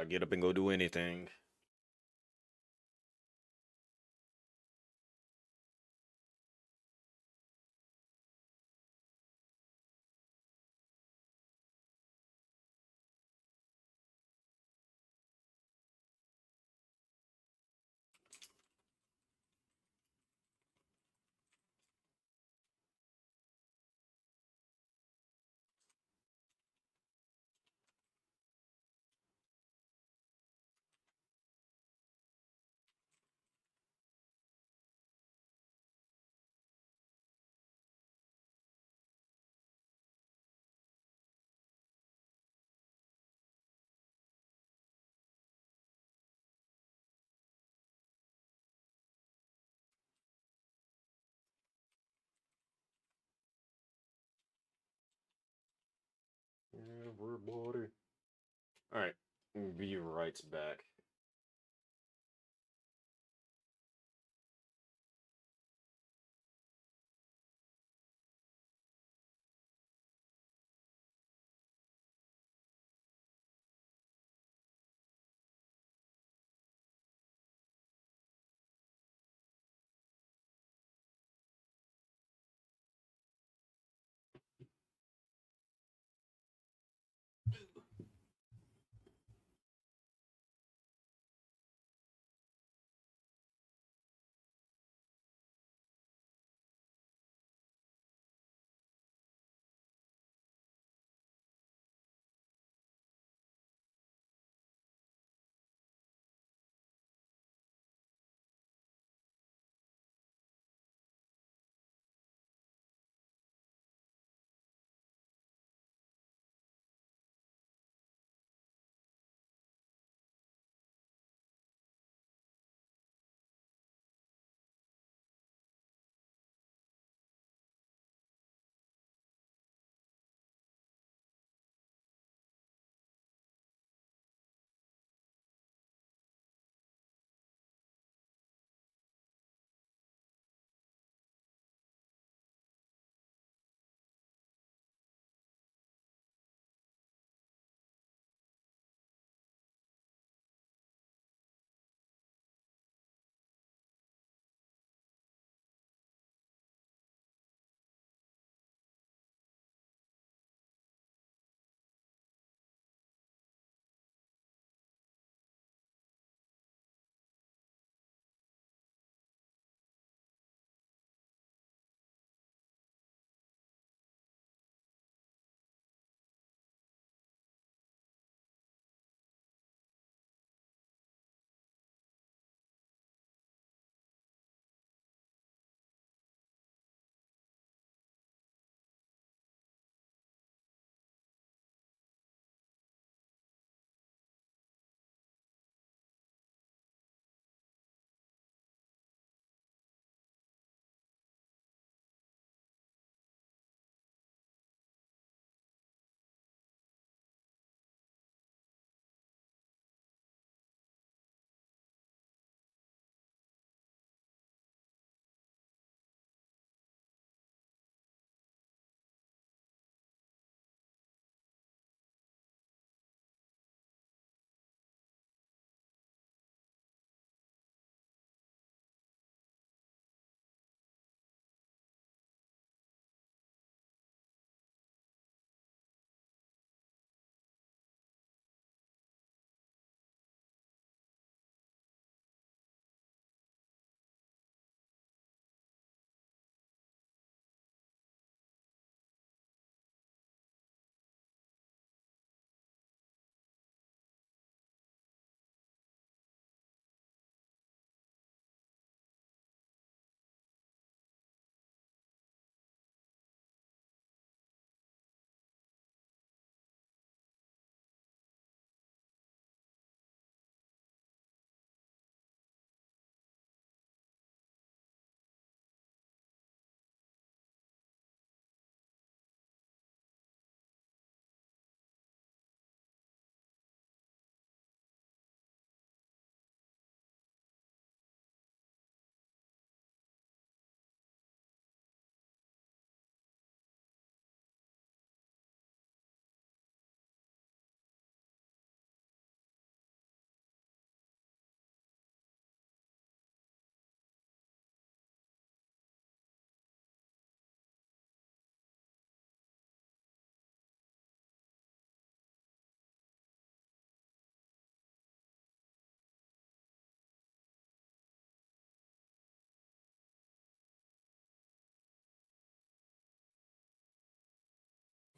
Get up and go do anything. Everybody. All right, be right back.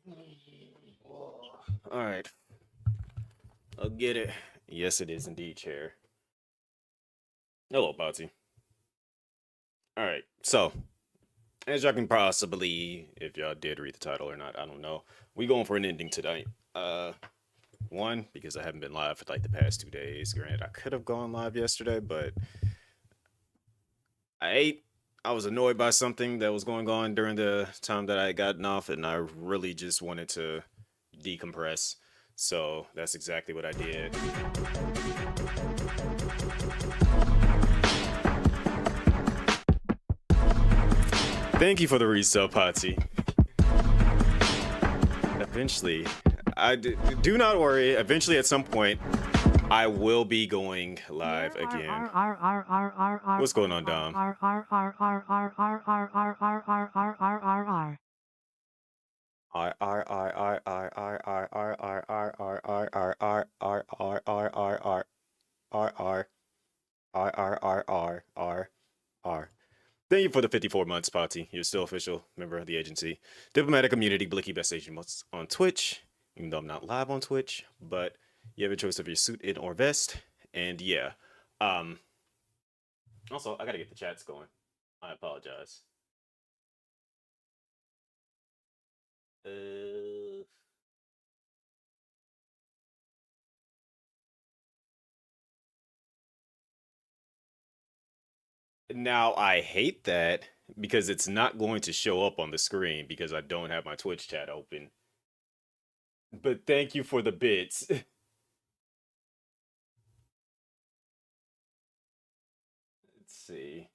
All right, I'll get it. Yes, it is indeed, chair. Hello, Botsy. All right, so as y'all can possibly, if y'all did read the title or not, I don't know. We going for an ending tonight. One because I haven't been live for like the past 2 days. Granted, I could have gone live yesterday, but I ate. I was annoyed by something that was going on during the time that I had gotten off, and I really just wanted to decompress. So that's exactly what I did. Thank you for the resale, Patsy. Eventually, do not worry. Eventually, at some point, I will be going live again. What's going on, Dom? Thank you for the 54 months, Patty. You're still official member of the agency. Diplomatic Community, Blicky Best Asian Months on Twitch, even though I'm not live on Twitch, but you have a choice of your suit in or vest. And yeah. Also, I gotta get the chats going. I apologize. Now I hate that because it's not going to show up on the screen because I don't have my Twitch chat open. But thank you for the bits. Let's see.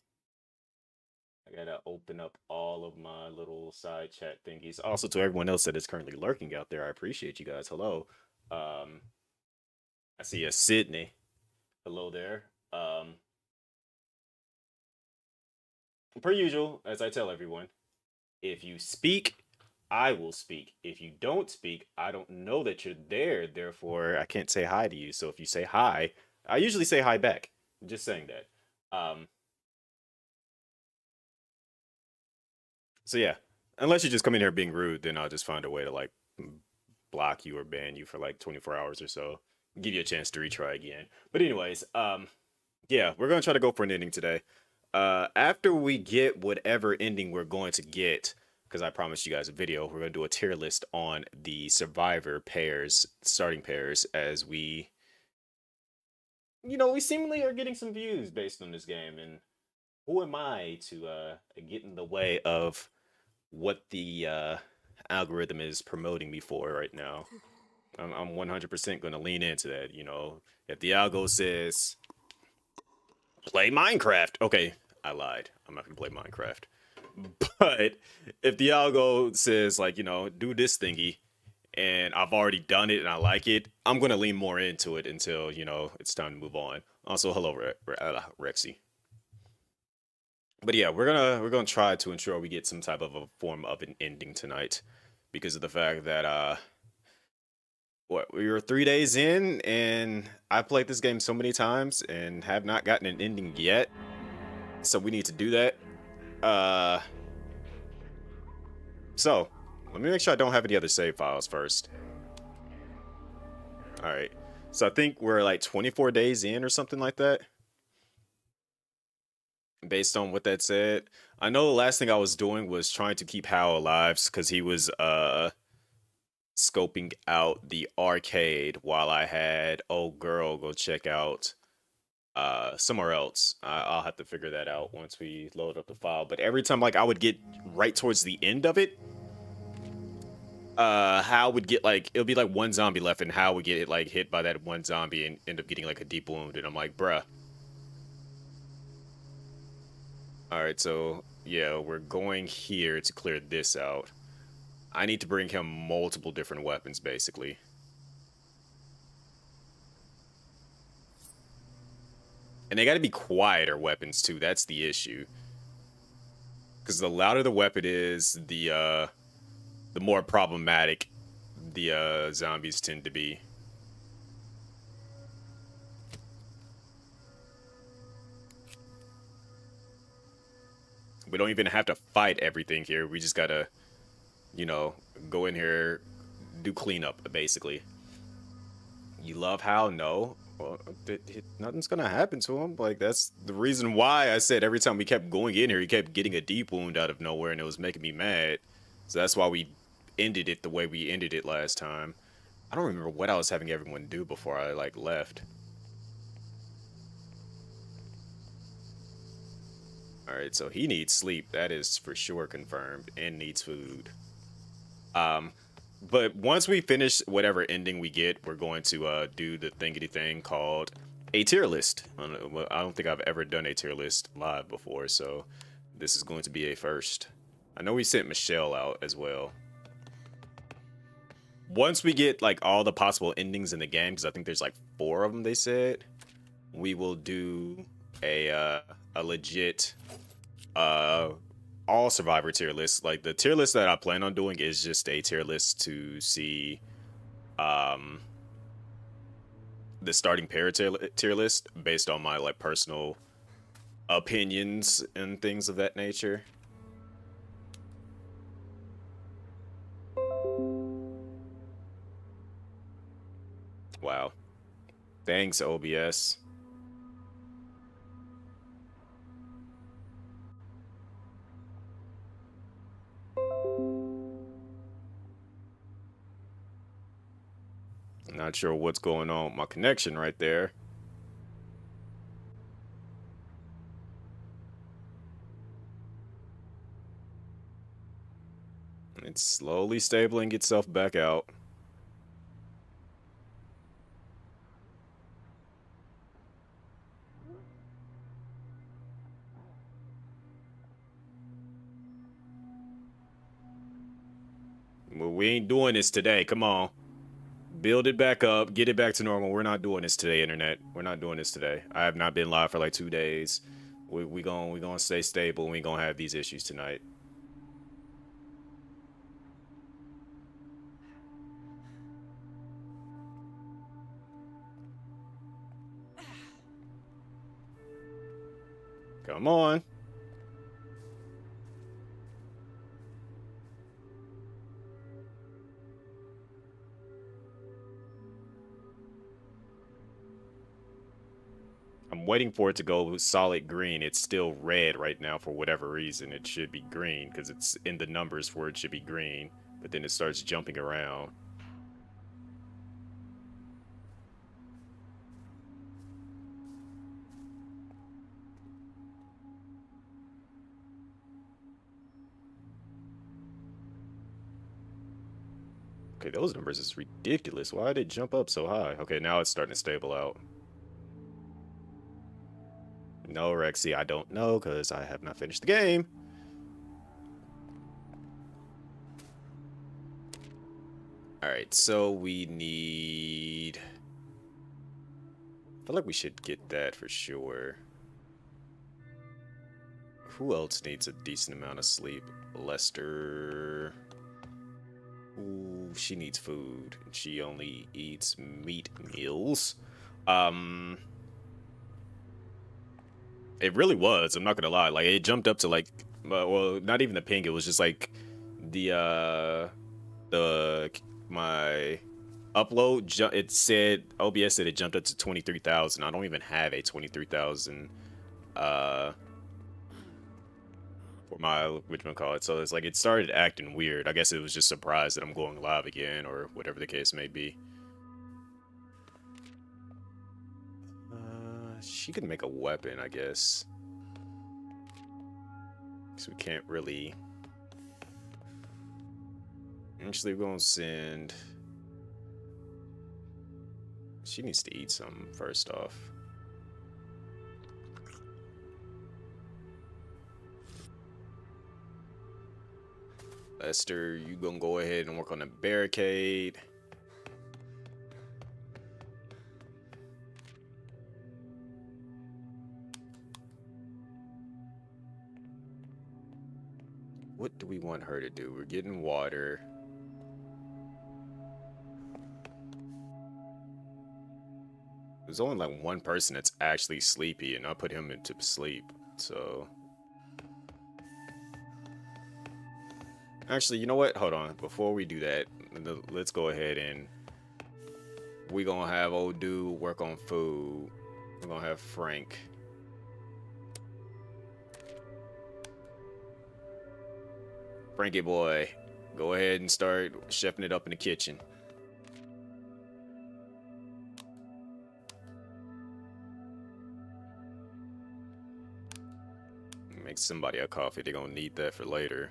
I gotta open up all of my little side chat thingies. Also, to everyone else that is currently lurking out there, I appreciate you guys. Hello. I see a Sydney. Hello there. Per usual, as I tell everyone, if you speak, I will speak. If you don't speak, I don't know that you're there. Therefore, I can't say hi to you. So if you say hi, I usually say hi back. Just saying that. So yeah, unless you just come in here being rude, then I'll just find a way to like block you or ban you for like 24 hours or so. Give you a chance to retry again. But anyways, yeah, we're gonna try to go for an ending today. After we get whatever ending we're going to get, because I promised you guys a video, we're gonna do a tier list on the survivor pairs, starting pairs, as we, we seemingly are getting some views based on this game, and who am I to get in the way of what the algorithm is promoting me for right now? I'm 100% going to lean into that. If the algo says play Minecraft, okay, I lied. I'm not going to play Minecraft. But if the algo says like, do this thingy, and I've already done it and I like it, I'm going to lean more into it until, it's time to move on. Also, hello, Rexy. But yeah, we're gonna try to ensure we get some type of a form of an ending tonight, because of the fact that we were 3 days in and I played this game so many times and have not gotten an ending yet. So we need to do that. So let me make sure I don't have any other save files first. All right. So I think we're like 24 days in or something like that. Based on what that said, I know the last thing I was doing was trying to keep Hal alive because he was scoping out the arcade while I had old girl go check out somewhere else. I'll have to figure that out once we load up the file. But every time like I would get right towards the end of it, Hal would get like, it'll be like one zombie left, and Hal would get like hit by that one zombie and end up getting like a deep wound, and I'm like, bruh. All right, so yeah, we're going here to clear this out. I need to bring him multiple different weapons, basically. And they got to be quieter weapons too. That's the issue. Because the louder the weapon is, the more problematic the zombies tend to be. We don't even have to fight everything here. We just gotta you know, go in here, do cleanup, basically. You love Hal? No. Well, nothing's gonna happen to him. Like that's the reason why I said every time we kept going in here, he kept getting a deep wound out of nowhere, and it was making me mad. So that's why we ended it the way we ended it last time. I don't remember what I was having everyone do before I like left. All right, so he needs sleep. That is for sure confirmed, and needs food. Um, but once we finish whatever ending we get, we're going to do the thingity thing called a tier list. I don't think I've ever done a tier list live before, so this is going to be a first. I know we sent Michelle out as well. Once we get like all the possible endings in the game, because I think there's like 4 of them, they said, we will do a legit uh all survivor tier list. Like the tier list that I plan on doing is just a tier list to see um the starting pair tier list based on my like personal opinions and things of that nature. Wow. Thanks, OBS. Not sure what's going on with my connection right there. It's slowly stabling itself back out. Well, we ain't doing this today. Come on. Build it back up. Get it back to normal. We're not doing this today, internet. We're not doing this today. I have not been live for like 2 days. We gonna stay stable. We gonna have these issues tonight. Come on. I'm waiting for it to go solid green. It's still red right now for whatever reason. It should be green because it's in the numbers where it should be green, but then it starts jumping around. Okay, those numbers is ridiculous. Why did it jump up so high? Okay, now it's starting to stable out. No, Rexy, I don't know because I have not finished the game. All right, so we need... I feel like we should get that for sure. Who else needs a decent amount of sleep? Lester... Ooh, she needs food. She only eats meat meals. It really was. I'm not gonna lie. Like it jumped up to like, well, not even the ping. It was just like the my upload. It said OBS said it jumped up to 23,000. I don't even have a 23,000. For my whatchamacallit. So it's like it started acting weird. I guess it was just surprised that I'm going live again or whatever the case may be. She could make a weapon, I guess. Because we can't really... Actually, we're going to send... She needs to eat something first off. Lester, you gonna go ahead and work on the barricade. What do we want her to do? We're getting water. There's only like one person that's actually sleepy, and I put him into sleep, so... Actually, you know what? Hold on. Before we do that, let's go ahead and we gonna have old dude work on food. We're gonna have Frank. Frankie boy, go ahead and start chefing it up in the kitchen. Make somebody a coffee. They're gonna need that for later.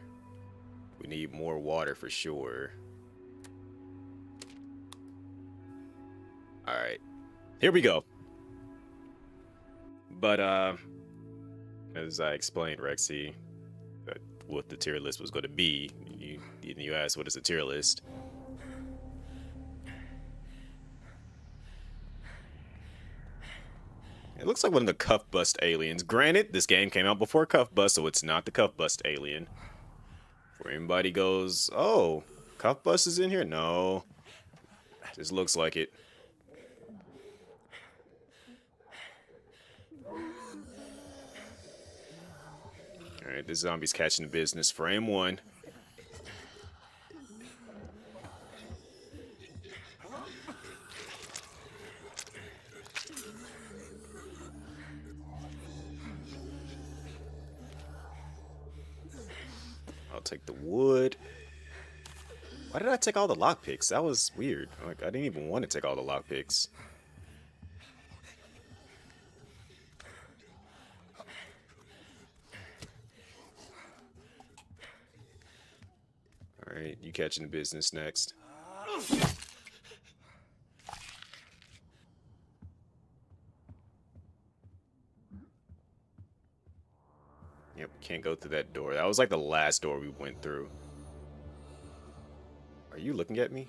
We need more water for sure. Alright. Here we go. But as I explained, Rexy, what the tier list was gonna be, you asked what is a tier list. It looks like one of the Cuff Bust aliens. Granted, this game came out before Cuff Bust, so it's not the Cuff Bust alien. Where everybody goes, oh, Cuff Bust is in here? No. This looks like it. Alright, this zombie's catching the business. Frame 1. I'll take the wood. Why did I take all the lockpicks? That was weird. Like, I didn't even want to take all the lockpicks. Alright, you catching the business next. Yep, can't go through that door. That was like the last door we went through. Are you looking at me?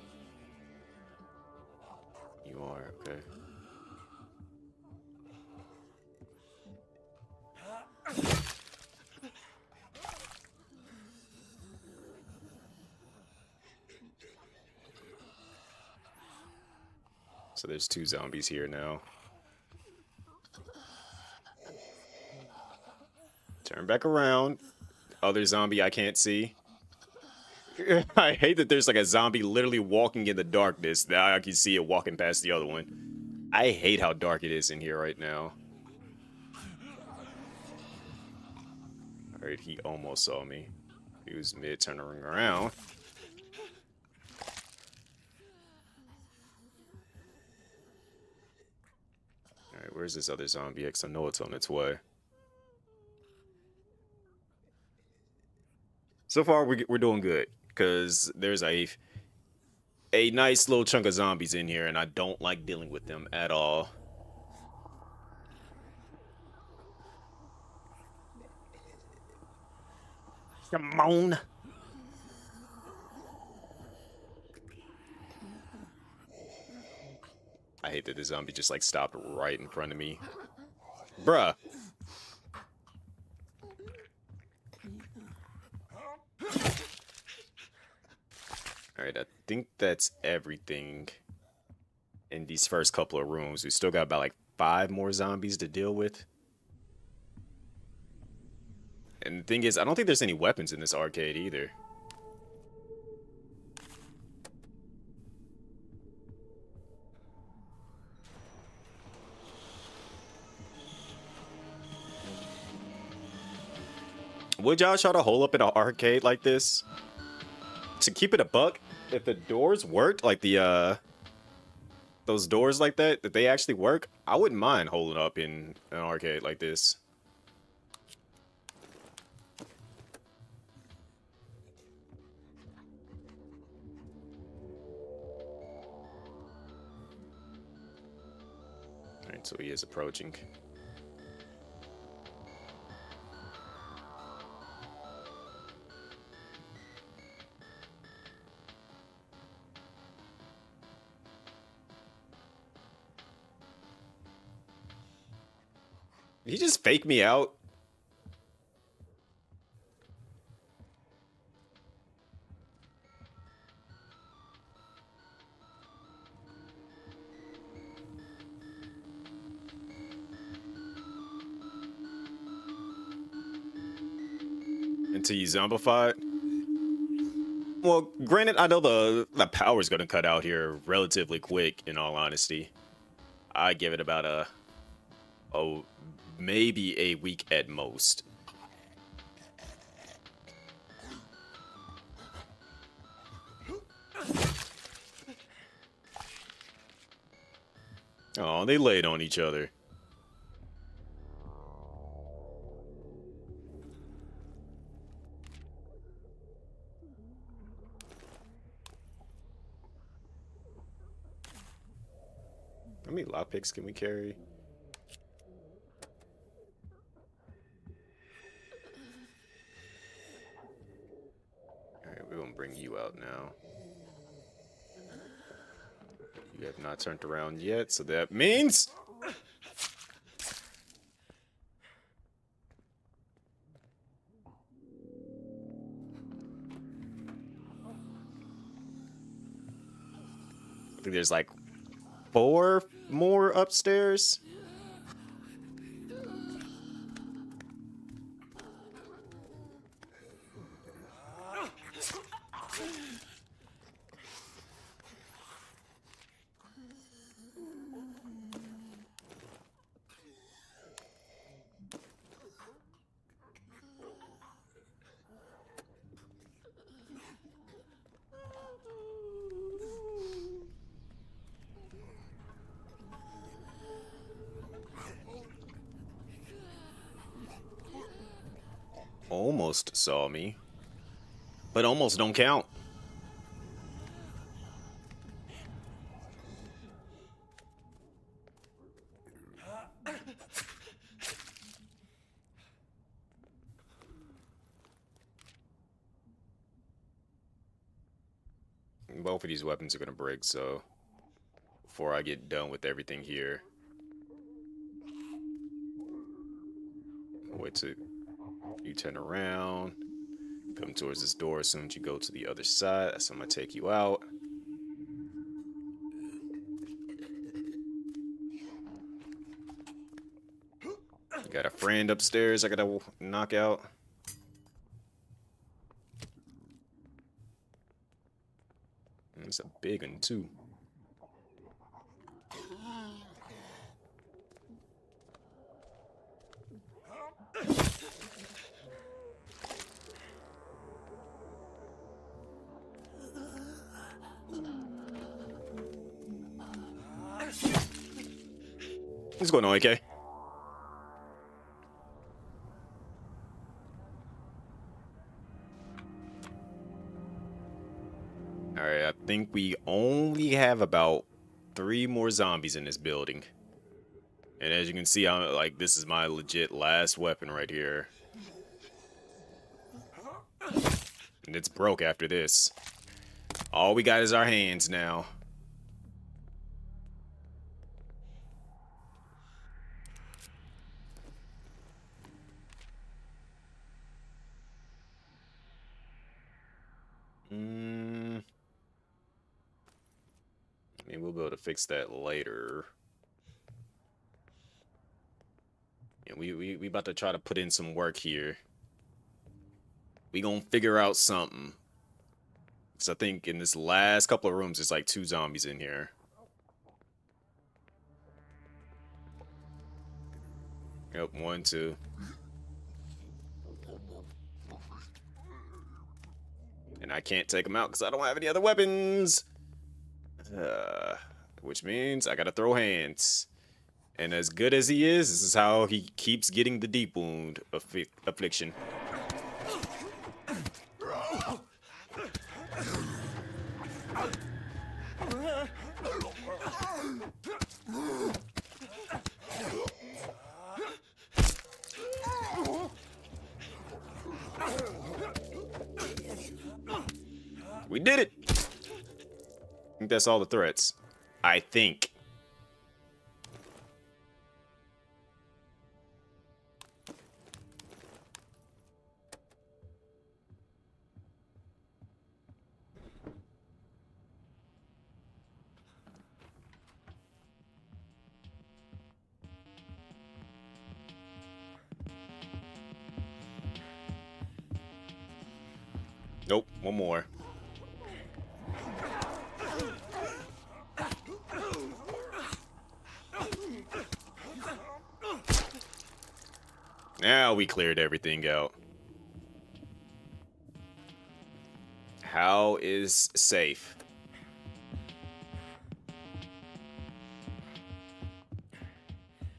You are, okay. So there's 2 zombies here now. Turn back around. Other zombie I can't see. I hate that there's like a zombie literally walking in the darkness. Now I can see it walking past the other one. I hate how dark it is in here right now. Alright, he almost saw me. He was mid turning around. Alright, where's this other zombie? Because I know it's on its way. So far, we're doing good. Because there's a nice little chunk of zombies in here, and I don't like dealing with them at all. Come on. I hate that the zombie just like stopped right in front of me. Bruh. Alright, I think that's everything in these first couple of rooms. We still got about like 5 more zombies to deal with. And the thing is, I don't think there's any weapons in this arcade either. Would y'all try to hole up in an arcade like this? To keep it a buck, if the doors worked, like the those doors like that they actually work, I wouldn't mind holding up in an arcade like this. Alright, so he is approaching. Did he just fake me out? Until you zombified? Well, granted, I know the power's gonna cut out here relatively quick. In all honesty, I give it about a maybe a week at most. Oh, they laid on each other. How many lockpicks can we carry? Alright, we're gonna bring you out now. You have not turned around yet, so that means... I think there's like 4 more upstairs. Almost saw me, but almost don't count. Both of these weapons are gonna break, so before I get done with everything here, wait till you turn around, come towards this door. As soon as you go to the other side, that's when I'm gonna take you out. Got a friend upstairs I gotta knock out. It's a big one too. What's going on, AK? Alright, I think we only have about 3 more zombies in this building. And as you can see, I'm like, this is my legit last weapon right here. And it's broke after this. All we got is our hands now. I mean, we'll be able to fix that later. And we about to try to put in some work here. We gonna figure out something. Because I think in this last couple of rooms, there's like 2 zombies in here. Yep, 1, 2. And I can't take them out because I don't have any other weapons. Which means I gotta throw hands. And as good as he is, this is how he keeps getting the deep wound affliction. We did it! I think that's all the threats. I think. Nope, one more. Now we cleared everything out. How is safe?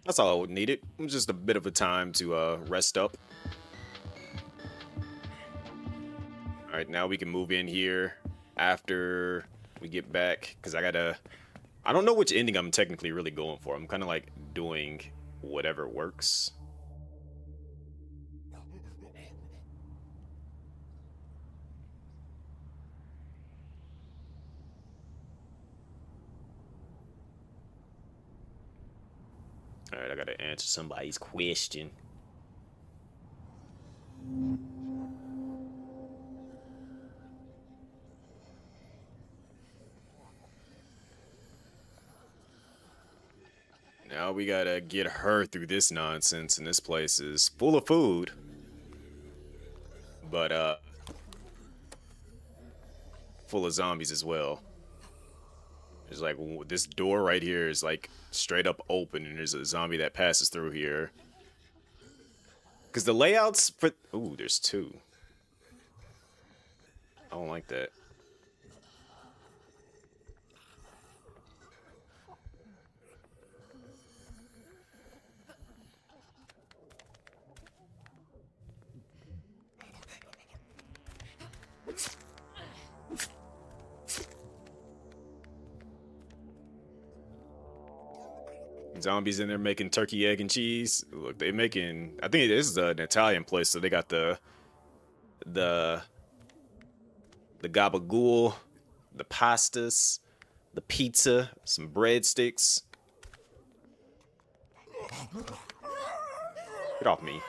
That's all I needed. Just a bit of a time to rest up. All right, now we can move in here after we get back because I don't know which ending I'm technically really going for. I'm kind of like doing whatever works. All right, I gotta answer somebody's question. Now we gotta get her through this nonsense, and this place is full of food. But full of zombies as well. There's like this door right here is like straight up open, and there's a zombie that passes through here. Because the layouts for ooh, there's two. I don't like that. Zombies in there making turkey, egg, and cheese. Look, they making. I think this is an Italian place, so they got the the gabagool, the pastas, the pizza, some breadsticks. Get off me.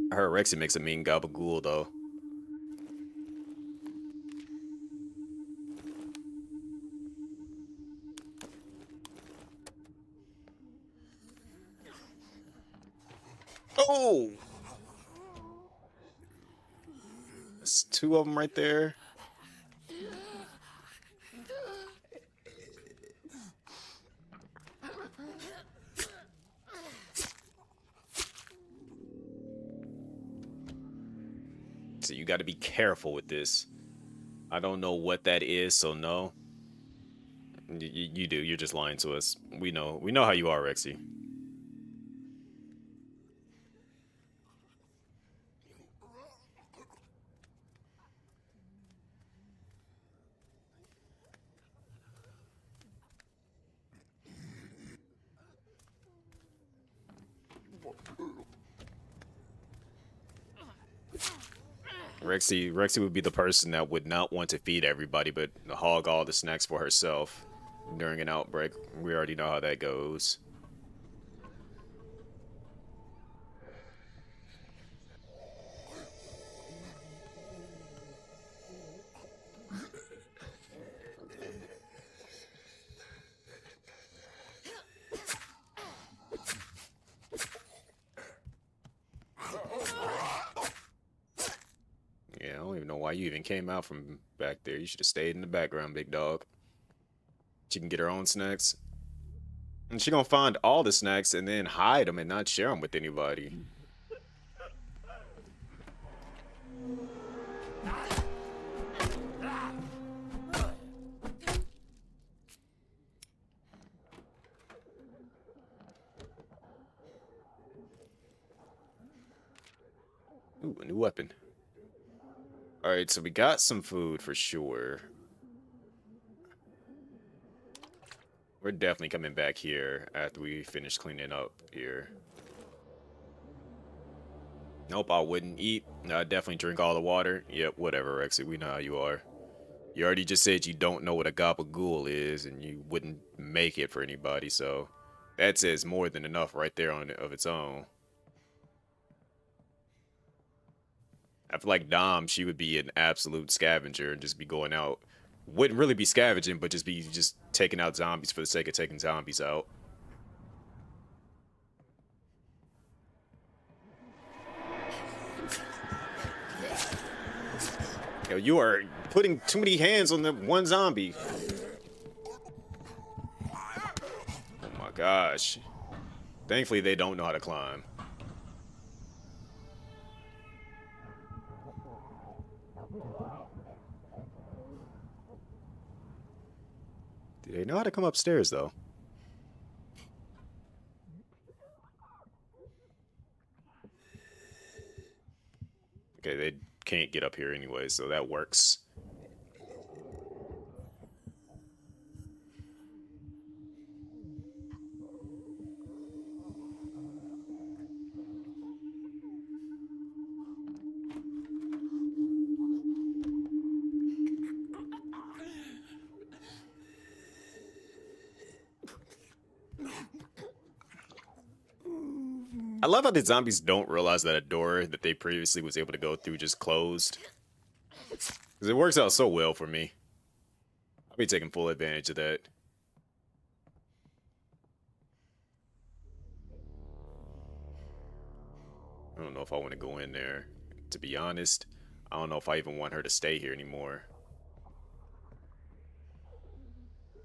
I heard Rexy makes a mean gabagool though. Oh! There's two of them right there. So you got to be careful with this. I don't know what that is, so no. You do. You're just lying to us. We know. We know how you are, Rexy. Rexy would be the person that would not want to feed everybody, but hog all the snacks for herself during an outbreak. We already know how that goes. Yeah, I don't even know why you even came out from back there. You should have stayed in the background, big dog. She can get her own snacks. And she gonna find all the snacks and then hide them and not share them with anybody. Ooh, a new weapon. Alright, so we got some food for sure. We're definitely coming back here after we finish cleaning up here. Nope, I wouldn't eat. I'd definitely drink all the water. Yep, whatever, Rexy. We know how you are. You already just said you don't know what a gabagool is, and you wouldn't make it for anybody, so that says more than enough right there on of its own. I feel like Dom, she would be an absolute scavenger and just be going out. Wouldn't really be scavenging, but just be just taking out zombies for the sake of taking zombies out. Yo, you are putting too many hands on the one zombie. Oh my gosh. Thankfully, they don't know how to climb. Do they know how to come upstairs, though? Okay, they can't get up here anyway, so that works. I love how the zombies don't realize that a door that they previously was able to go through just closed. Because it works out so well for me. I'll be taking full advantage of that. I don't know if I want to go in there. To be honest, I don't know if I even want her to stay here anymore.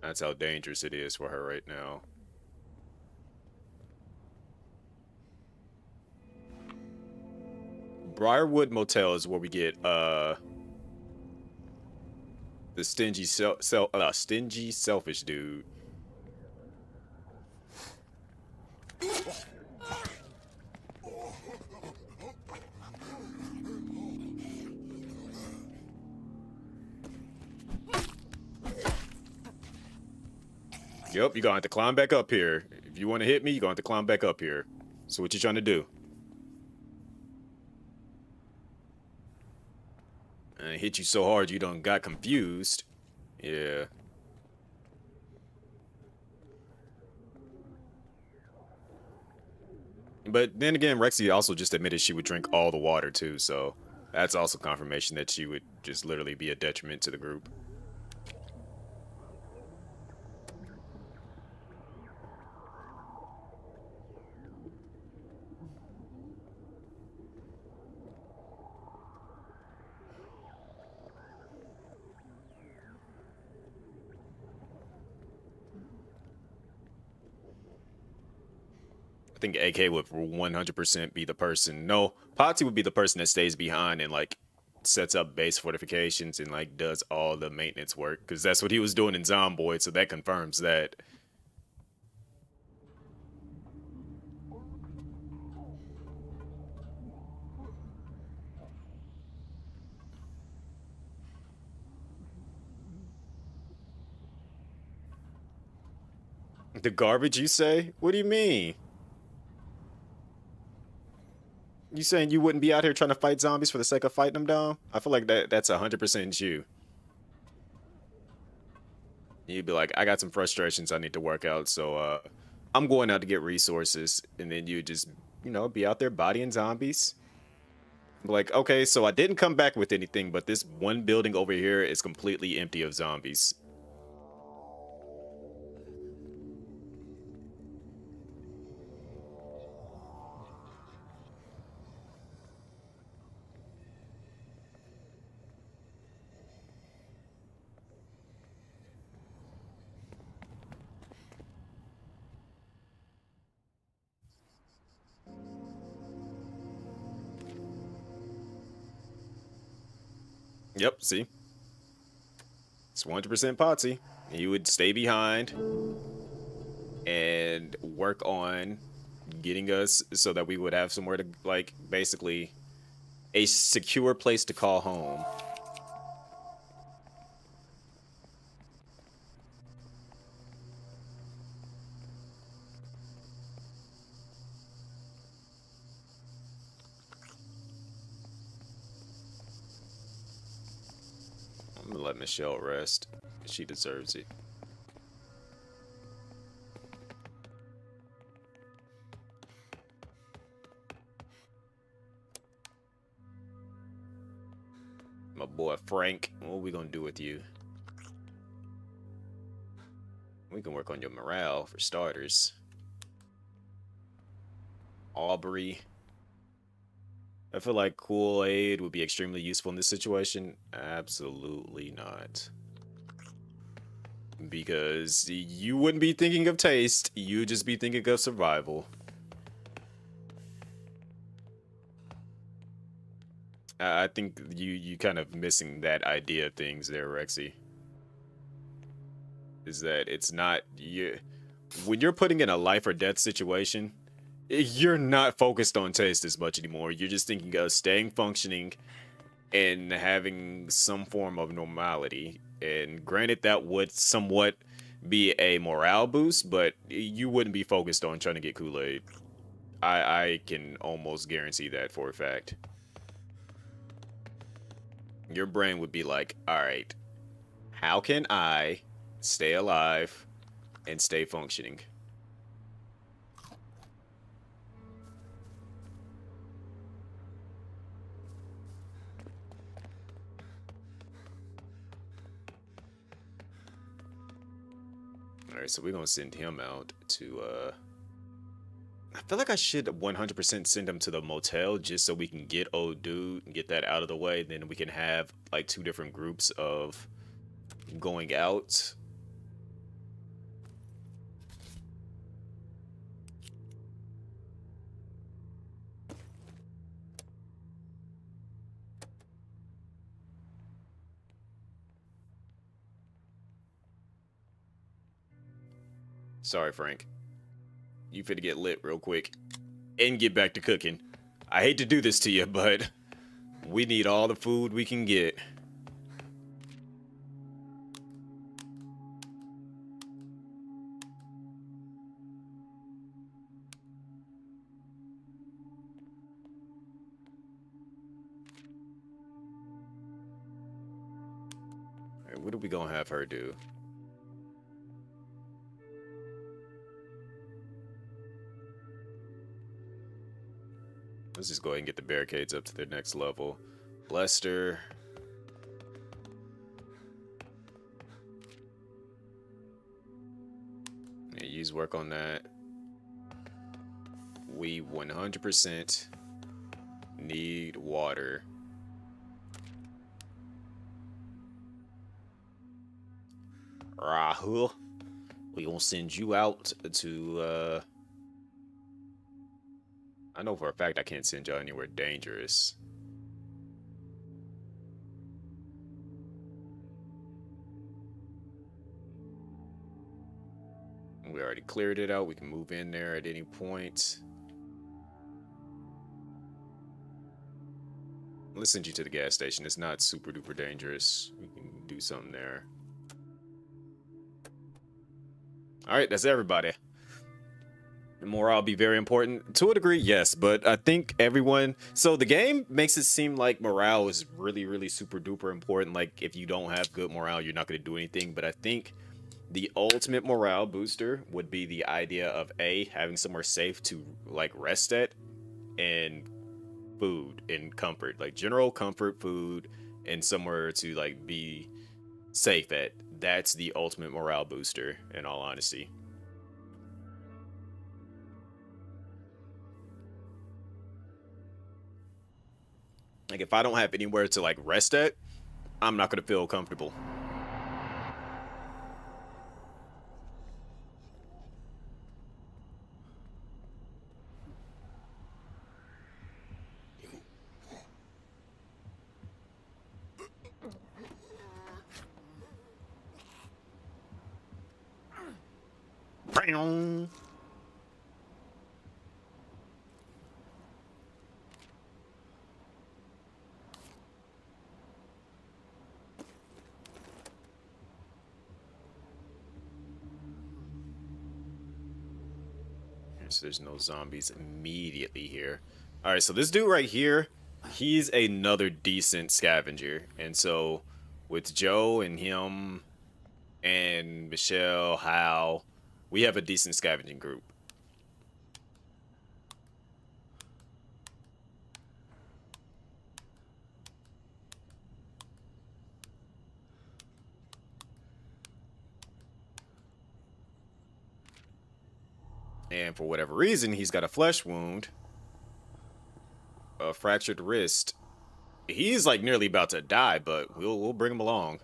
That's how dangerous it is for her right now. Briarwood Motel is where we get the stingy stingy selfish dude. Yep, you're gonna have to climb back up here. If you want to hit me, you're gonna have to climb back up here. So what you trying to do? I hit you so hard you done got confused. Yeah. But then again, Rexy also just admitted she would drink all the water too, so that's also confirmation that she would just literally be a detriment to the group. I think AK would 100% be the person. No, Potsy would be the person that stays behind and like sets up base fortifications and like does all the maintenance work because that's what he was doing in Zomboid, so that confirms that. The garbage, you say? What do you mean? You saying you wouldn't be out here trying to fight zombies for the sake of fighting them, Dom? I feel like that's 100% you. You'd be like, I got some frustrations I need to work out, so I'm going out to get resources, and then you just, be out there bodying zombies. Like, okay, so I didn't come back with anything, but this one building over here is completely empty of zombies. Yep, see? It's 100% Potsy. He would stay behind and work on getting us so that we would have somewhere to, like, basically a secure place to call home. I'm gonna let Michelle rest. She deserves it. My boy Frank, what are we gonna do with you? We can work on your morale for starters. Aubrey. I feel like Kool-Aid would be extremely useful in this situation. Absolutely not. Because you wouldn't be thinking of taste, you'd just be thinking of survival. I think you kind of missing that idea of things there, Rexy. Is that it's not you when you're putting in a life or death situation, you're not focused on taste as much anymore. You're just thinking of staying functioning and having some form of normality. And granted, that would somewhat be a morale boost, but you wouldn't be focused on trying to get Kool-Aid. I can almost guarantee that for a fact. Your brain would be like, all right, how can I stay alive and stay functioning? All right, so we're gonna send him out to I feel like I should 100% send him to the motel just so we can get old dude and get that out of the way. Then we can have like two different groups of going out. Sorry, Frank. You finna get lit real quick and get back to cooking. I hate to do this to you, but we need all the food we can get. All right, what are we gonna have her do? Let's just go ahead and get the barricades up to their next level. Lester. Yeah, use work on that. We 100% need water. Rahul, we gonna send you out to I know for a fact I can't send y'all anywhere dangerous. We already cleared it out. We can move in there at any point. Let's send you to the gas station. It's not super duper dangerous. We can do something there. All right, that's everybody. Morale be very important to a degree, yes, but I think everyone. So the game makes it seem like morale is really, really super duper important. Like if you don't have good morale, you're not going to do anything. But I think the ultimate morale booster would be the idea of having somewhere safe to like rest at, and food and comfort, like general comfort, food, and somewhere to like be safe at. That's the ultimate morale booster, in all honesty. Like if I don't have anywhere to like rest at, I'm not gonna feel comfortable. So there's no zombies immediately here. All right, so this dude right here, he's another decent scavenger, and so with Joe and him and Michelle, Hal, we have a decent scavenging group. And for whatever reason, he's got a flesh wound. fractured wrist. He's like nearly about to die, but we'll bring him along.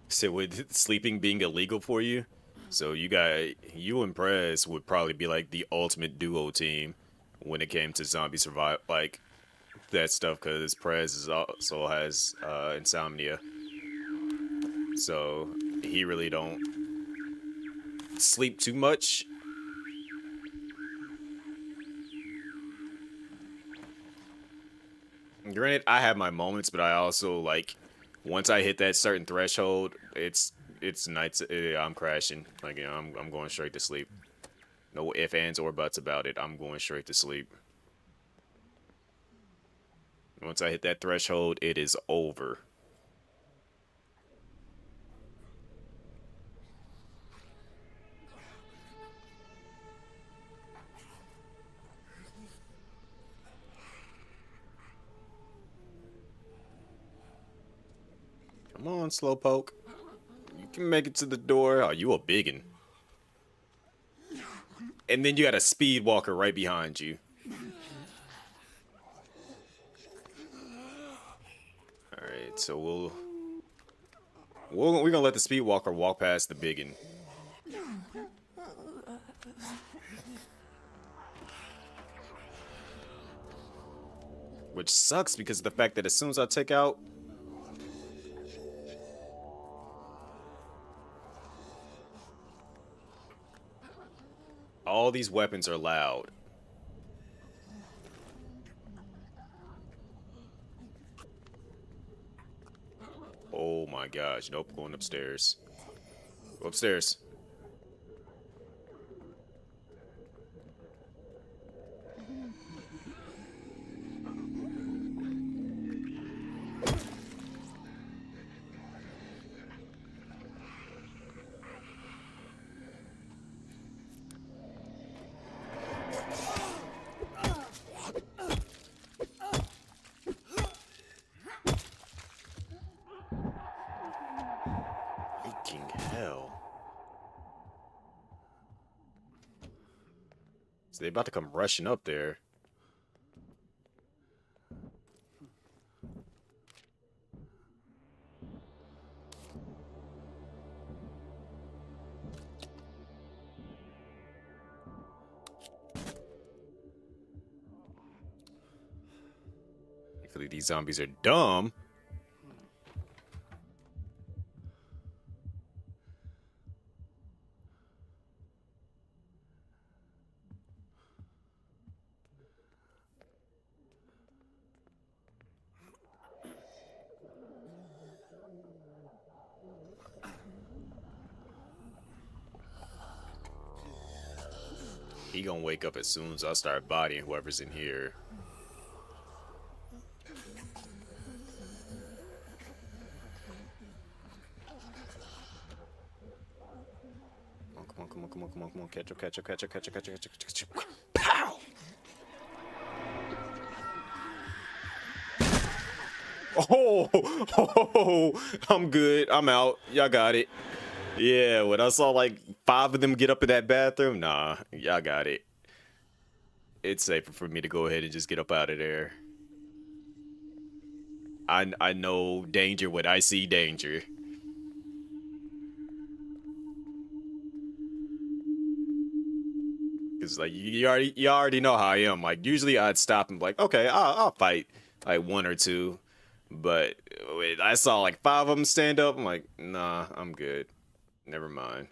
So with sleeping being illegal for you, so you and Prez would probably be like the ultimate duo team when it came to zombie survive like that stuff because Prez also has insomnia, so he really don't sleep too much. Granted, I have my moments, but I also like once I hit that certain threshold, it's nights. I'm crashing. Like I'm going straight to sleep. No ifs, ands, or buts about it. I'm going straight to sleep. Once I hit that threshold, it is over. Come on, Slowpoke. You can make it to the door. Oh, you a biggin'. And then you got a speed walker right behind you. Alright, so we're gonna let the speed walker walk past the biggin'. Which sucks because of the fact that as soon as I take out all these weapons are loud. Oh my gosh. Nope, going upstairs. Go upstairs. Freaking hell. So they about to come rushing up there. Hopefully these zombies are dumb. He gonna wake up as soon as I start bodying whoever's in here. Come on, come on, come on, come on, come on. Catch up, catch up, catch up, catch up, catch up, catch up, catch up. Pow! Oh, I'm good. I'm out. Y'all got it. Yeah, when I saw like 5 of them get up in that bathroom, nah, y'all got it. It's safer for me to go ahead and just get up out of there. I know danger when I see danger. Cause like you already know how I am. Like usually I'd stop and be like, okay, I'll fight like 1 or 2, but when I saw like 5 of them stand up. I'm like, nah, I'm good. Never mind.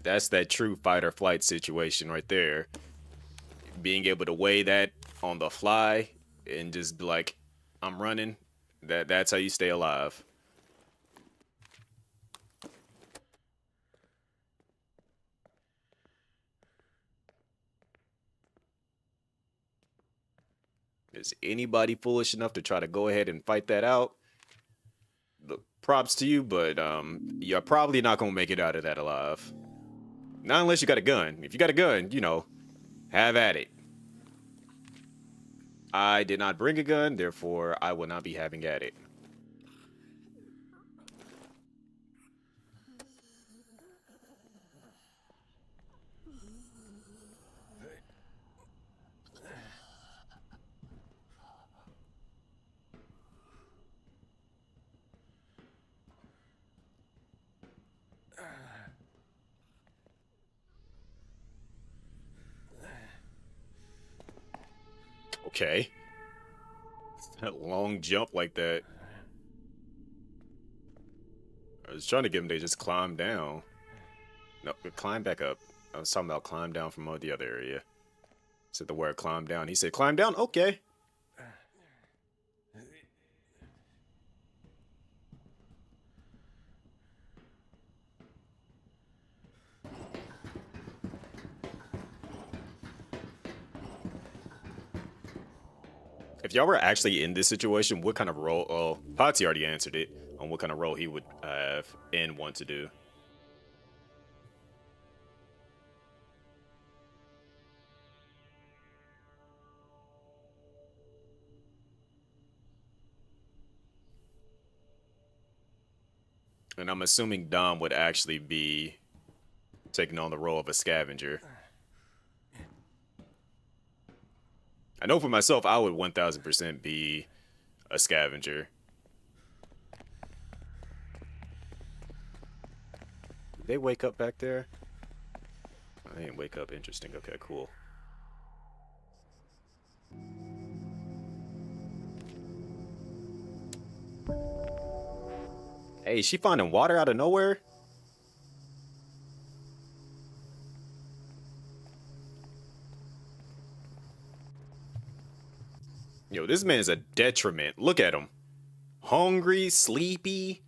That's that true fight or flight situation right there. Being able to weigh that on the fly and just be like, I'm running. That's how you stay alive. Is anybody foolish enough to try to go ahead and fight that out? Look, props to you, but you're probably not gonna make it out of that alive. Not unless you got a gun. If you got a gun, you know, have at it. I did not bring a gun, therefore I will not be having at it. Okay. That long jump like that. I was trying to get him to just climb down. No, climb back up. I was talking about climb down from the other area. Said the word climb down. He said climb down? Okay. If y'all were actually in this situation, what kind of role? Oh, Potsy already answered it on what kind of role he would have and want to do. And I'm assuming Dom would actually be taking on the role of a scavenger. I know for myself, I would 1000% be a scavenger. Did they wake up back there? Oh, they didn't wake up. Interesting. Okay, cool. Hey, is she finding water out of nowhere? Yo, this man is a detriment. Look at him. Hungry, sleepy.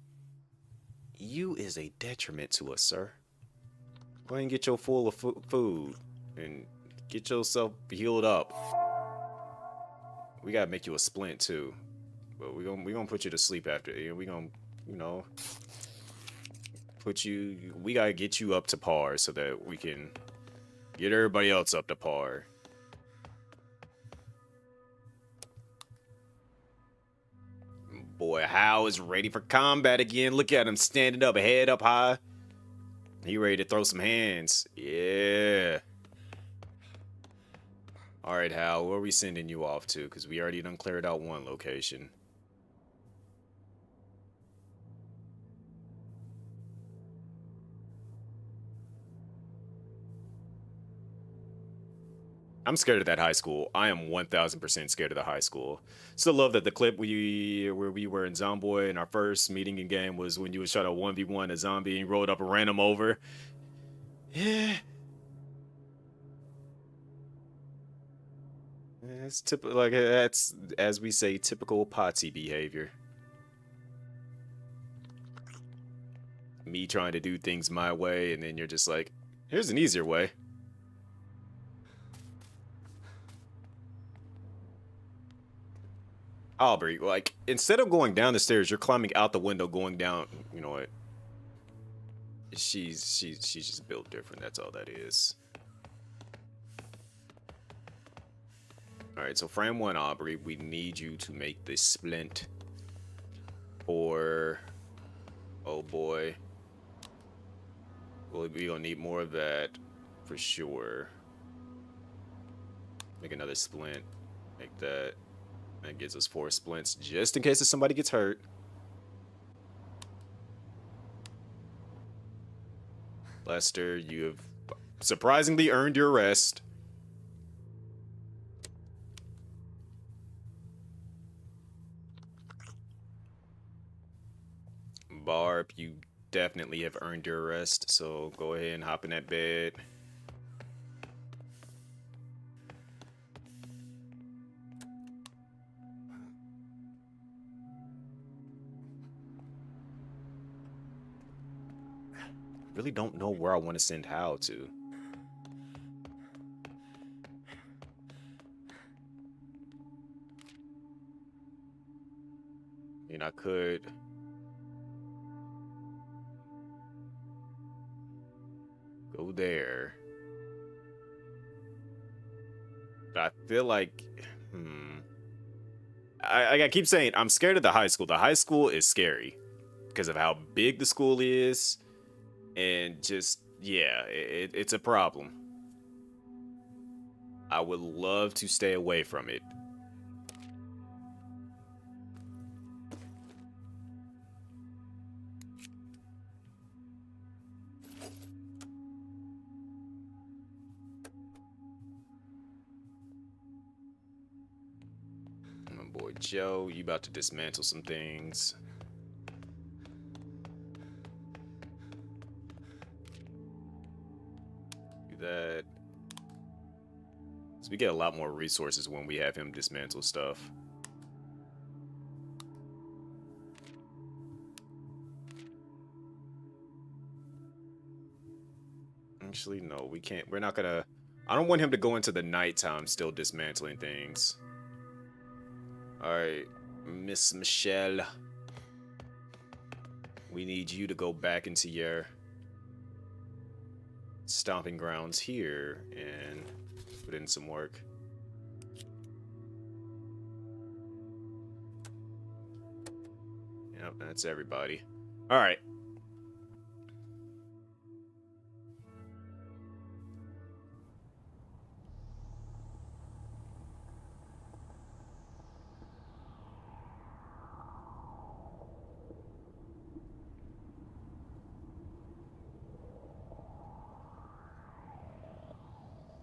You is a detriment to us, sir. Go ahead and get your full of food and get yourself healed up. We gotta make you a splint too, but we gonna put you to sleep after. We gonna, you know, put you. We gotta get you up to par so that we can get everybody else up to par. Boy, Hal is ready for combat again. Look at him standing up, head up high. He ready to throw some hands. Yeah. All right, Hal, where are we sending you off to? Because we already done cleared out one location. I'm scared of that high school. I am 1000% scared of the high school. Still love that the clip where we were in Zomboy and our first meeting in game was when you was trying to 1v1 a zombie and rolled up and ran him over. Yeah. That's typical, like that's, as we say, typical Potsy behavior. Me trying to do things my way, and then you're just like, here's an easier way. Aubrey, like, instead of going down the stairs, you're climbing out the window, going down. You know what? She's just built different. That's all that is. All right, so frame one, Aubrey, we need you to make this splint. Or, oh boy, well, we gonna need more of that for sure. Make another splint. Make that. That gives us 4 splints just in case if somebody gets hurt. Lester, you have surprisingly earned your rest. Barb, you definitely have earned your rest, so go ahead and hop in that bed. Really don't know where I want to send Hal to. And I could go there. But I feel like, hmm. I keep saying I'm scared of the high school. The high school is scary because of how big the school is, and just yeah, it's a problem. I would love to stay away from it. My boy Joe, you about to dismantle some things. Do that. So we get a lot more resources when we have him dismantle stuff. Actually, no, we can't. We're not gonna. I don't want him to go into the nighttime still dismantling things. Alright, Miss Michelle. We need you to go back into your stomping grounds here and put in some work. Yep, that's everybody. Alright.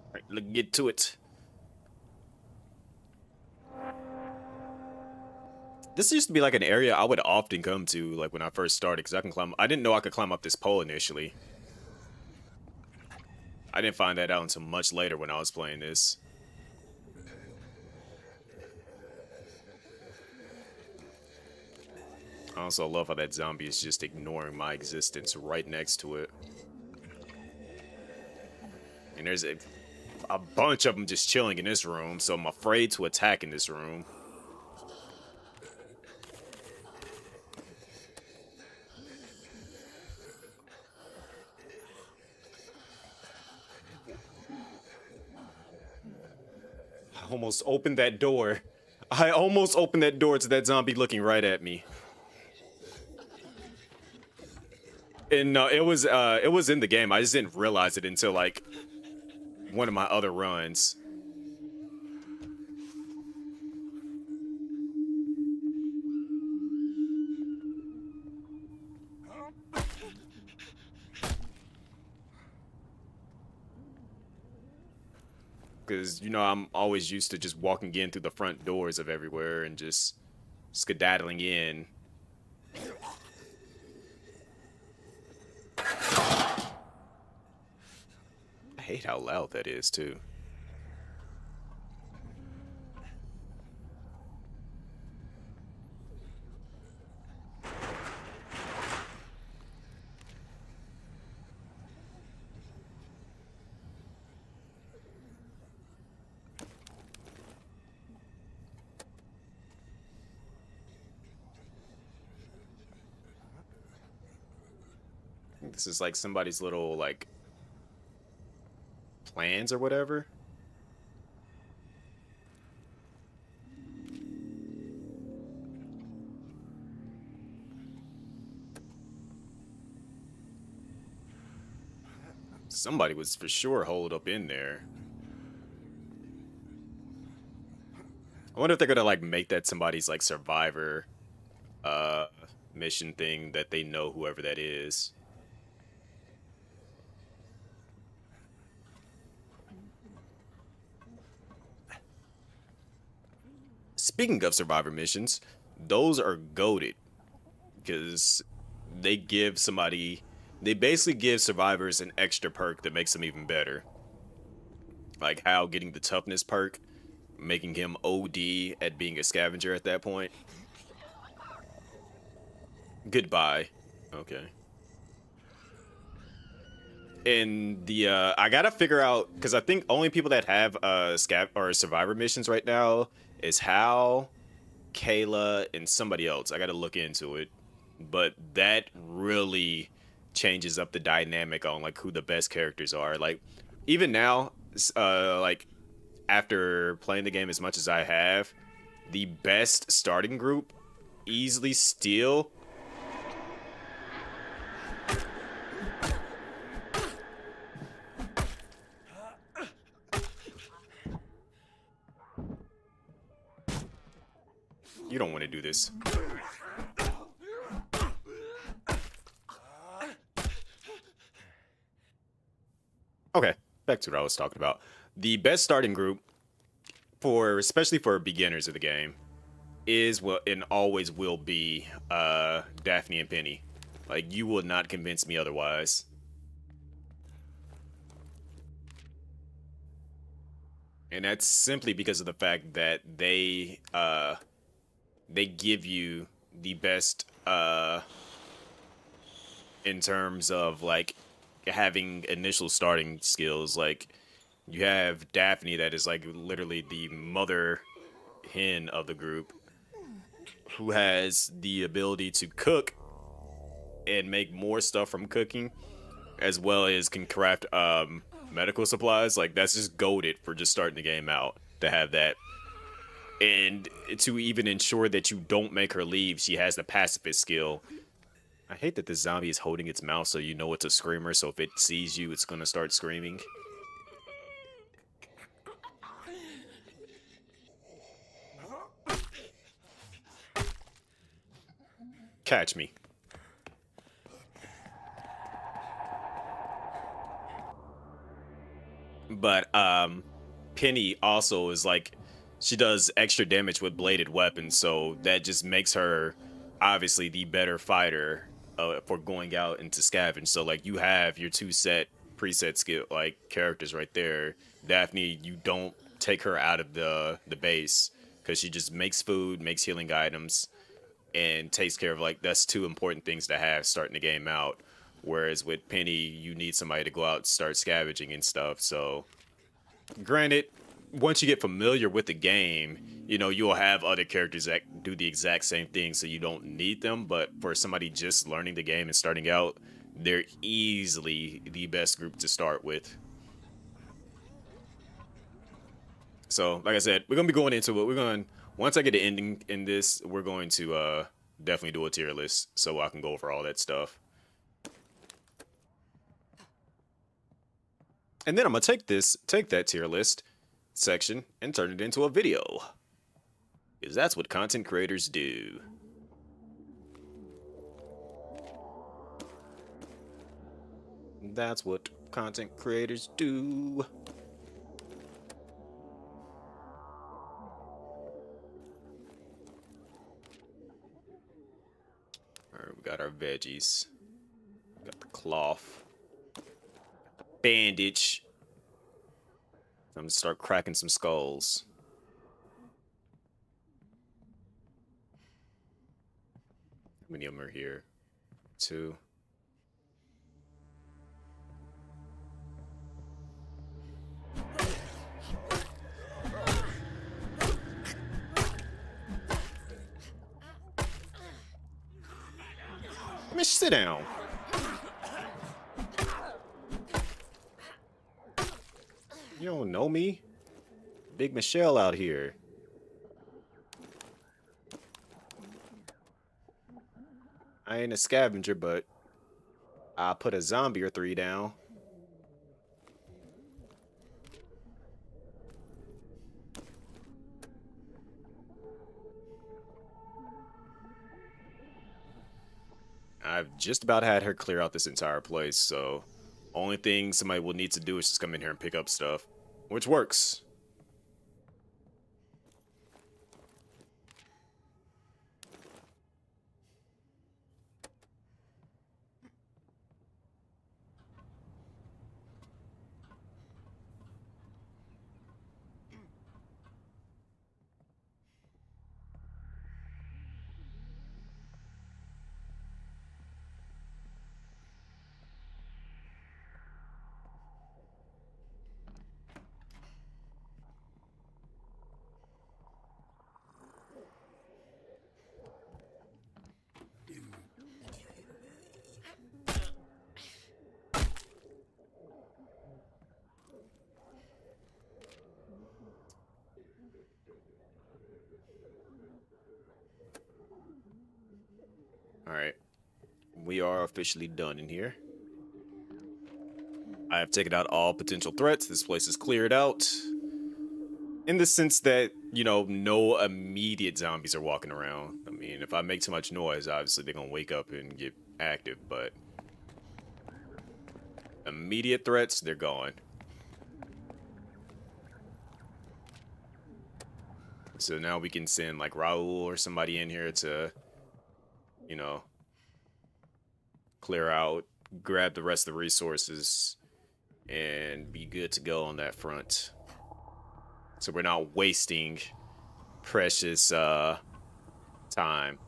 Alright, let's get to it. This used to be like an area I would often come to, like when I first started, because I can climb. I didn't know I could climb up this pole initially. I didn't find that out until much later when I was playing this. I also love how that zombie is just ignoring my existence right next to it. And there's a bunch of them just chilling in this room, so I'm afraid to attack in this room. I almost opened that door. I almost opened that door to that zombie looking right at me. And no, it was in the game. I just didn't realize it until like one of my other runs. Because you know I'm always used to just walking in through the front doors of everywhere and just skedaddling in. I hate how loud that is too. This is like somebody's little like plans or whatever. Somebody was for sure holed up in there. I wonder if they're gonna like make that somebody's like survivor uh mission thing that they know whoever that is. Speaking of survivor missions, those are goaded because they give somebody they basically give survivors an extra perk that makes them even better. Like how getting the toughness perk, making him OD at being a scavenger at that point. Goodbye. Okay. And the I gotta figure out because I think only people that have scav or survivor missions right now is Hal, Kayla, and somebody else. I got to look into it, but that really changes up the dynamic on like who the best characters are. Like even now, like after playing the game as much as I have, the best starting group easily still. You don't want to do this. Okay, back to what I was talking about. The best starting group for, especially for beginners of the game, is what and always will be Daphne and Penny. Like you will not convince me otherwise. And that's simply because of the fact that they give you the best in terms of like having initial starting skills. Like you have Daphne that is like literally the mother hen of the group who has the ability to cook and make more stuff from cooking as well as can craft medical supplies. Like that's just goaded for just starting the game out to have that. And to even ensure that you don't make her leave, she has the pacifist skill. I hate that the zombie is holding its mouth so you know it's a screamer, so if it sees you, it's gonna start screaming. Catch me. But Penny also is like she does extra damage with bladed weapons, so that just makes her obviously the better fighter for going out into scavenge. So like you have your two set preset skill like characters right there. Daphne, you don't take her out of the base because she just makes food, makes healing items, and takes care of like that's two important things to have starting the game out. Whereas with Penny, you need somebody to go out and start scavenging and stuff. So granted, once you get familiar with the game, you know, you'll have other characters that do the exact same thing, so you don't need them. But for somebody just learning the game and starting out, they're easily the best group to start with. So, like I said, we're gonna be going into it. We're going once I get the ending in this, we're going to definitely do a tier list so I can go over all that stuff. And then I'm gonna take that tier list section and turn it into a video. Because that's what content creators do. That's what content creators do. Alright, we got our veggies. Got the cloth. Bandage. I'm gonna start cracking some skulls. How many of them are here? 2. Miss, sit down. You don't know me? Big Michelle out here. I ain't a scavenger, but I'll put a zombie or 3 down. I've just about had her clear out this entire place, so only thing somebody will need to do is just come in here and pick up stuff, which works. All right. We are officially done in here. I have taken out all potential threats. This place is cleared out. In the sense that, you know, no immediate zombies are walking around. I mean, if I make too much noise, obviously they're going to wake up and get active, but immediate threats, they're gone. So now we can send like Raul or somebody in here to, you know, clear out, grab the rest of the resources, and be good to go on that front. So we're not wasting precious time.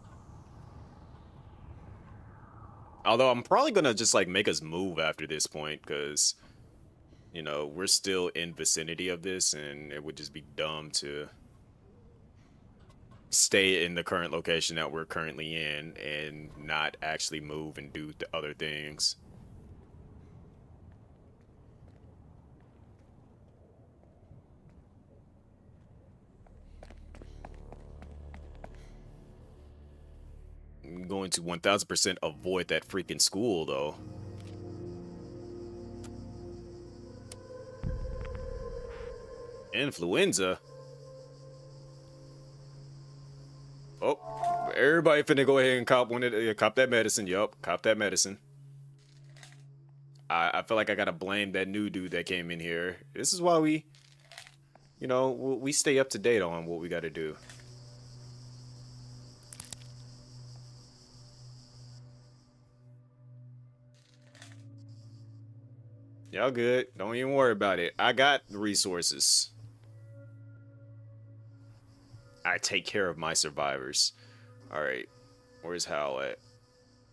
Although I'm probably gonna just like make us move after this point because you know we're still in vicinity of this, and it would just be dumb to stay in the current location that we're currently in and not actually move and do the other things. I'm going to 1000% avoid that freaking school though. Influenza. Oh, everybody finna go ahead and cop that medicine. Yup, cop that medicine. I feel like I gotta blame that new dude that came in here. This is why we, you know, we stay up to date on what we gotta do. Y'all good. Don't even worry about it. I got the resources. I take care of my survivors. All right. Where's Hal at?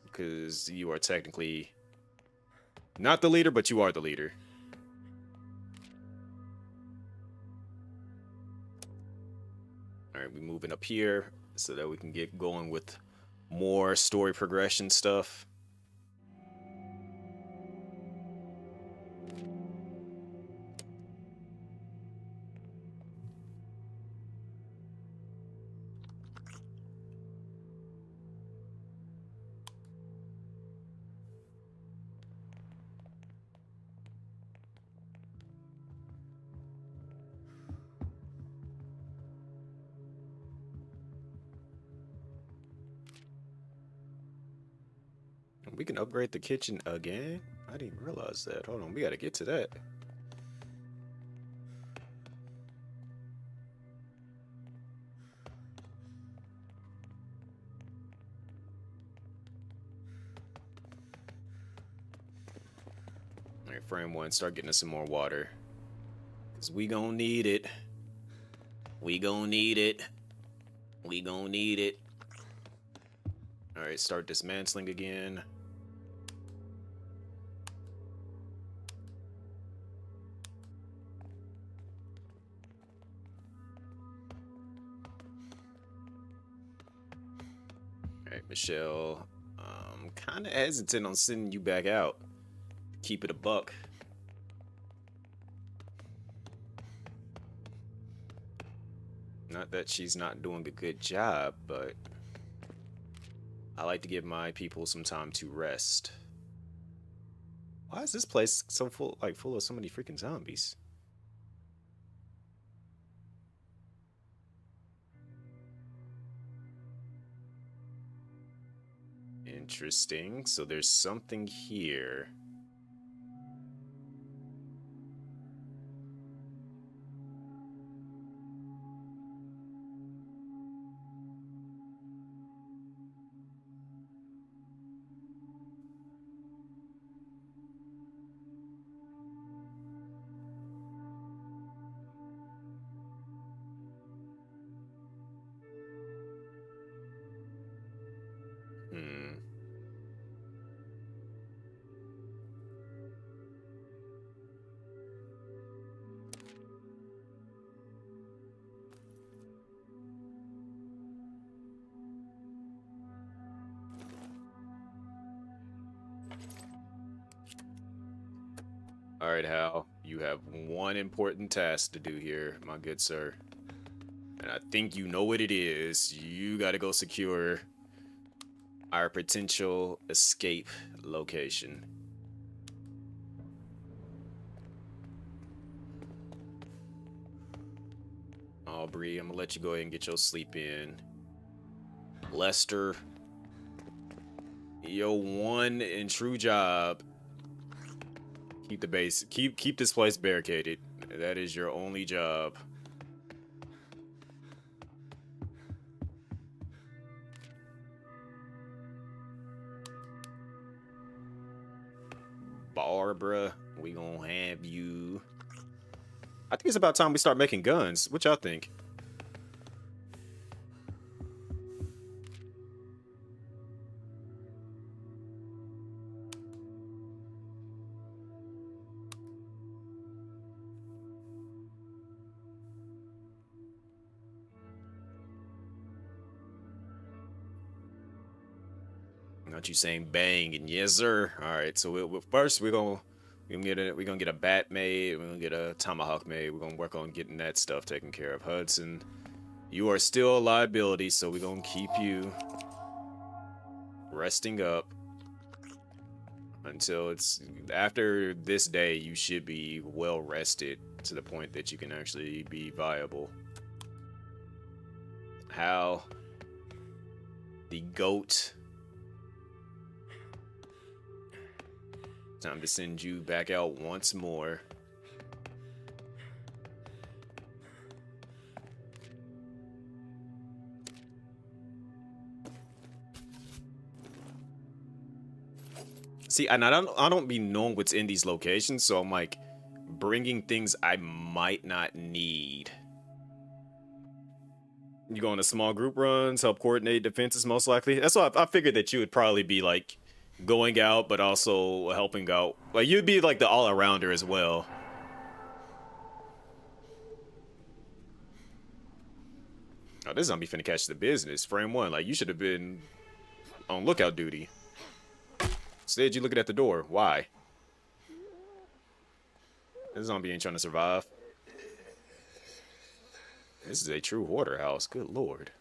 Because you are technically not the leader, but you are the leader. All right, we're moving up here so that we can get going with more story progression stuff. We can upgrade the kitchen again. I didn't realize that. Hold on, we gotta get to that. All right, frame one, start getting us some more water. Because we gonna need it. We gonna need it. We gonna need it. All right, start dismantling again. All right, Michelle. I'm kind of hesitant on sending you back out. Keep it a buck. Not that she's not doing a good job, but I like to give my people some time to rest. Why is this place so full, like full of so many freaking zombies? Interesting. So there's something here. Hmm. All right, Hal. You have one important task to do here, my good sir. And I think you know what it is. You gotta go secure our potential escape location. Aubrey, I'm gonna let you go ahead and get your sleep in. Lester, your one and true job. Keep the base. Keep this place barricaded. That is your only job. Barbara, we gonna have you. I think it's about time we start making guns. What y'all think? Not you saying bang and yes sir. All right, so first we're gonna get a bat made. We're gonna get a tomahawk made. We're gonna work on getting that stuff taken care of. Hudson, you are still a liability, so we're gonna keep you resting up until it's after this day. You should be well rested to the point that you can actually be viable. Hal, the goat. Time to send you back out once more. See, and I don't be knowing what's in these locations, so I'm like bringing things I might not need. You go on a small group runs, help coordinate defenses most likely. That's why I figured that you would probably be like going out, but also helping out. Like, you'd be like the all-arounder as well. Oh, this zombie finna catch the business. Frame 1, like, you should have been on lookout duty. Instead, you looking at the door. Why? This zombie ain't trying to survive. This is a true hoarder house. Good lord.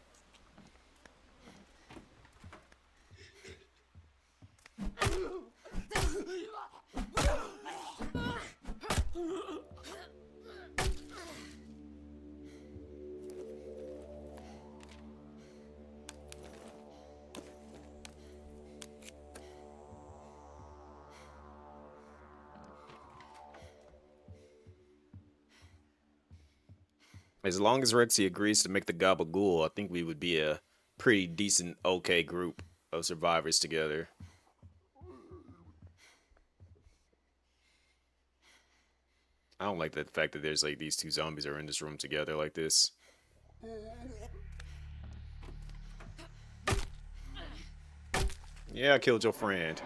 As long as Rexy agrees to make the Gabagool, I think we would be a pretty decent, okay group of survivors together. I don't like the fact that there's like these two zombies are in this room together like this. Yeah, I killed your friend.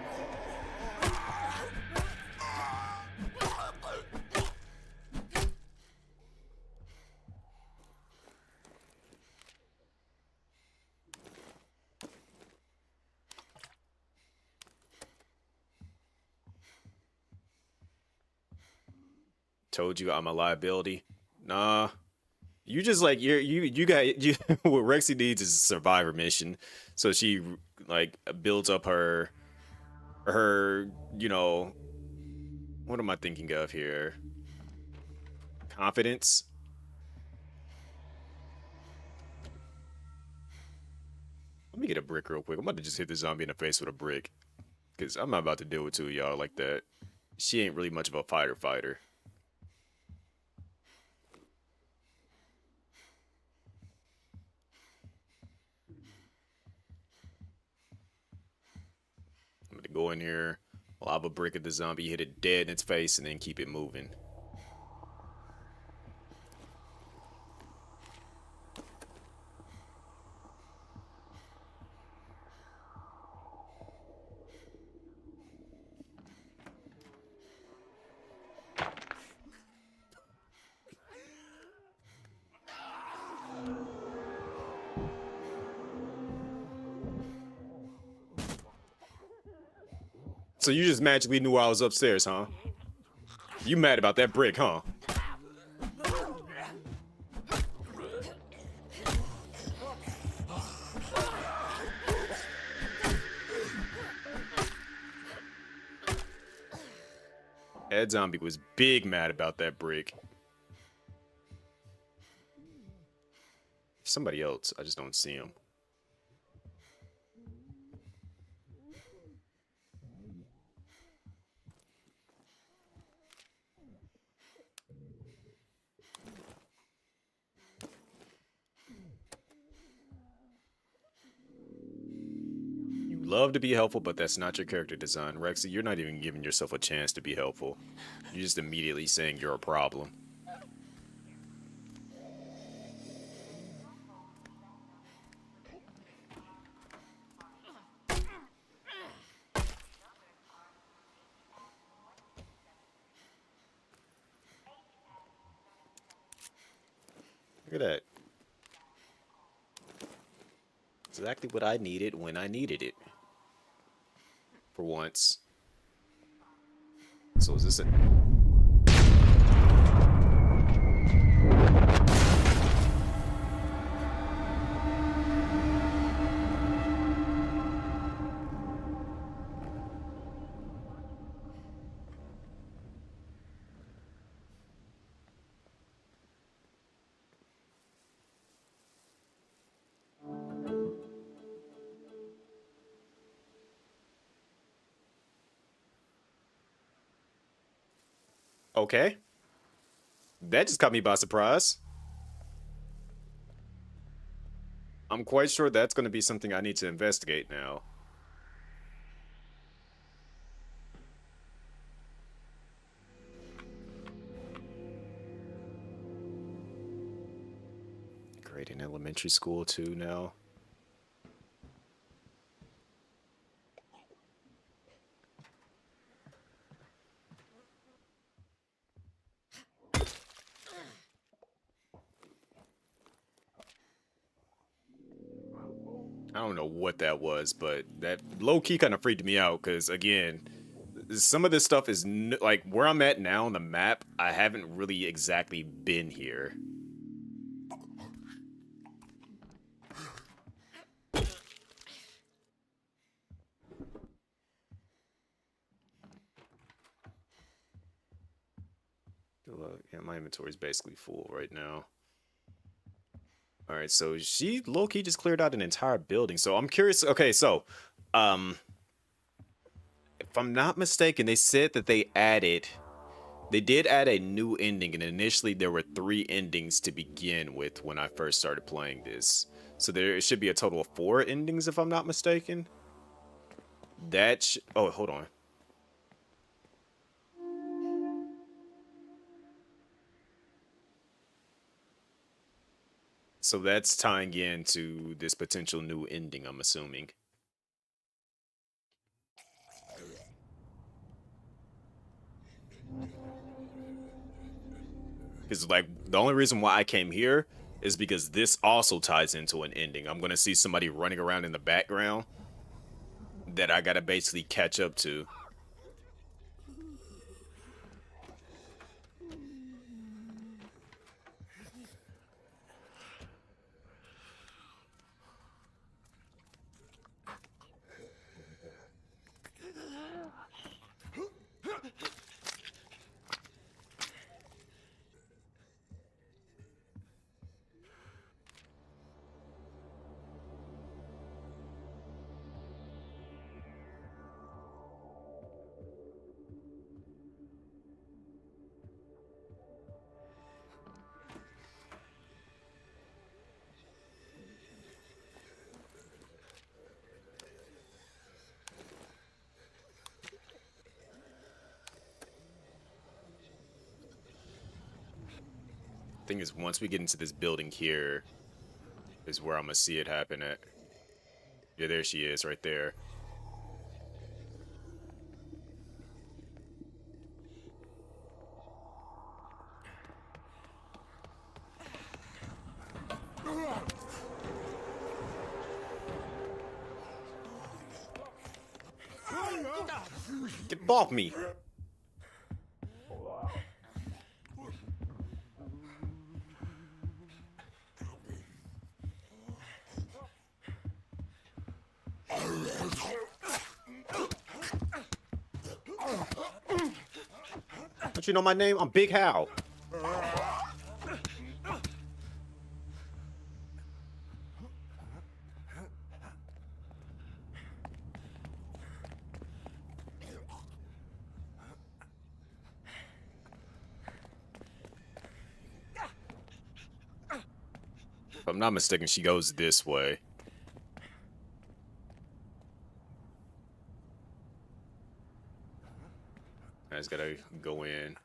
Told you I'm a liability. Nah. You just like you got you what Rexy needs is a survivor mission. So she like builds up her you know, what am I thinking of here? Confidence. Let me get a brick real quick. I'm about to just hit the zombie in the face with a brick. Cause I'm not about to deal with two of y'all like that. She ain't really much of a fighter. I'm gonna go in here, lob a brick at the zombie, hit it dead in its face, and then keep it moving. So you just magically knew I was upstairs, huh? You mad about that brick, huh? Ed Zombie was big mad about that brick. Somebody else, I just don't see him. You love to be helpful, but that's not your character design. Rexy, you're not even giving yourself a chance to be helpful. You're just immediately saying you're a problem. Look at that. Exactly what I needed when I needed it. For once. So is this it? Okay. That just caught me by surprise. I'm quite sure that's going to be something I need to investigate now. Great, in elementary school too now. I don't know what that was, but that low-key kind of freaked me out because, again, some of this stuff is like where I'm at now on the map. I haven't really exactly been here. Yeah, my inventory is basically full right now. All right, so she low-key just cleared out an entire building. So I'm curious. Okay, so if I'm not mistaken, they said that they did add a new ending, and initially there were 3 endings to begin with when I first started playing this. So there should be a total of 4 endings if I'm not mistaken. Oh, hold on. So that's tying into this potential new ending, I'm assuming. Because, like, the only reason why I came here is because this also ties into an ending. I'm going to see somebody running around in the background that I got to basically catch up to. Thing is, once we get into this building here, is where I'm gonna see it happen at. Yeah, there she is, right there. Get off me! Don't you know my name? I'm Big Hal. If I'm not mistaken, she goes this way. I just gotta go in.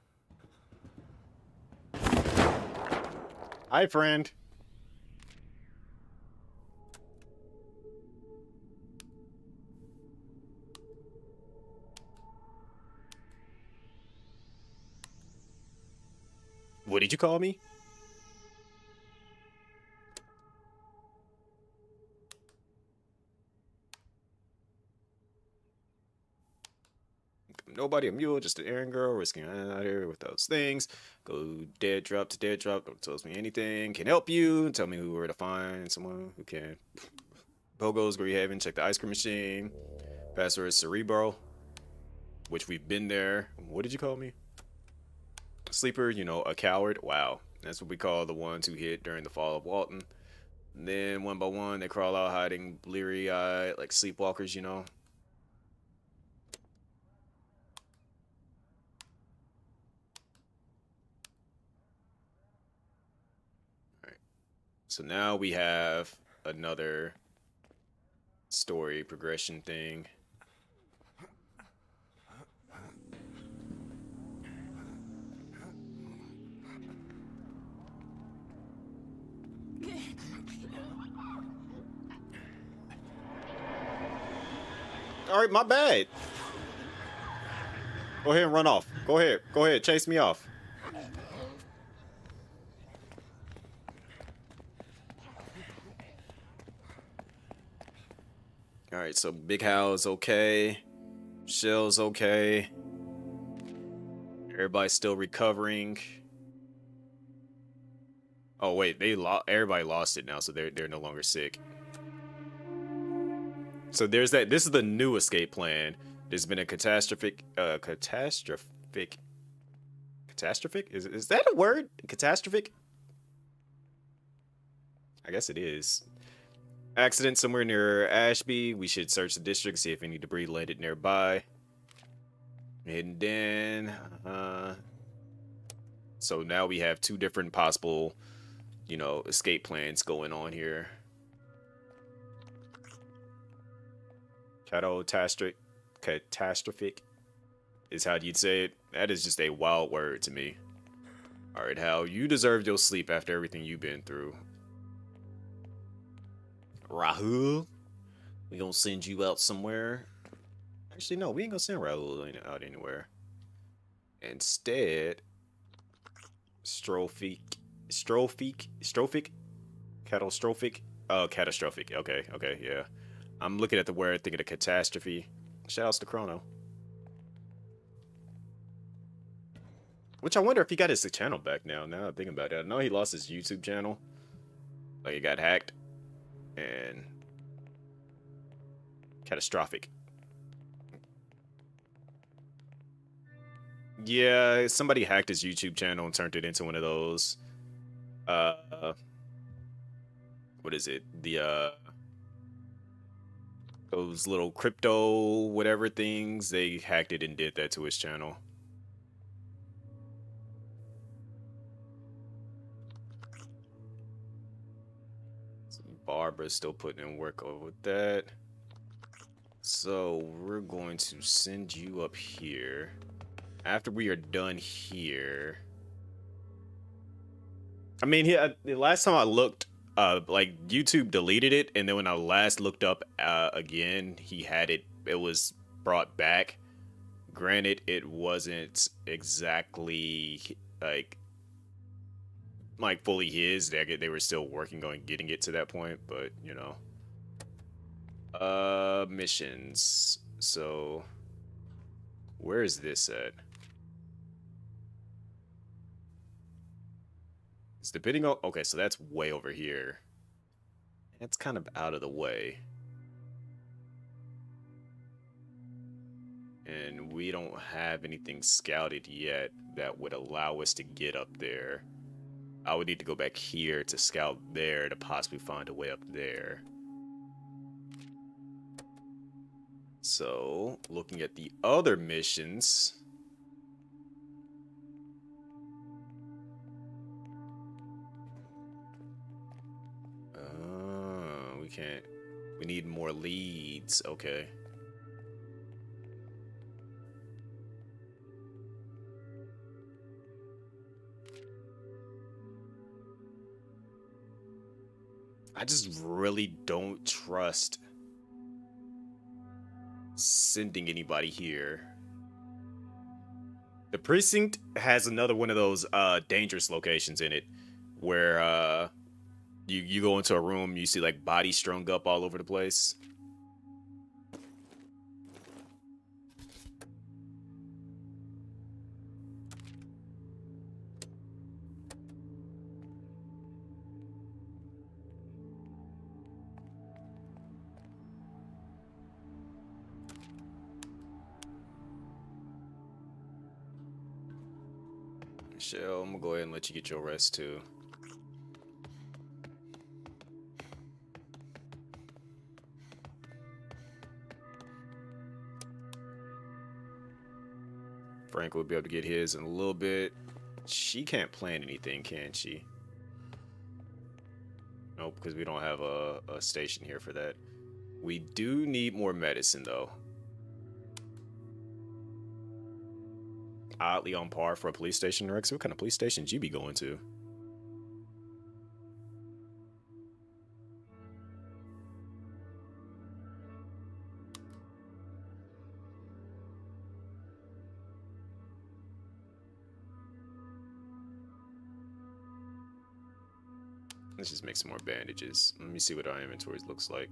Hi, friend. What did you call me? Nobody a mule, just an errand girl, risking out here with those things. Go dead drop to dead drop. Don't tell me anything. Can help you. Tell me where to find someone who can. Pogo's where you haven't checked the ice cream machine. Password is Cerebro, which we've been there. What did you call me? Sleeper, you know, a coward. Wow. That's what we call the ones who hid during the fall of Walton. And then one by one, they crawl out hiding bleary eyed like sleepwalkers, you know. So now we have another story progression thing. All right, my bad. Go ahead and run off. Go ahead, chase me off. All right, so Big Hal's okay. Shell's okay. Everybody's still recovering. Oh wait, everybody lost it now, so they're no longer sick. So there's that. This is the new escape plan. There's been a catastrophic. Is that a word? Catastrophic? I guess it is. Accident somewhere near Ashby. We should search the district, see if any debris landed nearby. And then, so now we have two different possible, you know, escape plans going on here. Catastrophic is how you'd say it. That is just a wild word to me. All right, Hal, you deserve your sleep after everything you've been through. Rahul, we gonna send you out somewhere. Actually, no, we ain't gonna send Rahul out anywhere. Instead, catastrophic. Oh, catastrophic. Okay, yeah. I'm looking at the word, thinking of catastrophe. Shoutouts to Chrono. Which I wonder if he got his channel back now. Now I'm thinking about it. I know he lost his YouTube channel. Like, it got hacked. And catastrophic. Yeah, somebody hacked his YouTube channel and turned it into one of those what is it? Those little crypto whatever things, they hacked it and did that to his channel. So Barbara's still putting in work over with that. So we're going to send you up here. After we are done here, I mean, the last time I looked, like YouTube deleted it, and then when I last looked up again, he had it. It was brought back. Granted, it wasn't exactly like fully his. They were still working on getting it to that point, but you know. Missions. So, where is this at? It's depending on. Okay, so that's way over here. It's kind of out of the way. And we don't have anything scouted yet. that would allow us to get up there. I would need to go back here to scout there to possibly find a way up there. So, looking at the other missions. We can't. We need more leads. Okay. I just really don't trust sending anybody here. The precinct has another one of those dangerous locations in it where you go into a room, you see like bodies strung up all over the place. Michelle, I'm gonna go ahead and let you get your rest too. Frank will be able to get his in a little bit. She can't plan anything, can she? Nope, because we don't have a station here for that. We do need more medicine, though. Oddly on par for a police station, Rex. What kind of police stations you be going to? Let's just make some more bandages. Let me see what our inventory looks like.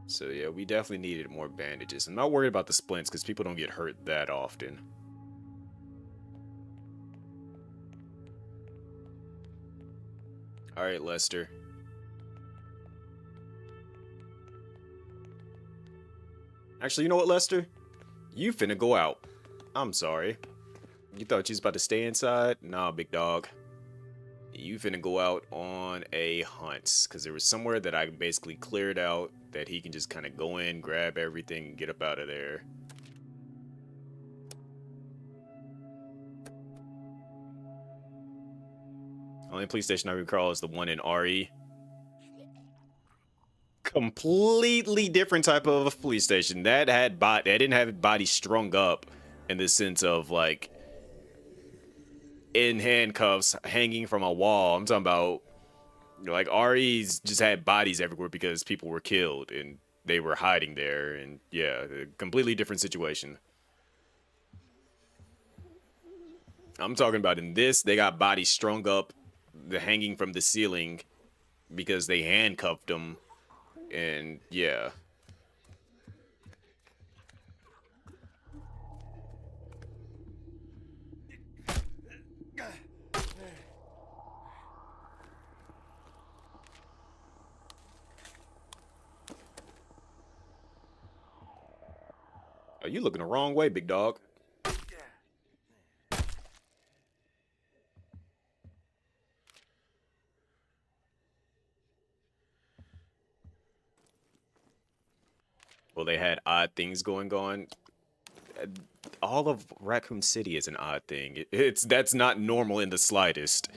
So yeah, we definitely needed more bandages. I'm not worried about the splints because people don't get hurt that often. Alright, Lester. Actually, you know what, Lester? You finna go out. I'm sorry. You thought you was about to stay inside? Nah, big dog. You finna go out on a hunt. Because there was somewhere that I basically cleared out that he can just kind of go in, grab everything, and get up out of there. Only police station I recall is the one in RE. Completely different type of police station. That didn't have bodies strung up in the sense of like in handcuffs hanging from a wall. I'm talking about like REs just had bodies everywhere because people were killed and they were hiding there, and yeah, a completely different situation. I'm talking about in this, they got bodies strung up, the hanging from the ceiling because they handcuffed them, and yeah. Are you looking the wrong way, big dog? Well, they had odd things going on. All of Raccoon City is an odd thing. That's not normal in the slightest.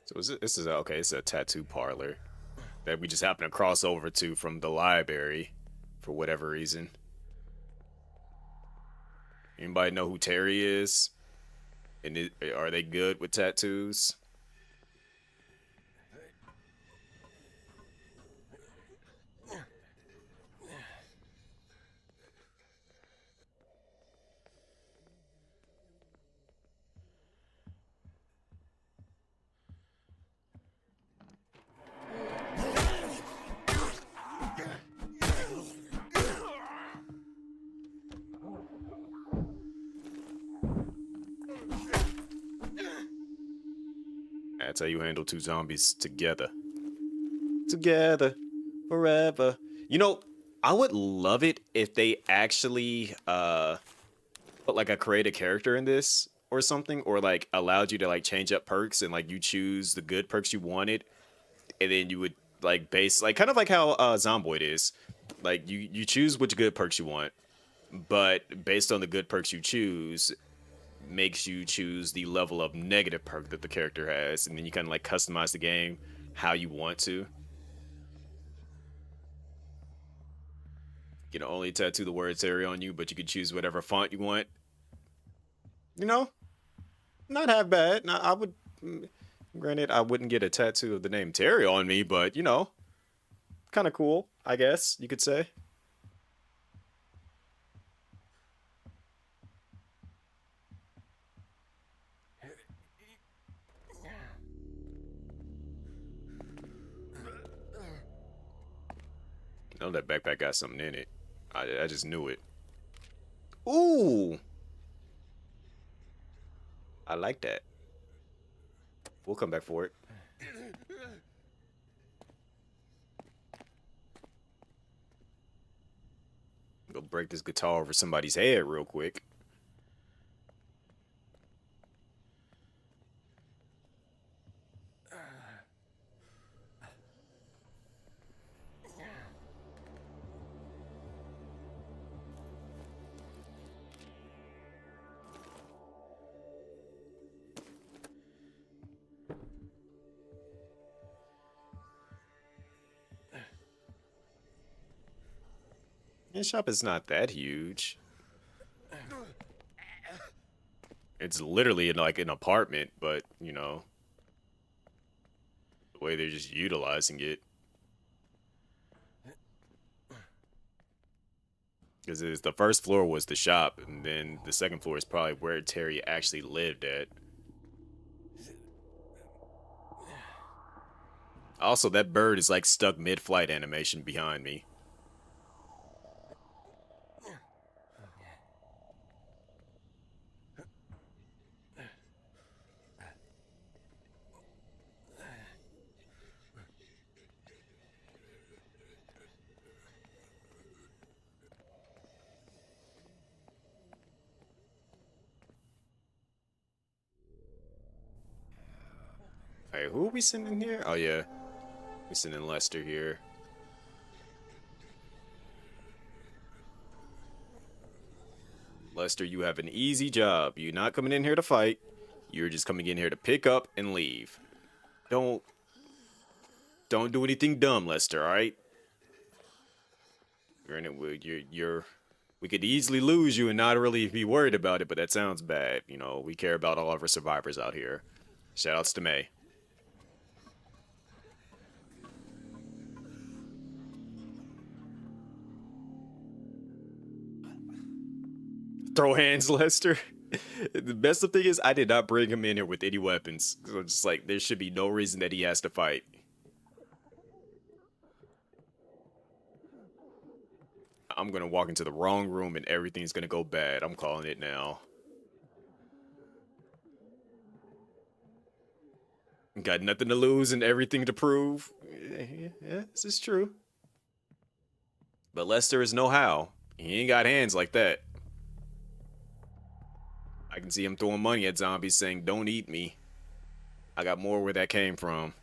So this is okay. It's a tattoo parlor that we just happen to cross over to from the library for whatever reason. Anybody know who Terry is? And are they good with tattoos? That's how you handle two zombies together. Together, forever. You know, I would love it if they actually put like a create a character in this or something, or like allowed you to like change up perks and like you choose the good perks you wanted, and then you would like base like kind of like how Zomboid is. Like you choose which good perks you want, but based on the good perks you choose, makes you choose the level of negative perk that the character has, and then you kind of like customize the game how you want to. You can only tattoo the word Terry on you, but you can choose whatever font you want. You know, not half bad. Now, I would, granted, I wouldn't get a tattoo of the name Terry on me, but you know, kind of cool, I guess you could say. I know that backpack got something in it. I just knew it. Ooh, I like that. We'll come back for it. Go break this guitar over somebody's head real quick. His shop is not that huge. It's literally in like an apartment, but you know, the way they're just utilizing it. Because the first floor was the shop, and then the second floor is probably where Terry actually lived at. Also, that bird is like stuck mid-flight animation behind me. Hey, who are we sending here? Oh yeah, we sending Lester here. Lester, you have an easy job. You're not coming in here to fight. You're just coming in here to pick up and leave. Don't don't do anything dumb, Lester. All right? Granted, we could easily lose you and not really be worried about it, but that sounds bad. You know, we care about all of our survivors out here. Shoutouts to May. Throw hands, Lester. The best of thing is, I did not bring him in here with any weapons. So it's just like there should be no reason that he has to fight. I'm gonna walk into the wrong room and everything's gonna go bad. I'm calling it now. Got nothing to lose and everything to prove. Yeah, this is true. But Lester is no how. He ain't got hands like that. I can see him throwing money at zombies saying, "Don't eat me." I got more where that came from.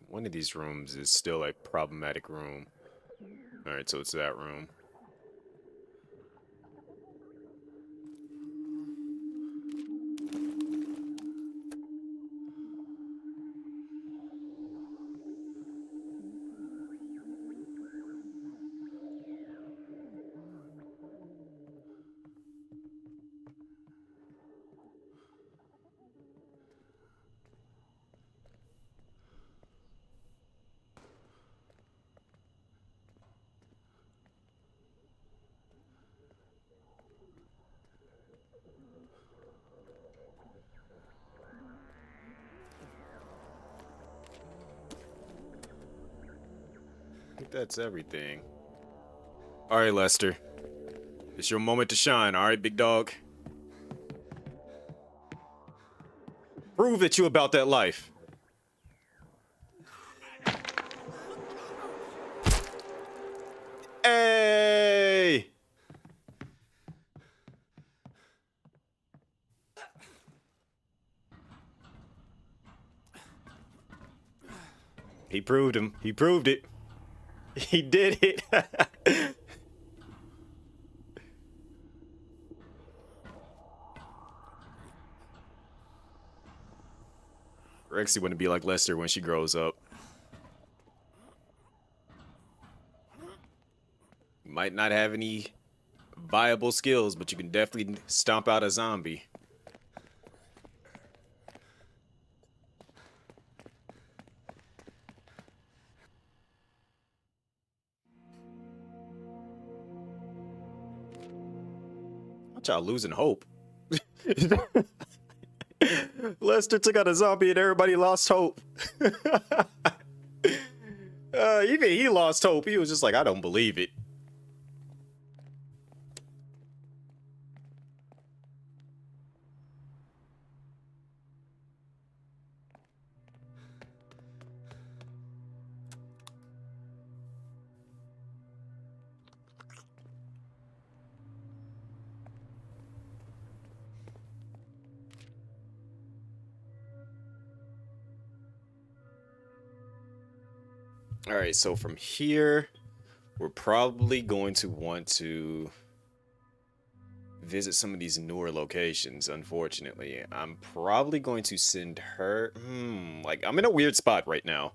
One of these rooms is still a problematic room. Alright, so it's that room. that's everything. All right, Lester. It's your moment to shine, all right, big dog? Prove that you about that life. Hey! He proved him. He proved it. He did it. Rexy wouldn't be like Lester when she grows up. Might not have any viable skills, but you can definitely stomp out a zombie. Watch out losing hope. Lester took out a zombie and everybody lost hope. Even he lost hope. He was just like, I don't believe it. All right, so from here, we're probably going to want to visit some of these newer locations, unfortunately. I'm probably going to send her... like, I'm in a weird spot right now.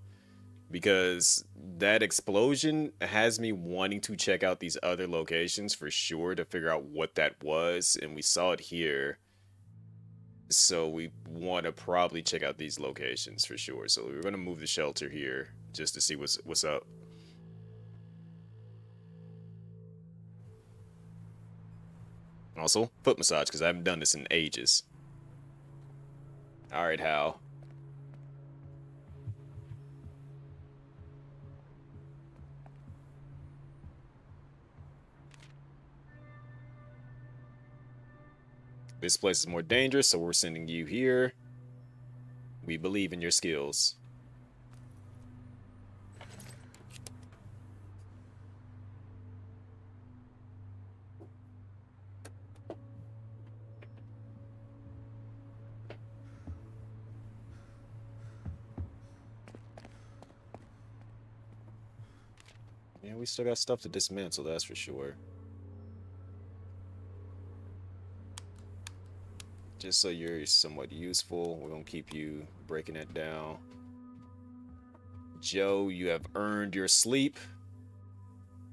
Because that explosion has me wanting to check out these other locations for sure to figure out what that was. And we saw it here. So we want to probably check out these locations for sure. So we're going to move the shelter here just to see what's up. Also, foot massage because I haven't done this in ages. All right, Hal. This place is more dangerous, so we're sending you here. We believe in your skills. Yeah, we still got stuff to dismantle, that's for sure. Just so you're somewhat useful, we're gonna keep you breaking it down. Joe, you have earned your sleep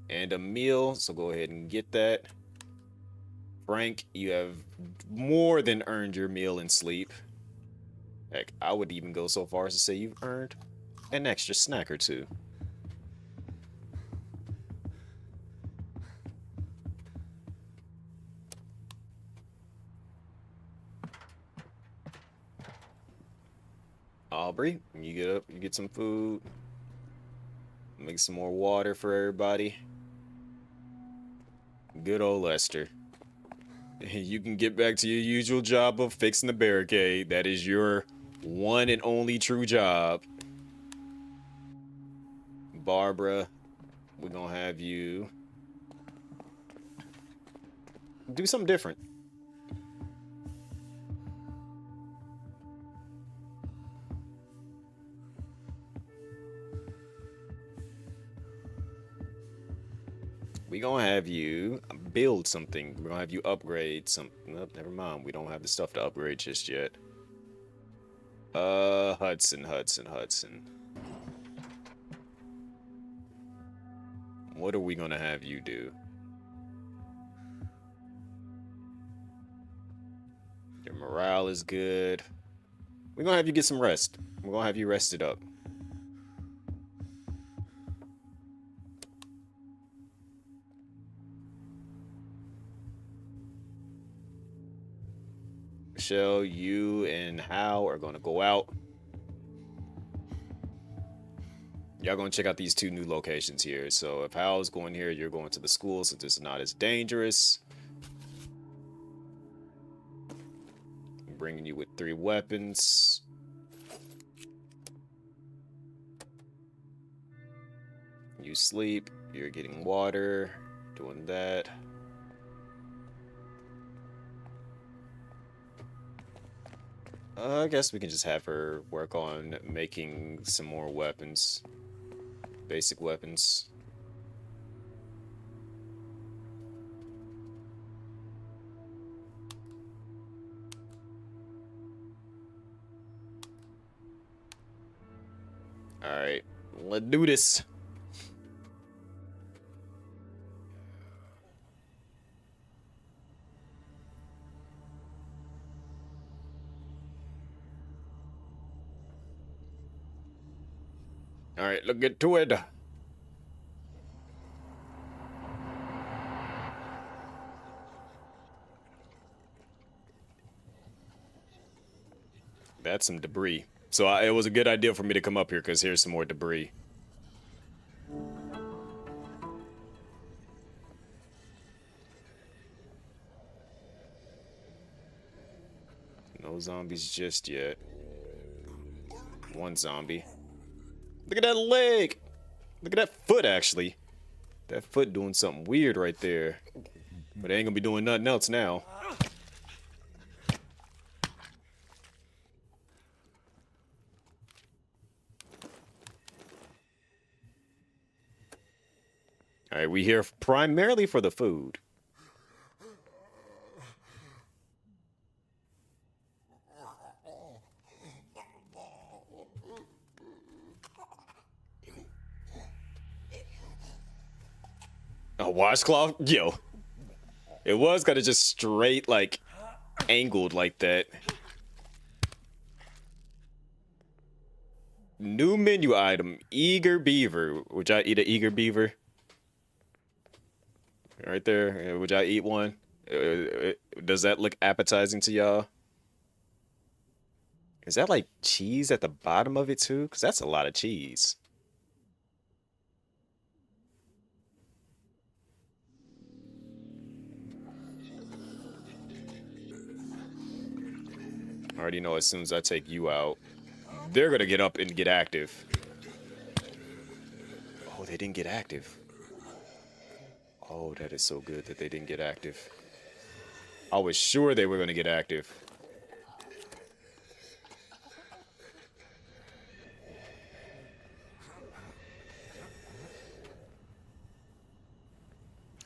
and a meal, so go ahead and get that. Frank, you have more than earned your meal and sleep. Heck, I would even go so far as to say you've earned an extra snack or two. Aubrey, you get up, you get some food. Make some more water for everybody. Good old Lester. You can get back to your usual job of fixing the barricade. That is your one and only true job. Barbara, we're gonna have you do something different. We're gonna have you build something. We're gonna have you upgrade some. Nope, never mind. We don't have the stuff to upgrade just yet. Hudson. What are we gonna have you do? Your morale is good. We're gonna have you get some rest. We're gonna have you rested up. Michelle, you and Hal are gonna go out. y'all gonna check out these two new locations here. So if Hal's going here, you're going to the school, so it's not as dangerous. I'm bringing you with 3 weapons. You sleep, you're getting water, doing that. I guess we can just have her work on making some more weapons. Basic weapons. Alright, let's do this. Alright, let's get to it. That's some debris. So it was a good idea for me to come up here because here's some more debris. No zombies just yet. 1 zombie. Look at that leg! Look at that foot, actually. That foot doing something weird right there. But it ain't gonna be doing nothing else now. Alright, we here primarily for the food. A washcloth? Yo. It was kind of just straight, like, angled like that. New menu item, eager beaver. Would y'all eat an eager beaver? Right there. Would y'all eat one? Does that look appetizing to y'all? Is that like cheese at the bottom of it too? Because that's a lot of cheese. I already know as soon as I take you out, they're gonna get up and get active. Oh, they didn't get active. Oh, that is so good that they didn't get active. I was sure they were gonna get active.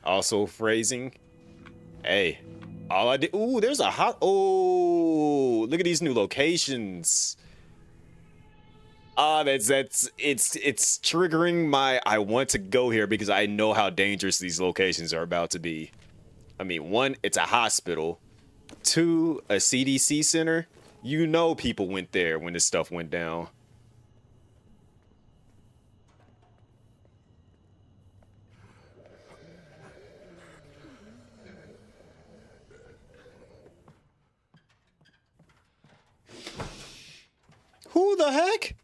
Also phrasing. Hey, all I did. Ooh, there's a hot. Oh, look at these new locations. Ah, it's triggering my I want to go here because I know how dangerous these locations are about to be. I mean, 1, it's a hospital. 2, a CDC center. You know people went there when this stuff went down. Who the heck?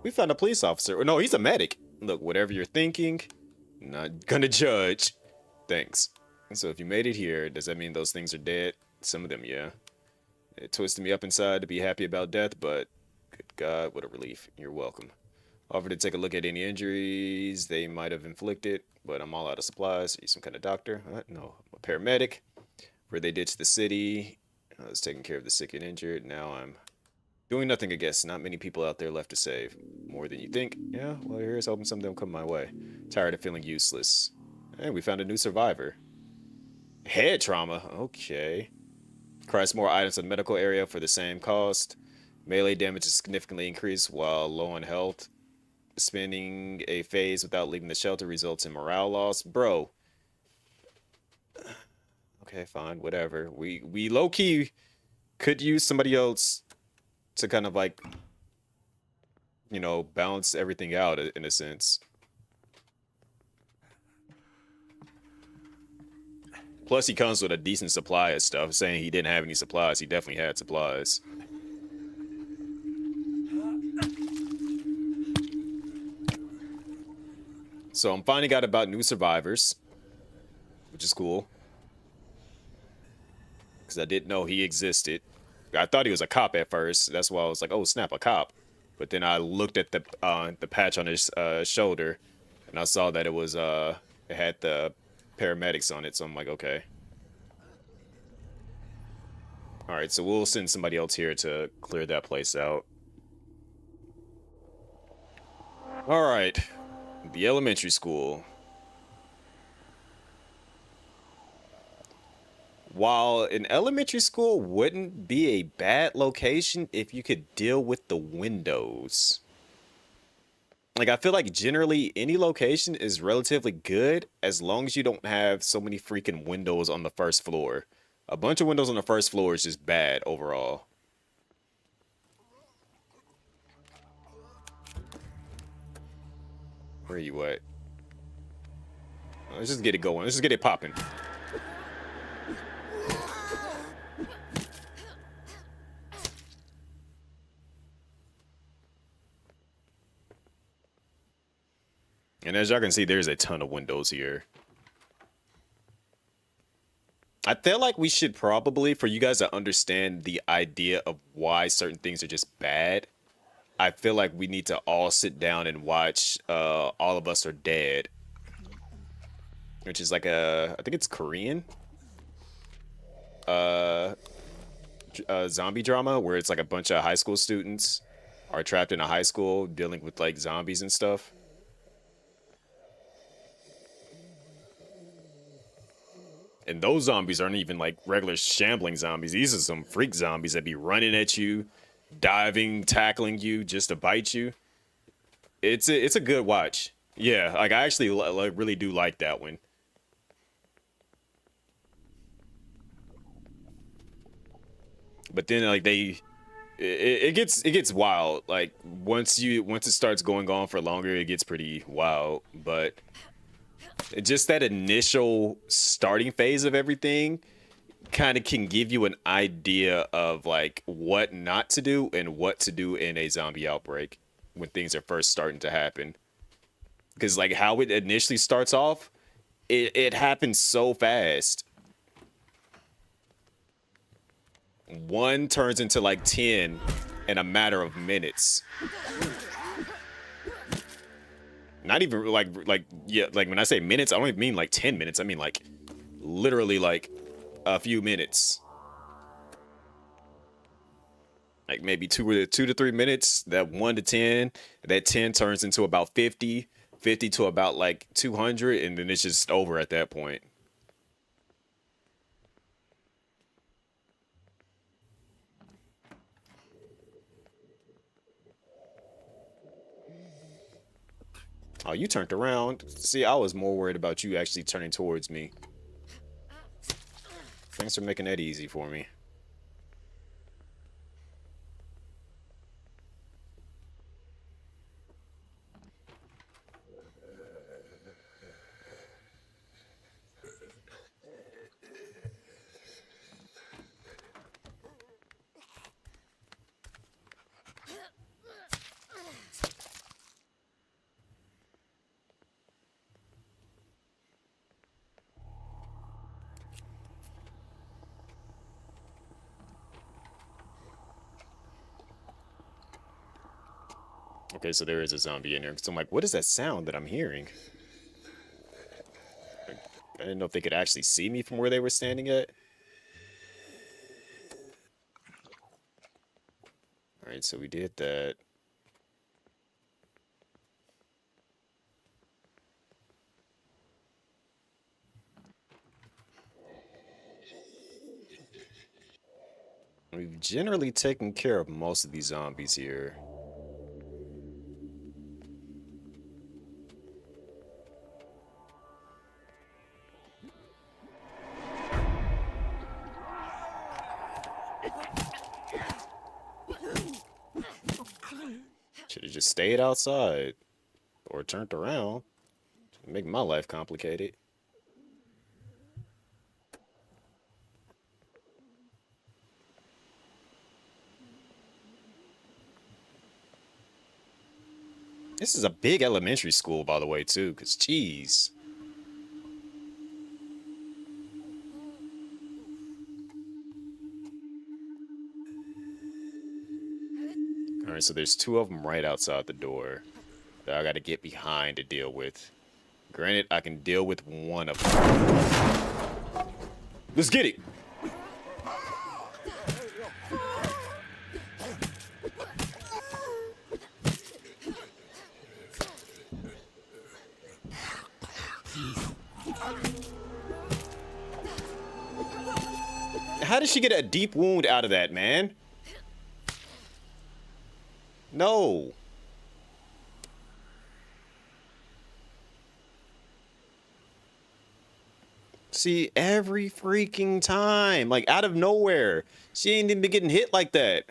We found a police officer. No, he's a medic. Look, whatever you're thinking, not gonna judge. Thanks. So if you made it here, does that mean those things are dead? Some of them, yeah. It twisted me up inside to be happy about death, but good God, what a relief. You're welcome. Offered to take a look at any injuries they might have inflicted, but I'm all out of supplies. Are you some kind of doctor? No, I'm a paramedic. Where they ditched the city. I was taking care of the sick and injured. Now I'm doing nothing, I guess. Not many people out there left to save. More than you think. Yeah, well, here's hoping some of them come my way. Tired of feeling useless. And we found a new survivor. Head trauma? Okay. Requires more items in the medical area for the same cost. Melee damage is significantly increased while low on health. Spending a phase without leaving the shelter results in morale loss. Bro. Okay, fine, whatever. We low-key could use somebody else to kind of like, you know, balance everything out in a sense. Plus, he comes with a decent supply of stuff. Saying he didn't have any supplies, he definitely had supplies. So I'm finding out about new survivors, which is cool because I didn't know he existed. I thought he was a cop at first. That's why I was like, "Oh snap, a cop!" But then I looked at the patch on his shoulder, and I saw that it had the paramedics on it. So I'm like, okay, all right. So we'll send somebody else here to clear that place out. All right, the elementary school. While an elementary school wouldn't be a bad location if you could deal with the windows. Like, I feel like generally any location is relatively good as long as you don't have so many freaking windows on the first floor. A bunch of windows on the first floor is just bad overall. Where are you at? Let's just get it going. Let's just get it popping. And as y'all can see, there's a ton of windows here. I feel like we should probably, for you guys to understand the idea of why certain things are just bad, I feel like we need to all sit down and watch All of Us Are Dead, which is like I think it's Korean uh, zombie drama where it's like a bunch of high school students are trapped in a high school dealing with like zombies and stuff. And those zombies aren't even like regular shambling zombies. These are some freak zombies that be running at you, diving, tackling you just to bite you. It's a good watch. Yeah, like I actually like really do like that one. But then like it gets wild. Like once it starts going on for longer, it gets pretty wild. But just that initial starting phase of everything kind of can give you an idea of like what not to do and what to do in a zombie outbreak when things are first starting to happen. Because like how it initially starts off, it happens so fast. One turns into like 10 in a matter of minutes. Not even like yeah, like when I say minutes, I don't even mean like 10 minutes. I mean like literally like a few minutes. Like maybe 2 to 3 minutes. That 1 to 10, that 10 turns into about 50, 50 to about like 200, and then it's just over at that point. Oh, you turned around. See, I was more worried about you actually turning towards me. Thanks for making that easy for me. Okay, so there is a zombie in here. So I'm like, what is that sound that I'm hearing? I didn't know if they could actually see me from where they were standing at. All right, so we did that. We've generally taken care of most of these zombies here. Should have just stayed outside or turned around. Make my life complicated. This is a big elementary school, by the way, too, because, geez. All right, so there's two of them right outside the door that I got to get behind to deal with. Granted, I can deal with one of them. Let's get it. How did she get a deep wound out of that, man? No. See, every freaking time, like out of nowhere, she ain't even been getting hit like that.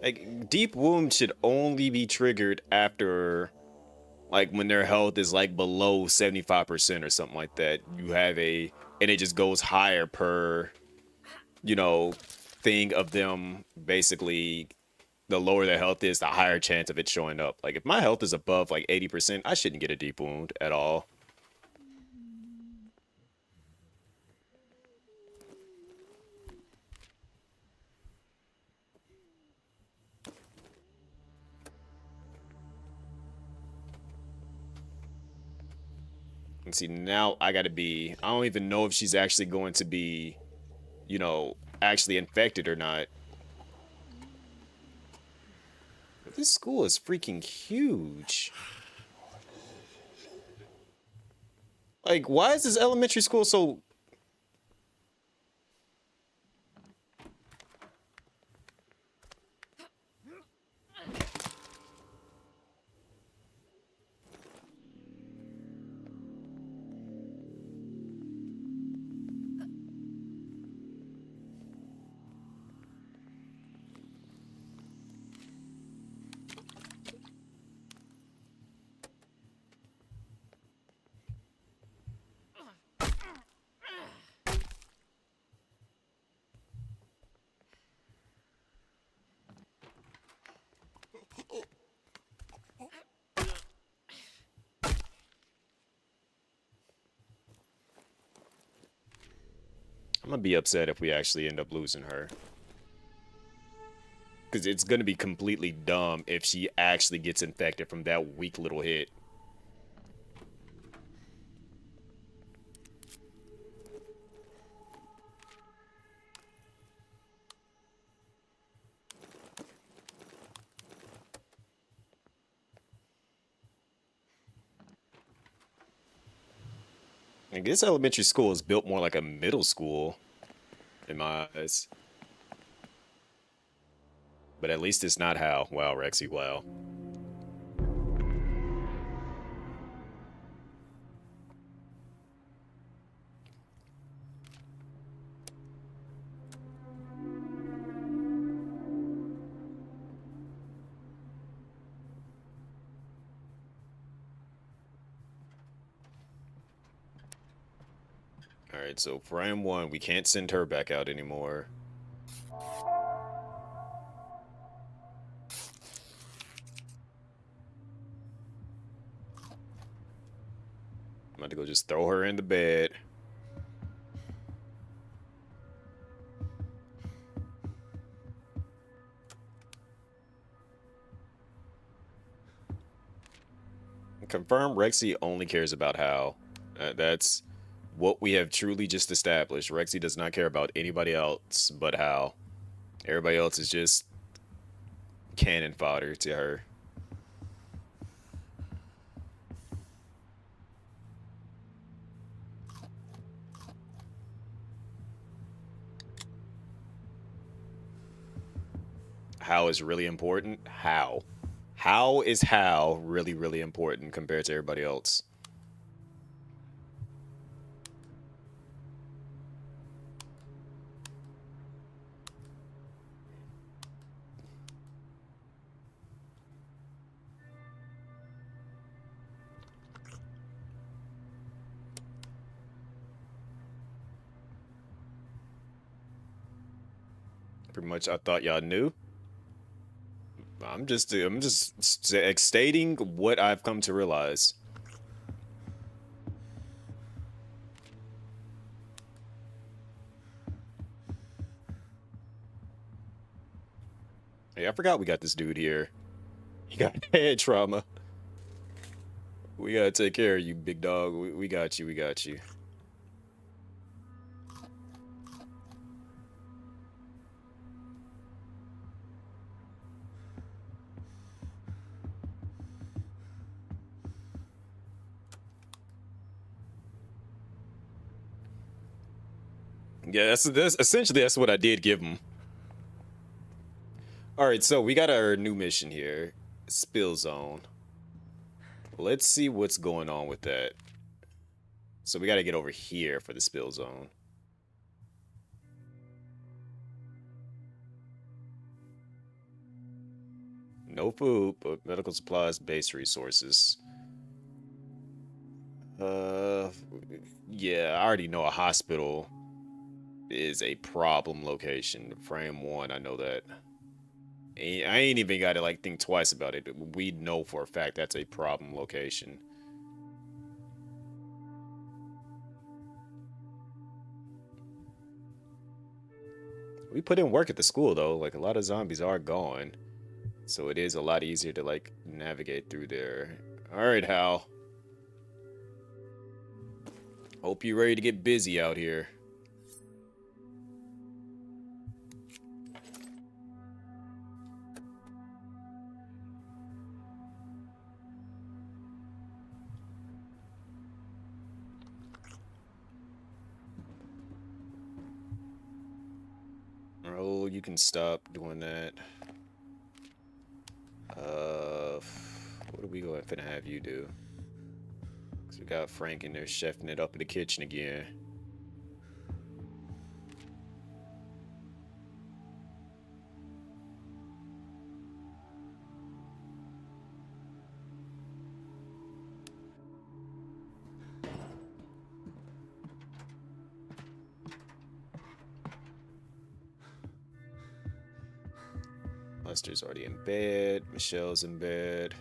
Like, deep wounds should only be triggered after, like, when their health is like below 75% or something like that. You have and it just goes higher per, thing of them. Basically, the lower their health is, the higher chance of it showing up. Like, if my health is above like 80%, I shouldn't get a deep wound at all. And see, now I gotta be, I don't even know if she's actually going to be, actually infected or not. This school is freaking huge. Like, why is this elementary school so... I'm gonna be upset if we actually end up losing her. Because it's gonna be completely dumb if she actually gets infected from that weak little hit. Like, this elementary school is built more like a middle school in my eyes. But at least it's not how. Wow, Rexy, wow. Alright, so for M1, we can't send her back out anymore. I'm about to go just throw her in the bed. Confirm Rexy only cares about Hal. That's what we have truly just established. Rexy does not care about anybody else but Hal. Everybody else is just cannon fodder to her. Hal is really important. How is Hal really, really important compared to everybody else? Pretty much, I thought y'all knew. I'm just stating what I've come to realize. Hey, I forgot we got this dude here. He got head trauma. We gotta take care of you, big dog. We got you. We got you. Yeah, that's essentially that's what I did give him. All right, so we got our new mission here, Spill Zone. Let's see what's going on with that. So we got to get over here for the Spill Zone. No food, but medical supplies, base resources. Yeah, I already know a hospital is a problem location. Frame 1, I know that. I ain't even got to like think twice about it. We know for a fact that's a problem location. We put in work at the school though. Like a lot of zombies are gone, so it is a lot easier to like navigate through there. All right, Hal. Hope you're ready to get busy out here. Oh, you can stop doing that. What are we going to have you do? Cause we got Frank in there chefing it up in the kitchen again. Lester's already in bed. Michelle's in bed.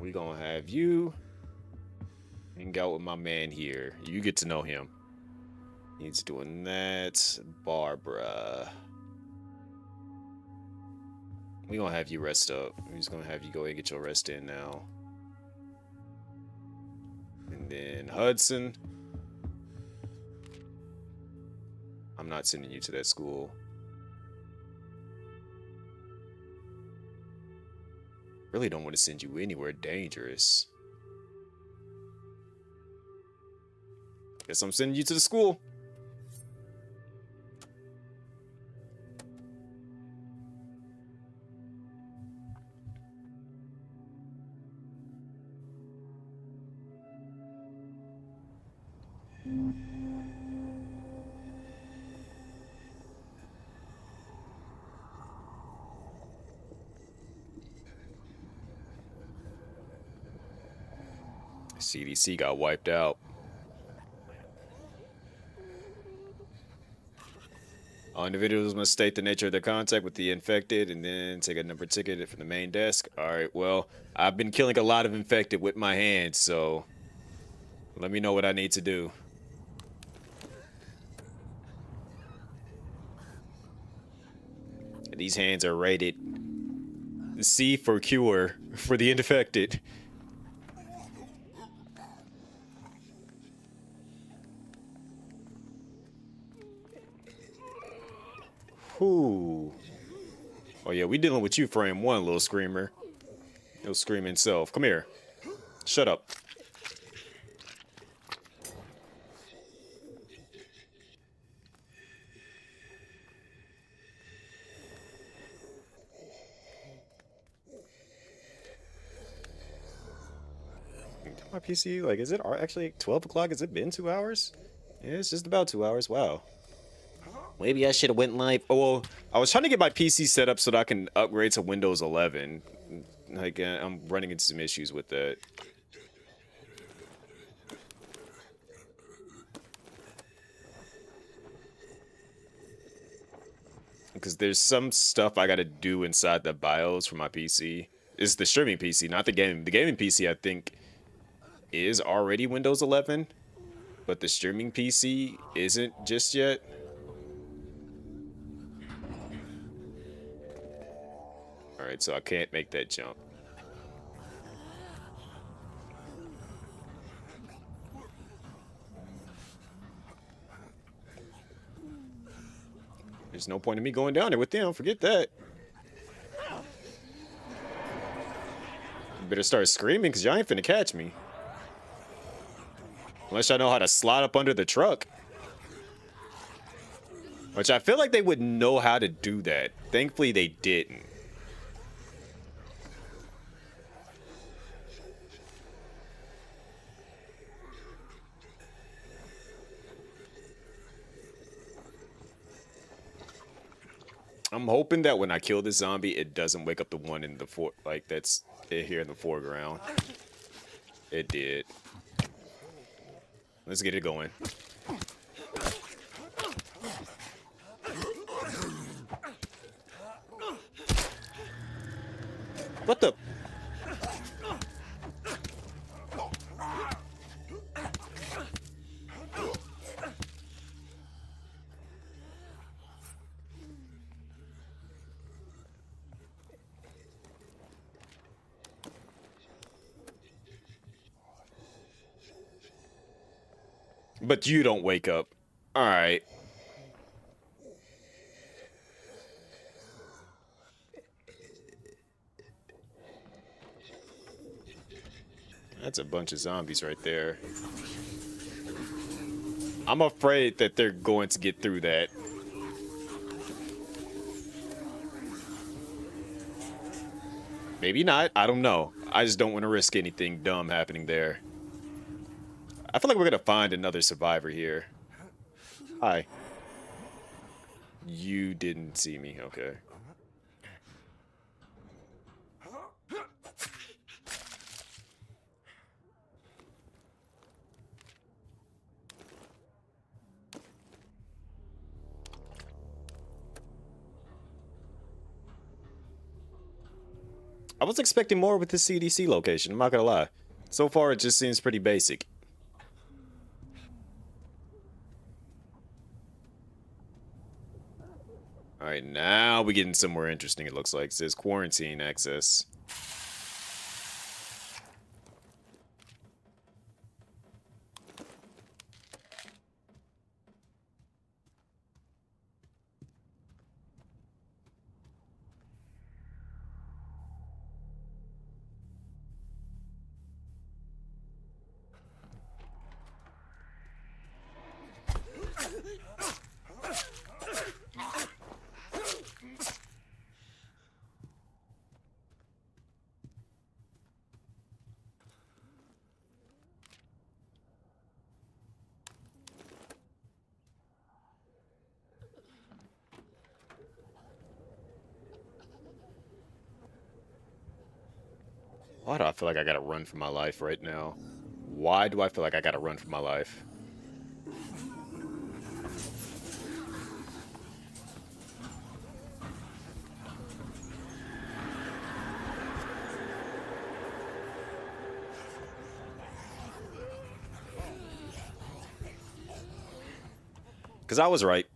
We gonna have you hang out with my man here. You get to know him. He's doing that. Barbara. We gonna have you rest up. We're just gonna have you go and get your rest in now. And then Hudson. I'm not sending you to that school. Really don't want to send you anywhere dangerous. Guess I'm sending you to the school. CDC got wiped out. All individuals must state the nature of their contact with the infected and then take a number ticket from the main desk. Alright, well, I've been killing a lot of infected with my hands, so let me know what I need to do. These hands are rated C for cure for the infected. Whoo. Oh yeah, we dealing with you, frame 1, little screamer. Little screaming self. Come here. Shut up. My PC, like, is it actually 12 o'clock? Has it been 2 hours? Yeah, it's just about 2 hours. Wow. Maybe I should have went live. Oh, well, I was trying to get my PC set up so that I can upgrade to Windows 11. Like, I'm running into some issues with that. Because there's some stuff I got to do inside the BIOS for my PC. It's the streaming PC, not the game. The gaming PC, I think, is already Windows 11, but the streaming PC isn't just yet. All right, so I can't make that jump. There's no point in me going down there with them. Forget that. You better start screaming because y'all ain't finna catch me. Unless y'all know how to slide up under the truck. Which I feel like they would know how to do that. Thankfully, they didn't. I'm hoping that when I kill this zombie, it doesn't wake up the one in the that's here in the foreground. It did. Let's get it going. What the? But you don't wake up. All right. That's a bunch of zombies right there. I'm afraid that they're going to get through that. Maybe not. I don't know. I just don't want to risk anything dumb happening there. I feel like we're going to find another survivor here. Hi. You didn't see me. Okay. I was expecting more with the CDC location. I'm not going to lie. So far, it just seems pretty basic. All right, now we're getting somewhere interesting, it looks like. It says quarantine access. Why do I feel like I gotta run for my life right now? Why do I feel like I gotta run for my life? Because I was right.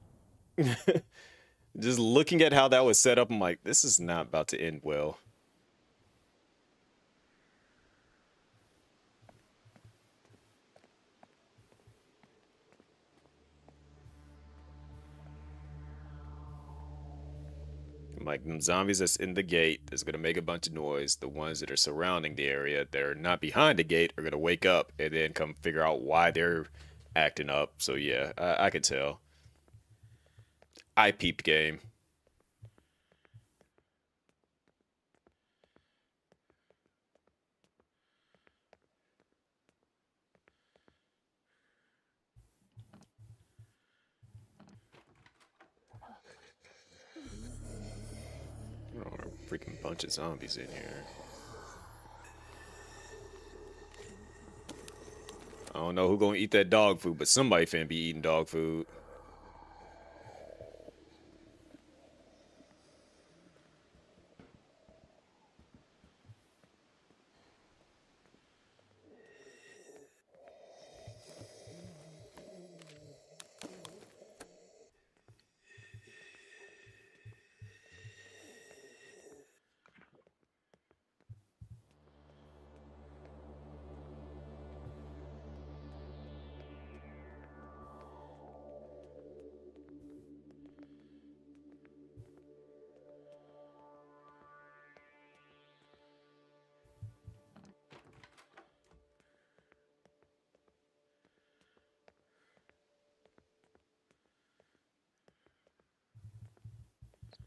Just looking at how that was set up, I'm like, this is not about to end well. Like them zombies that's in the gate that's gonna make a bunch of noise. The ones that are surrounding the area that are not behind the gate are gonna wake up and then come figure out why they're acting up. So yeah, I could tell. I peeped game. freaking bunch of zombies in here. I don't know who gonna eat that dog food, but somebody finna be eating dog food.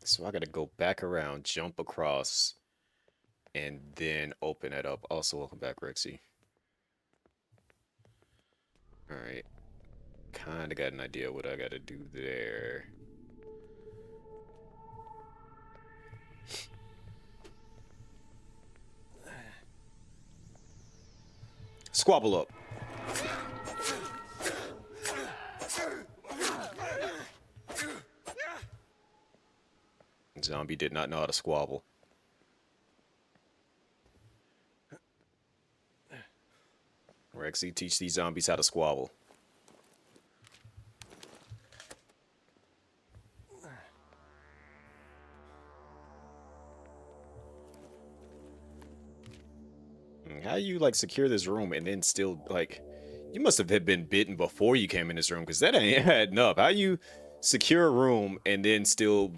So I gotta go back around, jump across, and then open it up. Also, welcome back, Rexy. Alright. Kinda got an idea what I gotta do there. Squabble up. Zombie did not know how to squabble. Rexy, teach these zombies how to squabble. How you like secure this room and then still like you must have been bitten before you came in this room because that ain't adding up. How you secure a room and then still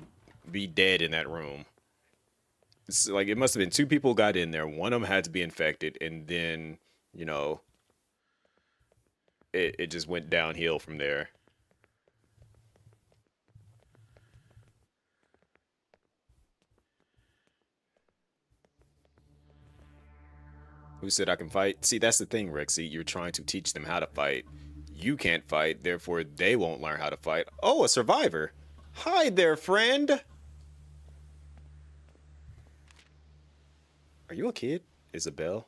be dead in that room? It's like it must have been two people got in there. One of them had to be infected, and then you know it just went downhill from there. Who said I can fight? See, that's the thing, Rexy. You're trying to teach them how to fight. You can't fight, therefore they won't learn how to fight. Oh, a survivor. Hi there, friend. Are you a kid, Isabel?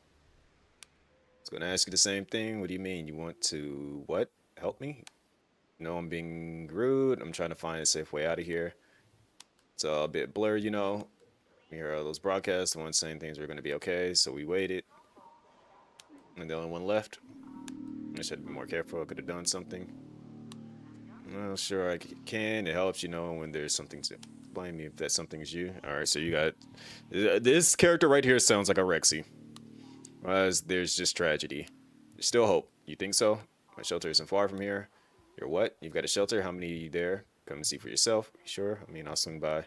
I was going to ask you the same thing. What do you mean? You want to, what? Help me? No, I'm being rude. I'm trying to find a safe way out of here. It's a bit blurred, you know. We hear all those broadcasts. The one saying things were going to be okay, so we waited. And the only one left. I should have been more careful. I could have done something. Well, sure, I can. It helps, you know, when there's something to blame me if that something's you. All right, so you got this character right here sounds like a Rexy. Whereas there's just tragedy. There's still hope. You think so? My shelter isn't far from here. You're what? You've got a shelter? How many there? Come and see for yourself. Sure. I mean, I'll swing by.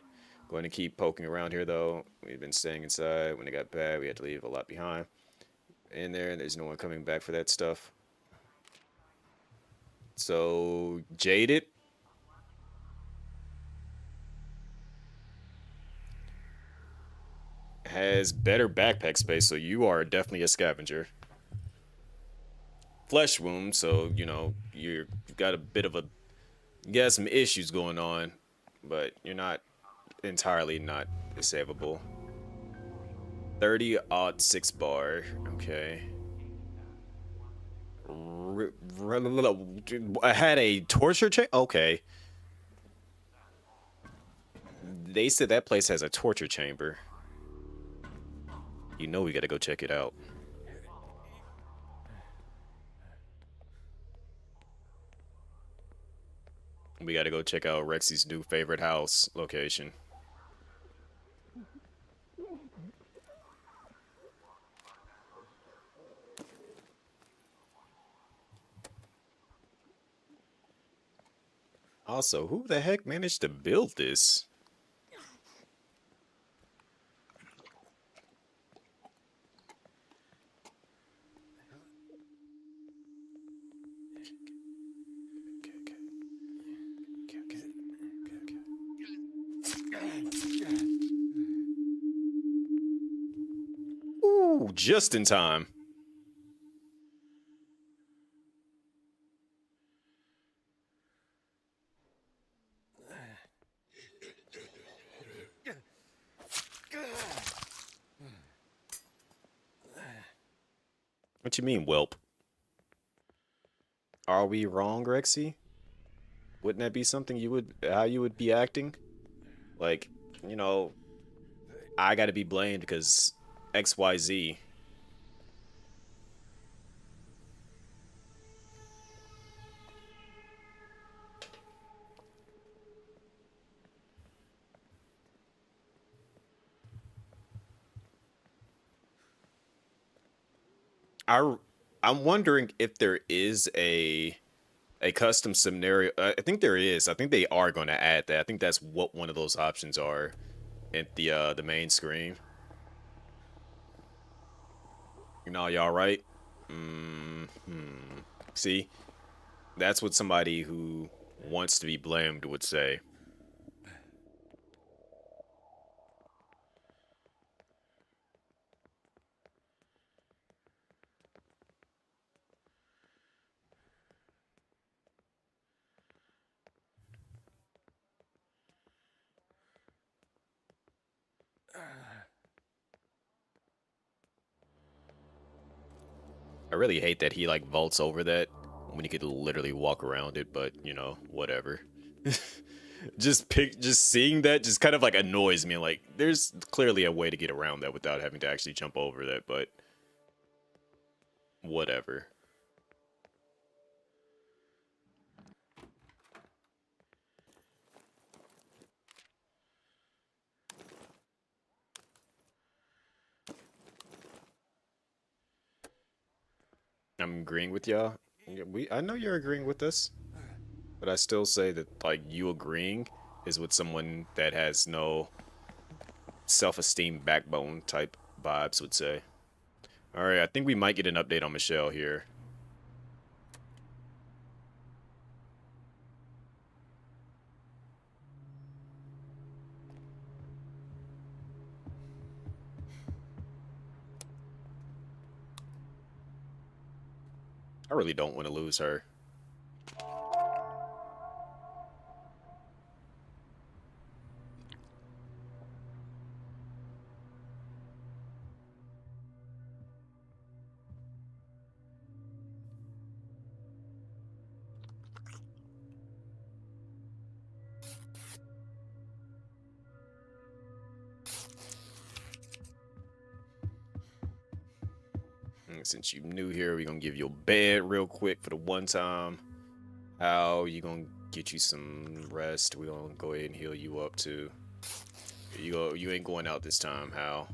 Going to keep poking around here, though. We've been staying inside. When it got bad, we had to leave a lot behind. In there, there's no one coming back for that stuff. So, Jaded. Has better backpack space, so you are definitely a scavenger. Flesh wound, so, you know, you've got a bit of a... You got some issues going on, but you're not entirely not disableable. 30-6 bar. Okay. I had a torture chamber? Okay. They said that place has a torture chamber. You know we gotta go check it out. We gotta go check out Rexy's new favorite house location. Also, who the heck managed to build this? Ooh, just in time. What you mean, whelp? Are we wrong, Rexy? Wouldn't that be something you would, how you would be acting? Like, you know, I gotta be blamed because XYZ. I, I'm wondering if there is a custom scenario. I think there is. I think they are going to add that. I think that's what one of those options are at the main screen. You know, y'all right? Hmm. See, that's what somebody who wants to be blamed would say. I really hate that he like vaults over that when he could literally walk around it, but you know, whatever. Just seeing that just kind of like annoys me. Like there's clearly a way to get around that without having to actually jump over that, but whatever. I'm agreeing with y'all. I know you're agreeing with us, but I still say that like you agreeing is with someone that has no self-esteem backbone type vibes would say. All right, I think we might get an update on Michelle here. I really don't want to lose her. And since you new here, we're gonna give you a bed real quick for the one time. How you gonna get you some rest? We're gonna go ahead and heal you up too. You ain't going out this time, Hal.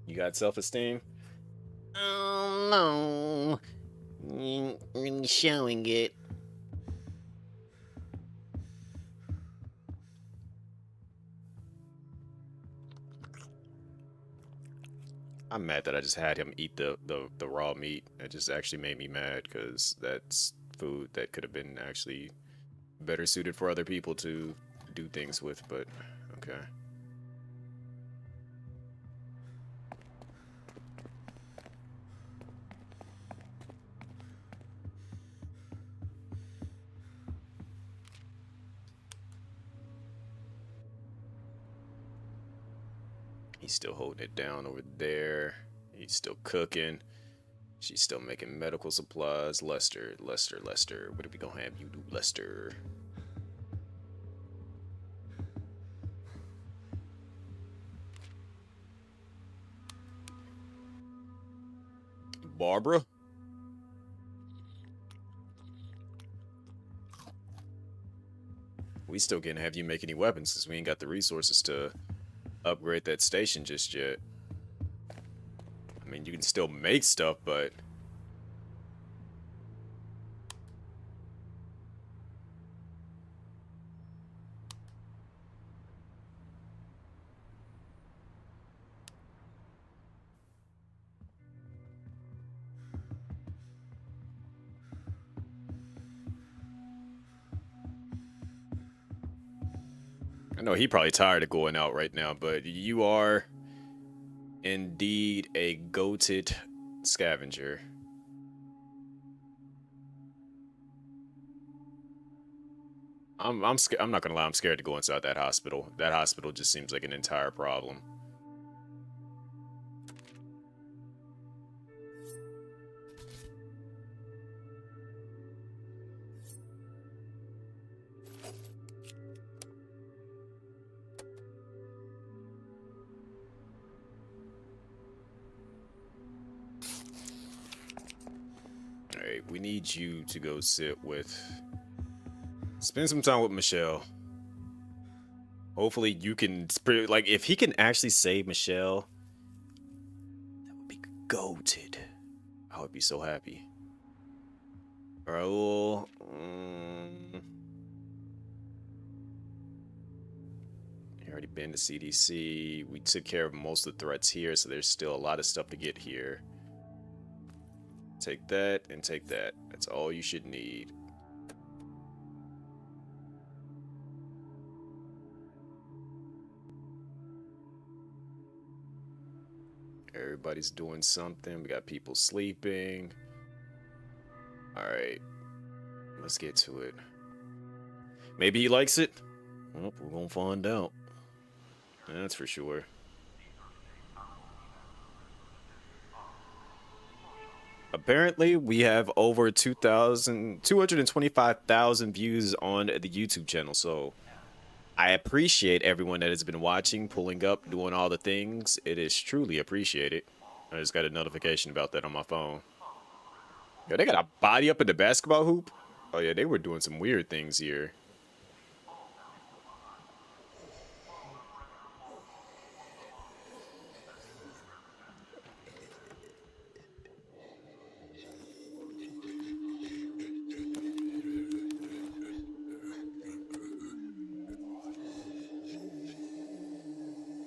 You got self-esteem? Oh no. Really showing it. I'm mad that I just had him eat the raw meat. It just actually made me mad because that's food that could have been actually better suited for other people to do things with, but okay. He's still holding it down over there. He's still cooking. She's still making medical supplies. Lester, Lester, Lester. What are we gonna have you do, Lester? Barbara? We still can't have you make any weapons since we ain't got the resources to upgrade that station just yet. I mean, you can still make stuff, but I know he probably tired of going out right now, but you are indeed a goated scavenger. I'm not gonna lie. I'm scared to go inside that hospital. That hospital just seems like an entire problem. All right, we need you to go spend some time with Michelle. Hopefully, you can like if he can actually save Michelle, that would be goated. I would be so happy. Raul, you already been to CDC. We took care of most of the threats here, so there's still a lot of stuff to get here. Take that and take that. That's all you should need. Everybody's doing something. We got people sleeping. Alright. Let's get to it. Maybe he likes it. Well, we're gonna find out. That's for sure. Apparently, we have over 225,000 views on the YouTube channel. So I appreciate everyone that has been watching, pulling up, doing all the things. It is truly appreciated. I just got a notification about that on my phone. Yo, they got a body up in the basketball hoop? Oh yeah, they were doing some weird things here.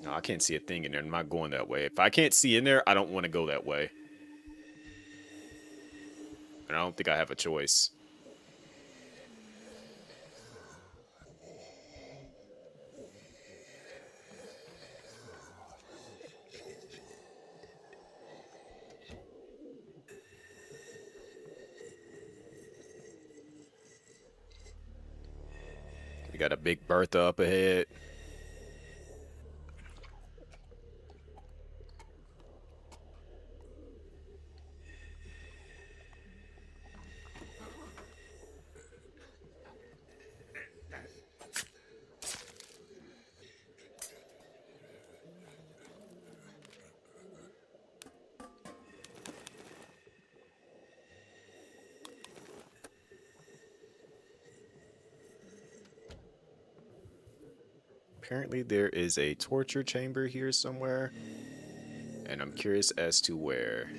No, I can't see a thing in there. I'm not going that way. If I can't see in there, I don't want to go that way. And I don't think I have a choice. We got a big Bertha up ahead. Apparently there is a torture chamber here somewhere, and I'm curious as to where.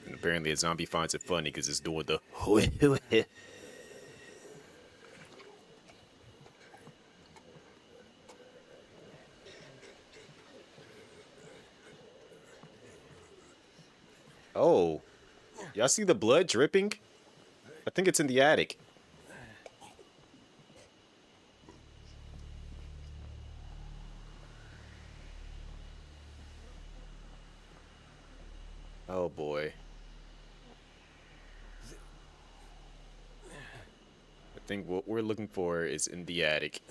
And apparently a zombie finds it funny because it's doing the Oh, y'all see the blood dripping? I think it's in the attic. Oh boy. I think what we're looking for is in the attic.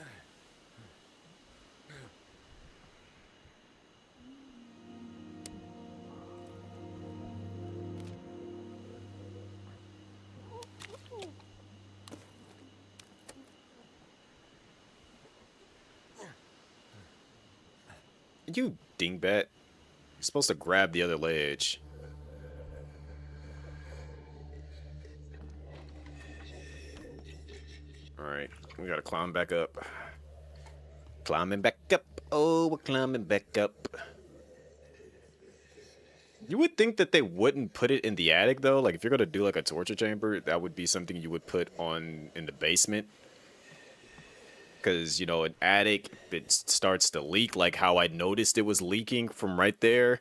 You dingbat. You're supposed to grab the other ledge. Alright, we gotta climb back up. Climbing back up. Oh, we're climbing back up. You would think that they wouldn't put it in the attic, though. Like, if you're gonna do, like, a torture chamber, that would be something you would put on in the basement. Because, you know, an attic, if it starts to leak, like how I noticed it was leaking from right there,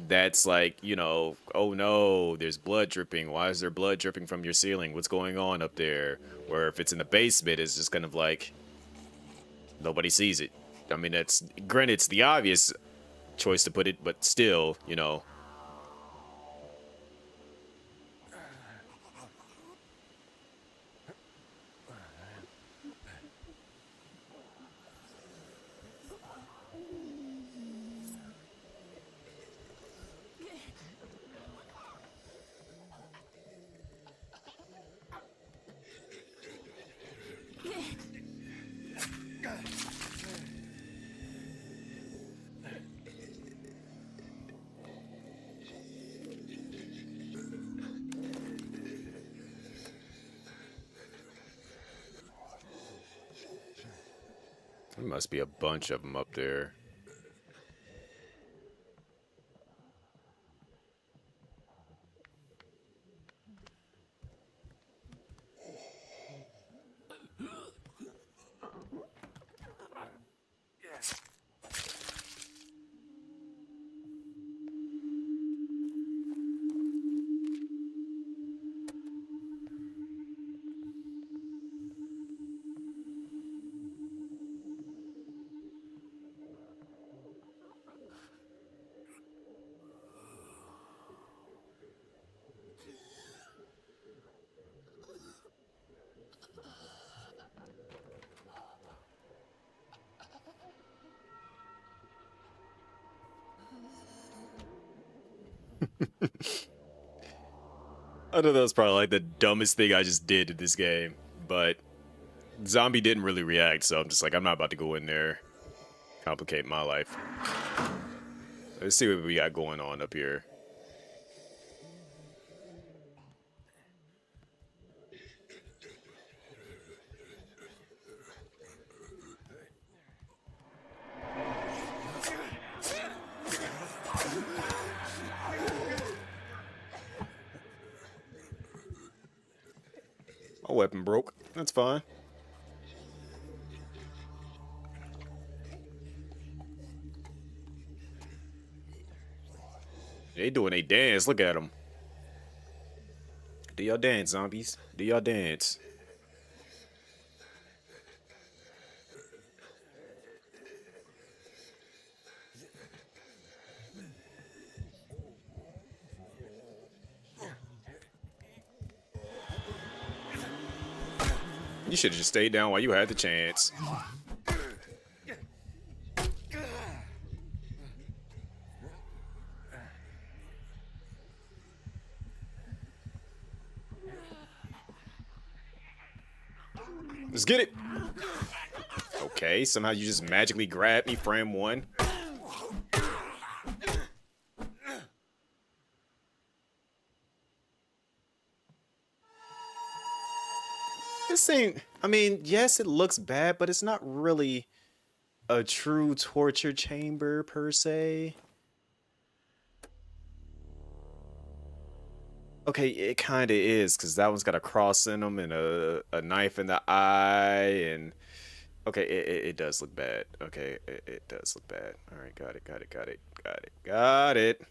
that's like, you know, oh no, there's blood dripping. Why is there blood dripping from your ceiling? What's going on up there? Where if it's in the basement, it's just kind of like, nobody sees it. I mean, that's, granted, it's the obvious choice to put it, but still, you know. There must be a bunch of them up there. I know that was probably like the dumbest thing I just did in this game, but Zombie didn't really react, so I'm just like, I'm not about to go in there, complicate my life. Let's see what we got going on up here. My weapon broke. That's fine. They doing a dance. Look at them. Do y'all dance, zombies? Do y'all dance? You should have just stayed down while you had the chance. Let's get it. Okay, somehow you just magically grabbed me, frame one. This ain't, I mean, yes, it looks bad, but it's not really a true torture chamber per se. Okay, it kind of is, because that one's got a cross in them and a knife in the eye, and okay, it does look bad. Okay, it does look bad. All right, got it, got it, got it, got it, got it.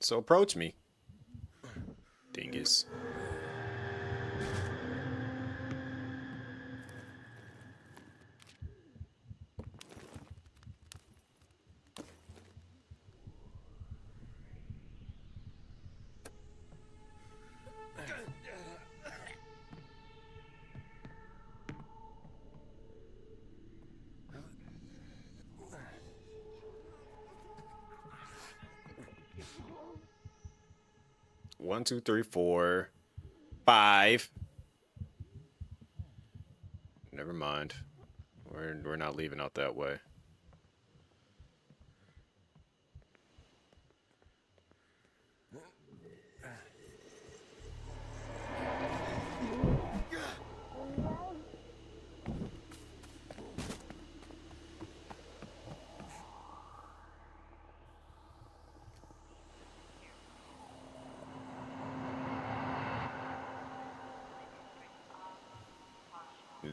So approach me, dingus. One, two, three, four, five. Never mind. We're not leaving out that way.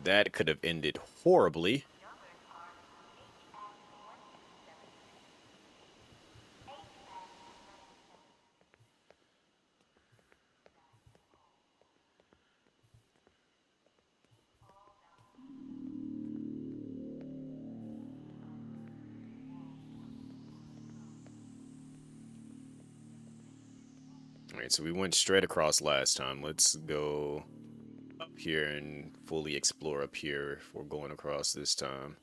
That could have ended horribly. Alright, so we went straight across last time. Let's go up here and fully explore up here if we're going across this time.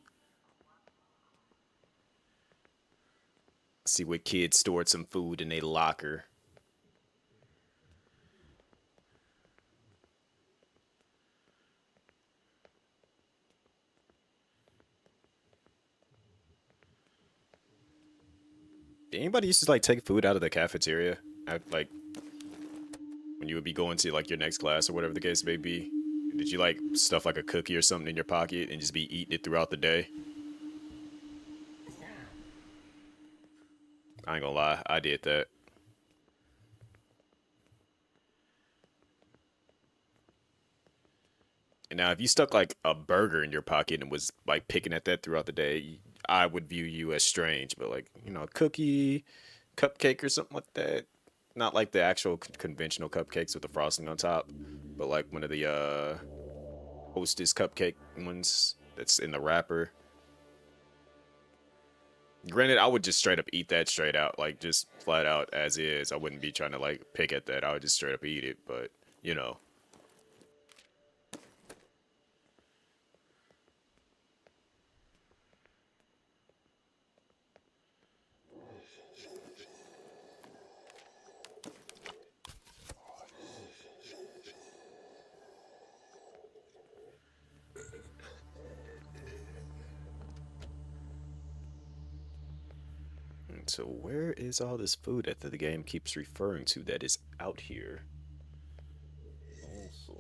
See what kids stored some food in a locker. Did anybody used to like take food out of the cafeteria? Like when you would be going to like your next class or whatever the case may be? Did you like stuff like a cookie or something in your pocket and just be eating it throughout the day? I ain't gonna lie, I did that. And now, if you stuck like a burger in your pocket and was like picking at that throughout the day, I would view you as strange. But like, a cookie, cupcake, or something like that. Not like the actual conventional cupcakes with the frosting on top, but like one of the Hostess cupcake ones that's in the wrapper. Granted, I would just straight up eat that straight out, like just flat out as is. I wouldn't be trying to like pick at that. I would just straight up eat it, but you know. So where is all this food that the game keeps referring to that is out here? Also,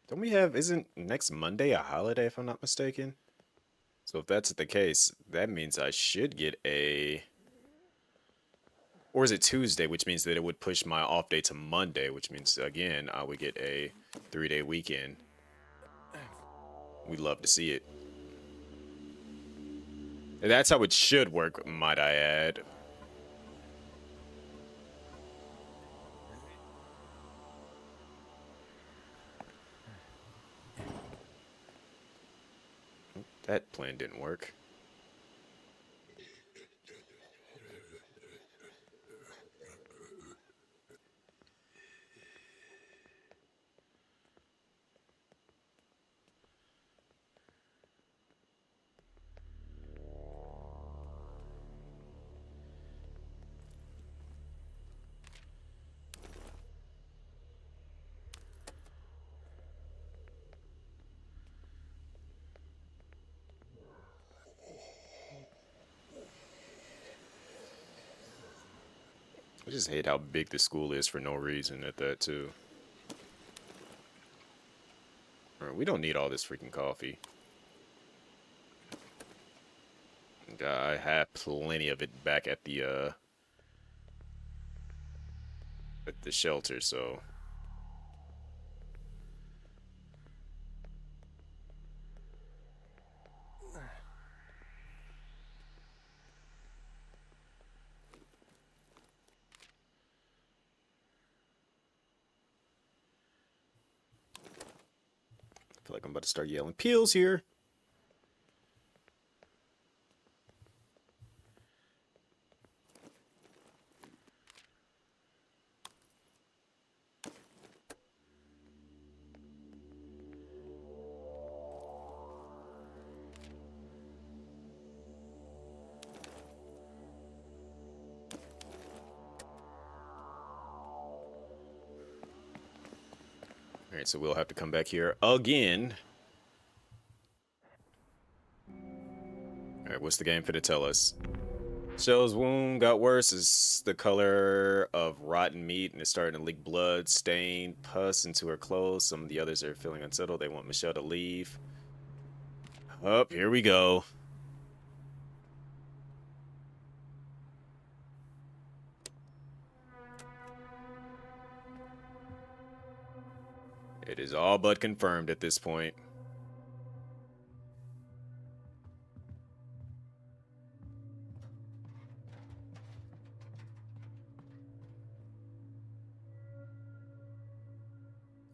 don't we have, isn't next Monday a holiday if I'm not mistaken? So if that's the case, that means I should get a, or is it Tuesday, which means that it would push my off day to Monday, which means again I would get a 3-day weekend. We'd love to see it. And that's how it should work, might I add. That plan didn't work. I just hate how big the school is for no reason at that, too. Alright, we don't need all this freaking coffee. I have plenty of it back at the shelter, so I feel like I'm about to start yelling peels here. Alright, so we'll have to come back here again. Alright, what's the game finna tell us? Shell's wound got worse. It's the color of rotten meat and it's starting to leak blood, stain, pus into her clothes. Some of the others are feeling unsettled. They want Michelle to leave. Up, here we go. It is all but confirmed at this point.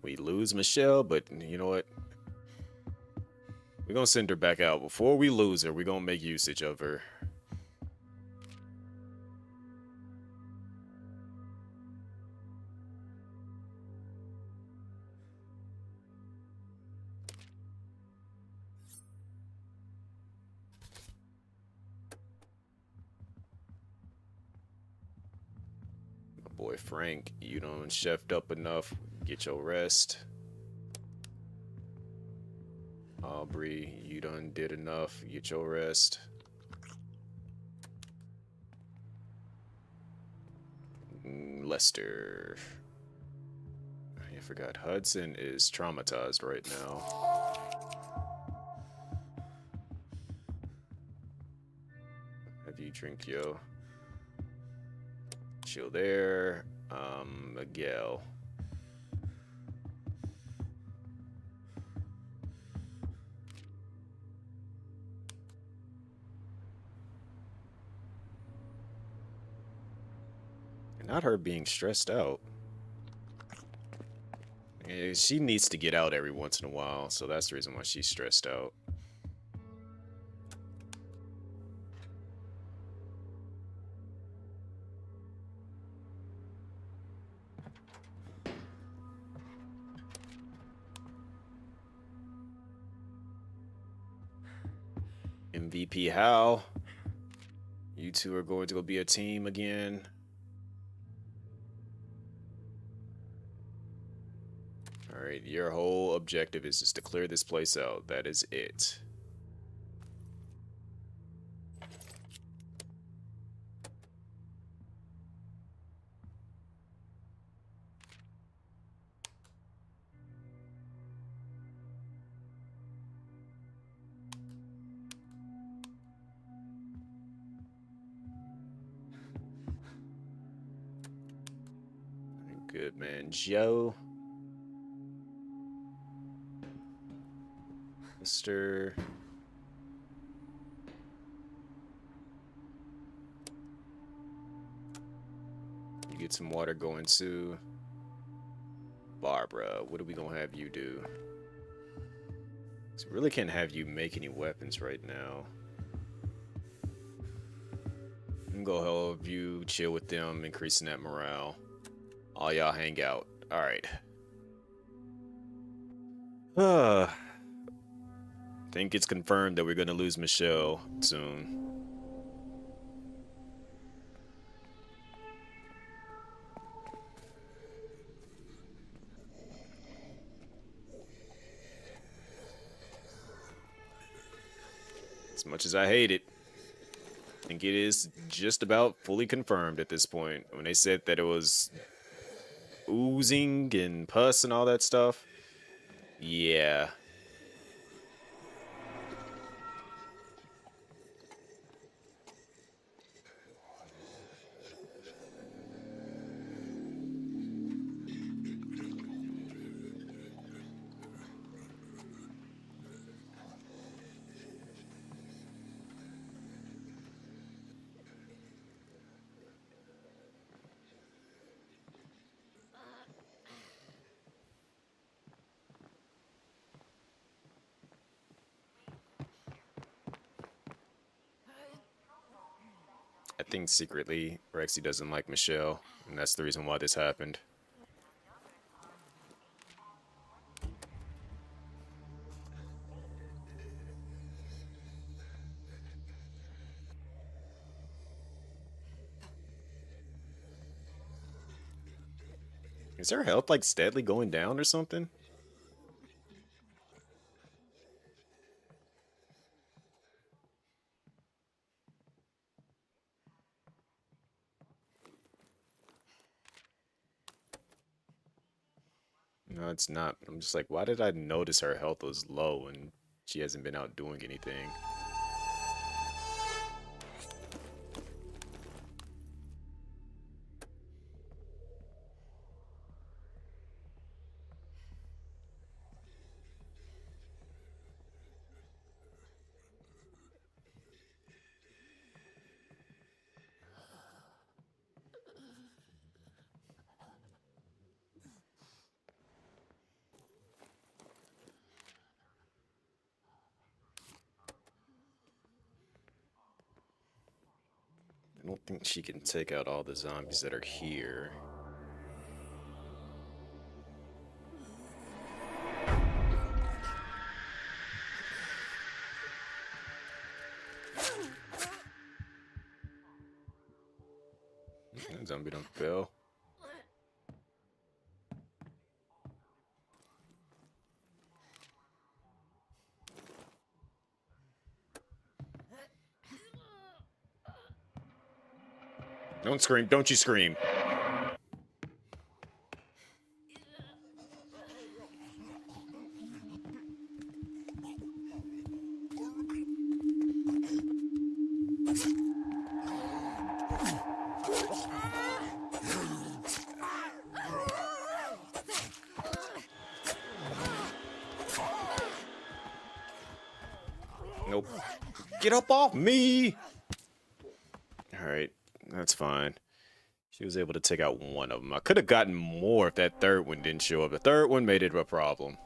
We lose Michelle, but you know what? We're gonna send her back out. Before we lose her, we're gonna make usage of her. My boy Frank, you done chefed up enough. Get your rest. Aubrey, you done did enough. Get your rest. Lester. I forgot Hudson is traumatized right now. Have you drink, yo? Chill there. Miguel. Not her being stressed out. She needs to get out every once in a while, so that's the reason why she's stressed out. MVP Hal. You two are going to go be a team again. Alright, your whole objective is just to clear this place out. That is it. Good man, Joe. Mr. You get some water going too. Barbara, what are we gonna have you do? So we really can't have you make any weapons right now. I'm gonna help you chill with them, increasing that morale. All y'all hang out. Alright. Think it's confirmed that we're gonna lose Michelle soon. As much as I hate it, I think it is just about fully confirmed at this point. When they said that it was oozing and pus and all that stuff, yeah. I think secretly Rexy doesn't like Michelle, and that's the reason why this happened. Is her health like steadily going down or something? No, it's not. I'm just like, why did I notice her health was low and she hasn't been out doing anything? don't think she can take out all the zombies that are here. That zombie don't fail. Don't scream. Don't you scream. Nope. Get up off me! Alright, that's fine. She was able to take out one of them. I could have gotten more if that third one didn't show up. The third one made it a problem.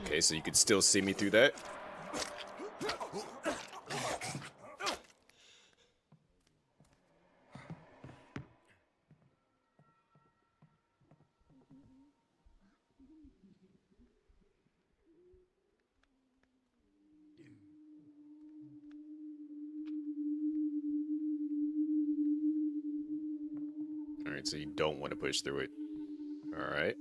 Okay, so you can still see me through that. Alright, so you don't want to push through it. Alright.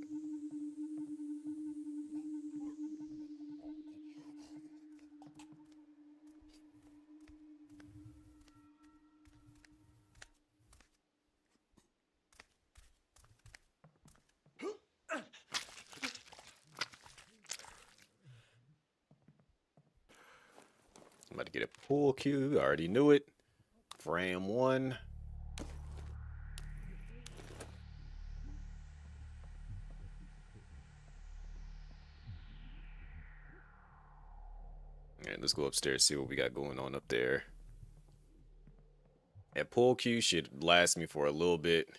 I'm about to get a pool cue. I already knew it. Fram 1. Alright, let's go upstairs, see what we got going on up there. That pool cue should last me for a little bit.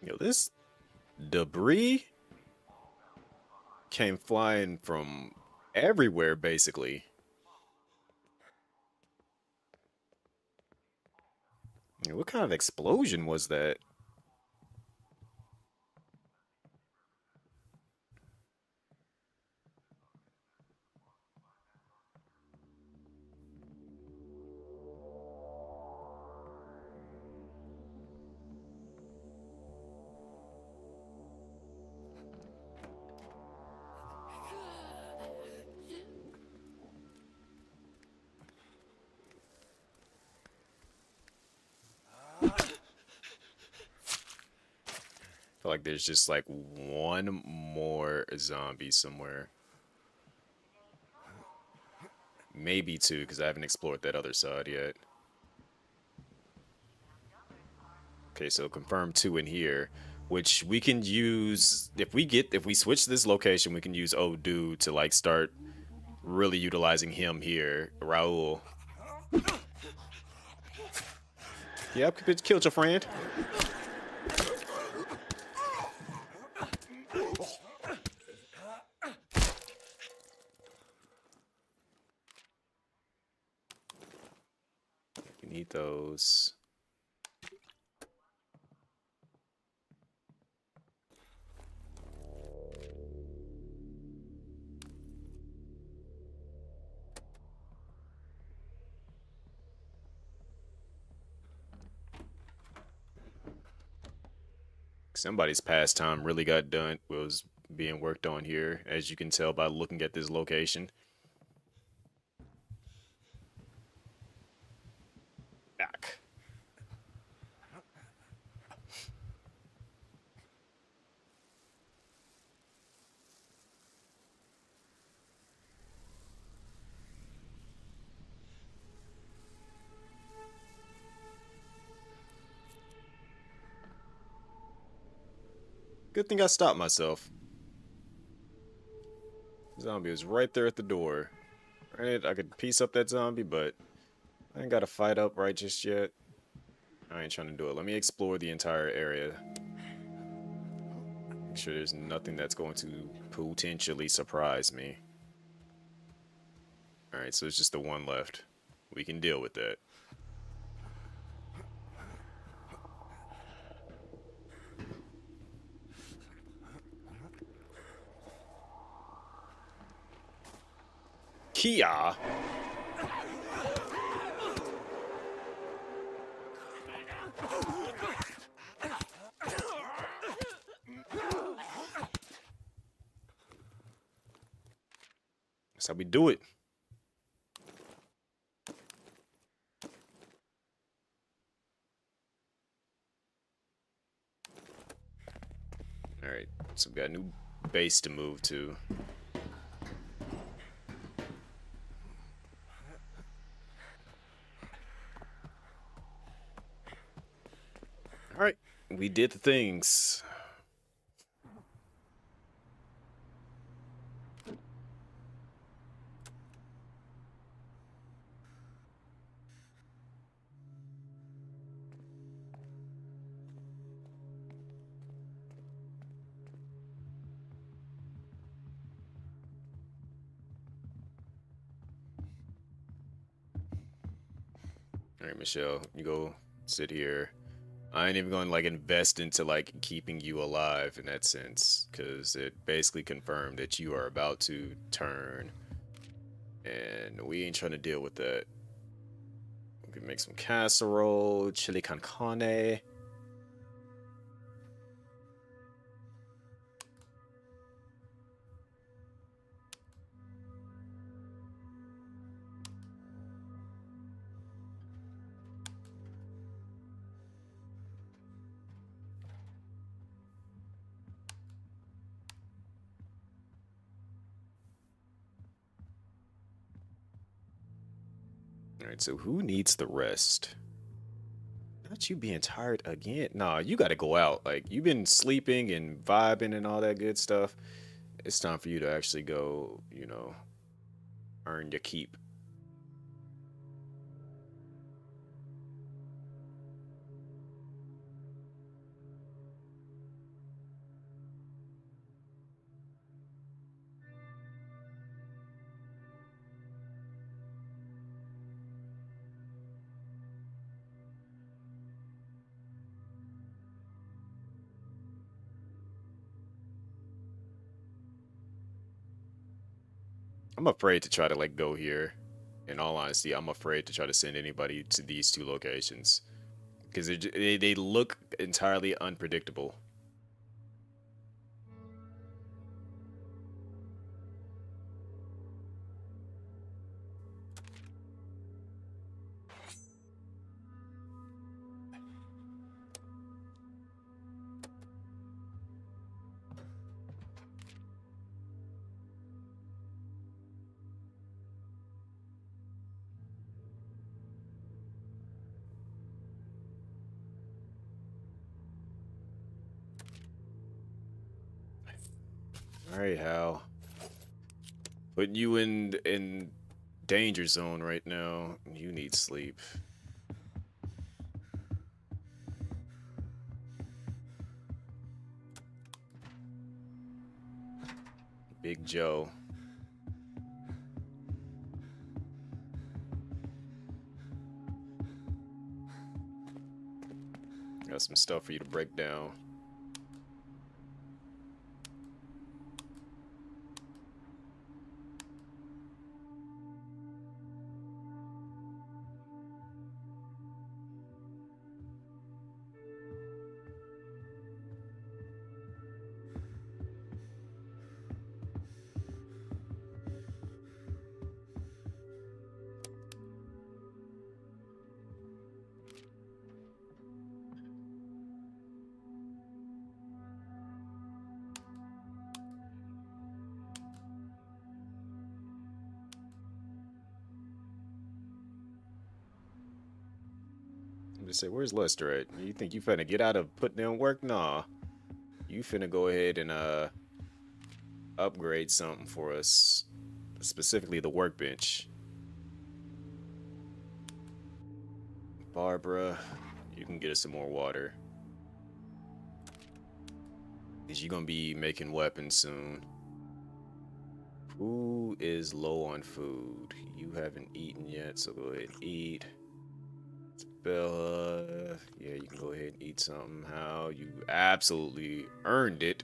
Yo, this debris came flying from everywhere, basically. Yo, what kind of explosion was that? Feel like there's just like one more zombie somewhere. Maybe two, because I haven't explored that other side yet. Okay, so confirm 2 in here, which we can use if we switch this location, we can use Odu to like start really utilizing him here. Raul. Yep, killed your friend. those. Somebody's pastime really got done, was being worked on here, as you can tell by looking at this location. Back. Good thing I stopped myself. Zombie was right there at the door. Right, I could piece up that zombie, but I ain't got to fight up right just yet. I ain't trying to do it. Let me explore the entire area. Make sure there's nothing that's going to potentially surprise me. Alright, so it's just the one left. We can deal with that. Kia! That's how we do it. Alright, so we got a new base to move to. Alright, we did the things. Alright, Michelle, you go sit here. I ain't even going to like invest into like keeping you alive in that sense, because it basically confirmed that you are about to turn, and we ain't trying to deal with that. We can make some casserole, chili con carne. Alright, so who needs the rest? Not you being tired again. Nah, you gotta go out. Like, you've been sleeping and vibing and all that good stuff. It's time for you to actually go, you know, earn your keep. I'm afraid to try to like go here. In all honesty, I'm afraid to try to send anybody to these two locations because they look entirely unpredictable. All right, Hal. Putting you in danger zone right now. You need sleep. Big Joe. some stuff for you to break down. I'm just say, where's Lester at? You think you finna get out of putting in work? Nah. You finna go ahead and upgrade something for us. Specifically the workbench. Barbara, you can get us some more water. Cause you're gonna be making weapons soon. Who is low on food? You haven't eaten yet, so go ahead and eat. Bella, yeah, you can go ahead and eat something. How you absolutely earned it.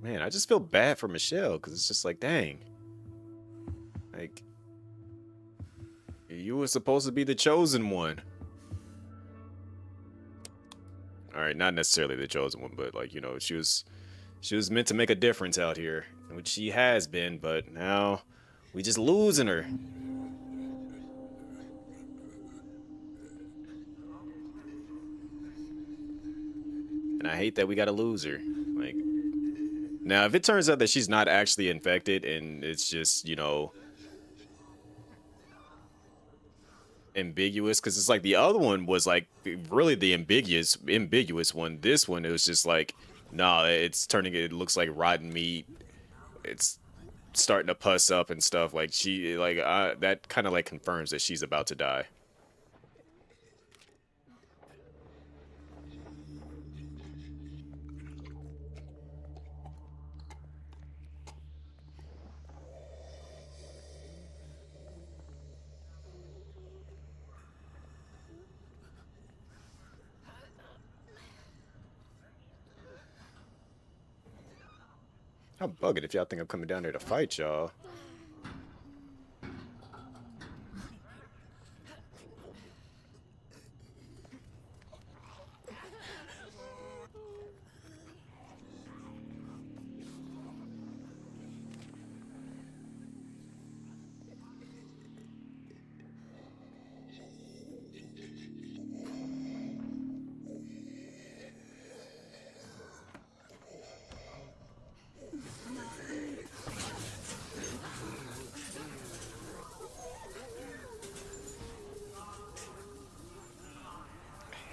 Man, I just feel bad for Michelle because it's just like, dang. Like, you were supposed to be the chosen one. All right, not necessarily the chosen one, but like, you know, she was meant to make a difference out here, which she has been, but now we just losing her. And I hate that we gotta lose her. Like, now if it turns out that she's not actually infected and it's just, you know, ambiguous, because it's like the other one was like really the ambiguous one. This one, it was just like, nah, it's turning, it looks like rotten meat. It's starting to pus up and stuff. Like she, like that kind of like confirms that she's about to die. I'm bugging if y'all think I'm coming down there to fight y'all.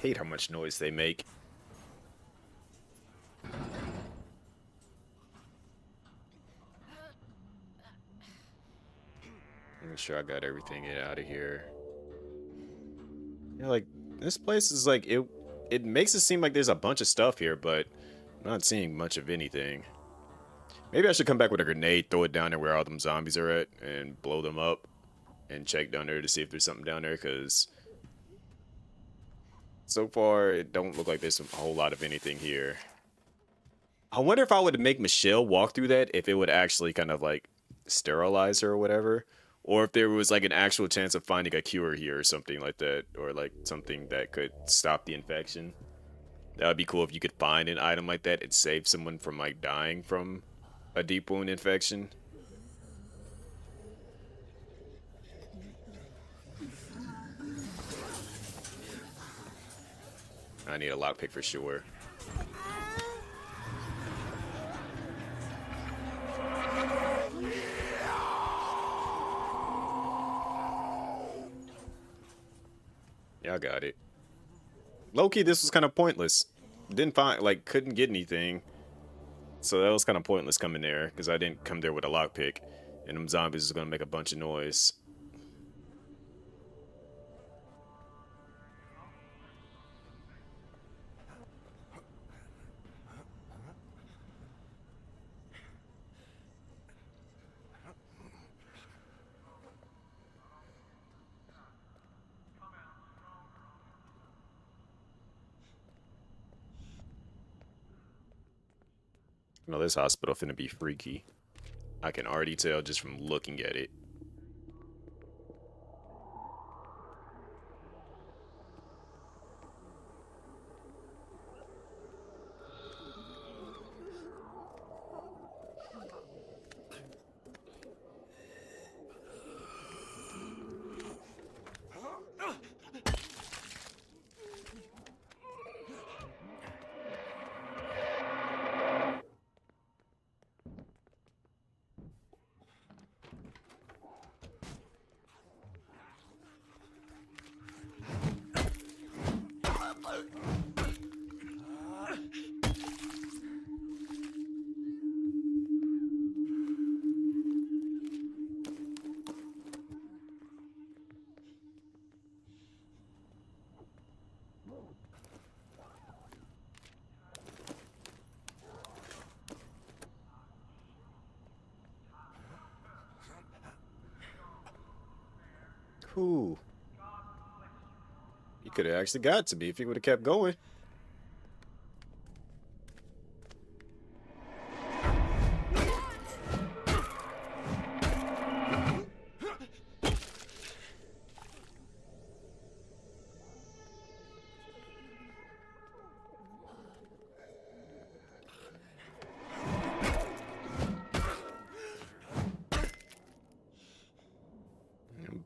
Hate how much noise they make. Make sure I got everything out of here. Yeah, like this place is like it makes it seem like there's a bunch of stuff here, but I'm not seeing much of anything. Maybe I should come back with a grenade, throw it down there where all them zombies are at, and blow them up, and check down there to see if there's something down there, because so far it don't look like there's a whole lot of anything here. I wonder if I would make Michelle walk through that, if it would actually kind of like sterilize her or whatever, or if there was like an actual chance of finding a cure here or something like that, or like something that could stop the infection. That would be cool if you could find an item like that and save someone from like dying from a deep wound infection. I need a lockpick for sure. Yeah, I got it. Low-key, this was kind of pointless. Didn't find, like, couldn't get anything. So that was kind of pointless coming there, because I didn't come there with a lockpick. And them zombies is going to make a bunch of noise. You know, this hospital finna be freaky. I can already tell just from looking at it. Whew. He could have actually got to me if he would have kept going.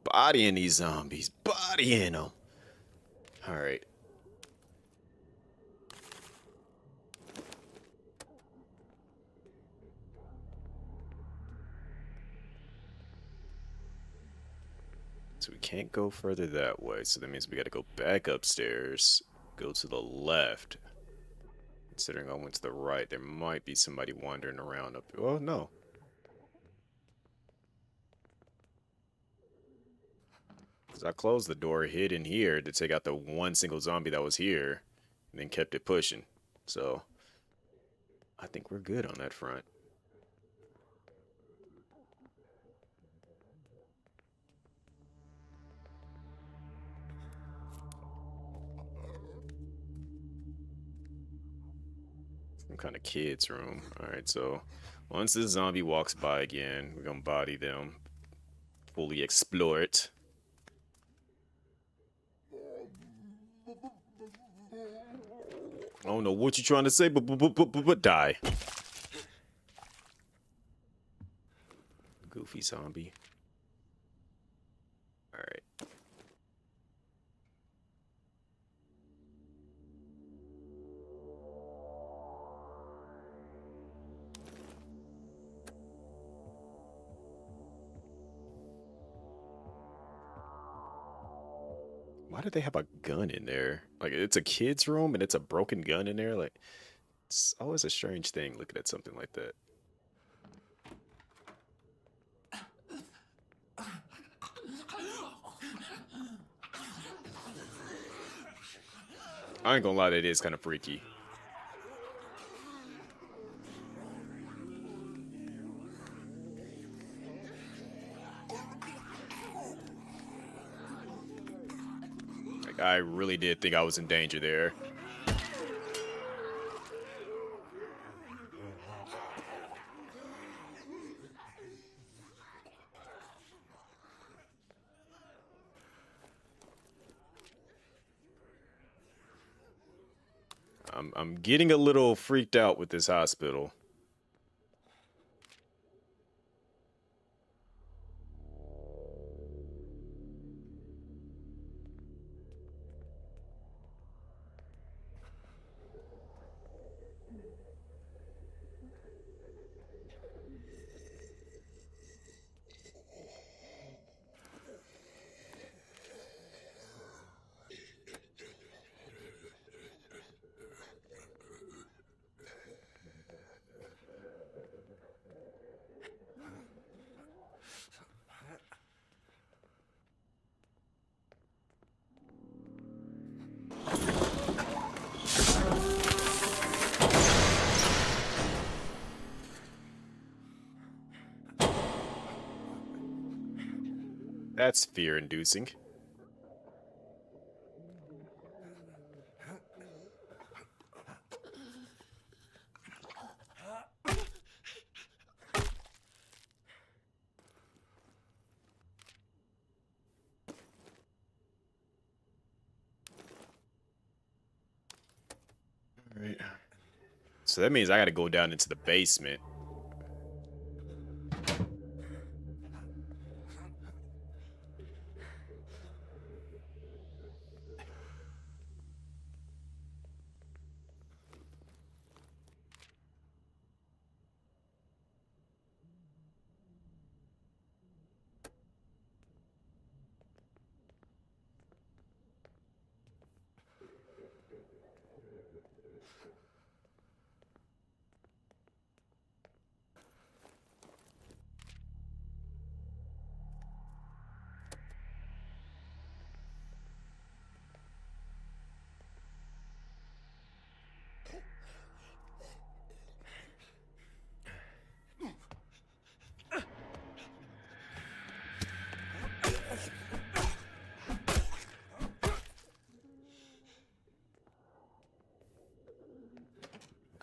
Bodying these zombies. Bodying them. Alright. So we can't go further that way. So that means we gotta go back upstairs. Go to the left. Considering I went to the right, there might be somebody wandering around up. Oh, no. Because I closed the door, hid in here to take out the one single zombie that was here, and then kept it pushing. So, I think we're good on that front. Some kind of kids' room. Alright, so once this zombie walks by again, we're gonna body them. Fully explore it. I don't know what you're trying to say, but die. Goofy zombie. Alright. Why do they have a gun in there? Like, it's a kid's room and it's a broken gun in there? Like, it's always a strange thing looking at something like that. I ain't gonna lie, that is kind of freaky. Like, I really did think I was in danger there. I'm getting a little freaked out with this hospital. That's fear-inducing. So that means I gotta go down into the basement.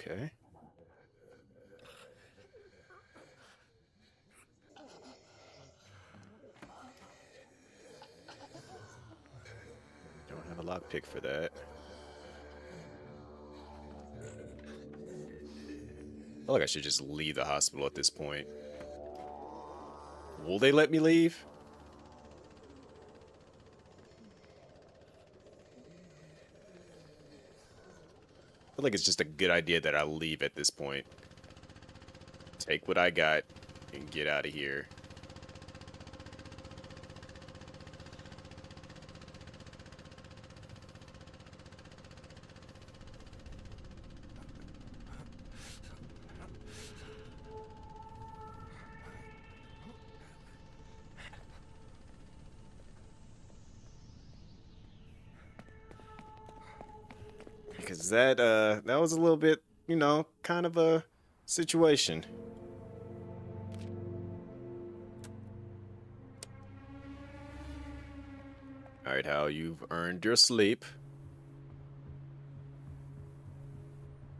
Okay. Don't have a lockpick for that. I feel like I should just leave the hospital at this point. Will they let me leave? I feel like it's just a good idea that I leave at this point. Take what I got and get out of here. Because that was a little bit, you know, kind of a situation. Alright, Hal, you've earned your sleep.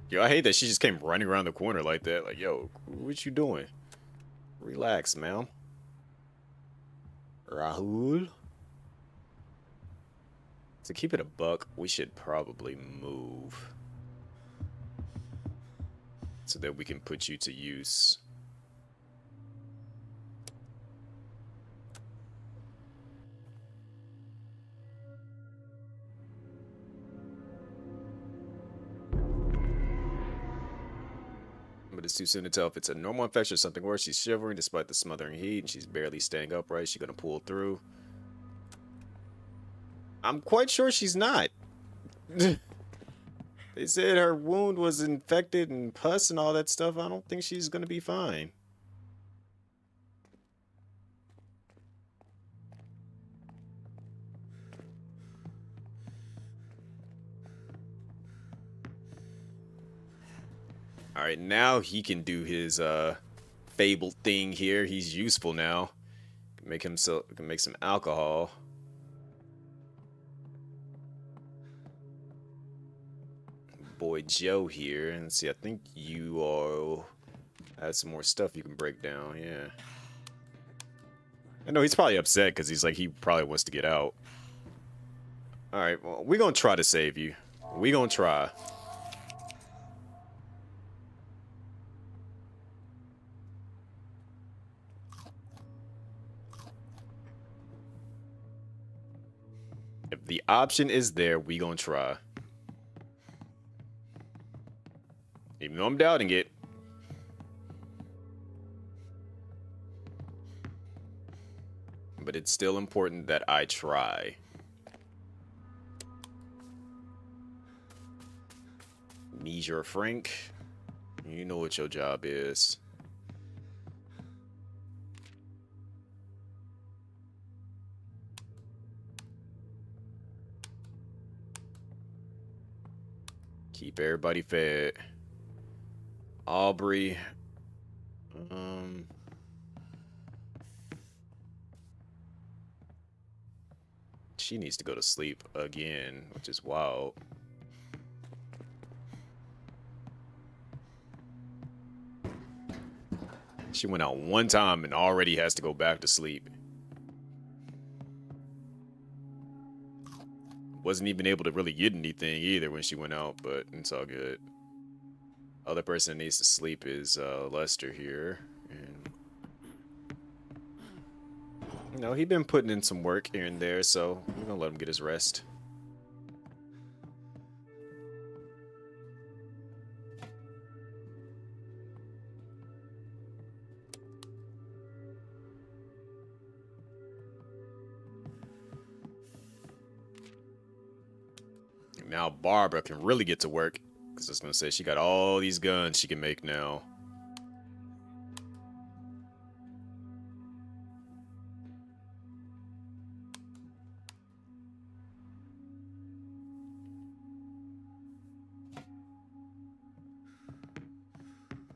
Yo, I hate that she just came running around the corner like that. Like, yo, what you doing? Relax, ma'am. Rahul? To keep it a buck, we should probably move. So that we can put you to use. But it's too soon to tell if it's a normal infection or something worse. She's shivering despite the smothering heat, and she's barely staying upright. She's gonna pull through. I'm quite sure she's not. They said her wound was infected and pus and all that stuff. I don't think she's gonna be fine. Alright, now he can do his fabled thing here. He's useful now. Can make some alcohol. Boy Joe here, and see, I think you are have some more stuff you can break down. Yeah, I know he's probably upset because he's like he probably wants to get out. All right, well, we're gonna try to save you. We're gonna try. If the option is there, we gonna try. Even though I'm doubting it. But it's still important that I try. Measure Frank. You know what your job is. Keep everybody fed. Aubrey. She needs to go to sleep again, which is wild. She went out one time and already has to go back to sleep. Wasn't even able to really get anything either when she went out, but it's all good. Other person that needs to sleep is Lester here, and you know he been putting in some work here and there, so we're gonna let him get his rest. Now Barbara can really get to work, because I was gonna say she got all these guns she can make now.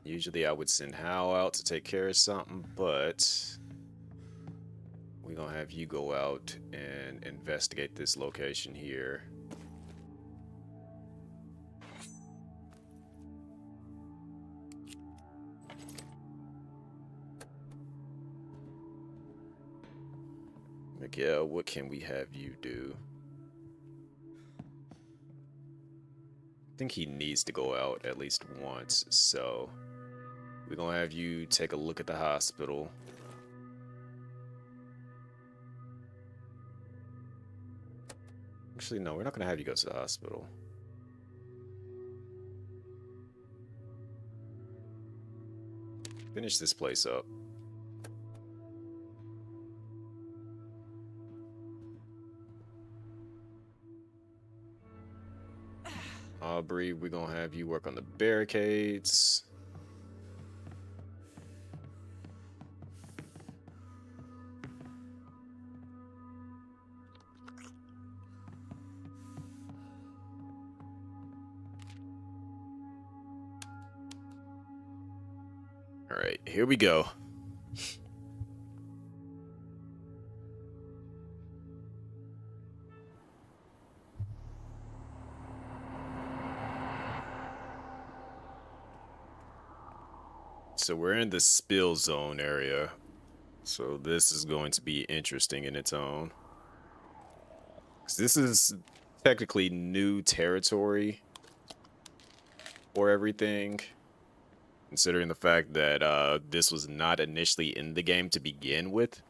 Usually I would send Hal out to take care of something, but we're gonna have you go out and investigate this location here. Miguel, what can we have you do? I think he needs to go out at least once, so we're gonna have you take a look at the hospital. Actually, no, we're not gonna have you go to the hospital. Finish this place up. Aubrey, we're gonna have you work on the barricades. All right, here we go. So we're in the spill zone area. So this is going to be interesting in its own. 'Cause this is technically new territory for everything, considering the fact that this was not initially in the game to begin with.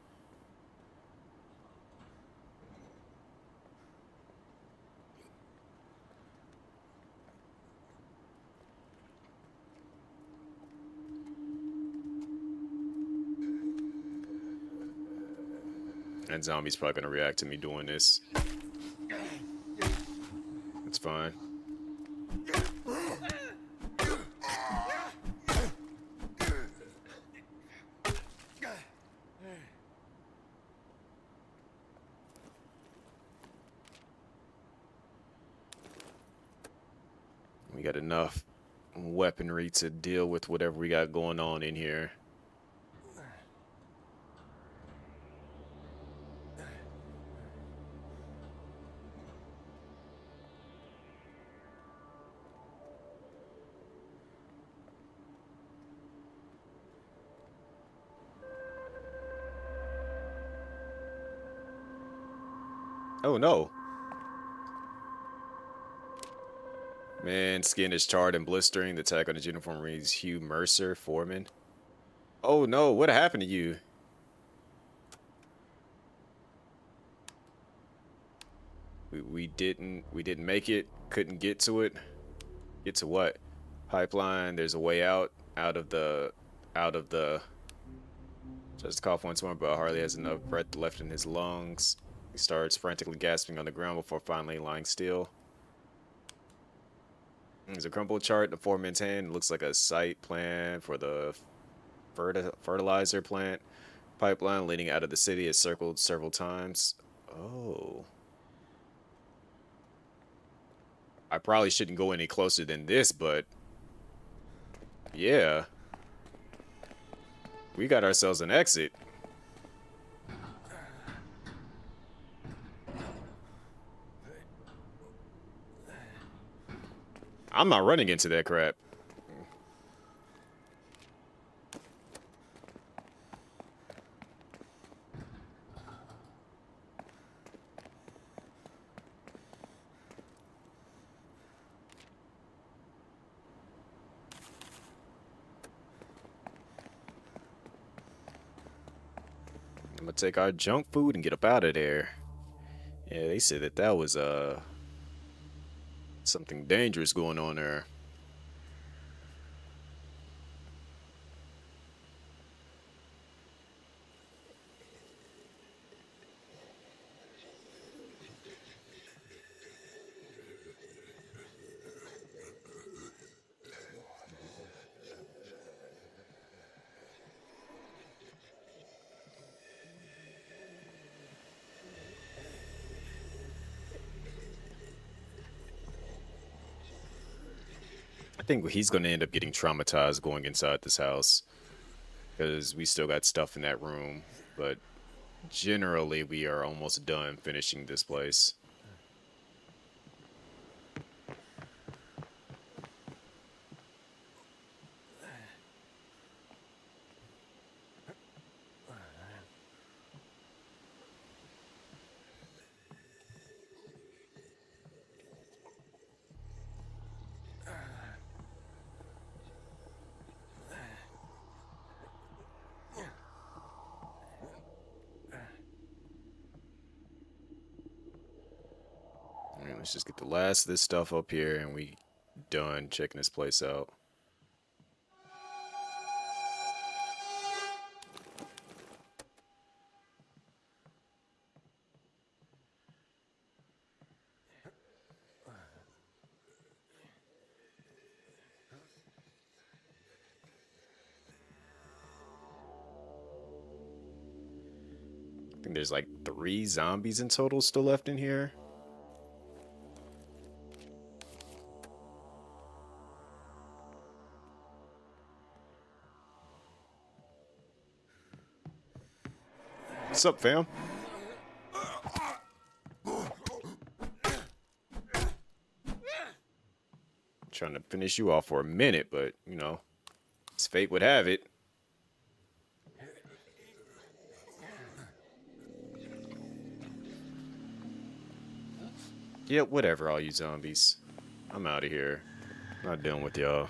And Zombie's probably gonna react to me doing this. It's fine. We got enough weaponry to deal with whatever we got going on in here. Oh no. Man, skin is charred and blistering. The tag on his uniform reads Hugh Mercer, foreman. Oh no, what happened to you? We didn't make it. Couldn't get to it. Get to what? Pipeline. There's a way out of the just cough once more, but hardly has enough breath left in his lungs. He starts frantically gasping on the ground before finally lying still. There's a crumpled chart in the foreman's hand. It looks like a site plan for the fertilizer plant. Pipeline leading out of the city is circled several times. Oh. I probably shouldn't go any closer than this, but yeah. We got ourselves an exit. I'm not running into that crap. gonna take our junk food and get up out of there. Yeah, they said that that was something dangerous going on there. I think he's gonna end up getting traumatized going inside this house because we still got stuff in that room, but generally we are almost done finishing this place. All right, let's just get the last of this stuff up here and we done checking this place out. I think there's like 3 zombies in total still left in here. What's up, fam? Trying to finish you off for a minute, but you know, as fate would have it. Yeah, whatever, all you zombies. I'm out of here. Not dealing with y'all.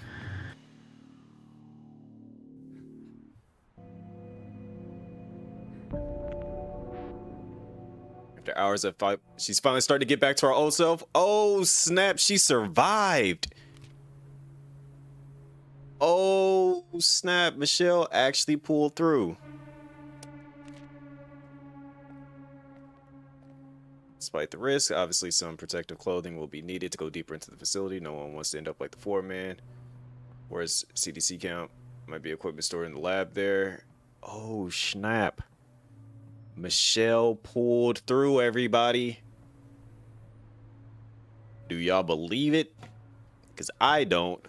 After hours of fight, she's finally starting to get back to her old self. Oh, snap, she survived. Oh, snap, Michelle actually pulled through. Despite the risk, obviously some protective clothing will be needed to go deeper into the facility. No one wants to end up like the foreman. Where's CDC camp? Might be equipment stored in the lab there. Oh, snap. Michelle pulled through, everybody. Do y'all believe it? Because I don't.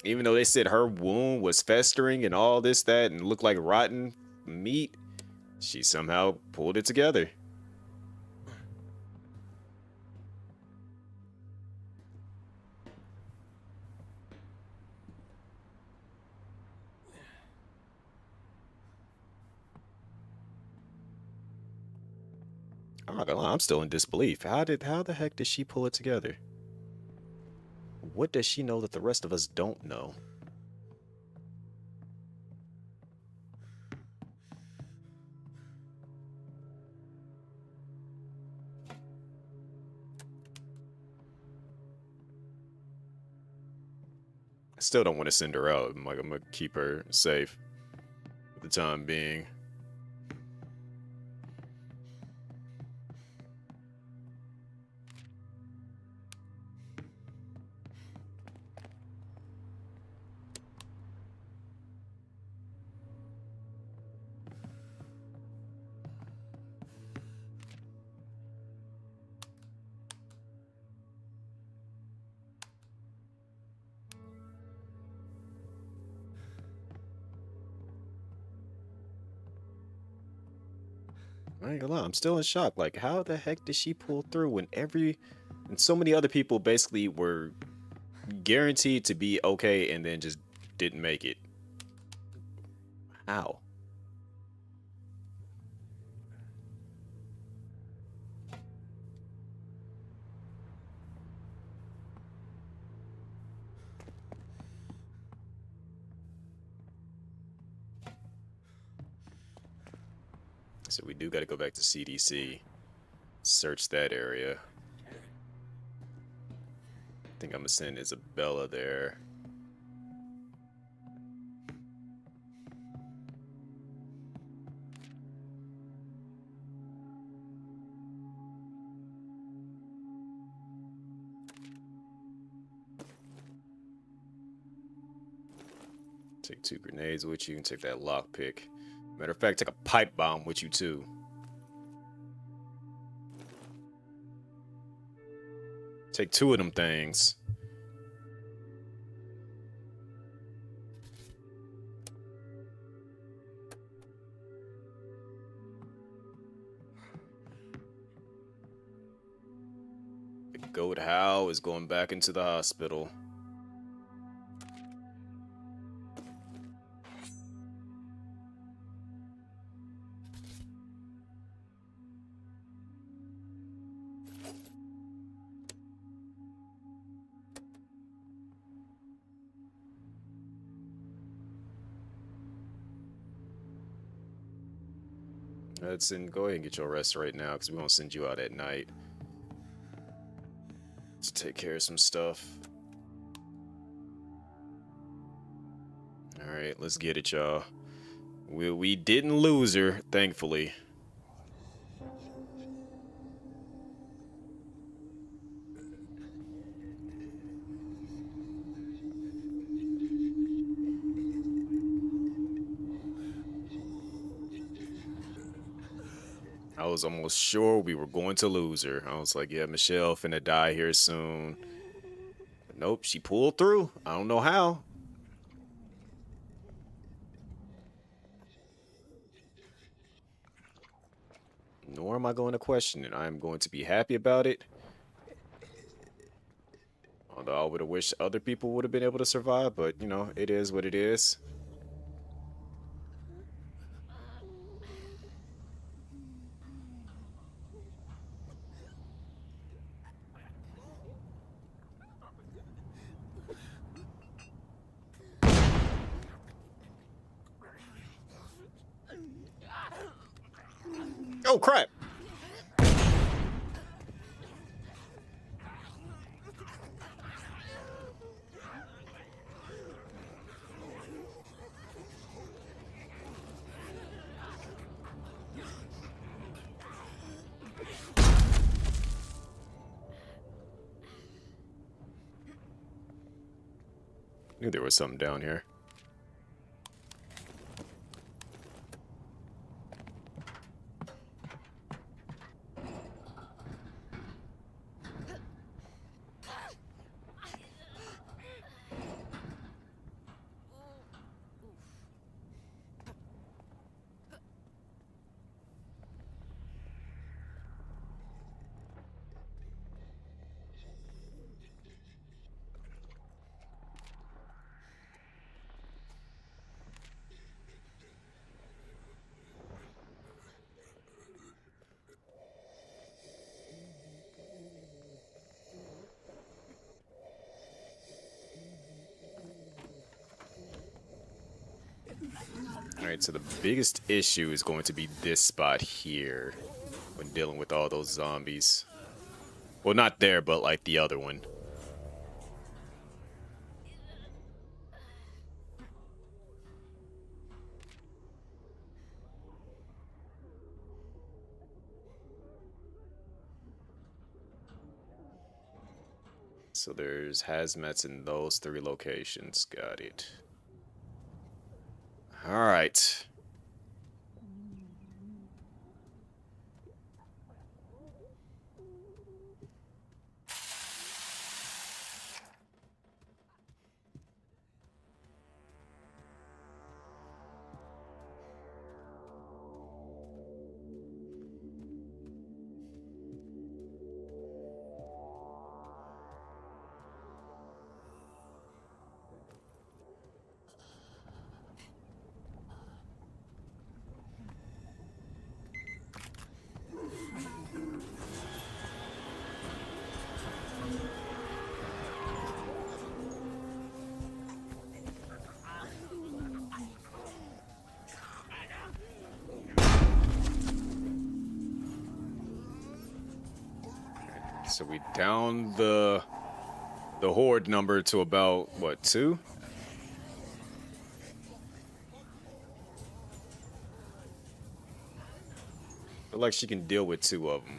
Even though they said her wound was festering and all this, that, and looked like rotten meat, she somehow pulled it together. I'm not gonna lie, I'm still in disbelief. How the heck did she pull it together? What does she know that the rest of us don't know? I still don't want to send her out. I'm gonna keep her safe for the time being. I ain't gonna lie, I'm still in shock. Like, how the heck did she pull through when and so many other people basically were guaranteed to be okay and then just didn't make it? How? So we do got to go back to CDC. Search that area. I think I'm gonna send Isabella there. Take 2 grenades with you and take that lockpick. Matter of fact, take a pipe bomb with you too. Take 2 of them things. Goat Howe is going back into the hospital. Hudson, go ahead and get your rest right now because we won't send you out at night to take care of some stuff. Alright, let's get it, y'all. We didn't lose her, thankfully. I was almost sure we were going to lose her. I was like, yeah, Michelle finna die here soon. But nope, she pulled through. I don't know how. Nor am I going to question it. I am going to be happy about it. Although I would have wished other people would have been able to survive, but you know, it is what it is. Oh crap! Knew there was something down here. Alright, so the biggest issue is going to be this spot here when dealing with all those zombies. Well, not there, but like the other one. So there's hazmats in those 3 locations. Got it. Alright. So we down the horde number to about what, 2? Feel like she can deal with 2 of them.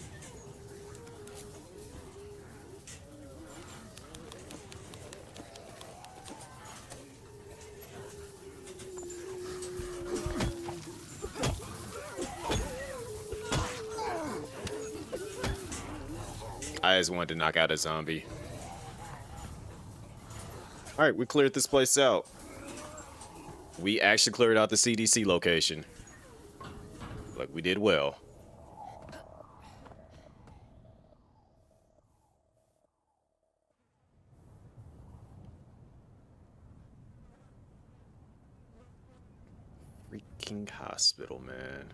I just wanted to knock out a zombie. Alright, we cleared this place out. We actually cleared out the CDC location. Like, we did well. Freaking hospital, man.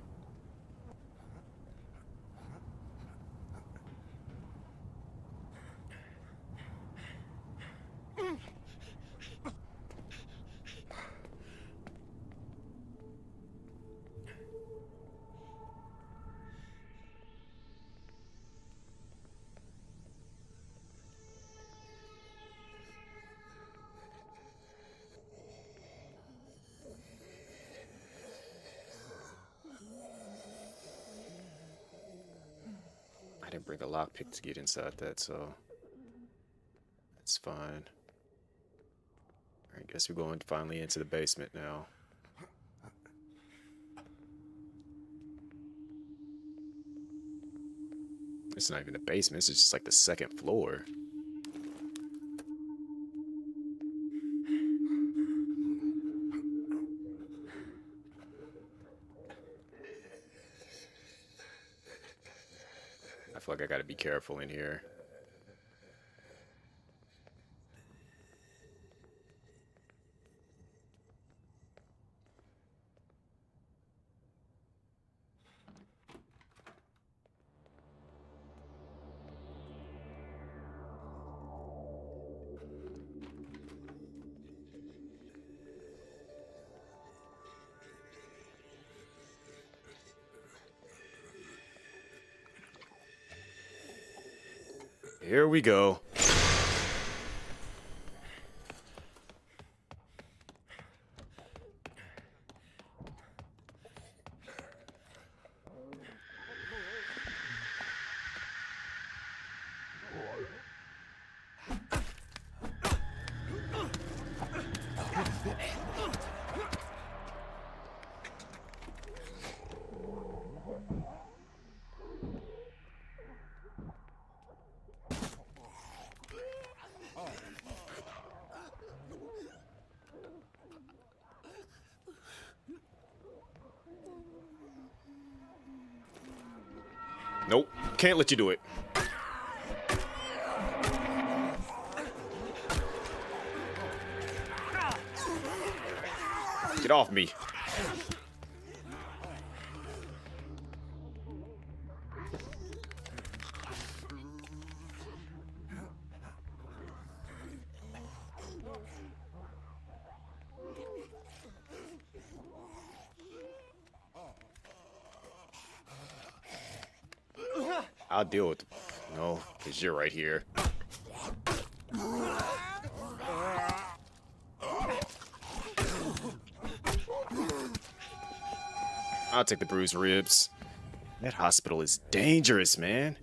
I didn't bring a lockpick to get inside that, so that's fine. I guess we're going finally into the basement now. It's not even the basement, it's just like the 2nd floor. I feel like I gotta be careful in here. Here we go. Nope, can't let you do it. Get off me. I'll deal with no, because you're right here. I'll take the bruised ribs. That hospital is dangerous, man.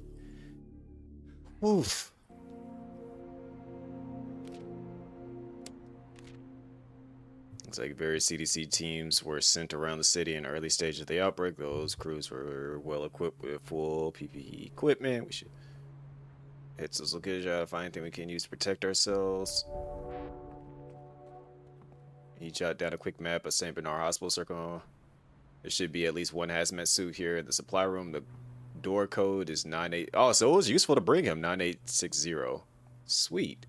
Oof. Looks like various CDC teams were sent around the city in the early stages of the outbreak. Those crews were well equipped with full PPE equipment. We should hit those locations to find anything we can use to protect ourselves. He jotted down a quick map of St. Bernard Hospital Circle. There should be at least one hazmat suit here in the supply room. The door code is 98. Oh, so it was useful to bring him 9860. Sweet.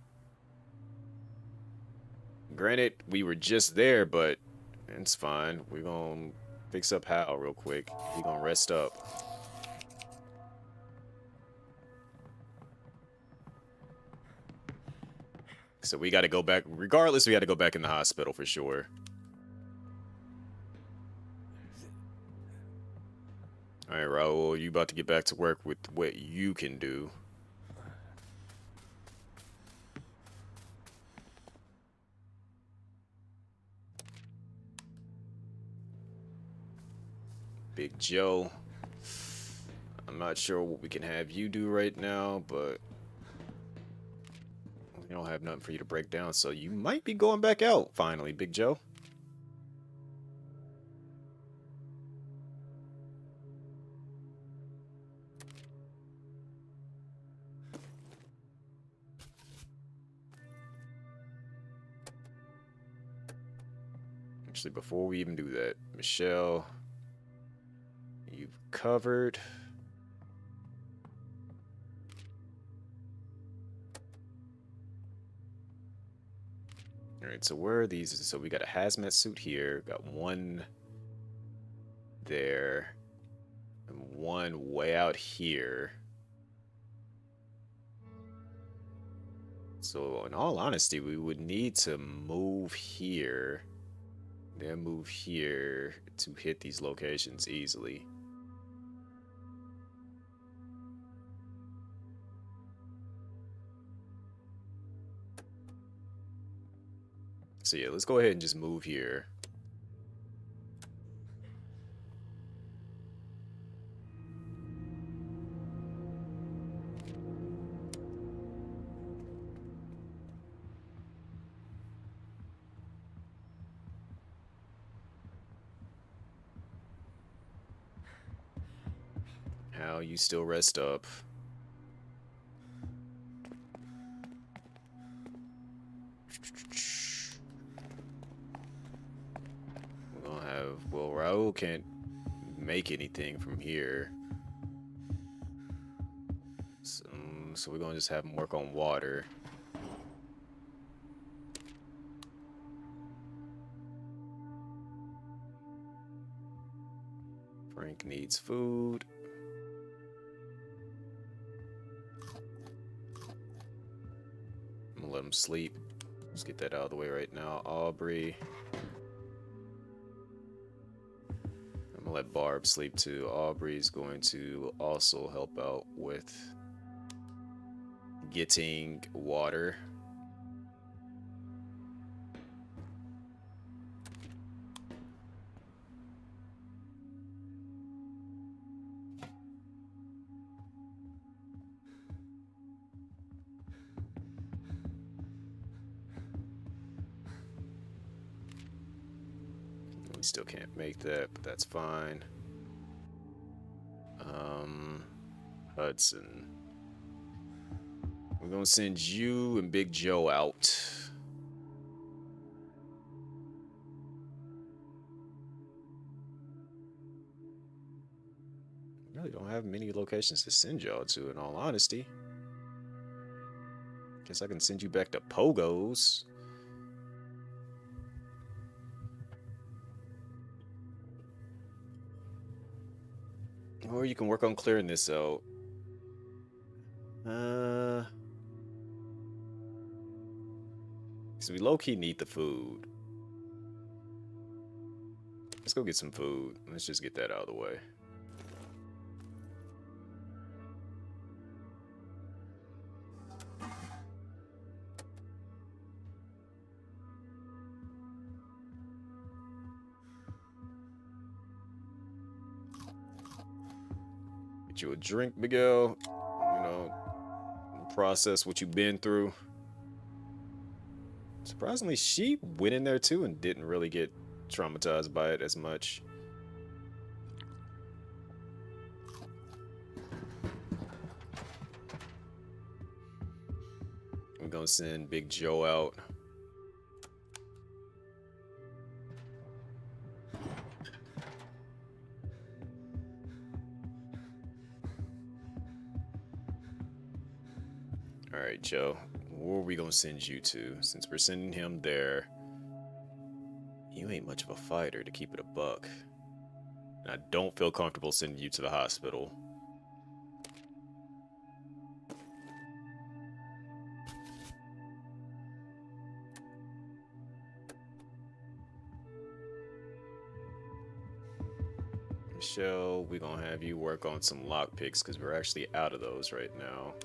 Granted, we were just there, but it's fine. We're gonna fix up Hal real quick. He's gonna rest up. So we gotta go back. Regardless, we gotta go back in the hospital for sure. Alright, Raul, you about to get back to work with what you can do. Big Joe. I'm not sure what we can have you do right now, but we don't have nothing for you to break down, so you might be going back out finally, Big Joe. Actually, before we even do that, Michelle, you've covered. All right, so where are these? So we got a hazmat suit here, got one there, and one way out here. So in all honesty, we would need to move here, then move here to hit these locations easily. So yeah, let's go ahead and just move here. How you still rest up? We're gonna have, well, Raul can't make anything from here. So we're gonna just have him work on water. Frank needs food. I'm gonna let him sleep. Let's get that out of the way right now. Aubrey. I'm gonna let Barb sleep too. Aubrey's going to also help out with getting water. We still can't make that, but that's fine. Hudson. We're gonna send you and Big Joe out. Really don't have many locations to send y'all to, in all honesty. Guess I can send you back to Pogo's. Or you can work on clearing this out. So we low-key need the food. Let's go get some food. Let's just get that out of the way. Get you a drink, Miguel. You know, process what you've been through. Surprisingly, she went in there too and didn't really get traumatized by it as much. I'm gonna send Big Joe out. Alright, Joe. Where are we gonna send you to? Since we're sending him there, you ain't much of a fighter, to keep it a buck. And I don't feel comfortable sending you to the hospital. Michelle, we're gonna have you work on some lockpicks because we're actually out of those right now.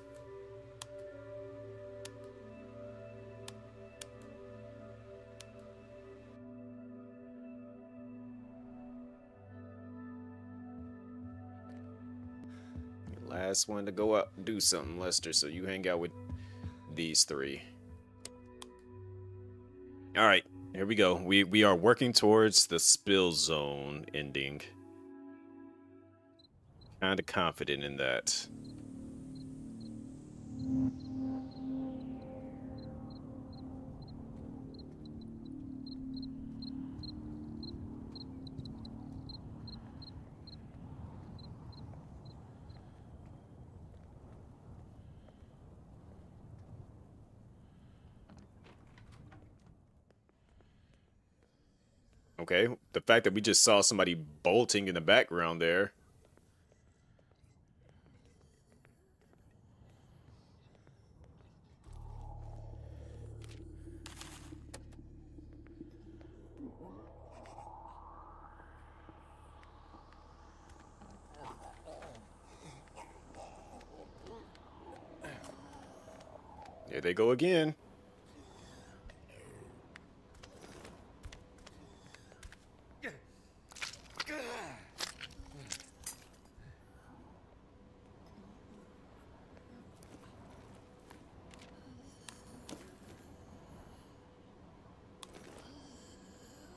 last one to go out and do something, Lester. So you hang out with these three. All right, here we go. We are working towards the spill zone ending. Kind of confident in that. Okay, the fact that we just saw somebody bolting in the background there. There they go again.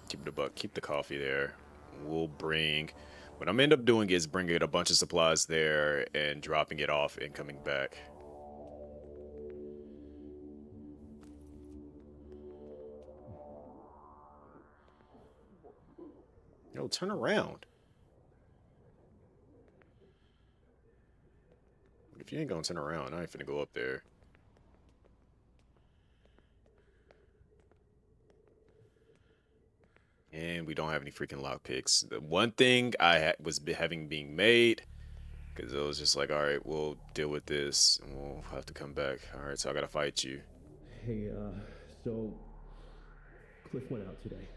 Keep the buck, keep the coffee there. We'll bring. What I'm end up doing is bringing a bunch of supplies there and dropping it off and coming back. No, turn around. If you ain't gonna turn around, I ain't finna go up there. And we don't have any freaking lockpicks. The one thing I was having being made, because it was just like, all right, we'll deal with this, and we'll have to come back. All right, so I gotta fight you. Hey, so Cliff went out today.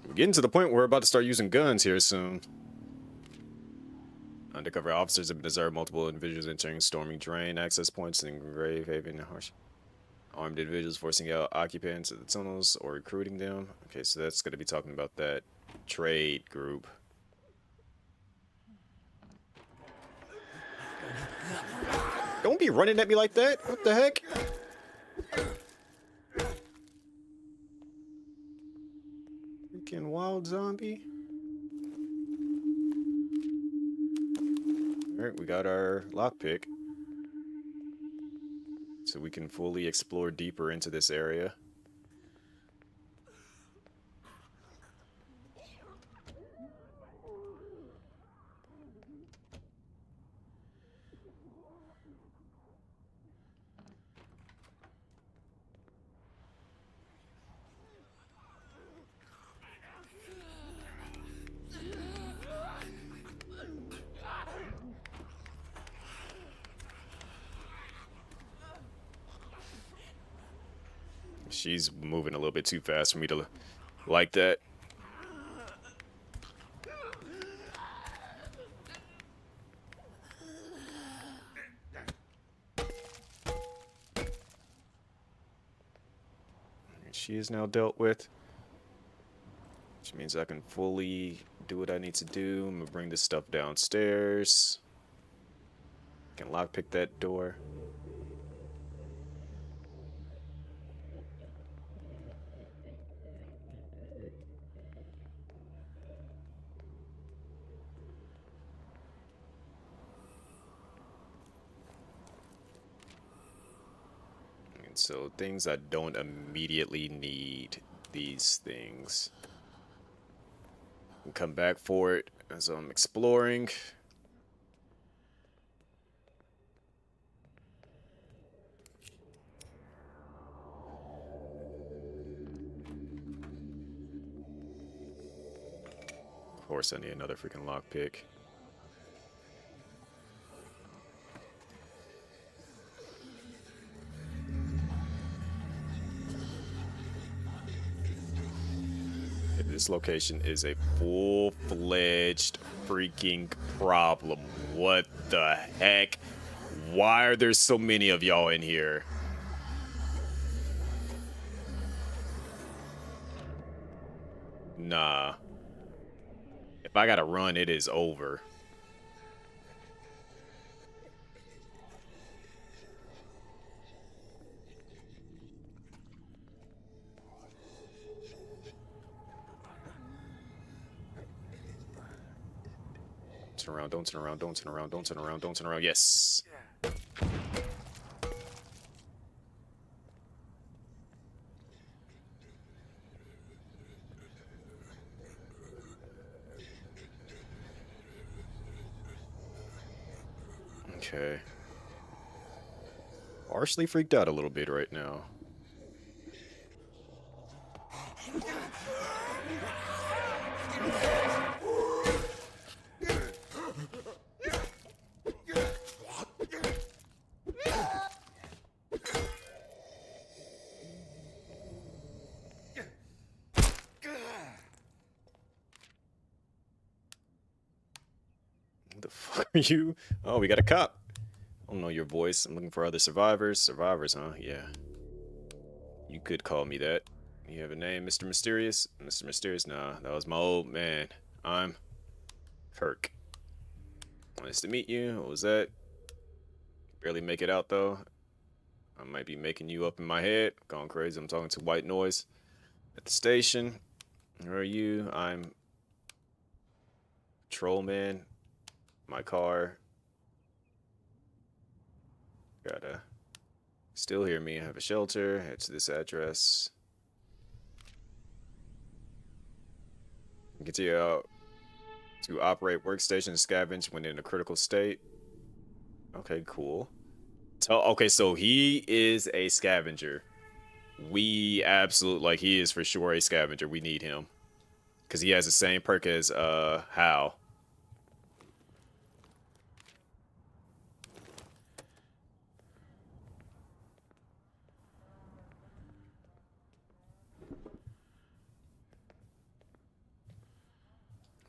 We're getting to the point where we're about to start using guns here soon. Undercover officers have observed multiple individuals entering storming drain access points in Grave Haven and Harsh. Armed individuals forcing out occupants of the tunnels or recruiting them. Okay, so that's going to be talking about that trade group. Don't be running at me like that. What the heck? Freaking wild zombie. Alright, we got our lockpick. So we can fully explore deeper into this area. She's moving a little bit too fast for me to like that. She is now dealt with. Which means I can fully do what I need to do. I'm gonna bring this stuff downstairs. Can lockpick that door. And so things I don't immediately need, these things. And come back for it as I'm exploring. Of course I need another freaking lockpick. This location is a full-fledged freaking problem. What the heck? Why are there so many of y'all in here? Nah. If I gotta run, it is over. Turn around, don't turn around, don't turn around, don't turn around, don't turn around. Yes. Okay. Partially freaked out a little bit right now. The fuck are you? Oh, we got a cop. I don't know your voice. I'm looking for other survivors. Survivors, huh? Yeah. You could call me that. You have a name, Mr. Mysterious? Mr. Mysterious? Nah, that was my old man. I'm Kirk. Nice to meet you. What was that? Barely make it out, though. I might be making you up in my head. Going crazy. I'm talking to white noise. At the station. Where are you? I'm Patrolman. My car. Gotta still hear me. I have a shelter. Head to this address. Continue out to operate workstation scavenge when in a critical state. Okay, cool. So, okay, so he is a scavenger. We absolutely, like, he is for sure a scavenger. We need him. Because he has the same perk as, Hal.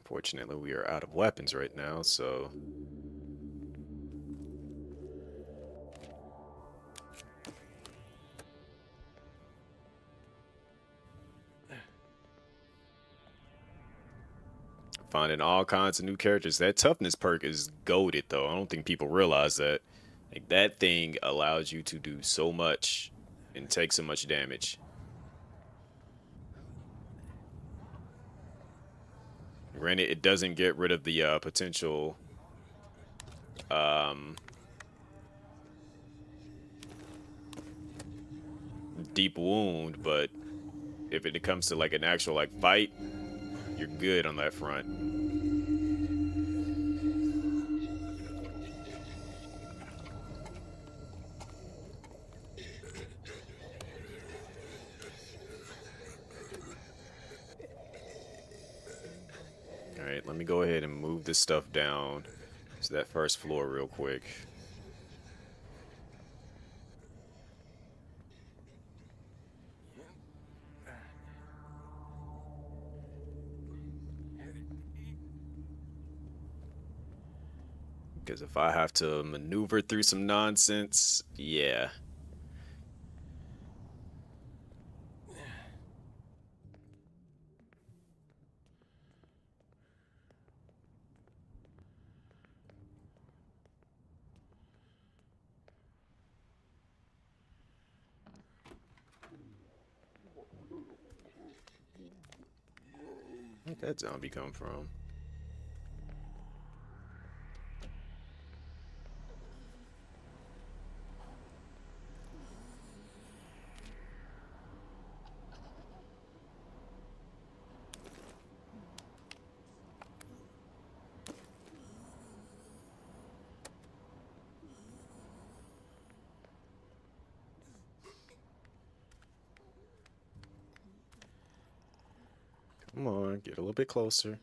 Fortunately, we are out of weapons right now, so... Finding all kinds of new characters. That toughness perk is goated, though. I don't think people realize that. Like, that thing allows you to do so much and take so much damage. Granted, it doesn't get rid of the potential deep wound, but if it comes to like an actual like fight, you're good on that front. All right, let me go ahead and move this stuff down to that first floor real quick. Because if I have to maneuver through some nonsense, yeah. Where'd that zombie come from? Come on, get a little bit closer.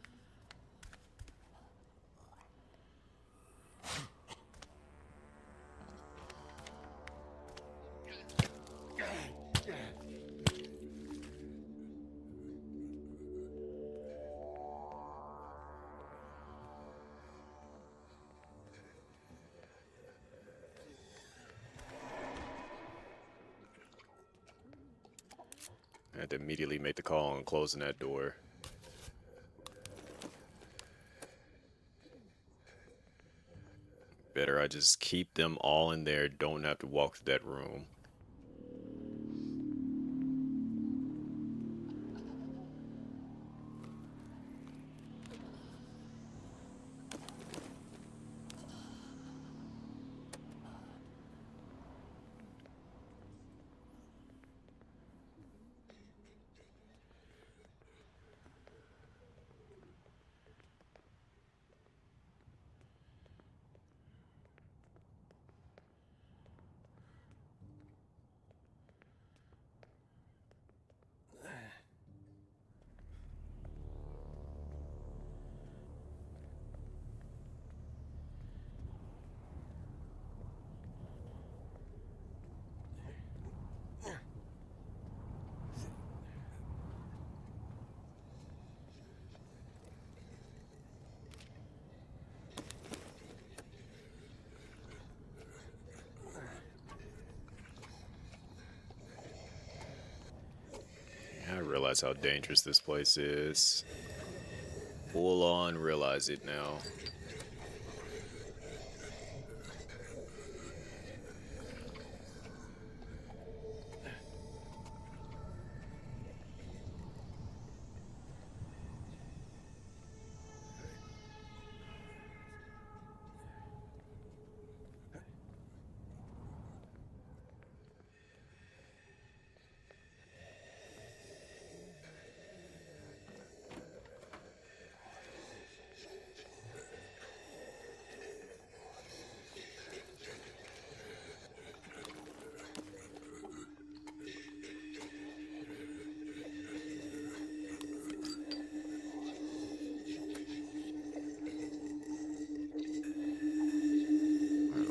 I had to immediately make the call on closing that door. Better I just keep them all in there, don't have to walk through that room. I realize how dangerous this place is. Full on realize it now.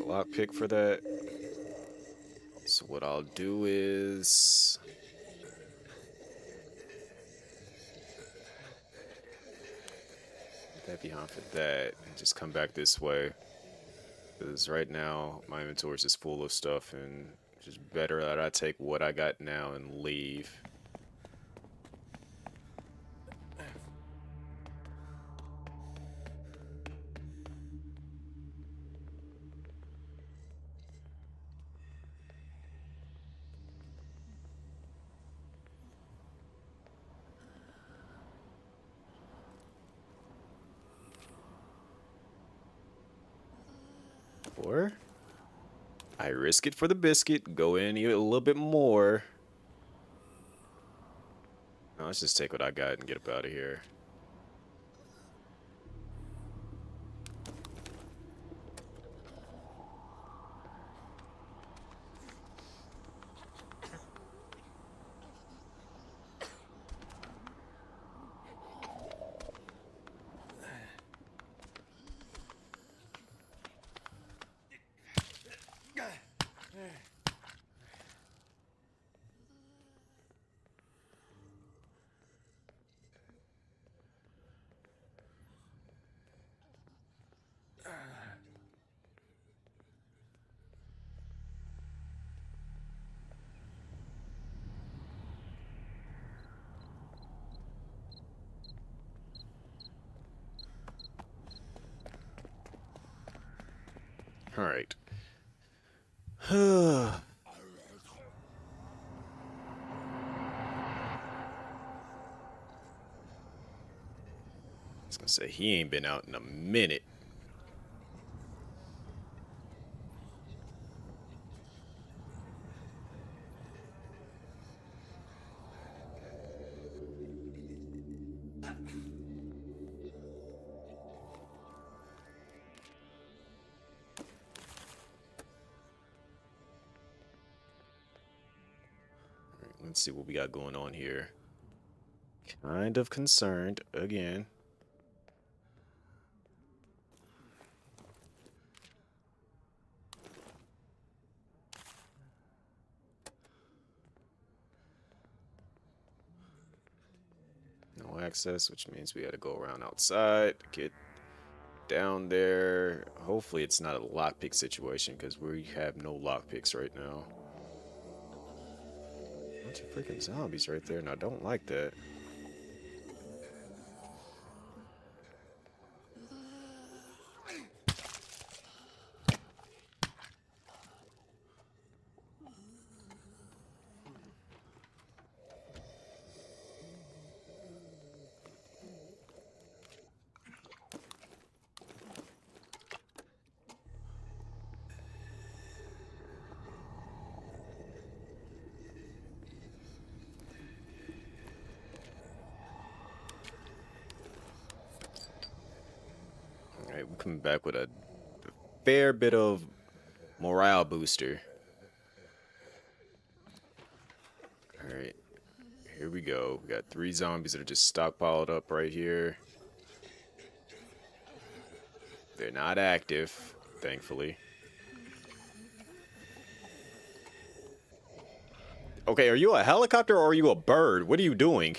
Lockpick for that. So what I'll do is put that behind for that and just come back this way. Because right now my inventory is just full of stuff, and it's just better that I take what I got now and leave. Or I risk it for the biscuit, go in a little bit more. No, let's just take what I got and get up out of here. All right. I was gonna say, he ain't been out in a minute. Let's see what we got going on here. Kind of concerned again. No access, which means we got to go around outside, get down there. Hopefully it's not a lockpick situation, because we have no lockpicks right now. Bunch of freaking zombies right there, and I don't like that. Alright, we're coming back with a fair bit of morale booster. Alright, here we go. We got 3 zombies that are just stockpiled up right here. They're not active, thankfully. Okay, are you a helicopter or are you a bird? What are you doing?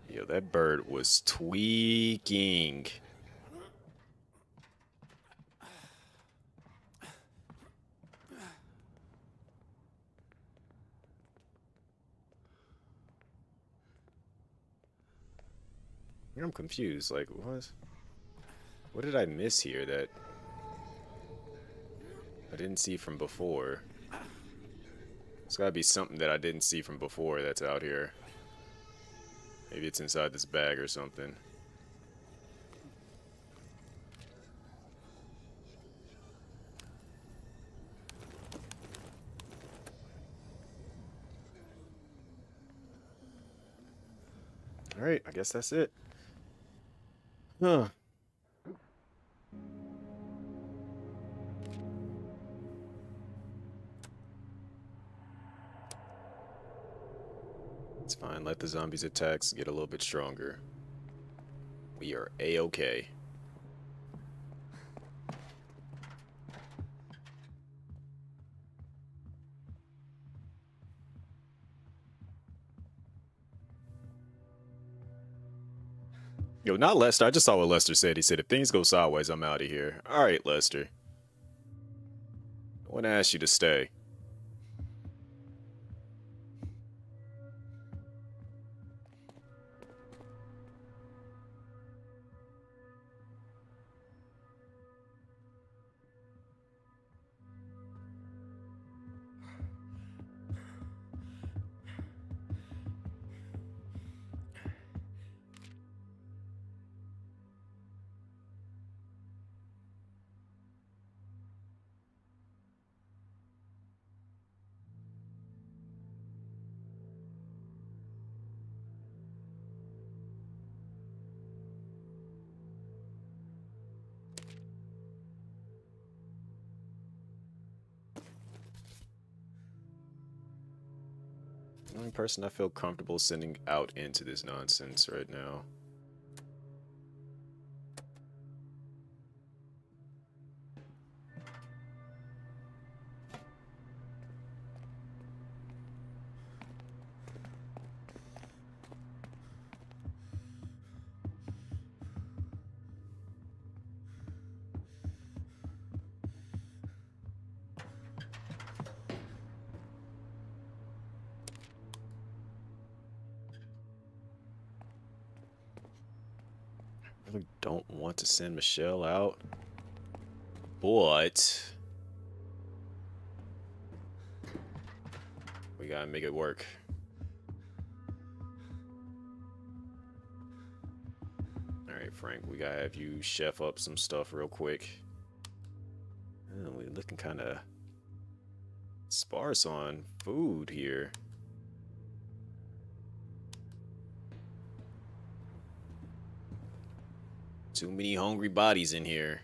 Yo, that bird was tweaking. I'm confused. Like, what did I miss here that I didn't see from before? There's gotta be something that I didn't see from before that's out here. Maybe it's inside this bag or something. Alright, I guess that's it. Huh. It's fine. Let the zombies' attacks get a little bit stronger. We are A-okay. Yo, not Lester. I just saw what Lester said. He said, if things go sideways, I'm out of here. Alright, Lester. I want to ask you to stay. The only person I feel comfortable sending out into this nonsense right now. I really don't want to send Michelle out, but we gotta make it work. Alright, Frank, we gotta have you chef up some stuff real quick. We're looking kind of sparse on food here. Too many hungry bodies in here.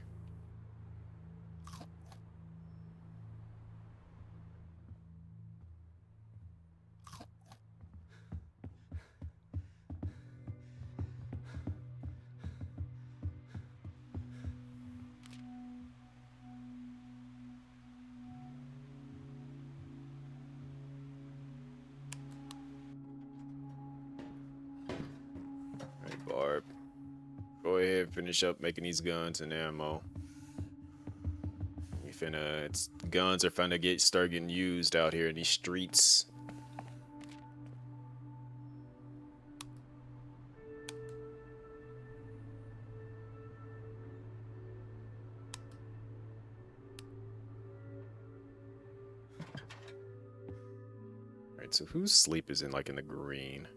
ahead, finish up making these guns and ammo. We finna, guns are finna start getting used out here in these streets. Alright, so whose sleep is in like in the green?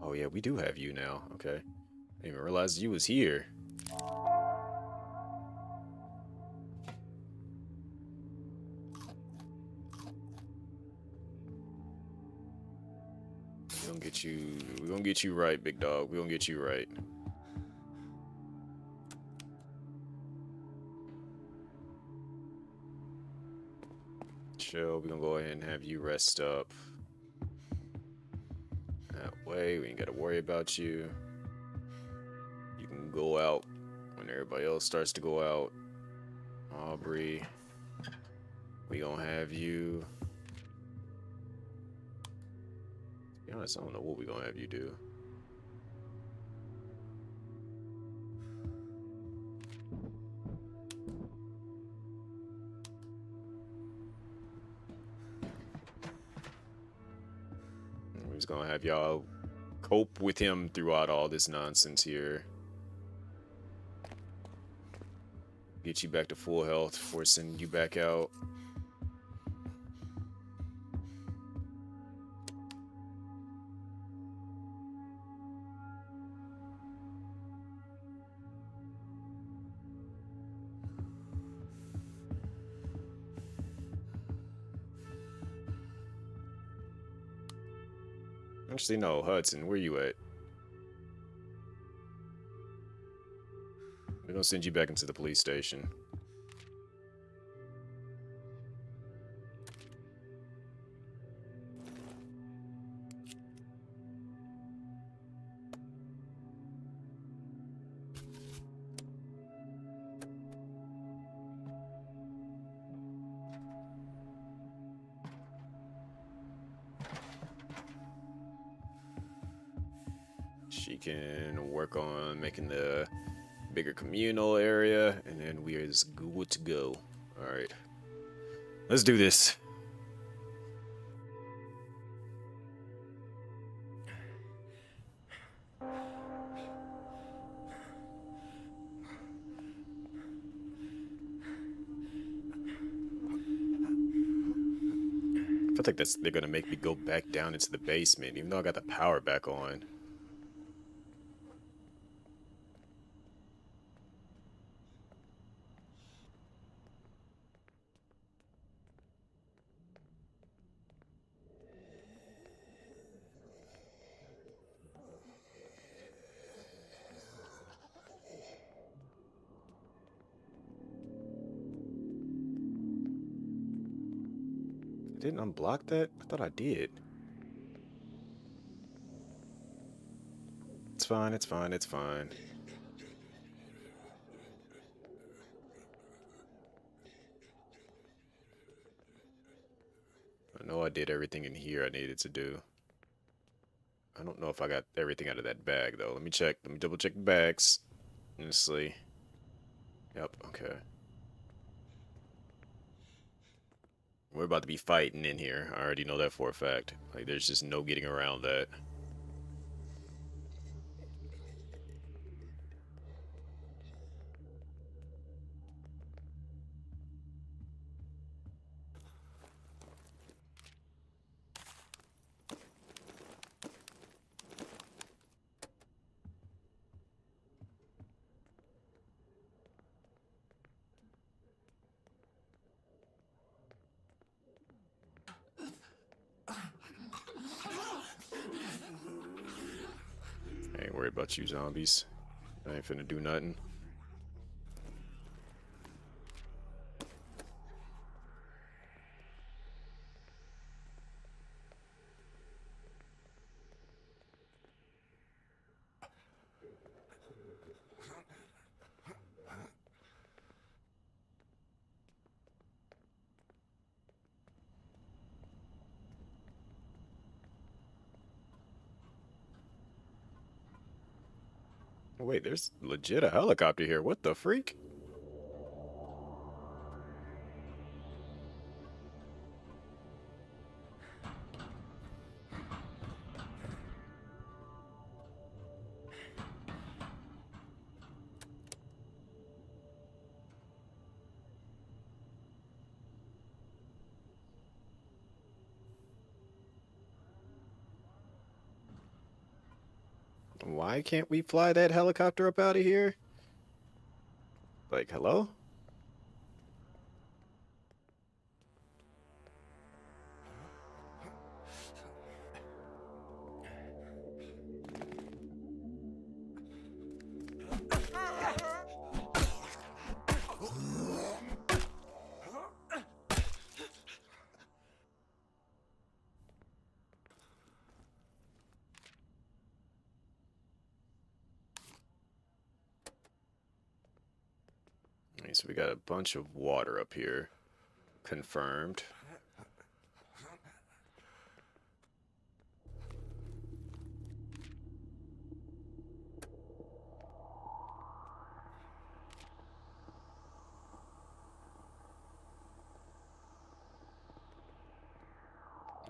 Oh yeah, we do have you now. Okay. I didn't even realize you was here. We're gonna get you right, big dog. We're gonna get you right. Chill, we're gonna go ahead and have you rest up. That way, we ain't gotta worry about you. You can go out when everybody else starts to go out. Aubrey, we gonna have you. To be honest, I don't know what we gonna have you do. We're just gonna have y'all cope with him throughout all this nonsense here. Get you back to full health before sending you back out. Actually, no, Hudson, where you at? We're gonna send you back into the police station. She can work on making the bigger communal area, and then we are just good to go. Alright. Let's do this. I feel like they're gonna make me go back down into the basement, even though I got the power back on. I didn't unblock that? I thought I did. It's fine, it's fine, it's fine. I know I did everything in here I needed to do. I don't know if I got everything out of that bag, though. Let me check. Let me double check the bags. Honestly. Yep, okay. We're about to be fighting in here. I already know that for a fact. Like, there's just no getting around that. I ain't worried about you zombies. I ain't finna do nothing. Wait, there's legit a helicopter here. What the freak? Why can't we fly that helicopter up out of here? Like, hello? Alright, so we got a bunch of water up here. Confirmed.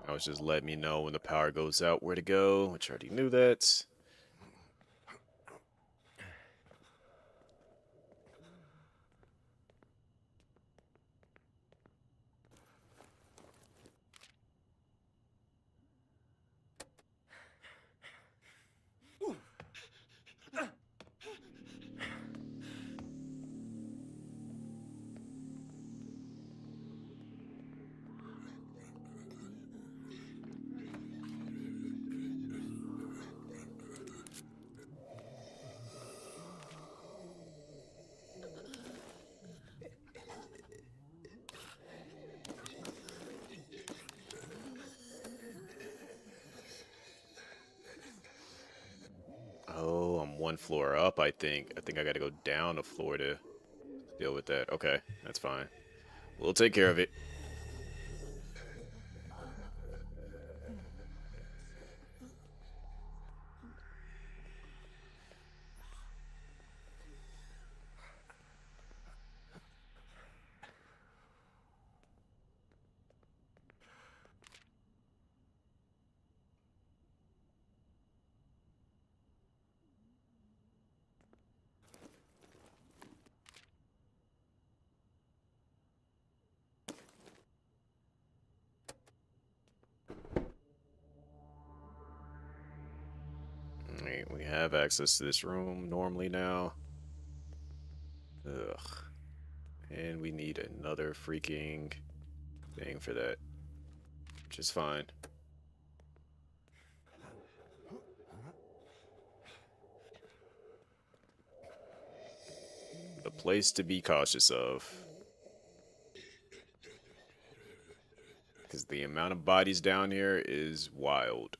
I was just letting me know when the power goes out where to go, which I already knew that. Oh, I'm one floor up, I think. I think I gotta go down a floor to deal with that. Okay, that's fine. We'll take care of it. Alright, we have access to this room normally now. Ugh. And we need another freaking thing for that. Which is fine. A place to be cautious of. Because the amount of bodies down here is wild.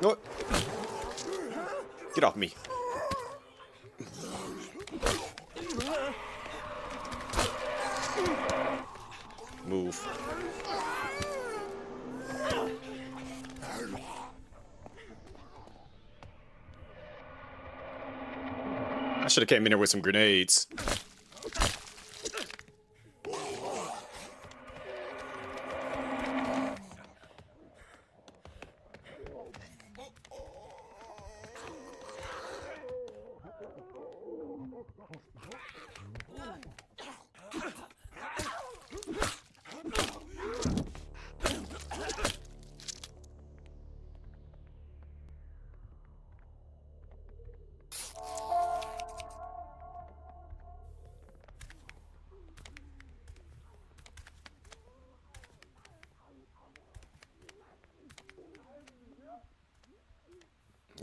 What? Get off me. Move. I should have came in here with some grenades.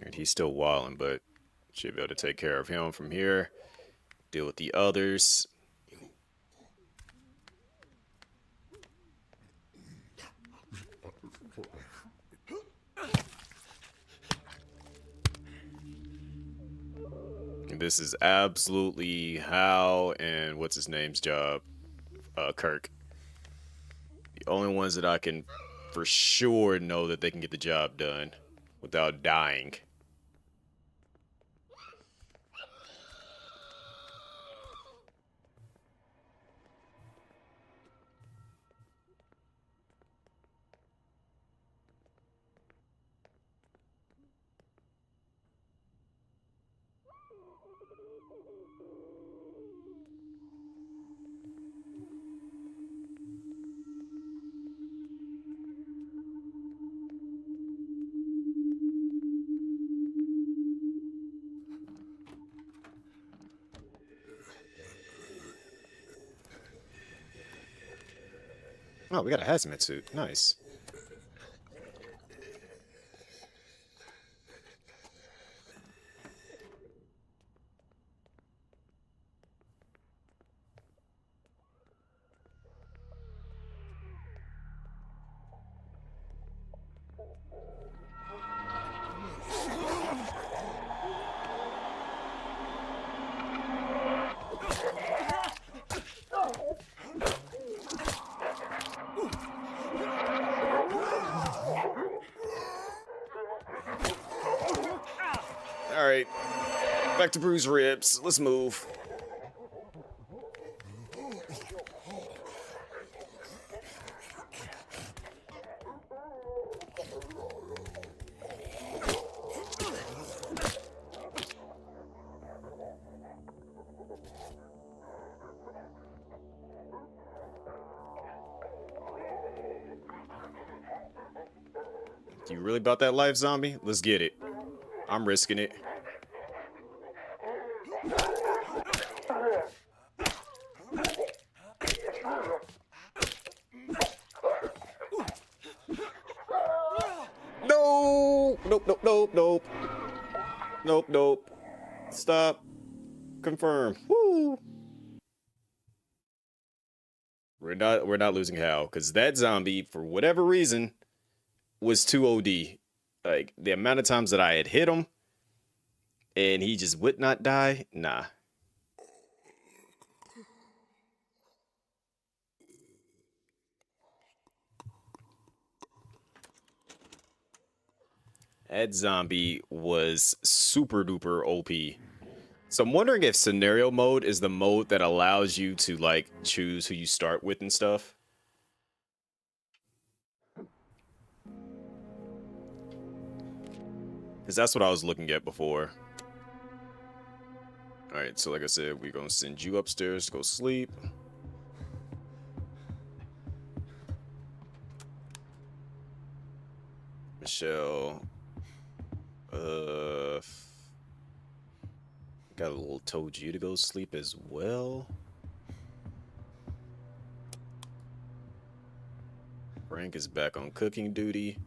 And he's still wilding, but should be able to take care of him from here. Deal with the others. And this is absolutely Hal and what's his name's job, Kirk. The only ones that I can for sure know that they can get the job done without dying. Oh, we got a hazmat suit. Nice. All right, back to bruised ribs. Let's move. You really about that life, zombie? Let's get it. I'm risking it. No! Nope, nope, nope, nope. Nope, nope. Stop. Confirm. Woo! We're not losing Hal, because that zombie, for whatever reason, was too OD. Like, the amount of times that I had hit him, and he just would not die, nah. That zombie was super duper OP. So I'm wondering if scenario mode is the mode that allows you to, like, choose who you start with and stuff. Because that's what I was looking at before. Alright, so like I said, we're going to send you upstairs to go sleep. Michelle. Got a little told you to go sleep as well. Frank is back on cooking duty.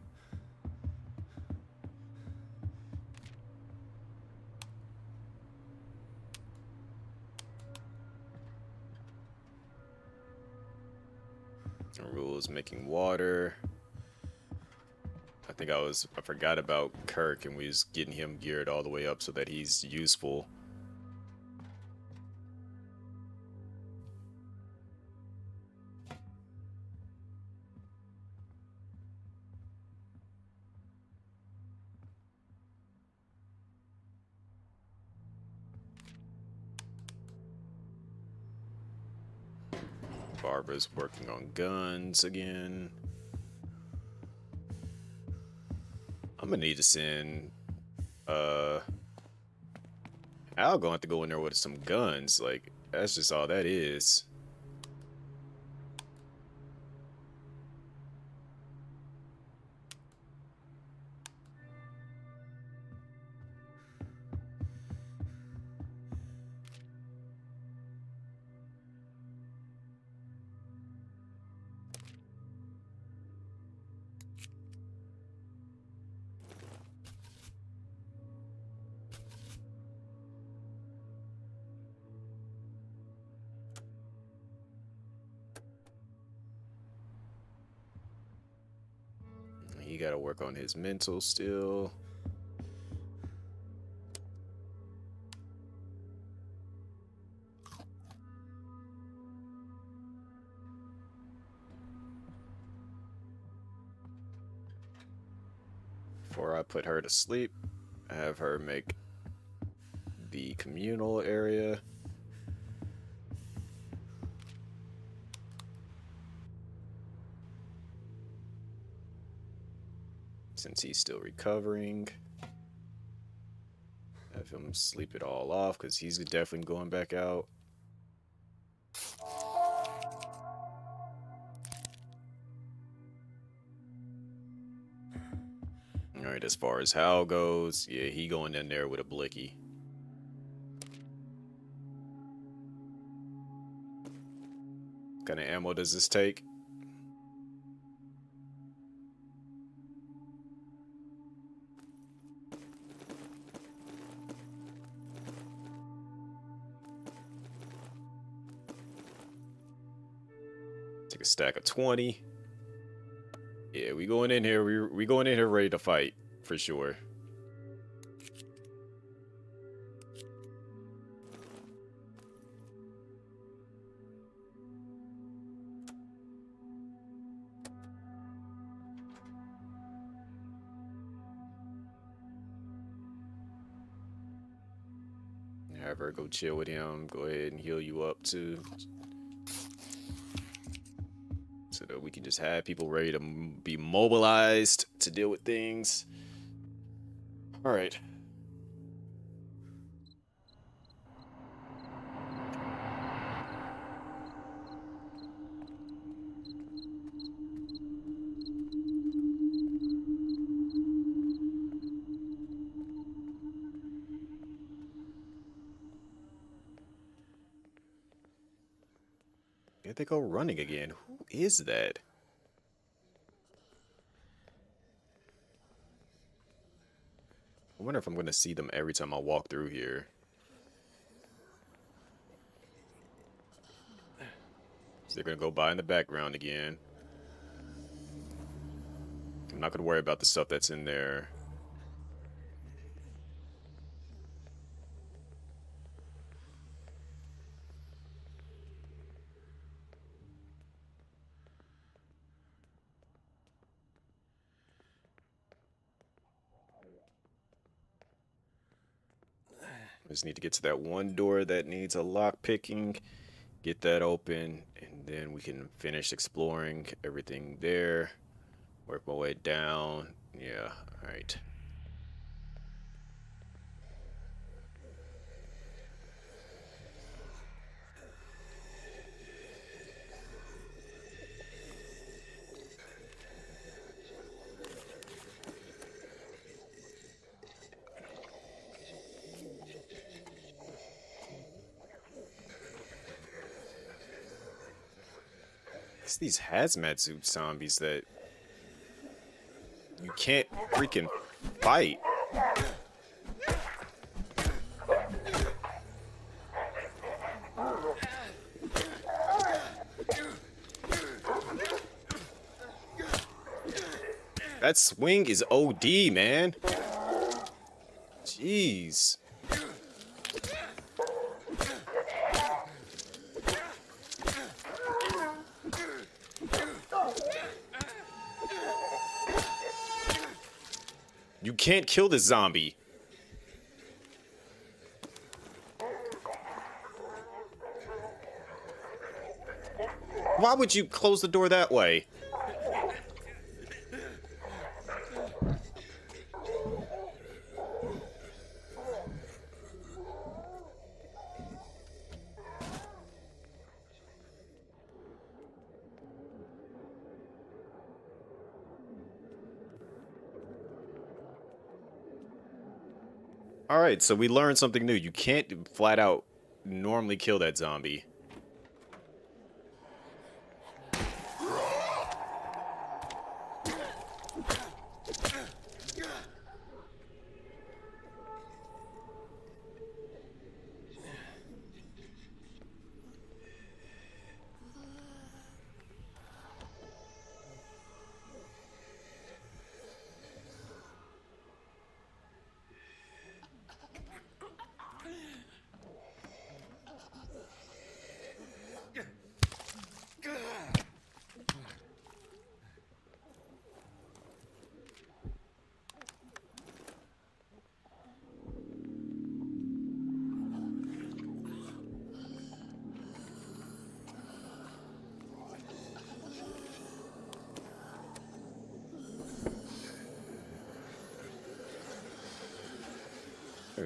Rules making water. I think I forgot about Kirk, and we was getting him geared all the way up so that he's useful. Barbara's working on guns again. I'm gonna need to send Al gonna have to go in there with some guns. Like, that's just all that is. gotta work on his mental still. Before I put her to sleep, I have her make the communal area. Since he's still recovering, have him sleep it all off because he's definitely going back out. Alright, as far as Hal goes, yeah, he going in there with a blicky. What kind of ammo does this take? Take a stack of 20. Yeah, we going in here. We going in here ready to fight for sure. Have her go chill with him. Go ahead and heal you up too, so that we can just have people ready to be mobilized to deal with things. All right. Here they go running again. Who is that? I wonder if I'm going to see them every time I walk through here. So they're going to go by in the background again. I'm not going to worry about the stuff that's in there. Just need to get to that one door that needs a lock picking, get that open, and then we can finish exploring everything there. Work my way down. Yeah, all right. It's these hazmat suit zombies that you can't freaking fight. That swing is OD, man. Jeez. You can't kill this zombie. Why would you close the door that way? All right, so we learned something new. You can't flat out normally kill that zombie.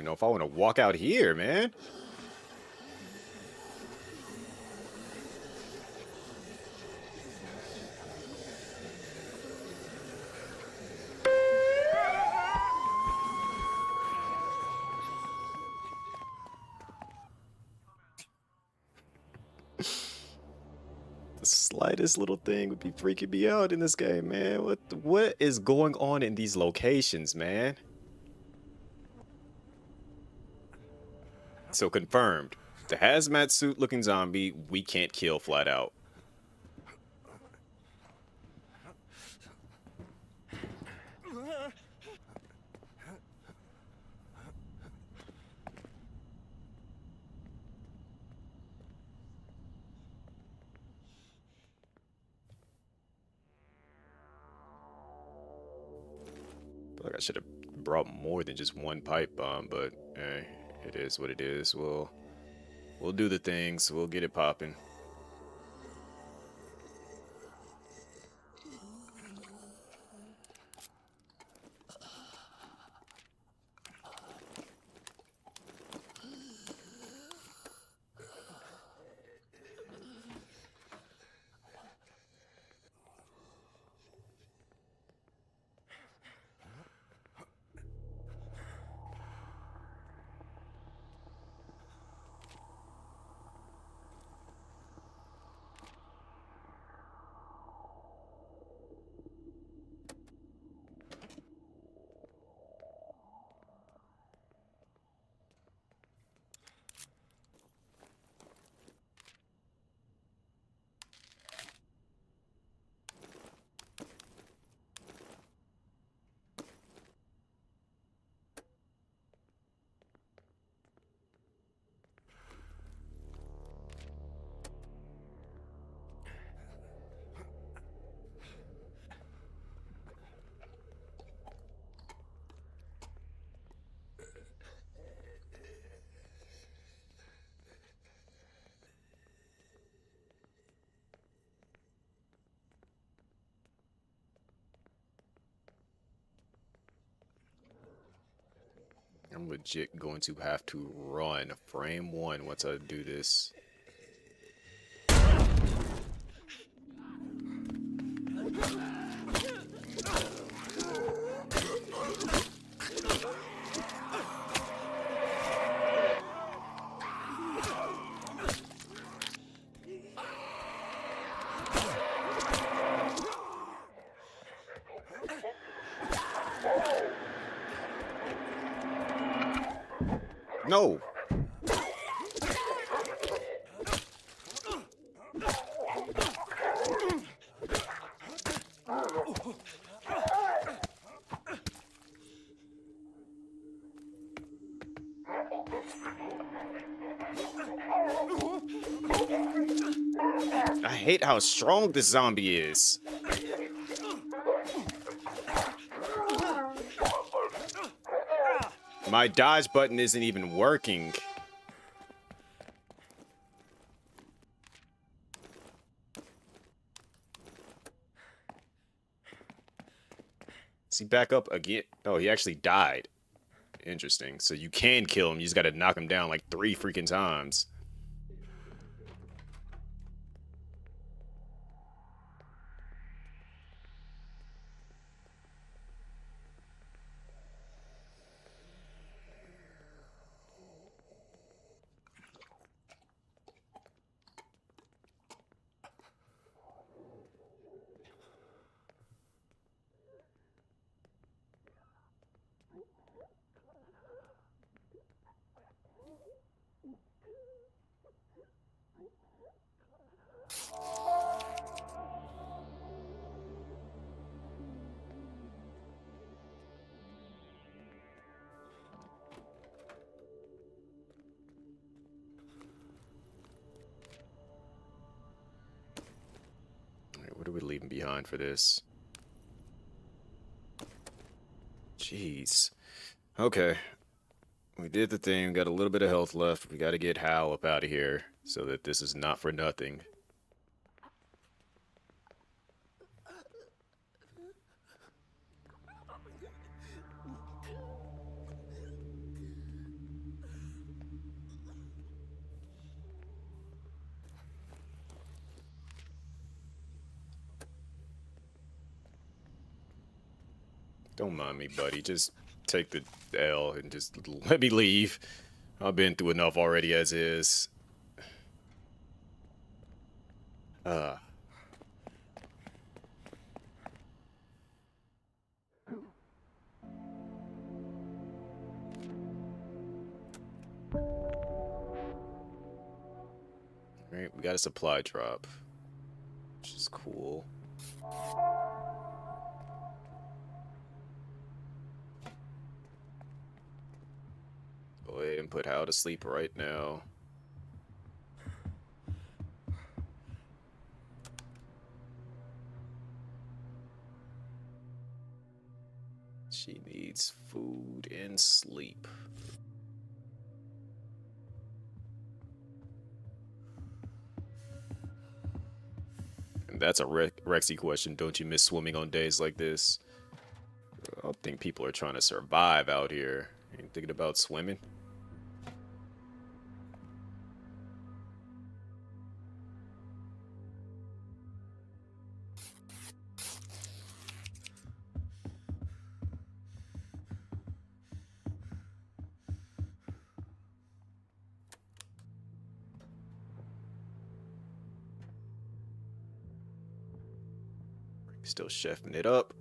even know if I want to walk out here, man. The slightest little thing would be freaking me out in this game, man. What is going on in these locations, man? So confirmed. The hazmat suit looking zombie we can't kill flat out. Feel like I should have brought more than just one pipe bomb, but it is what it is. We'll do the things. We'll get it popping. I'm legit going to have to run frame one once I do this. No. I hate how strong this zombie is. My dodge button isn't even working. Is he back up again? Oh, he actually died. Interesting. So you can kill him. You just got to knock him down like 3 freaking times. What are we leaving behind for this? Jeez. Okay. We did the thing. Got a little bit of health left. We got to get Hal up out of here so that this is not for nothing. Don't mind me, buddy. Just take the L and just let me leave. I've been through enough already as is. Uh. Alright, we got a supply drop, which is cool. Go ahead and put Hal to sleep right now. She needs food and sleep. And that's a Rexy question. Don't you miss swimming on days like this? I don't think people are trying to survive out here. Ain't thinking about swimming. Still chefing it up.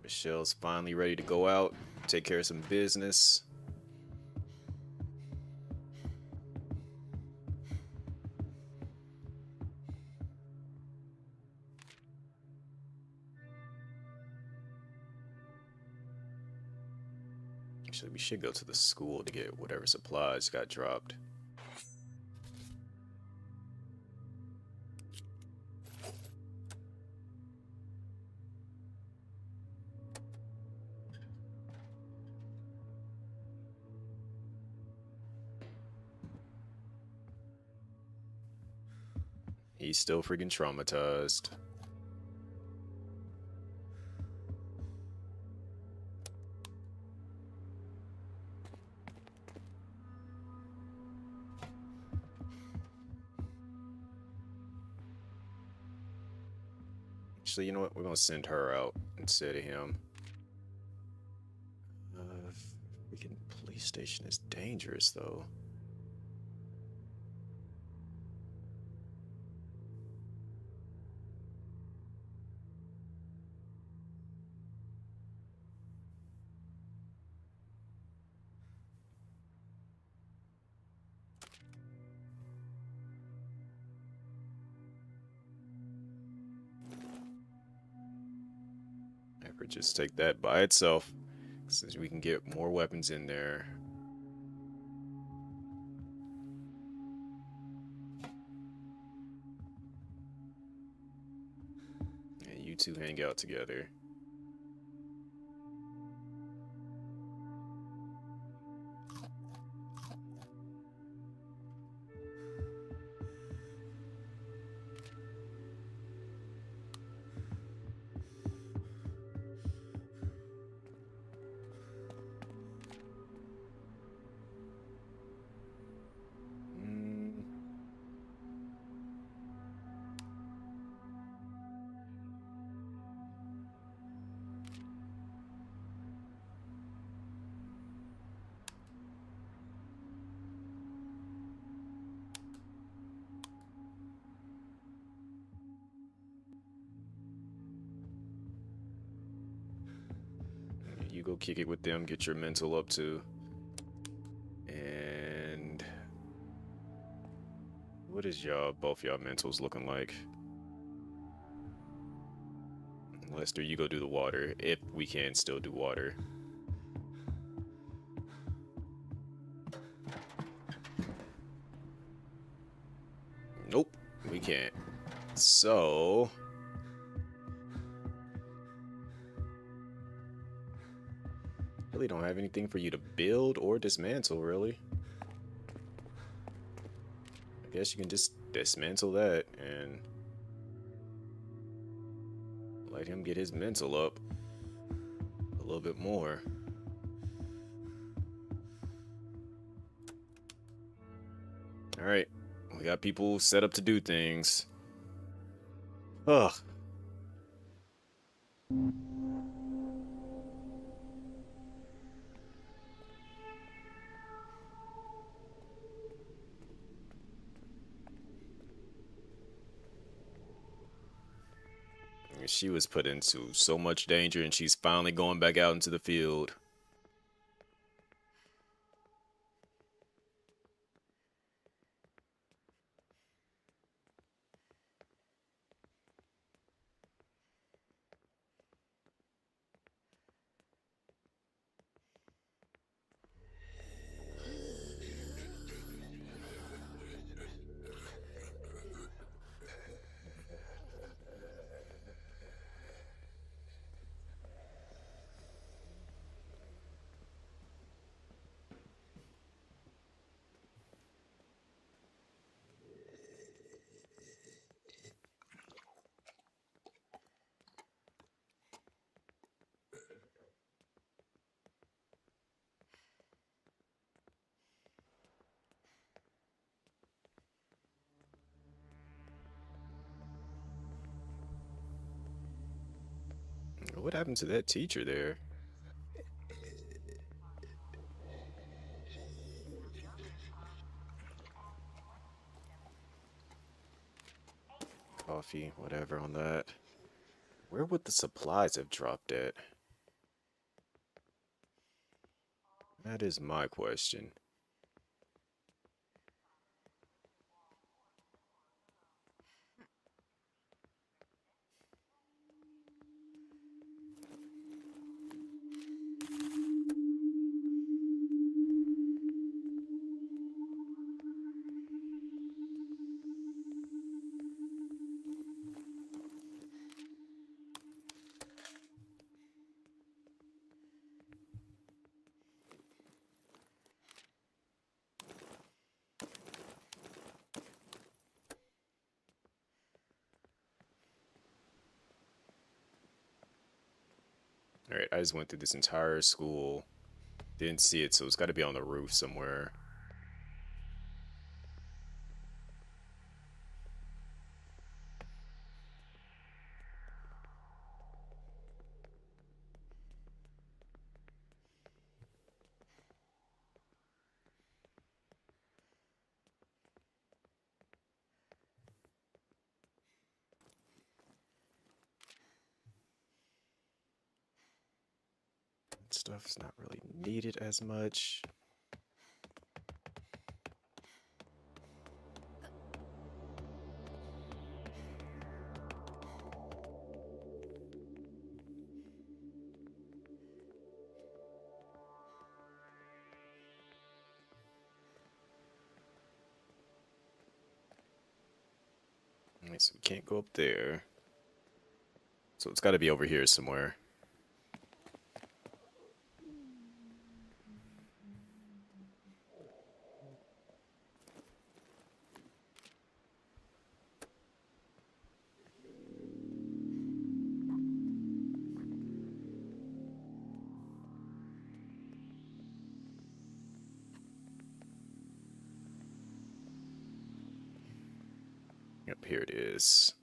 Michelle's finally ready to go out, take care of some business. Actually, we should go to the school to get whatever supplies got dropped. He's still freaking traumatized. Actually, you know what? We're gonna send her out instead of him. Freaking police station is dangerous, though. I could just take that by itself, since we can get more weapons in there. And you two hang out together. You go kick it with them, get your mental up too. And what is both y'all mentals looking like? Lester, you go do the water, if we can still do water. Nope, we can't. So really don't have anything for you to build or dismantle, really. I guess you can just dismantle that and let him get his mental up a little bit more. All right, we got people set up to do things. Ugh. She was put into so much danger, and she's finally going back out into the field. What happened to that teacher there? Coffee, whatever on that. Where would the supplies have dropped at? That is my question. Alright, I just went through this entire school. Didn't see it, so it's got to be on the roof somewhere. Stuff's not really needed as much. Alright, so we can't go up there. So it's got to be over here somewhere. Yep, here it is.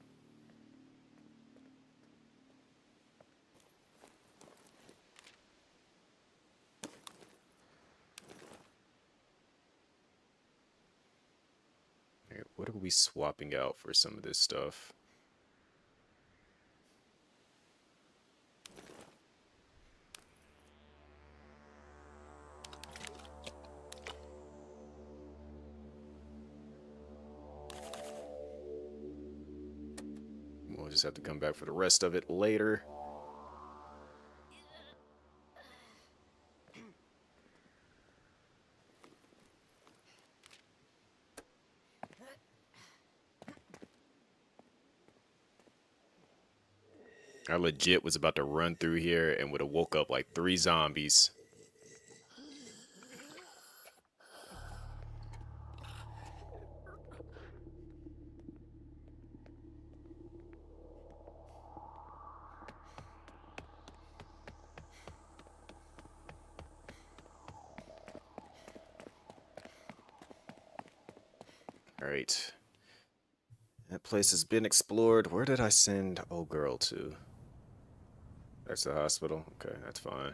Alright, what are we swapping out for some of this stuff? We'll just have to come back for the rest of it later. I legit was about to run through here and would have woke up like 3 zombies. Alright. That place has been explored. Where did I send old girl to? Back to the hospital? Okay, that's fine.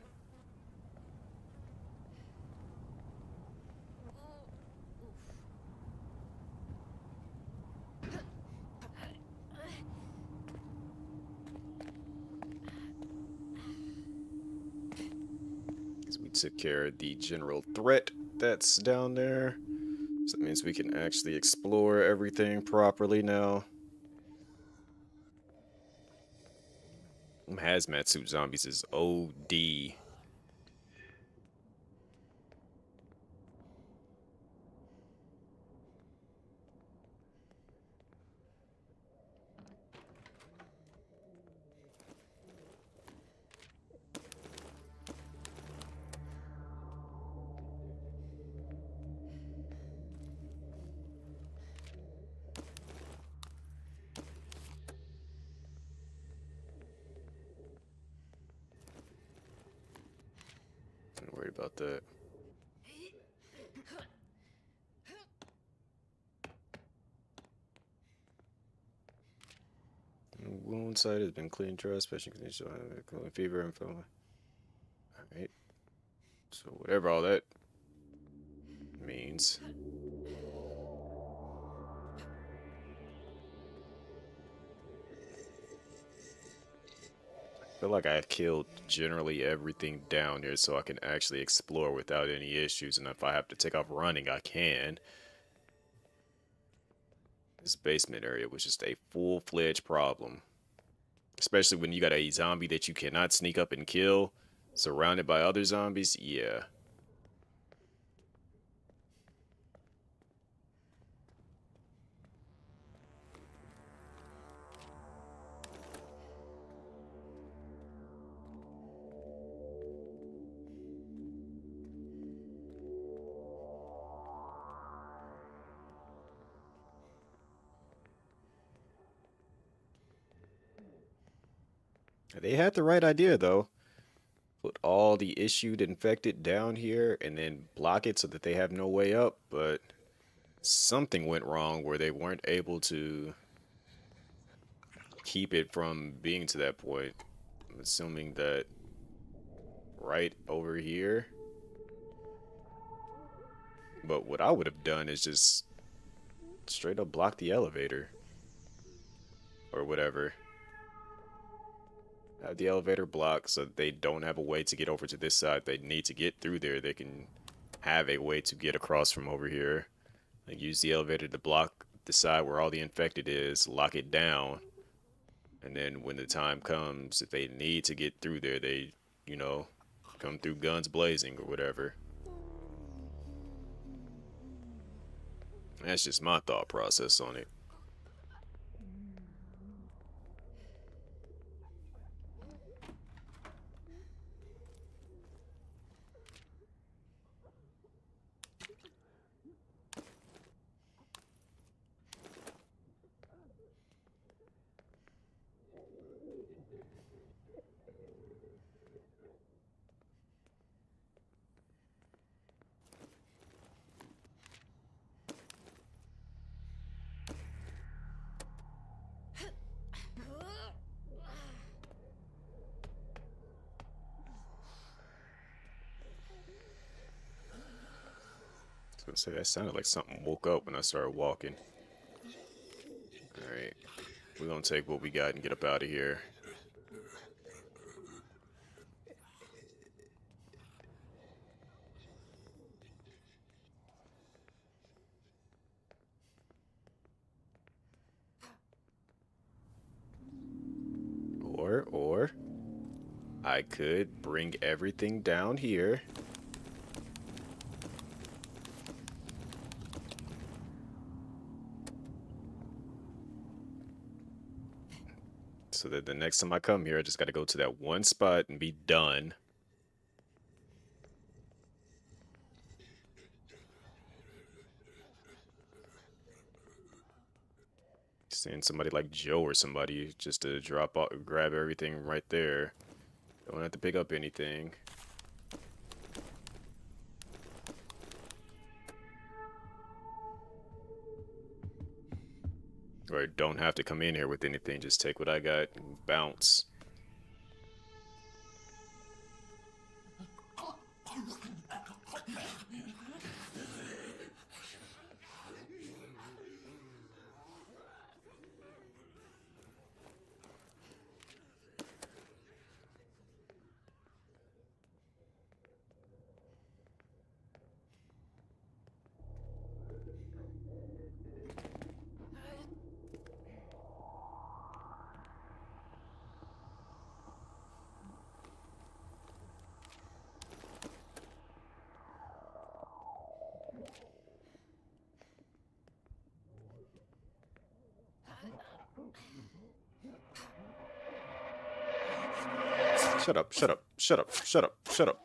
So we took care of the general threat that's down there. So that means we can actually explore everything properly now. Hazmat suit zombies is OD. Don't worry about that. Wound site has been cleaned, trust, patient condition, fever, and phone. Alright. So whatever all that means. I feel like I killed generally everything down here so I can actually explore without any issues, and if I have to take off running, I can. This basement area was just a full-fledged problem. Especially when you got a zombie that you cannot sneak up and kill, surrounded by other zombies, yeah. They had the right idea, though. Put all the issued infected down here and then block it so that they have no way up, but something went wrong where they weren't able to keep it from being to that point. I'm assuming that right over here. But what I would have done is just straight up block the elevator. Or whatever. Have the elevator blocked so that they don't have a way to get over to this side. If they need to get through there, they can have a way to get across from over here. Like use the elevator to block the side where all the infected is, lock it down, and then when the time comes, if they need to get through there, they, you know, come through guns blazing or whatever. That's just my thought process on it. I was gonna say that sounded like something woke up when I started walking. Alright. We're gonna take what we got and get up out of here. Or I could bring everything down here. So that the next time I come here, I just gotta go to that one spot and be done. Seeing somebody like Joe or somebody just to drop off, grab everything right there. Don't have to pick up anything. Or don't have to come in here with anything. Just take what I got and bounce. Shut up, shut up, shut up, shut up, shut up.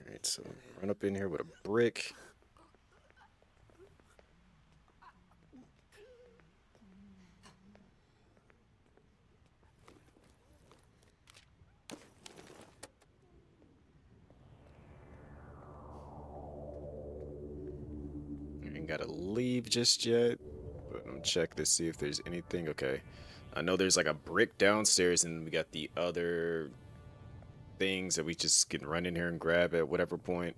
Alright, so run up in here with a brick. Ain't gotta leave just yet, but I'm check to see if there's anything. Okay, I know there's like a brick downstairs, and we got the other things that we just can run in here and grab at whatever point.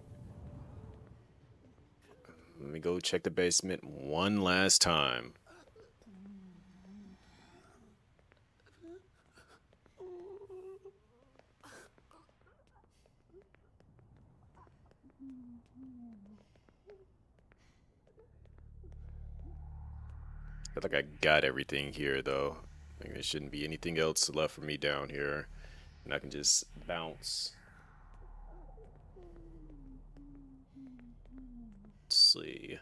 Let me go check the basement one last time. I feel like I got everything here, though. I think there shouldn't be anything else left for me down here. And I can just bounce. Let's see.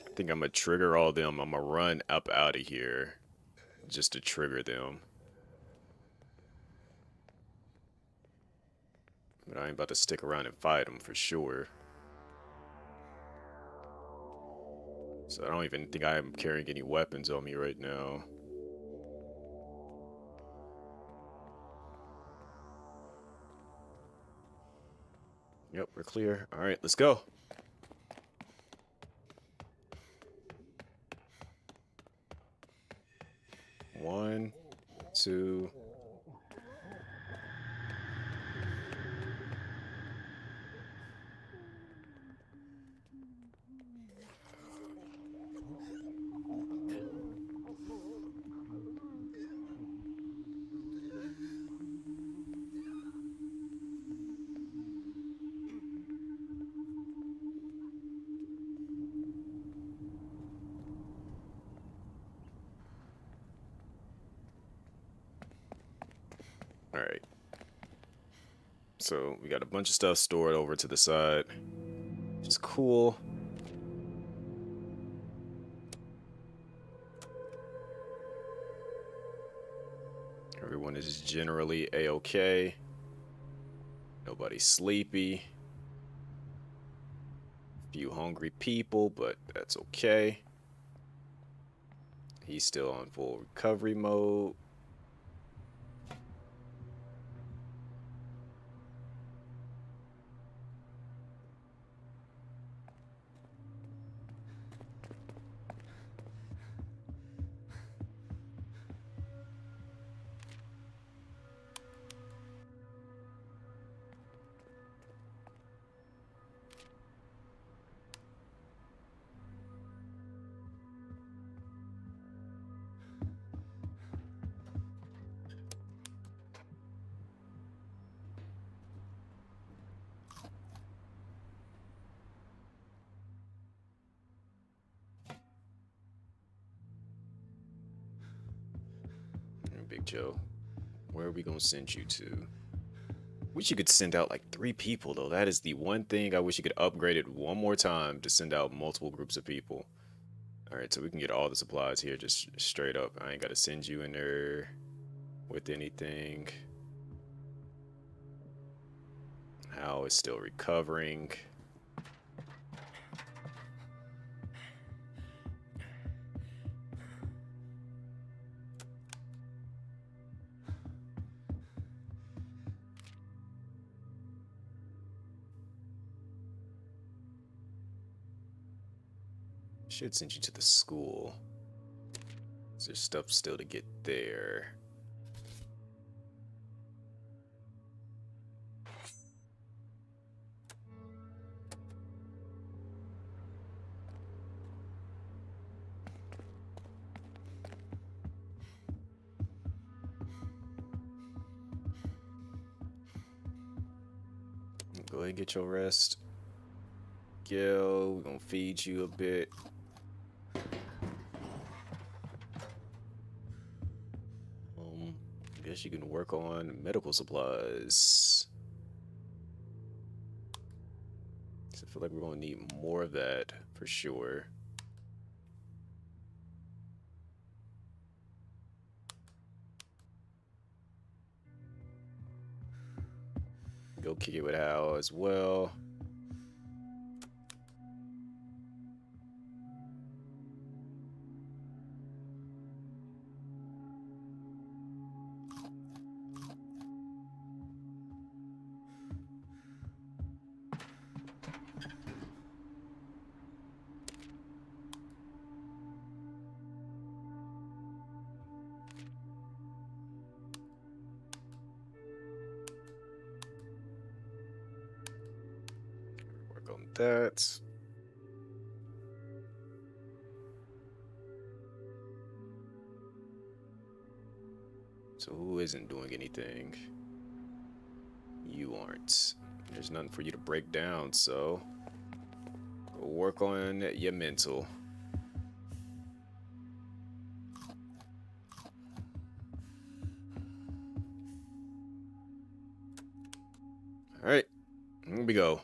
I think I'm gonna trigger all them. I'm gonna run up out of here just to trigger them. But I ain't about to stick around and fight them for sure. So I don't even think I'm carrying any weapons on me right now. Yep, we're clear. All right, let's go. One, two. All right. So we got a bunch of stuff stored over to the side, which is cool. Everyone is generally a-okay. Nobody's sleepy. Few hungry people, but that's okay. He's still on full recovery mode. Big Joe, where are we gonna send you to? Wish you could send out like 3 people though. That is the one thing I wish you could upgrade it one more time to send out multiple groups of people. All right, so we can get all the supplies here just straight up. I ain't got to send you in there with anything. Hal is still recovering. Should send you to the school. There's stuff still to get there. Go ahead and get your rest. Gil, we're gonna feed you a bit. I guess you can work on medical supplies. So I feel like we're gonna need more of that for sure. Go kick it with Hal as well. Work on that. So who isn't doing anything? You aren't. There's nothing for you to break down, so go work on your mental. All right, here we go.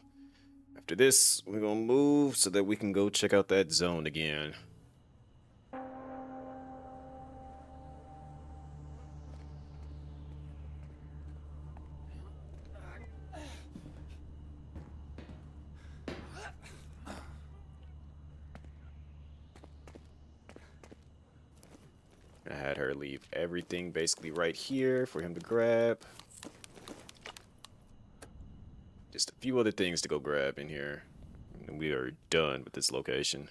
After this, we're gonna move so that we can go check out that zone again. I had her leave everything basically right here for him to grab. Just a few other things to go grab in here. And we are done with this location.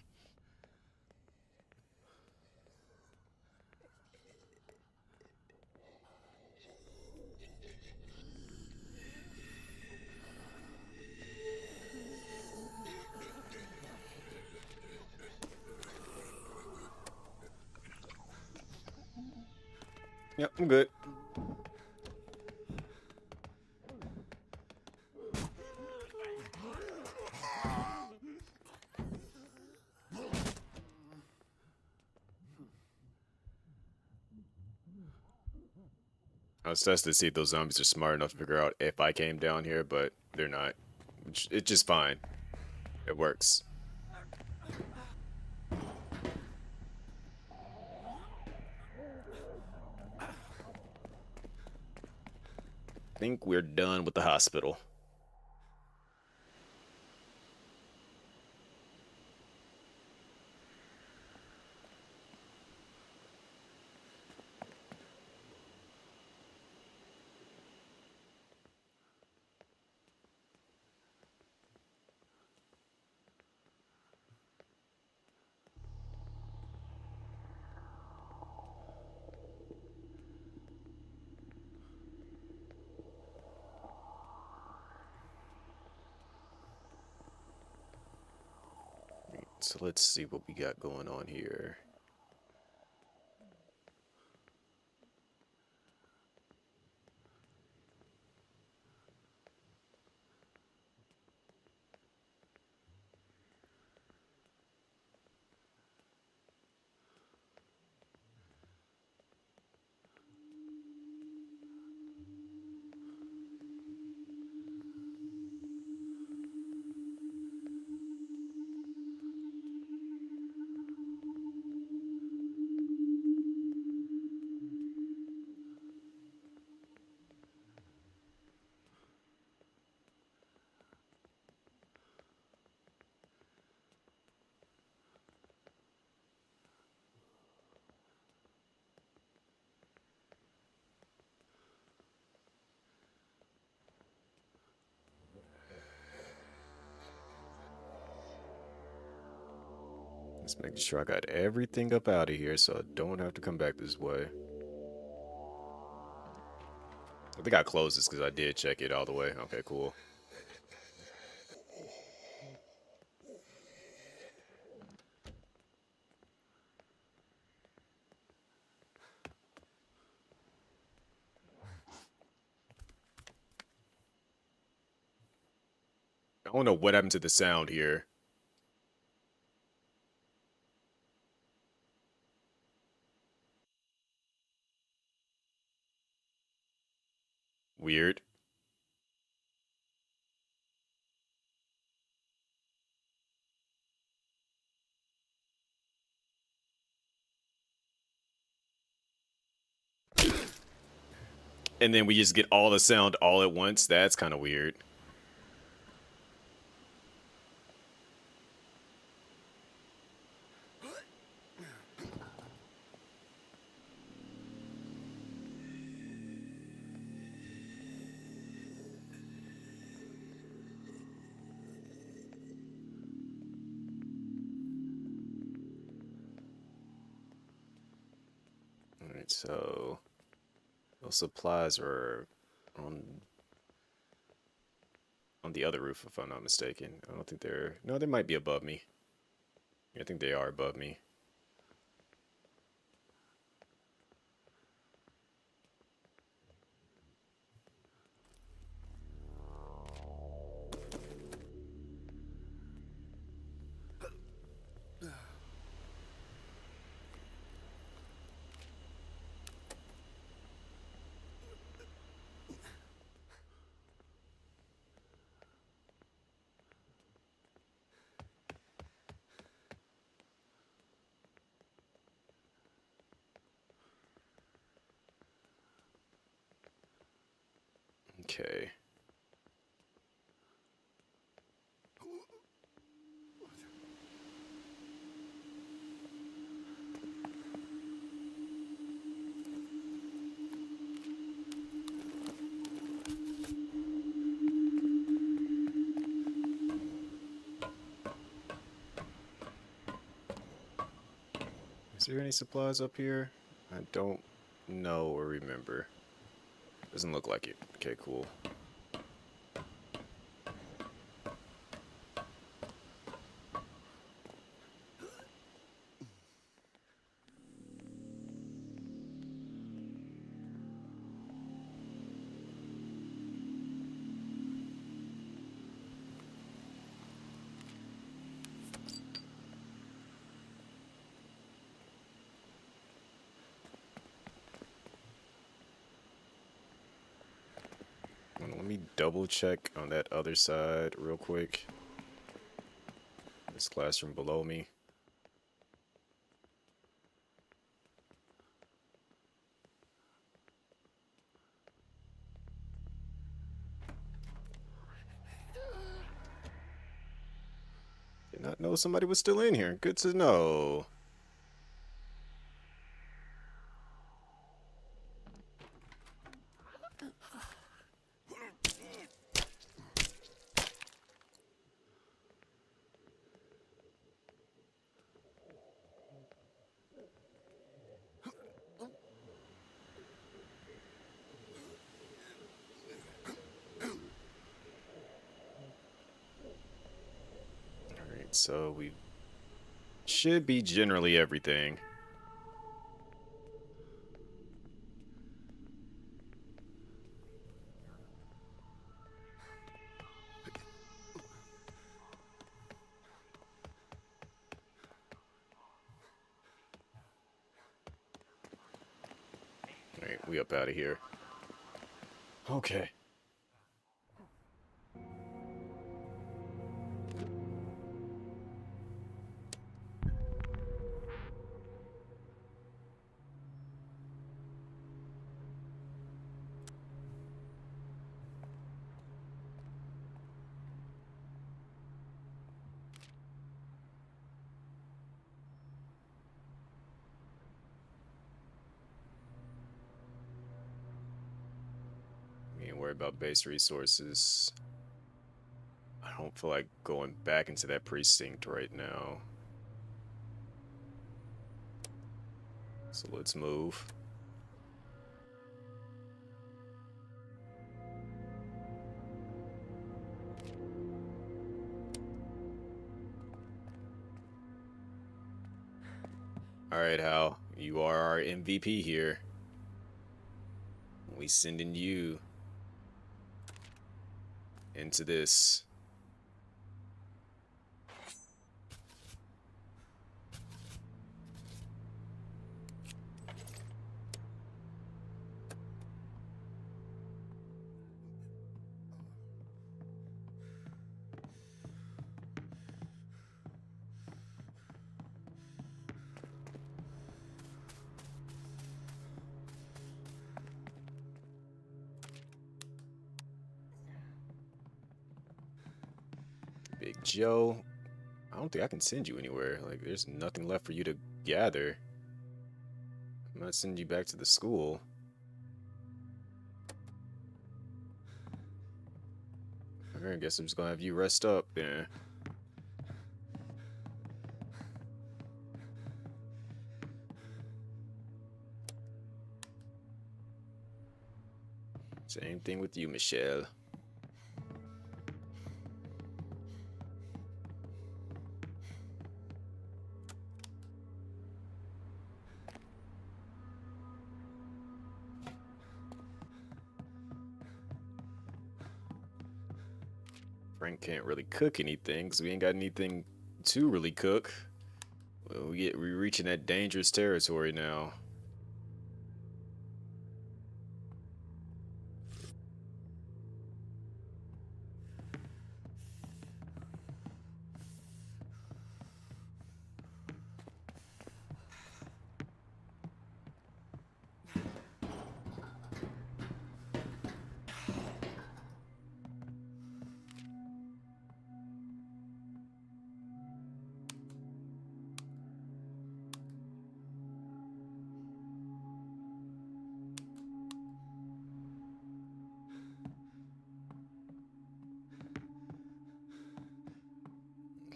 Yep, I'm good. I was testing to see if those zombies are smart enough to figure out if I came down here, but they're not. It's just fine. It works. I think we're done with the hospital. So let's see what we got going on here. Just making sure I got everything up out of here so I don't have to come back this way. I think I closed this because I did check it all the way. Okay, cool. I don't know what happened to the sound here. Weird. And then we just get all the sound all at once. That's kind of weird. Alright, so those supplies are on the other roof, if I'm not mistaken. I don't think they're... No, they might be above me. I think they are above me. Okay. Is there any supplies up here? I don't know or remember. Doesn't look like it. Okay, cool. Let me double check on that other side real quick. This classroom below me. Did not know somebody was still in here. Good to know. Alright, so we should be generally everything. Alright, we up out of here. Okay. We ain't worry about base resources. I don't feel like going back into that precinct right now. So let's move. All right, Hal, you are our MVP here. We sending you into this. Big Joe, I don't think I can send you anywhere. Like, there's nothing left for you to gather. I'm not sending you back to the school. Alright, I guess I'm just gonna have you rest up then. Same thing with you, Michelle. Frank can't really cook anything, so we ain't got anything to really cook. Well, we're reaching that dangerous territory now.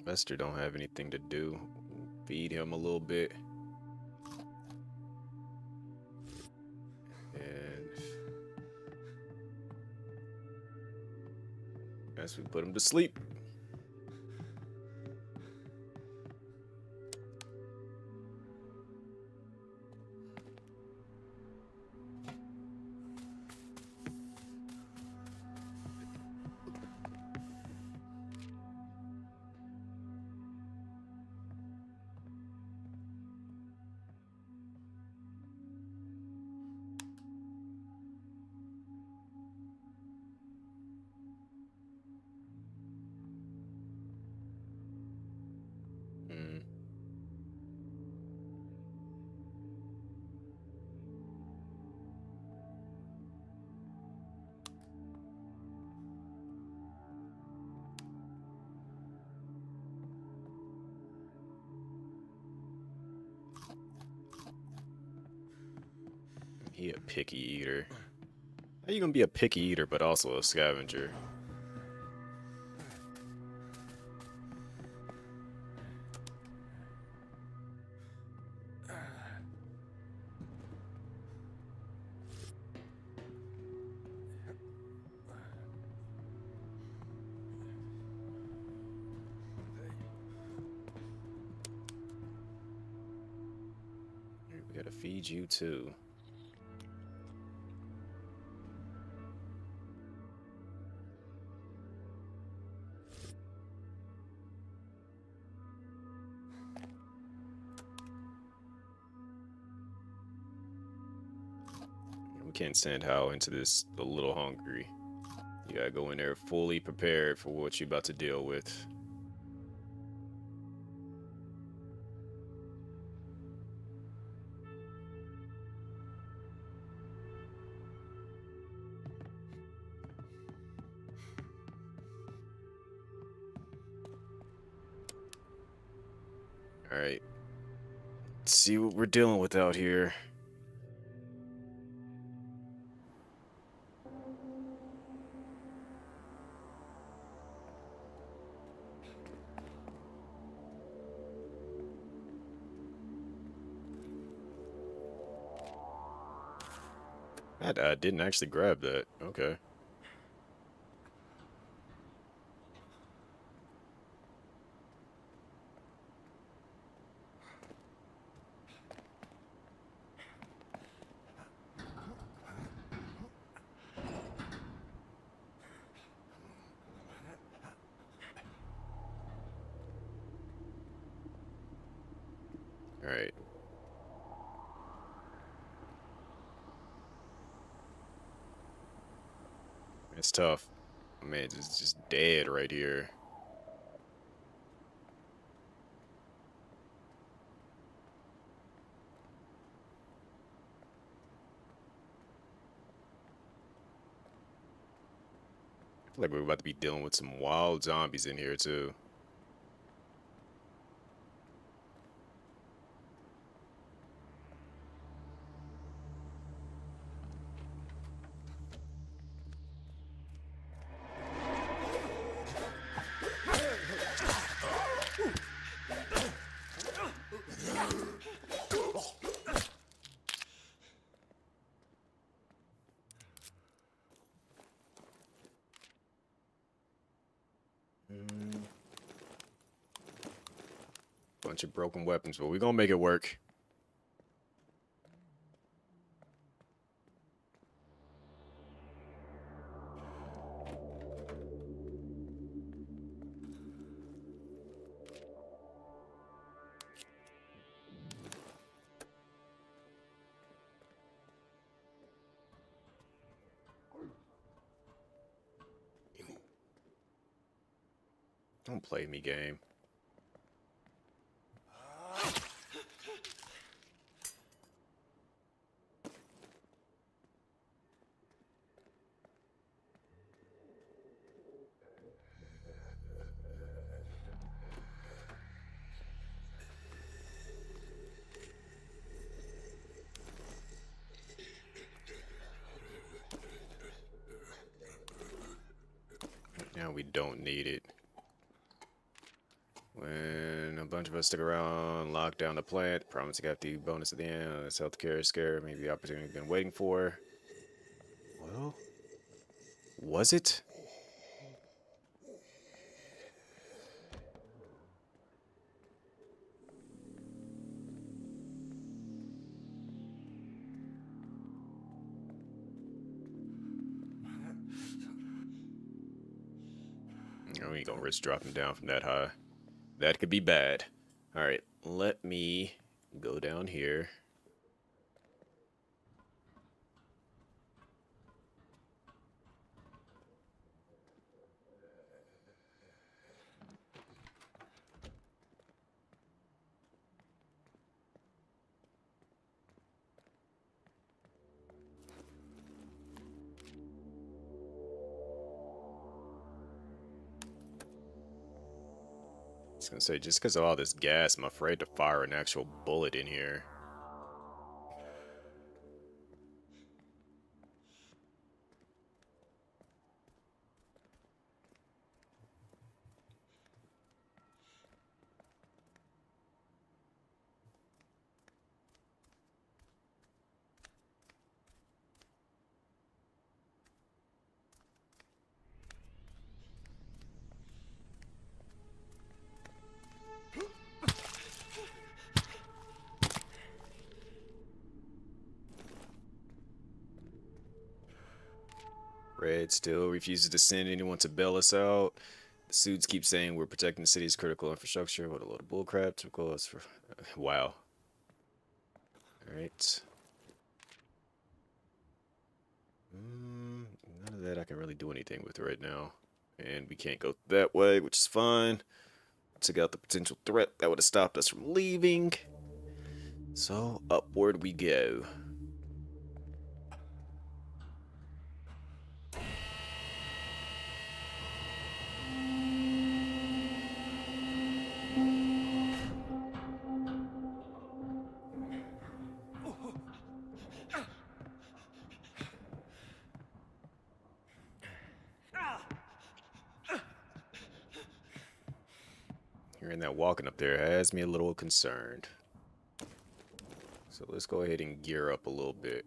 Lester don't have anything to do. Feed him a little bit. And guess we put him to sleep. Hmm. He a picky eater. How you gonna be a picky eater but also a scavenger? We gotta feed you too. We can't send Hal into this a little hungry. You gotta go in there fully prepared for what you're about to deal with. Alright. Let's see what we're dealing with out here. I didn't actually grab that. Okay. All right. It's tough. Man, it's just dead right here. I feel like we're about to be dealing with some wild zombies in here too. Bunch of broken weapons, but we're gonna make it work. Don't play me, game. Now we don't need it. When a bunch of us stick around, lock down the plant, promise to get the bonus at the end. This healthcare scare, maybe the opportunity we've been waiting for. Well, was it? Oh, we ain't gonna risk dropping down from that high. That could be bad. Alright, let me go down here. I was gonna say, just because of all this gas, I'm afraid to fire an actual bullet in here. Red still refuses to send anyone to bail us out. The suits keep saying we're protecting the city's critical infrastructure. What a load of bullcrap. Typical us for wow. Alright. None of that I can really do anything with right now. And we can't go that way, which is fine. Took out the potential threat that would have stopped us from leaving. So upward we go. Hearing that walking up there has me a little concerned. So let's go ahead and gear up a little bit.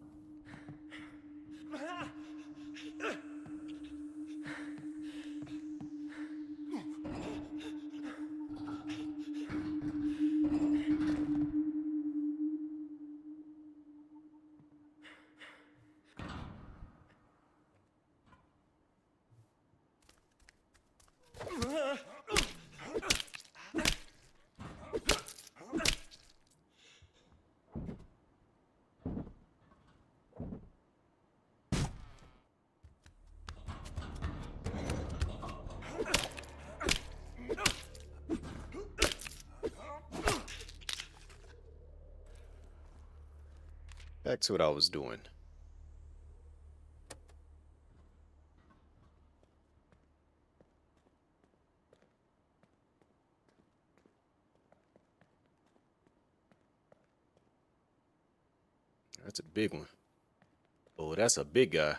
Back to what I was doing. That's a big one. Oh, that's a big guy.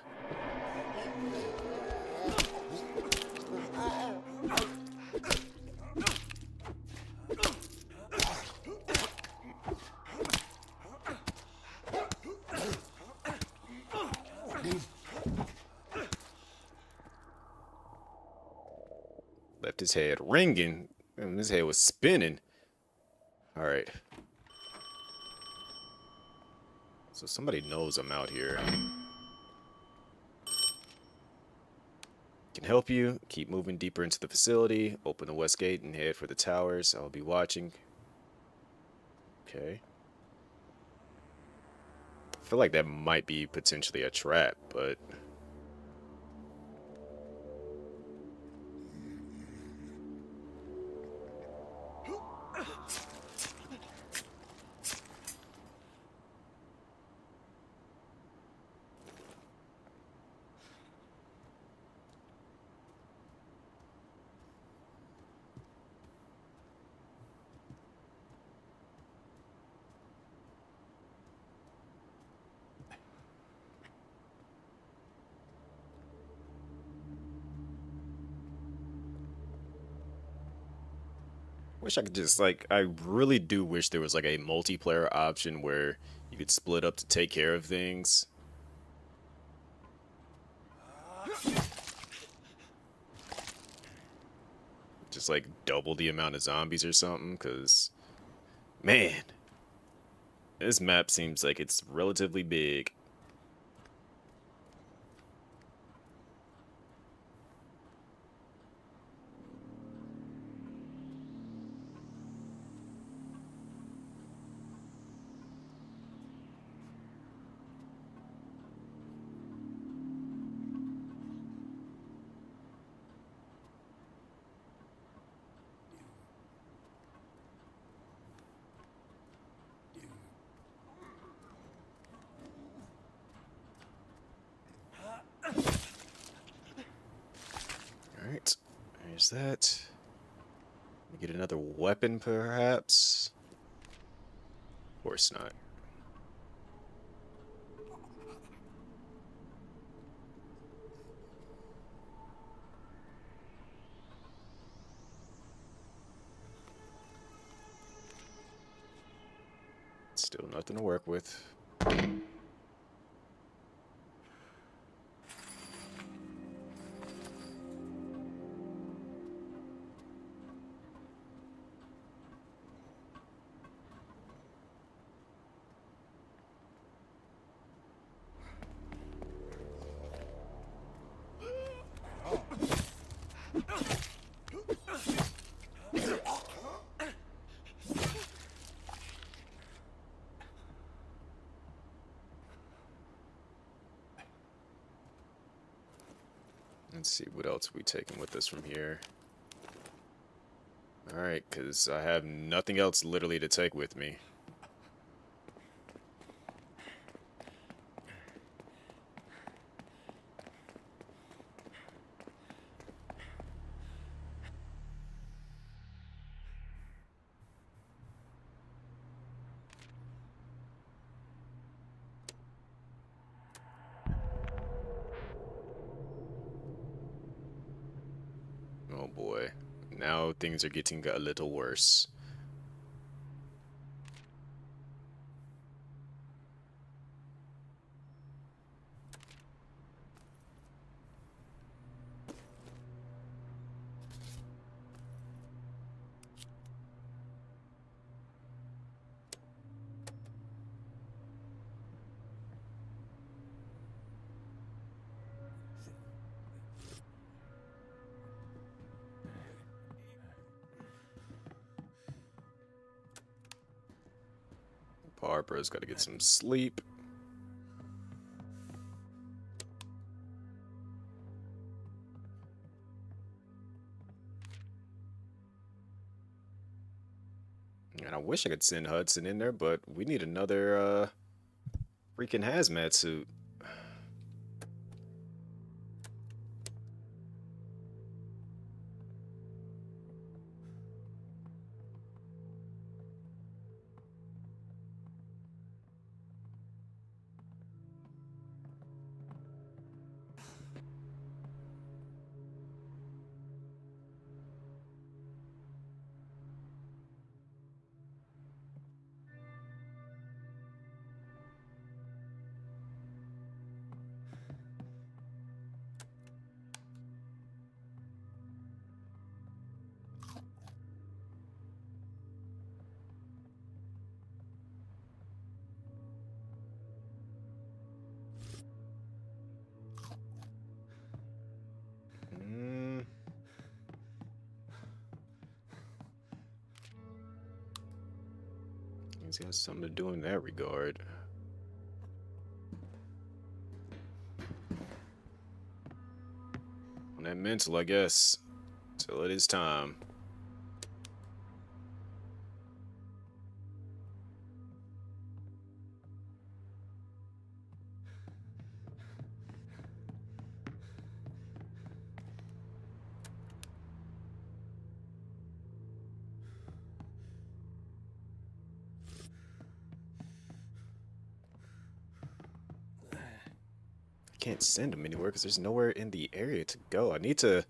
Left his head ringing, and his head was spinning. All right. So somebody knows I'm out here. Can help you. Keep moving deeper into the facility. Open the west gate and head for the towers. I'll be watching. Okay. I feel like that might be potentially a trap, but... Wish I could just, like, I really do wish there was, like, a multiplayer option where you could split up to take care of things. Just, like, double the amount of zombies or something, because, man, this map seems like it's relatively big. Alright, there's that. Get another weapon, perhaps? Of course not. Still nothing to work with. Let's see, what else are we taking with us from here? Alright, because I have nothing else literally to take with me. Oh boy. Now things are getting a little worse. Barbara's got to get some sleep. And I wish I could send Hudson in there, but we need another freaking hazmat suit. He's got something to do in that regard. On that mental, I guess. Till it is time. Can't send him anywhere because there's nowhere in the area to go. I need to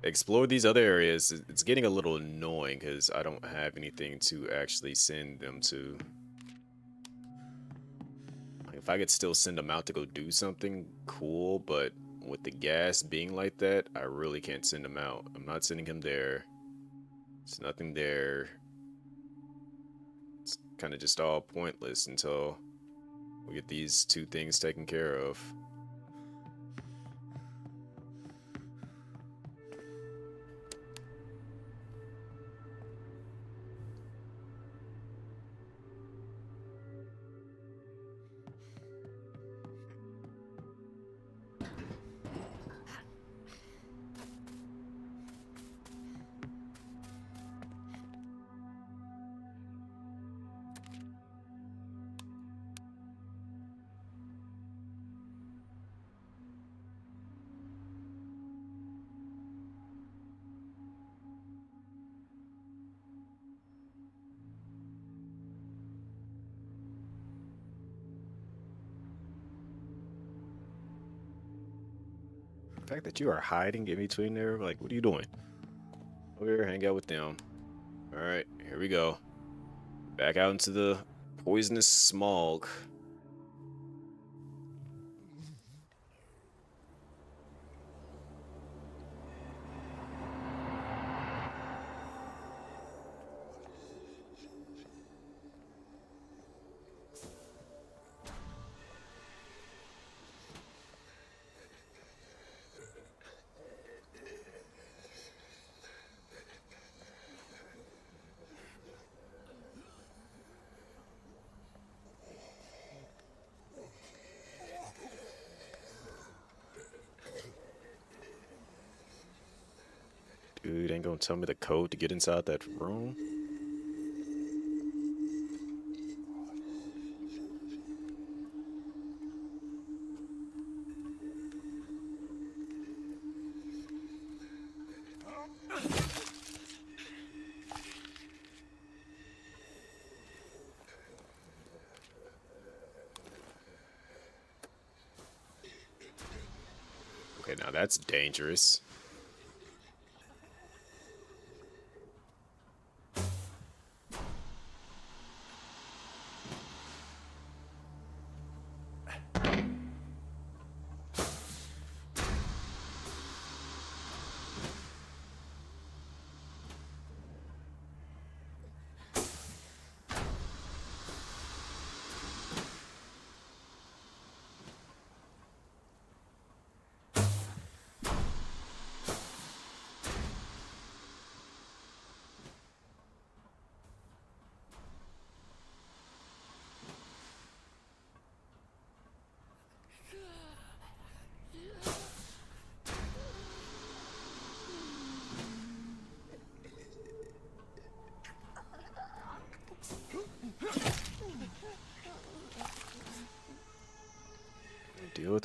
explore these other areas. It's getting a little annoying because I don't have anything to actually send them to. Like, if I could still send them out to go do something cool, but with the gas being like that, I really can't send him out. I'm not sending him there. There's nothing there. It's kind of just all pointless until we get these two things taken care of. The fact that you are hiding in between there, like, what are you doing? Over here, hang out with them. Alright, here we go. Back out into the poisonous smog. Dude, ain't gonna tell me the code to get inside that room. Okay, now that's dangerous.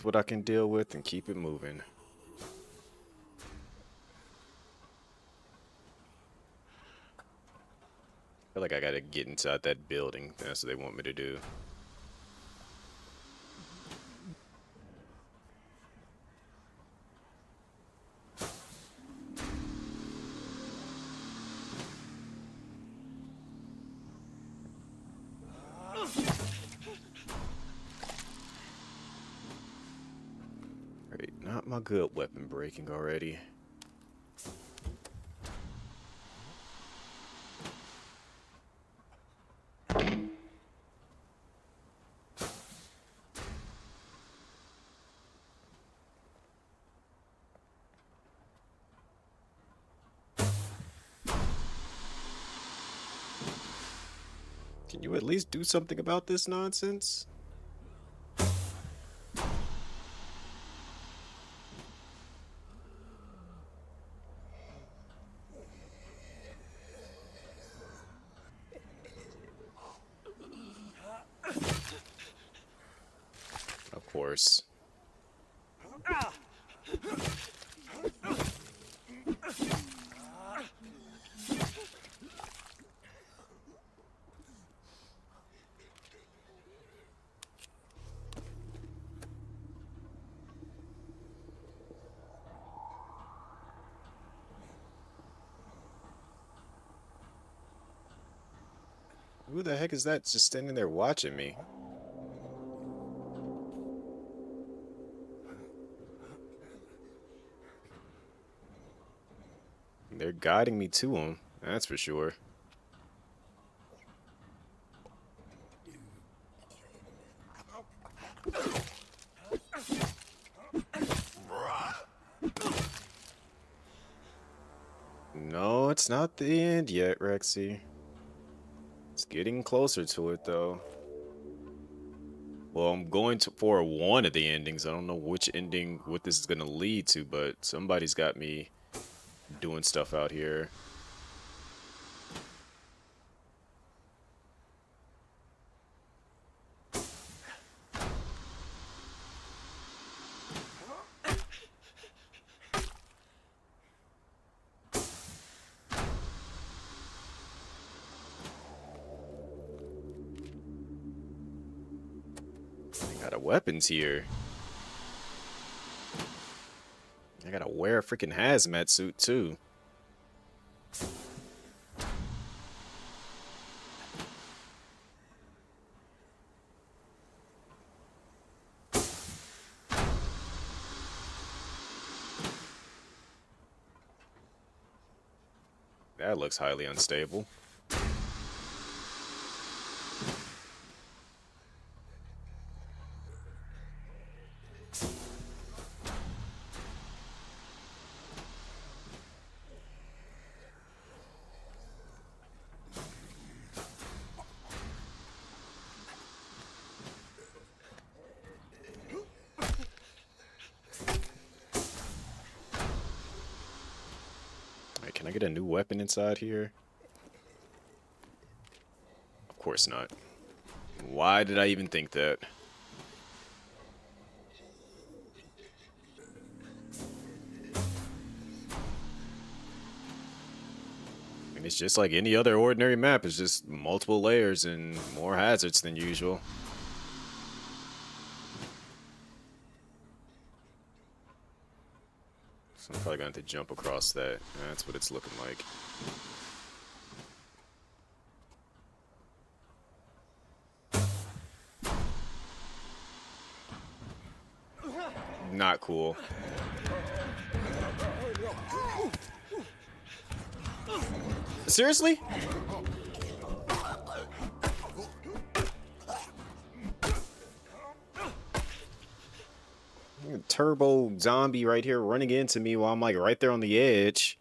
what I can deal with and keep it moving. I feel like I gotta get inside that building. That's what they want me to do. Right, not my good weapon breaking already. Can you at least do something about this nonsense? Of course. Who the heck is that just standing there watching me? They're guiding me to him, that's for sure. No, it's not the end yet, Rexy. It's getting closer to it, though. Well, I'm going for one of the endings. I don't know which ending, what this is going to lead to, but somebody's got me doing stuff out here. I got a weapons here. I gotta wear a freaking hazmat suit too. That looks highly unstable. Can I get a new weapon inside here? Of course not. Why did I even think that? I mean, it's just like any other ordinary map. It's just multiple layers and more hazards than usual. So I'm probably going to have to jump across that. That's what it's looking like. Not cool. Seriously? Turbo zombie right here running into me while I'm like right there on the edge.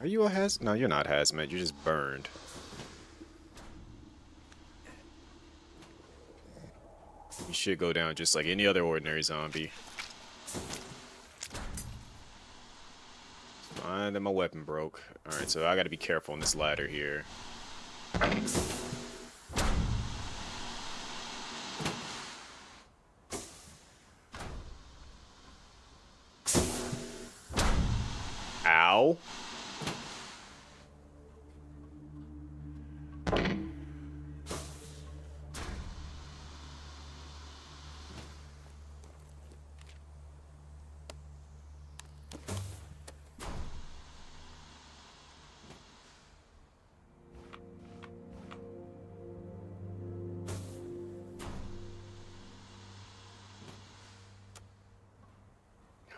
Are you a No, you're not hazmat. You're just burned. You should go down just like any other ordinary zombie. Fine, then my weapon broke. Alright, so I gotta be careful on this ladder here. Ow.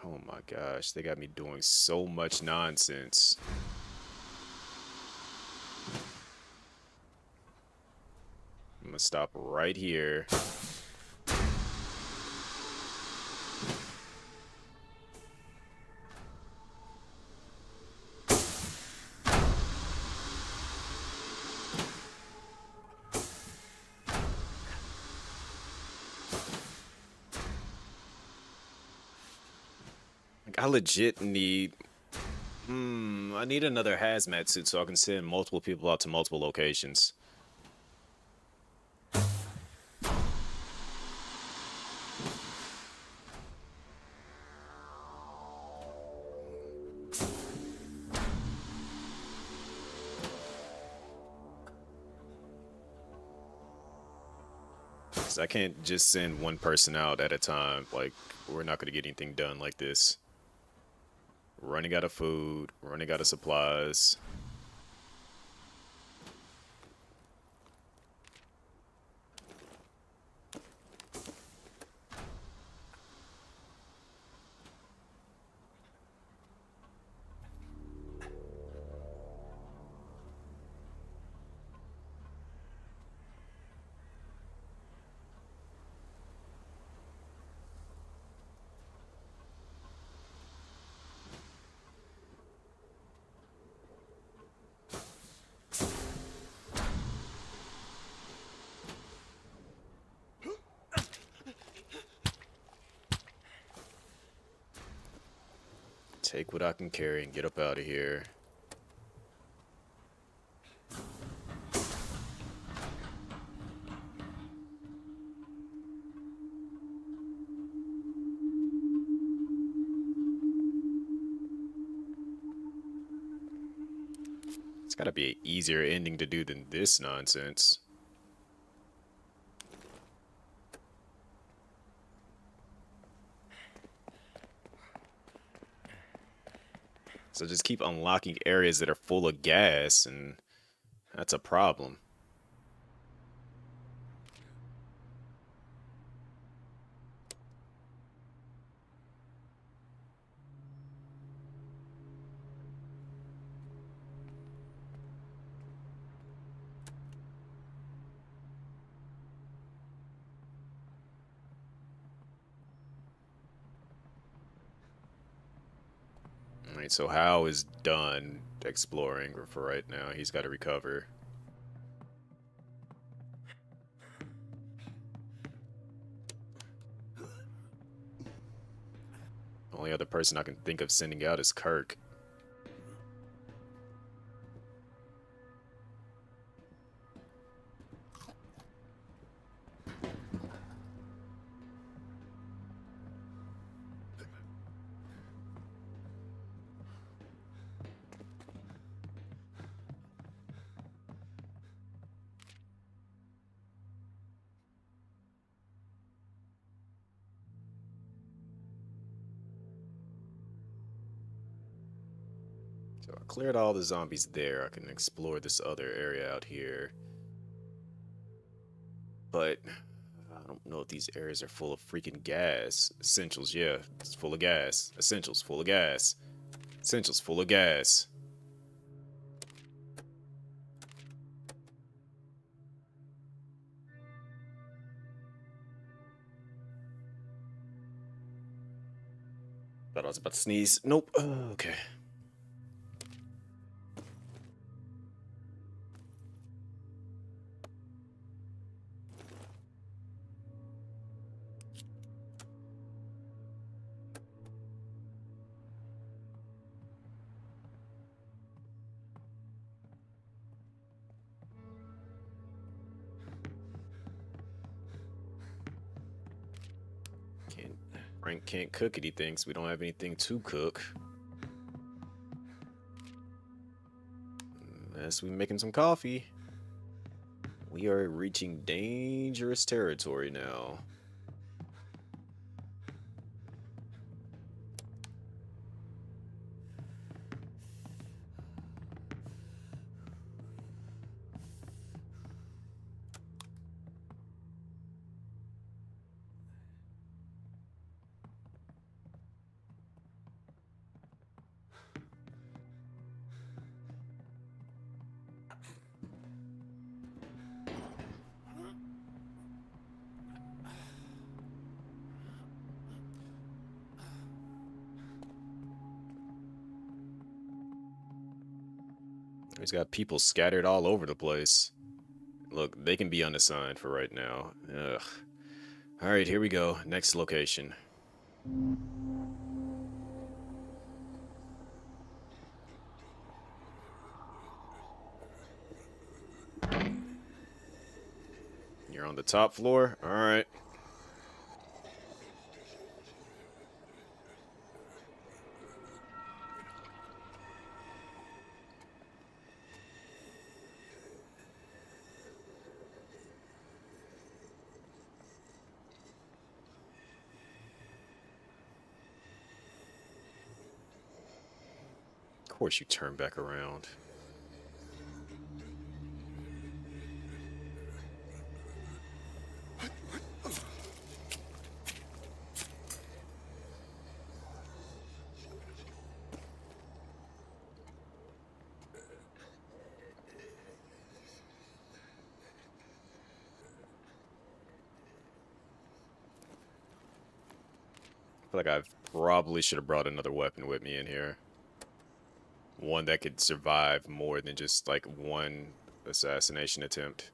Oh my gosh, they got me doing so much nonsense. I'm gonna stop right here. Like, I legit need... I need another hazmat suit so I can send multiple people out to multiple locations. Because I can't just send one person out at a time. Like, we're not going to get anything done like this. Running out of food, running out of supplies. Take what I can carry and get up out of here. It's gotta be an easier ending to do than this nonsense. So just keep unlocking areas that are full of gas, and that's a problem. Alright, so Hal is done exploring for right now. He's got to recover. Only other person I can think of sending out is Kirk. So I cleared all the zombies there. I can explore this other area out here. But I don't know if these areas are full of freaking gas. Essentials, yeah, it's full of gas. Essentials, full of gas. Essentials, full of gas. Thought I was about to sneeze. Nope. Oh, okay. Frank can't cook it, he thinks. We don't have anything to cook. Unless we're making some coffee. We are reaching dangerous territory now. He's got people scattered all over the place. Look, they can be unassigned for right now. Ugh. Alright, here we go. Next location. You're on the top floor? Alright. Of course you turn back around. I feel like I probably should have brought another weapon with me in here. One that could survive more than just like one assassination attempt.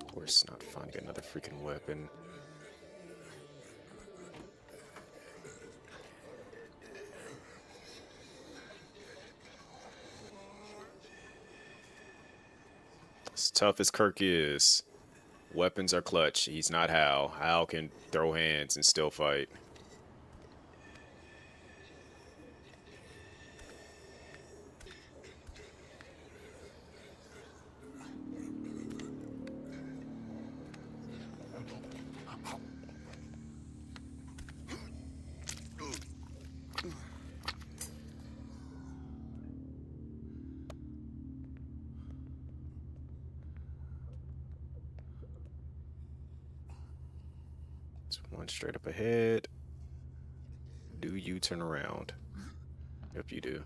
Of course, not finding another freaking weapon. As tough as Kirk is, weapons are clutch. He's not Hal. Hal can throw hands and still fight. One straight up ahead. Do you turn around? Yep, you do.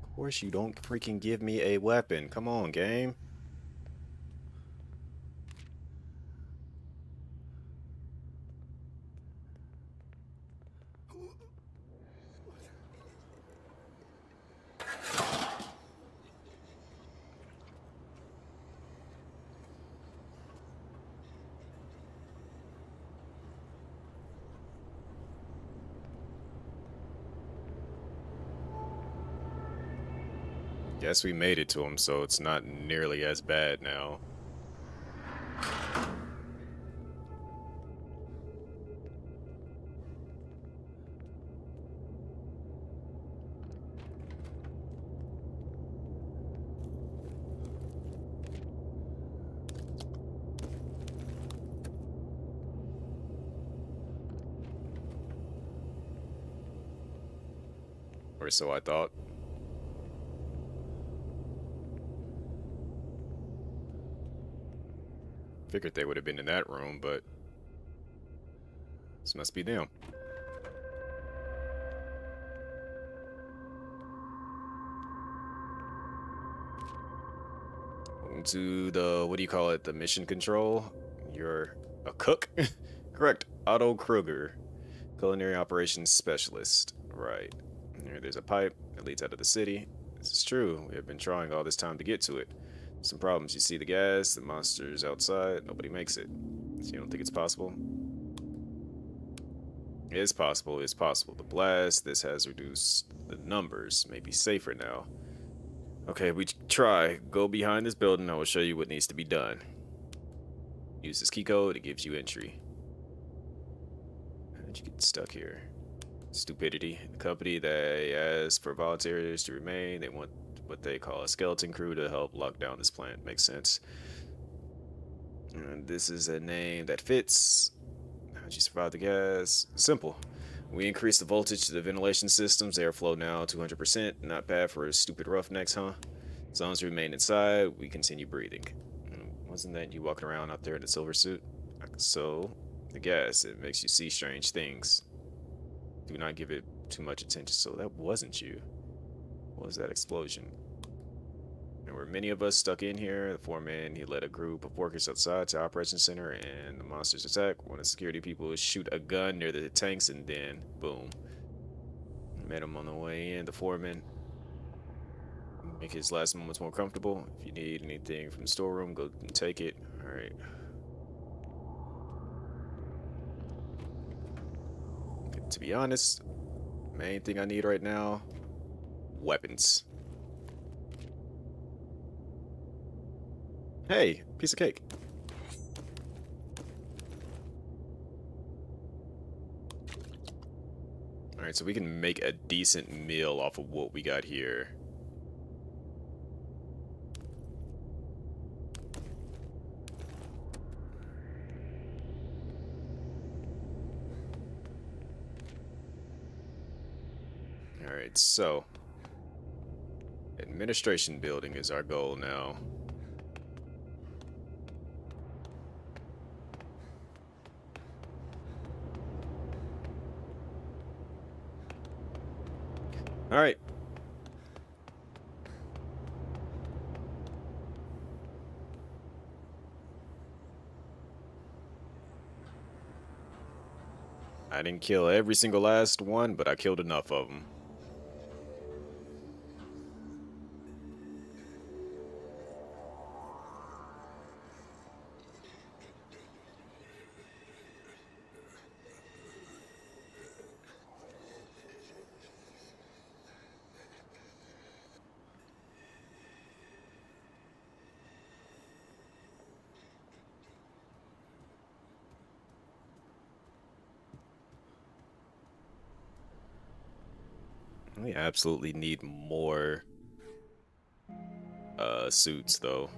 Of course you don't freaking give me a weapon. Come on, game. Guess we made it to him, so it's not nearly as bad now. Or so I thought. Figured they would have been in that room, but this must be them. Welcome to the, what do you call it, the mission control? You're a cook? Correct, Otto Kruger, culinary operations specialist. Right. There's a pipe that leads out of the city. This is true. We have been trying all this time to get to it. Some problems. You see the gas, the monsters outside. Nobody makes it. So you don't think it's possible? It's possible. It's possible. The blast. This has reduced the numbers. Maybe safer now. Okay, we try. Go behind this building. I will show you what needs to be done. Use this key code. It gives you entry. How'd you get stuck here? Stupidity. The company that asks for volunteers to remain. They want what they call a skeleton crew to help lock down this plant. Makes sense. And this is a name that fits. How'd you survive the gas? Simple. We increase the voltage to the ventilation systems. Airflow now 200%. Not bad for stupid roughnecks, huh? As long as we remain inside, we continue breathing. Wasn't that you walking around out there in a silver suit? So, the gas, it makes you see strange things. Do not give it too much attention. So that wasn't you. What was that explosion? There were many of us stuck in here. The foreman, he led a group of workers outside to operations center, and the monsters attack. One of the security people shoot a gun near the tanks, and then boom. Met him on the way in. The foreman, make his last moments more comfortable. If you need anything from the storeroom, go and take it. All right. To be honest, main thing I need right now, weapons. Hey, piece of cake. Alright, so we can make a decent meal off of what we got here. Alright, so administration building is our goal now. Alright. I didn't kill every single last one, but I killed enough of them. We absolutely need more suits though.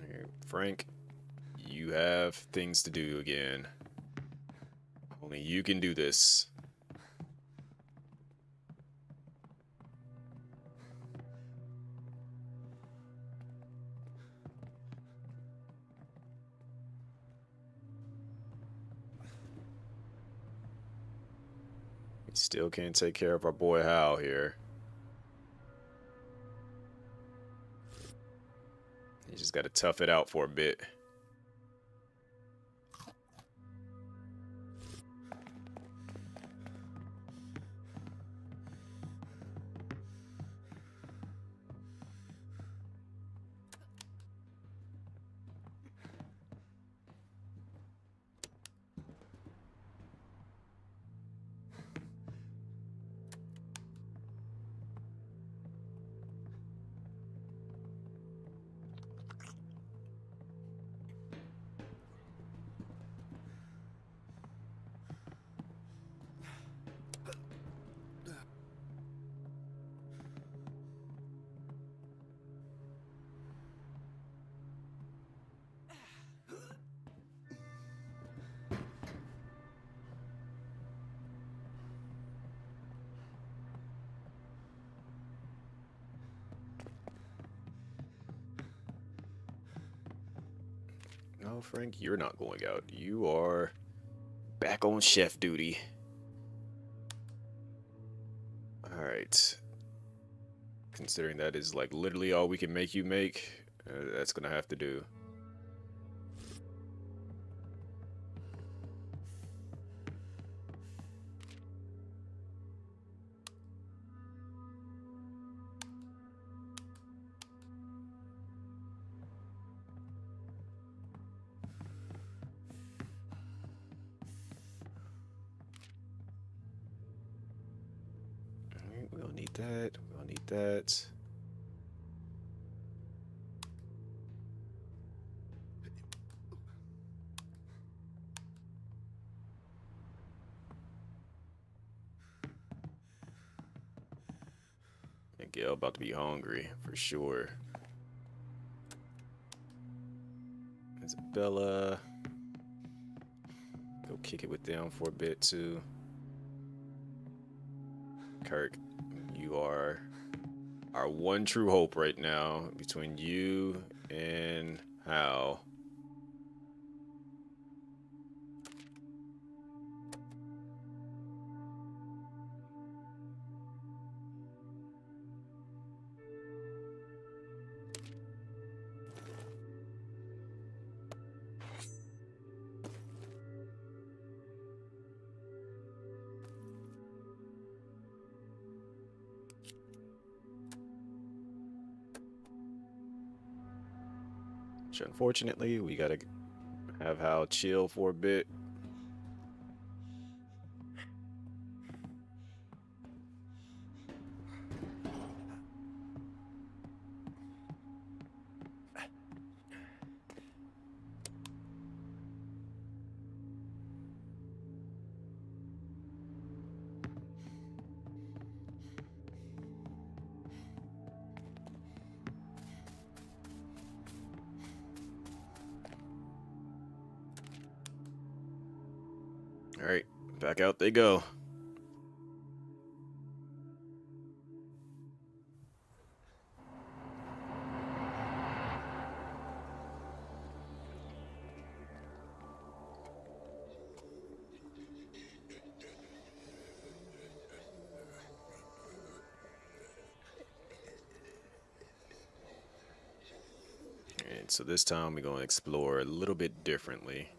Alright, Frank, you have things to do again. Only you can do this. Still can't take care of our boy Hal here. You just gotta tough it out for a bit. No, Frank, you're not going out. You are back on chef duty. Alright. Considering that is like literally all we can make you make, that's gonna have to do. Alright, we don't need that. We don't need that. Miguel about to be hungry for sure. Isabella, go kick it with them for a bit too. Kirk, you are our one true hope right now between you and Hal. Which unfortunately, we gotta have Hal chill for a bit. All right, back out they go. And so this time we're going to explore a little bit differently.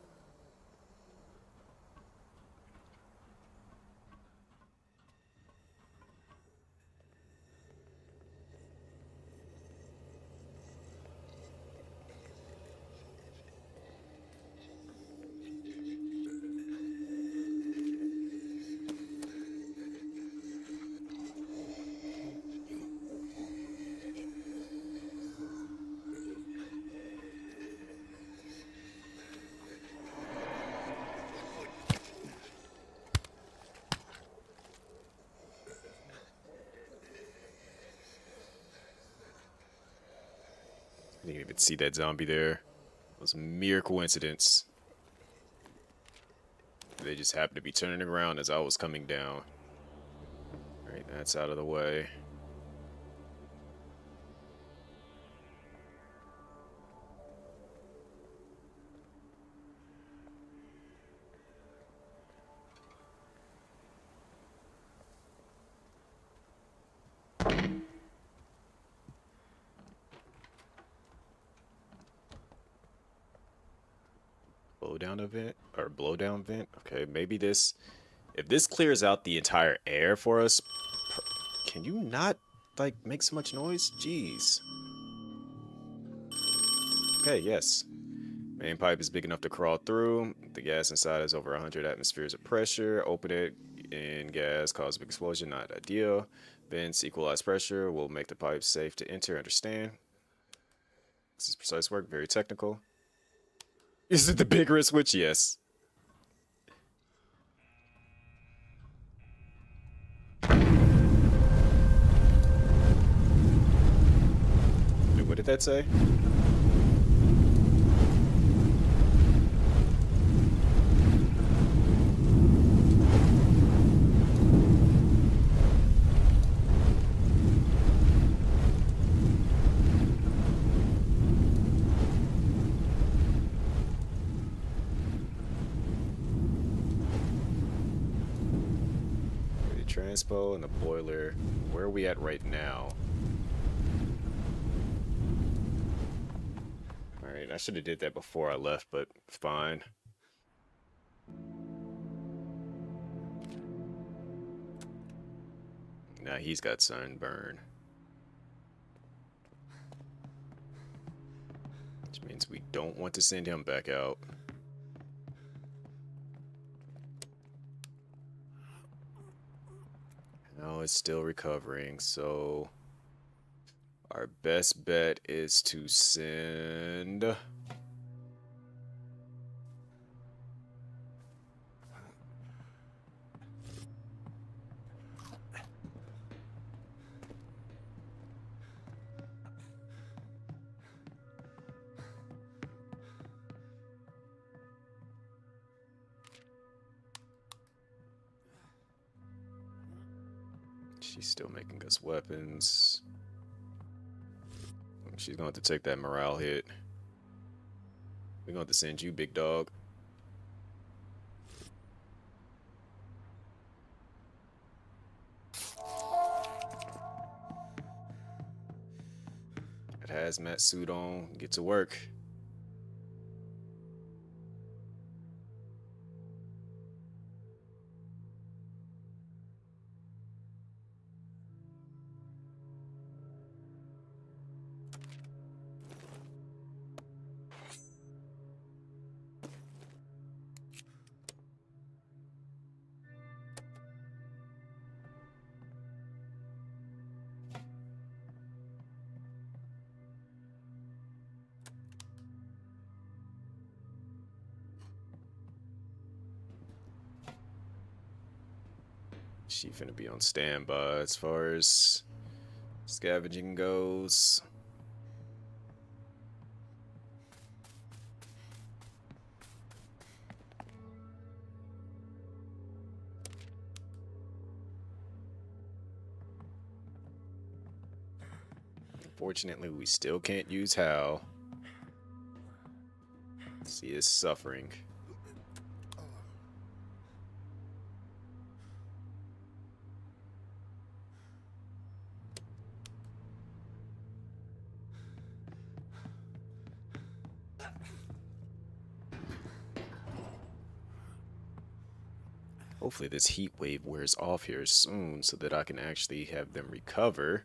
You didn't even see that zombie there. It was mere coincidence. They just happened to be turning around as I was coming down. Alright, that's out of the way. Blowdown event or blowdown vent. Okay, maybe this, if this clears out the entire air for us, can you not like make so much noise? Jeez. Okay, yes. Main pipe is big enough to crawl through. The gas inside is over 100 atmospheres of pressure. Open it and gas cause a big explosion. Not ideal. Vents equalize pressure. Will make the pipe safe to enter. Understand. This is precise work. Very technical. Is it the big red switch? Yes. Wait, what did that say? transpo and the boiler. Where are we at right now? Alright, I should have did that before I left, but fine. Now he's got sunburn. Which means we don't want to send him back out. No, it's still recovering, so our best bet is to send she's still making us weapons. She's going to take that morale hit. We're going to send you, big dog. That hazmat suit on. Get to work. She finna be on standby as far as scavenging goes. Unfortunately, we still can't use Hal. She is suffering. Hopefully this heat wave wears off here soon so that I can actually have them recover.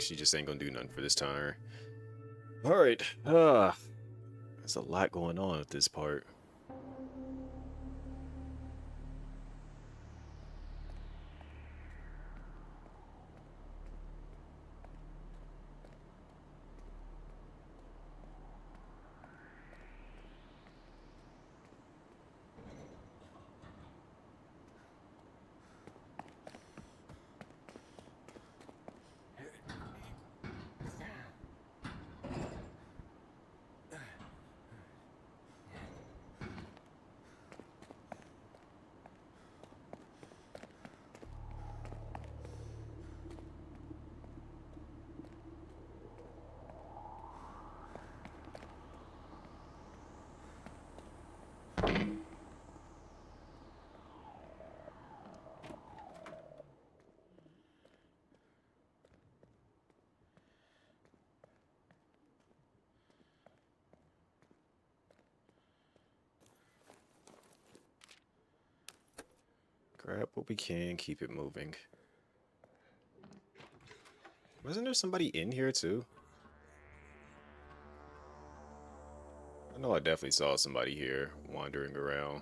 She just ain't gonna do nothing for this time. Alright, there's a lot going on with this part. Grab what we can, keep it moving. Wasn't there somebody in here too? I know I definitely saw somebody here wandering around.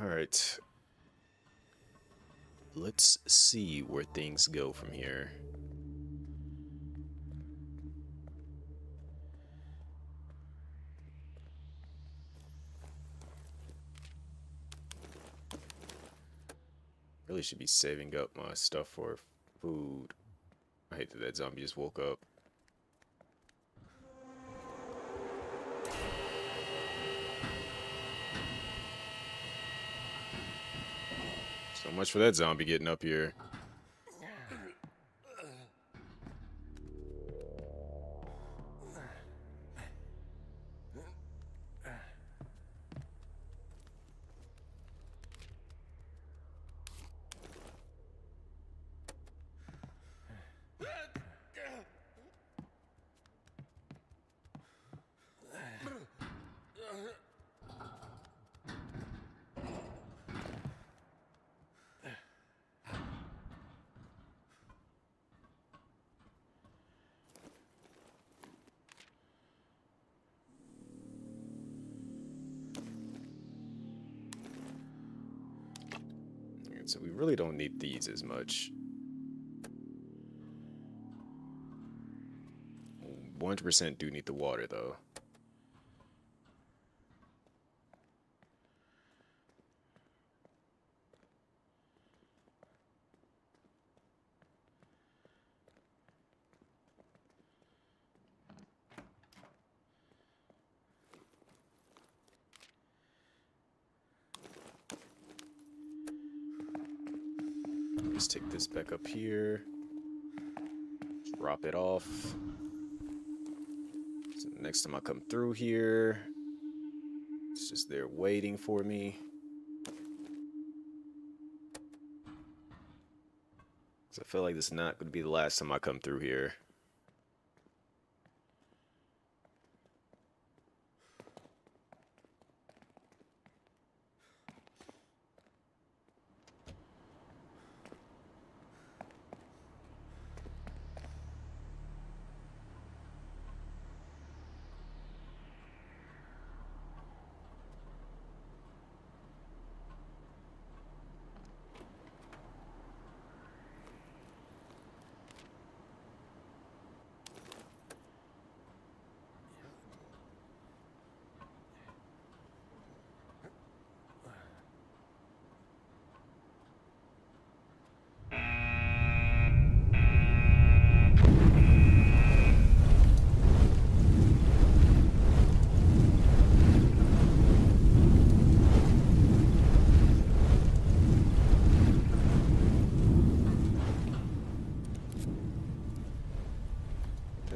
All right. Let's see where things go from here. Really should be saving up my stuff for food. I hate that that zombie just woke up. So much for that zombie getting up here. And so we really don't need these as much. 100% do need the water though. Let's take this back up here. Drop it off. So next time I come through here, it's just there waiting for me. So I feel like this is not going to be the last time I come through here.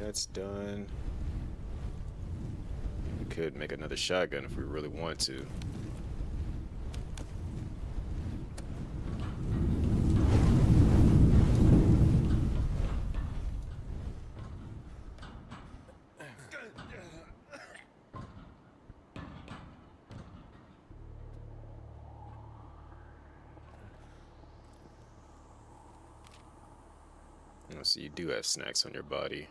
That's done. We could make another shotgun if we really want to. Oh, so you do have snacks on your body.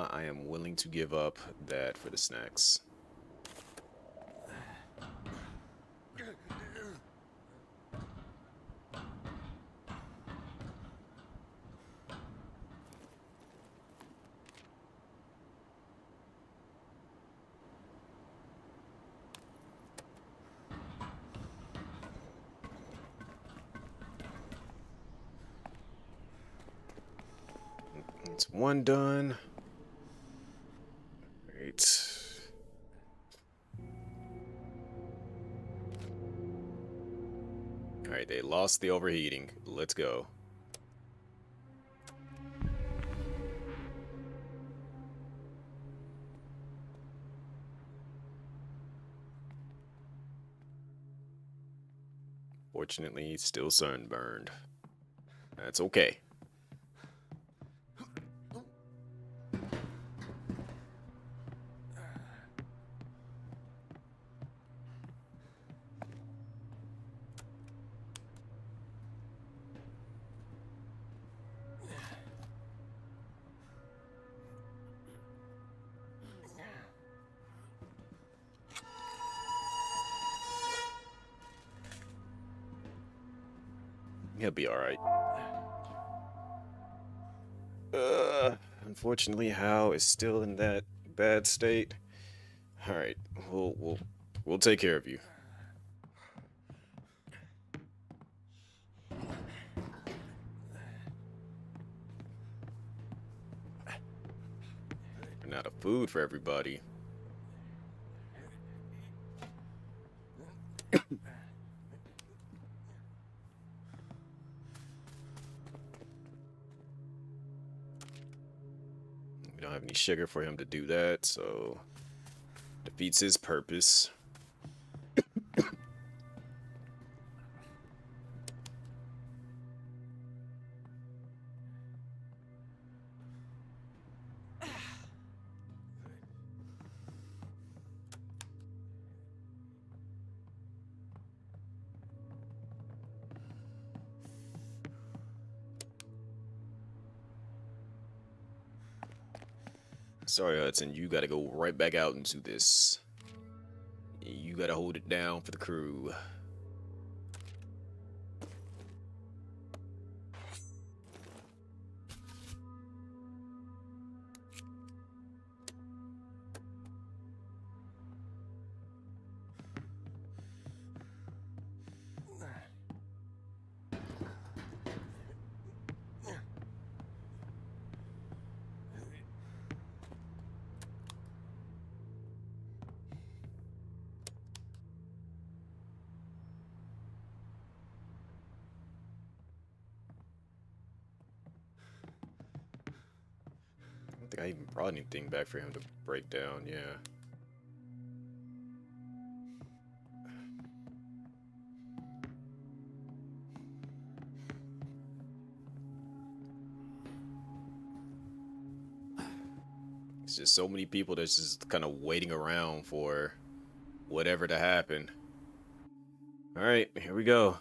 I am willing to give up that for the snacks. It's one done. Right. Alright, they lost the overheating. Let's go. Fortunately, still sunburned. That's okay. He'll be all right. Unfortunately, Hal is still in that bad state. All right, we'll take care of you. We're out of food for everybody. We don't have any sugar for him to do that, so defeats his purpose. Sorry, Hudson, you gotta go right back out into this. You gotta hold it down for the crew. I don't think I even brought anything back for him to break down, yeah. It's just so many people that's just kind of waiting around for whatever to happen. All right, here we go.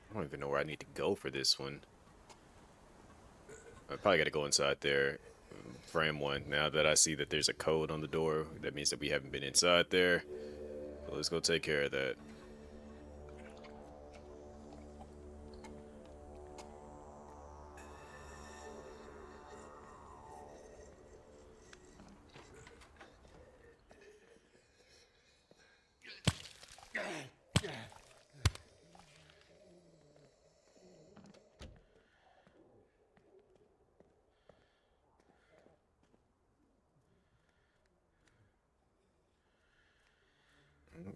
I don't even know where I need to go for this one. I probably got to go inside there, frame one. Now that I see that there's a code on the door, that means that we haven't been inside there. So let's go take care of that.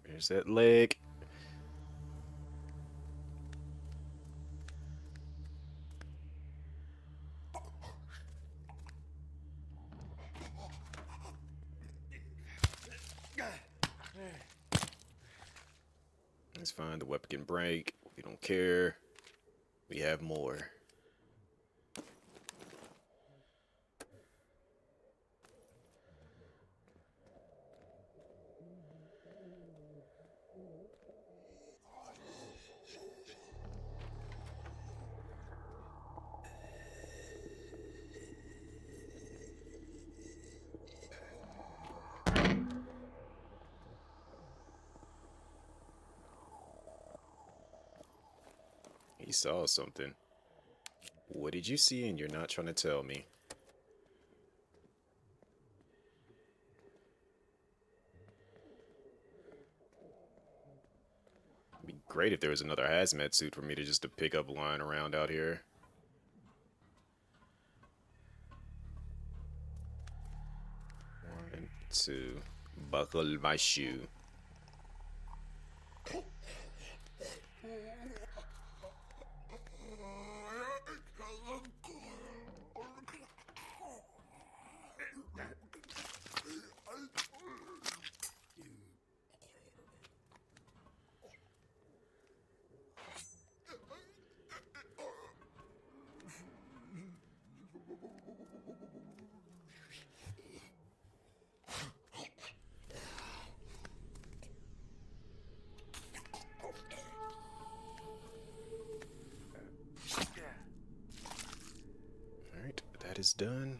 There's that leg. It's fine. The weapon can break. We don't care. We have more. He saw something. What did you see and you're not trying to tell me? It'd be great if there was another hazmat suit for me to just to pick up lying around out here. One, two, buckle my shoe. that is done.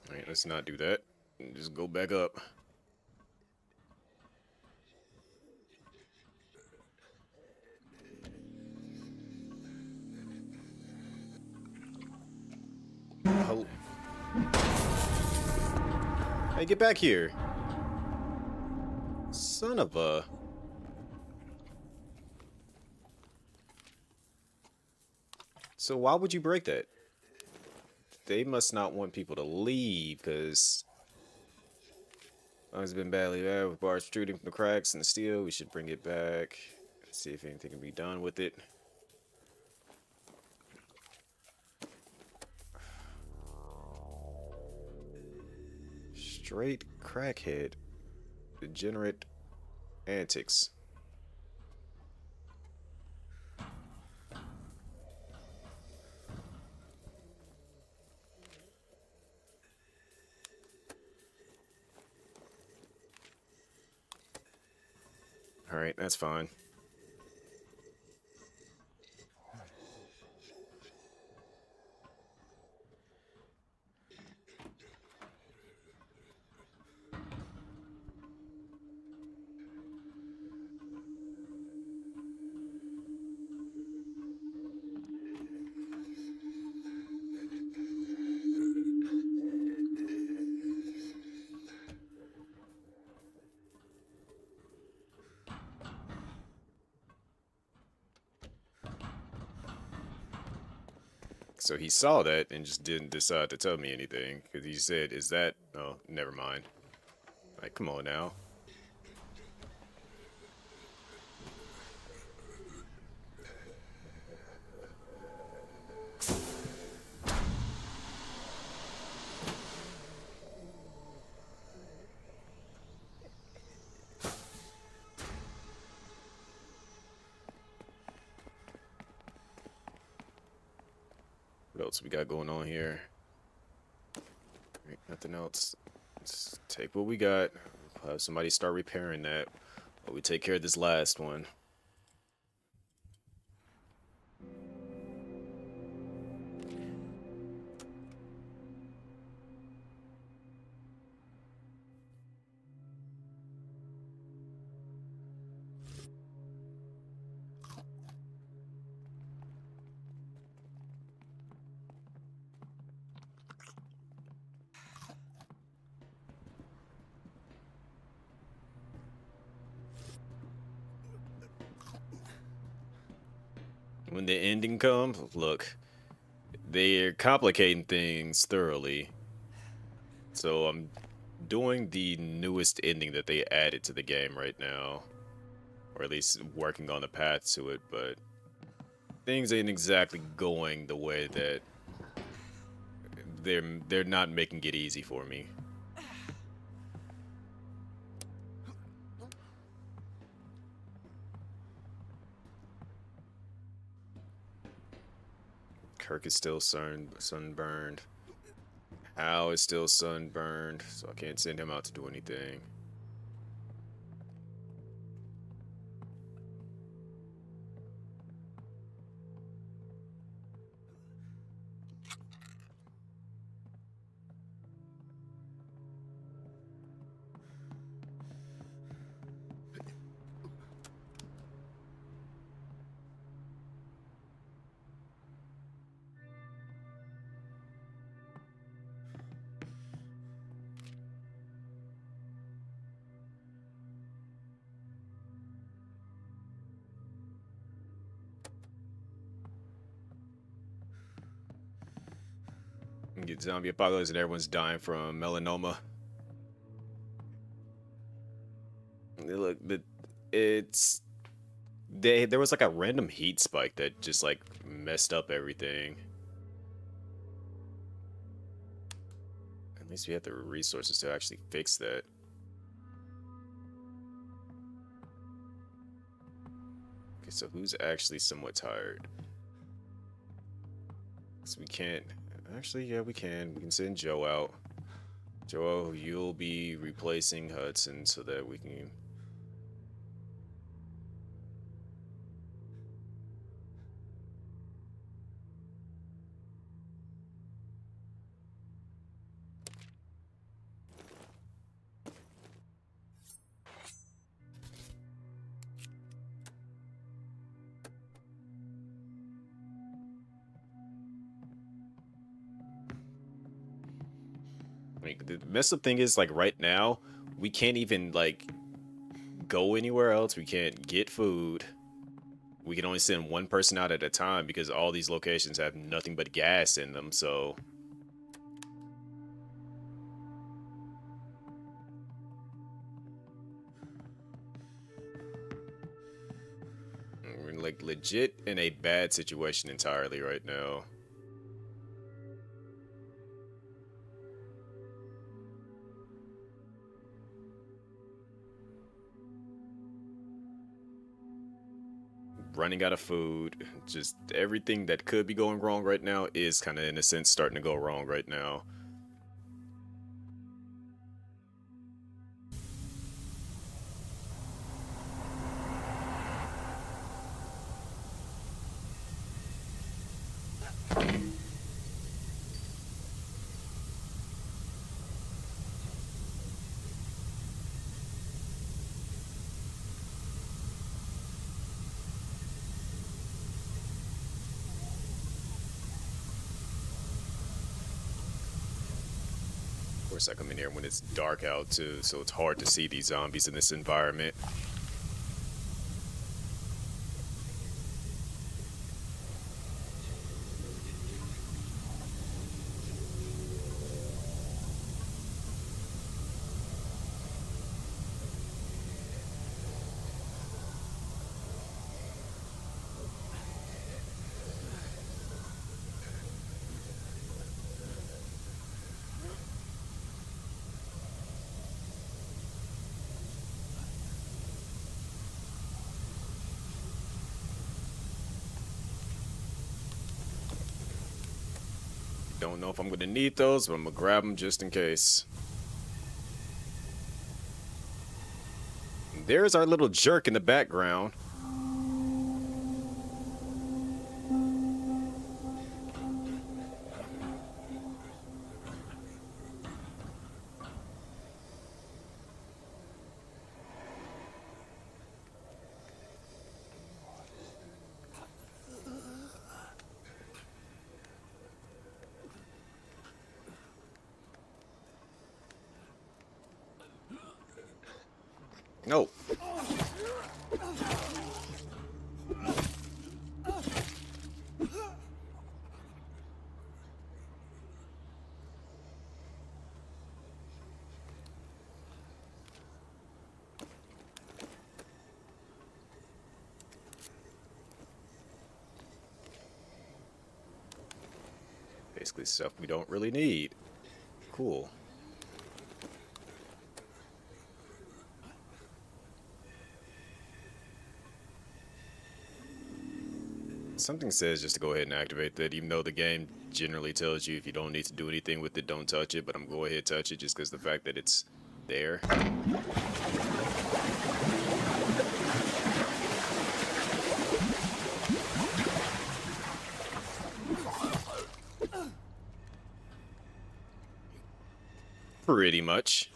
Alright, let's not do that. Just go back up. Hel- Hey, get back here. Son of a... So why would you break that? They must not want people to leave, because... It's been badly bad with bars protruding from the cracks and the steel. We should bring it back. See if anything can be done with it. Straight crackhead. Degenerate antics. Alright, that's fine. So he saw that and just didn't decide to tell me anything. Because he said, is that... Oh, never mind. Like, come on now. What else we got going on here? Right, nothing else. Let's take what we got. Have somebody start repairing that while we take care of this last one. When the ending comes, look, they're complicating things thoroughly. So I'm doing the newest ending that they added to the game right now. Or at least working on the path to it, but things ain't exactly going the way that they're not making it easy for me. Kirk is still sunburned. Hal is still sunburned, so I can't send him out to do anything. Get zombie apocalypse and everyone's dying from melanoma. Look, it's there was like a random heat spike that just like messed up everything. At least we have the resources to actually fix that. Okay, so who's actually somewhat tired? So we can't. Actually, yeah, we can. We can send Joe out. Joe, you'll be replacing Hudson so that we can. I mean, the messed up thing is, like, right now, we can't even, like, go anywhere else. We can't get food. We can only send one person out at a time because all these locations have nothing but gas in them, so... We're, like, legit in a bad situation entirely right now. Running out of food, just everything that could be going wrong right now is kind of, in a sense, starting to go wrong right now. Of course, I come in here when it's dark out too, so it's hard to see these zombies in this environment. Don't know if I'm gonna need those, but I'm gonna grab them just in case. There's our little jerk in the background. No. Basically stuff we don't really need. Cool. Something says just to go ahead and activate that, even though the game generally tells you if you don't need to do anything with it, don't touch it, but I'm going to go ahead and touch it just because the fact that it's there. Pretty much.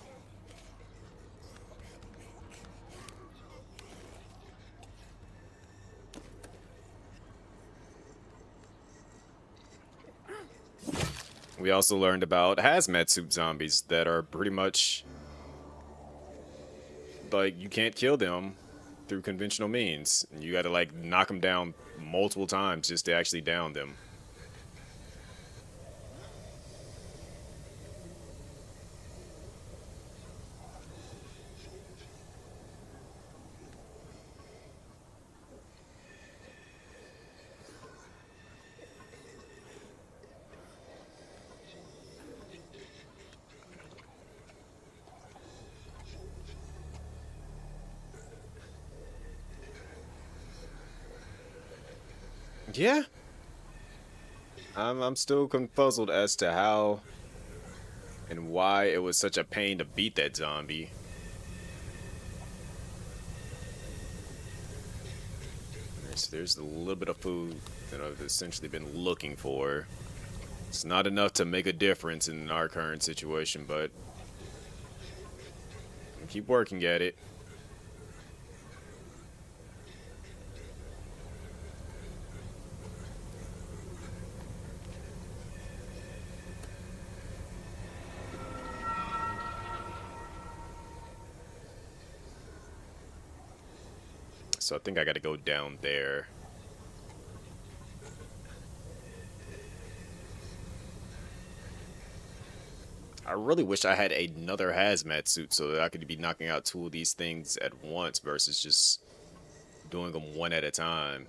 We also learned about hazmat suit zombies that are pretty much like you can't kill them through conventional means. You got to like knock them down multiple times just to actually down them. Yeah. I'm still confuzzled as to how and why it was such a pain to beat that zombie. So there's a little bit of food that I've essentially been looking for. It's not enough to make a difference in our current situation, but I'll keep working at it. So I think I gotta go down there. I really wish I had another hazmat suit so that I could be knocking out 2 of these things at once versus just doing them one at a time.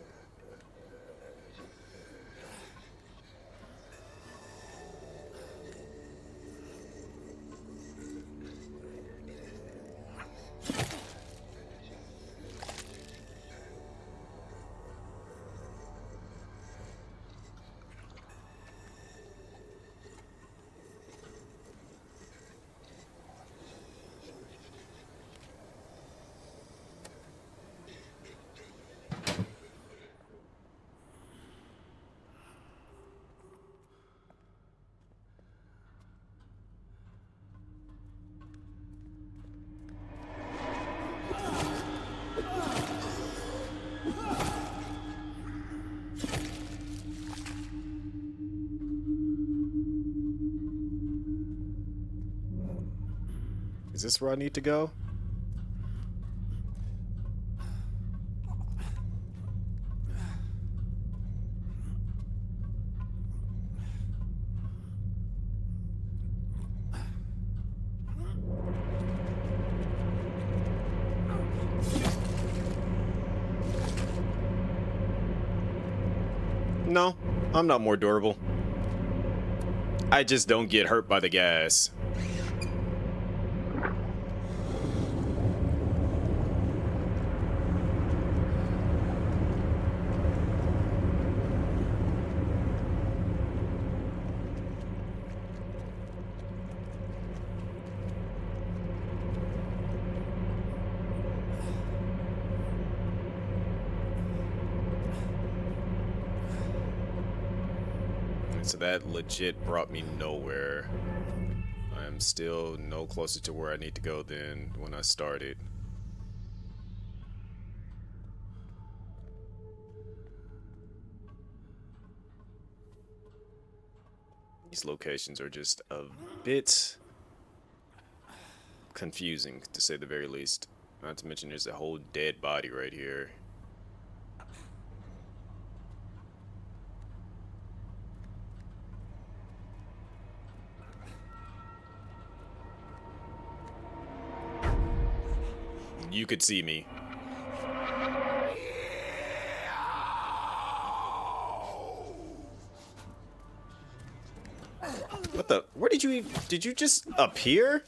Is this where I need to go? No, I'm not more durable. I just don't get hurt by the gas. So that legit brought me nowhere. I am still no closer to where I need to go than when I started. These locations are just a bit confusing, to say the very least. Not to mention there's a whole dead body right here. You could see me. What the? Where did you even? Did you just appear?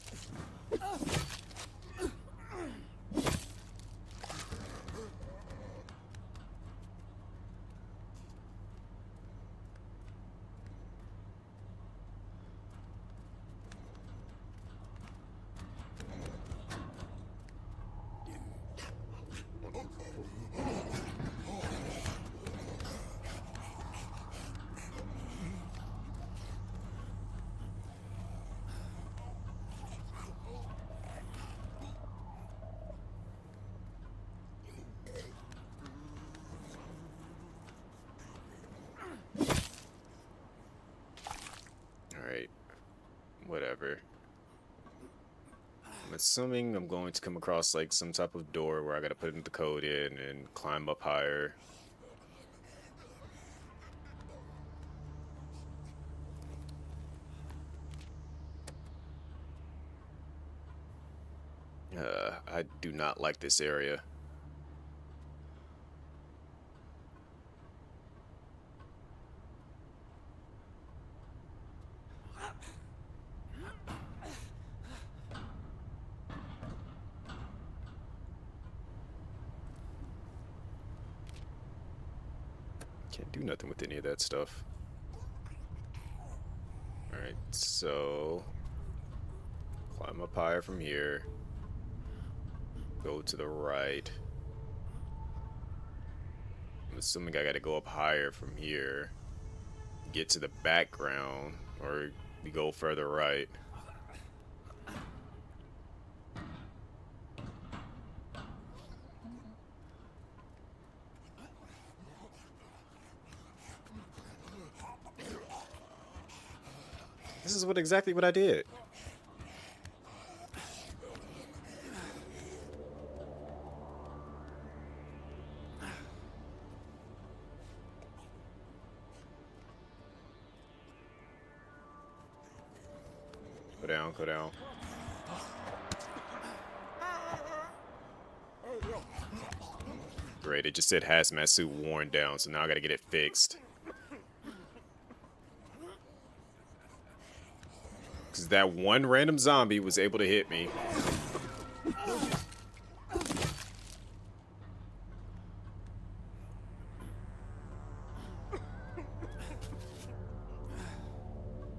Alright. Whatever. I'm assuming I'm going to come across like some type of door where I gotta put in the code in and climb up higher. I do not like this area. Can't do nothing with any of that stuff. Alright, so climb up higher from here. Go to the right. I'm assuming I gotta go up higher from here. Get to the background, or we go further right. This is exactly what I did. Go down, go down. Great, it just said hazmat suit worn down, so now I gotta get it fixed. Because that one random zombie was able to hit me.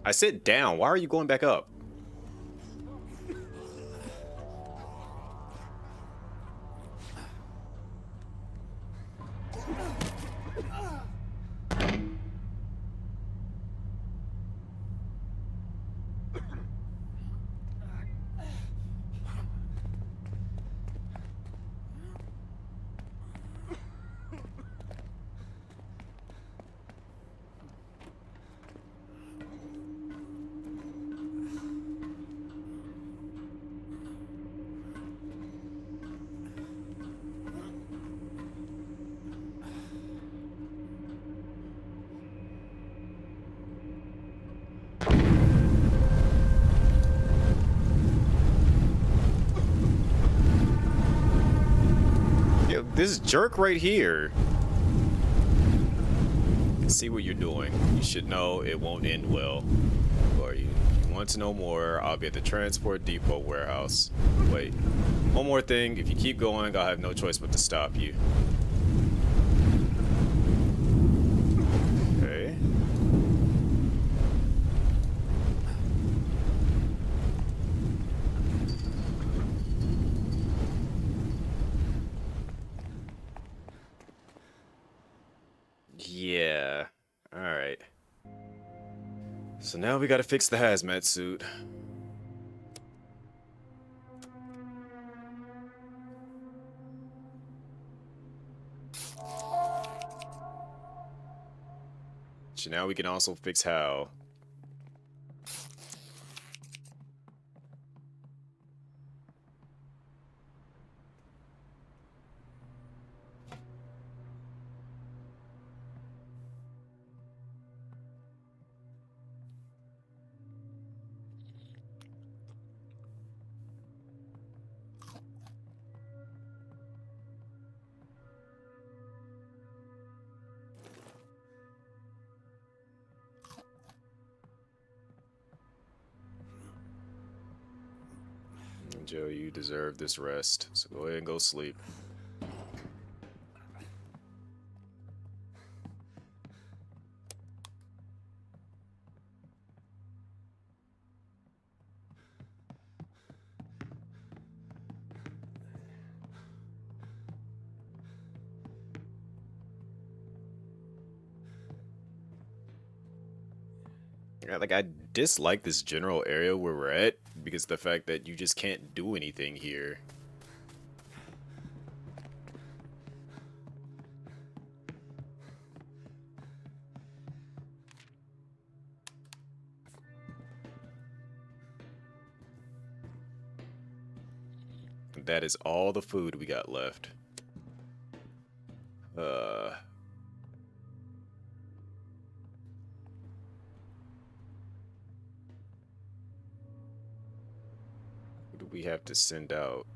I said down, why are you going back up? This jerk right here. See what you're doing. You should know it won't end well. Or you want to know more, I'll be at the transport depot warehouse. Wait. One more thing. If you keep going, I'll have no choice but to stop you. Okay. Yeah. Alright. So now we gotta fix the hazmat suit. So now we can also fix Hal. Joe, you deserve this rest, so go ahead and go sleep. Yeah, like, I dislike this general area where we're at because of the fact that you just can't do anything here. That is all the food we got left. Who do we have to send out?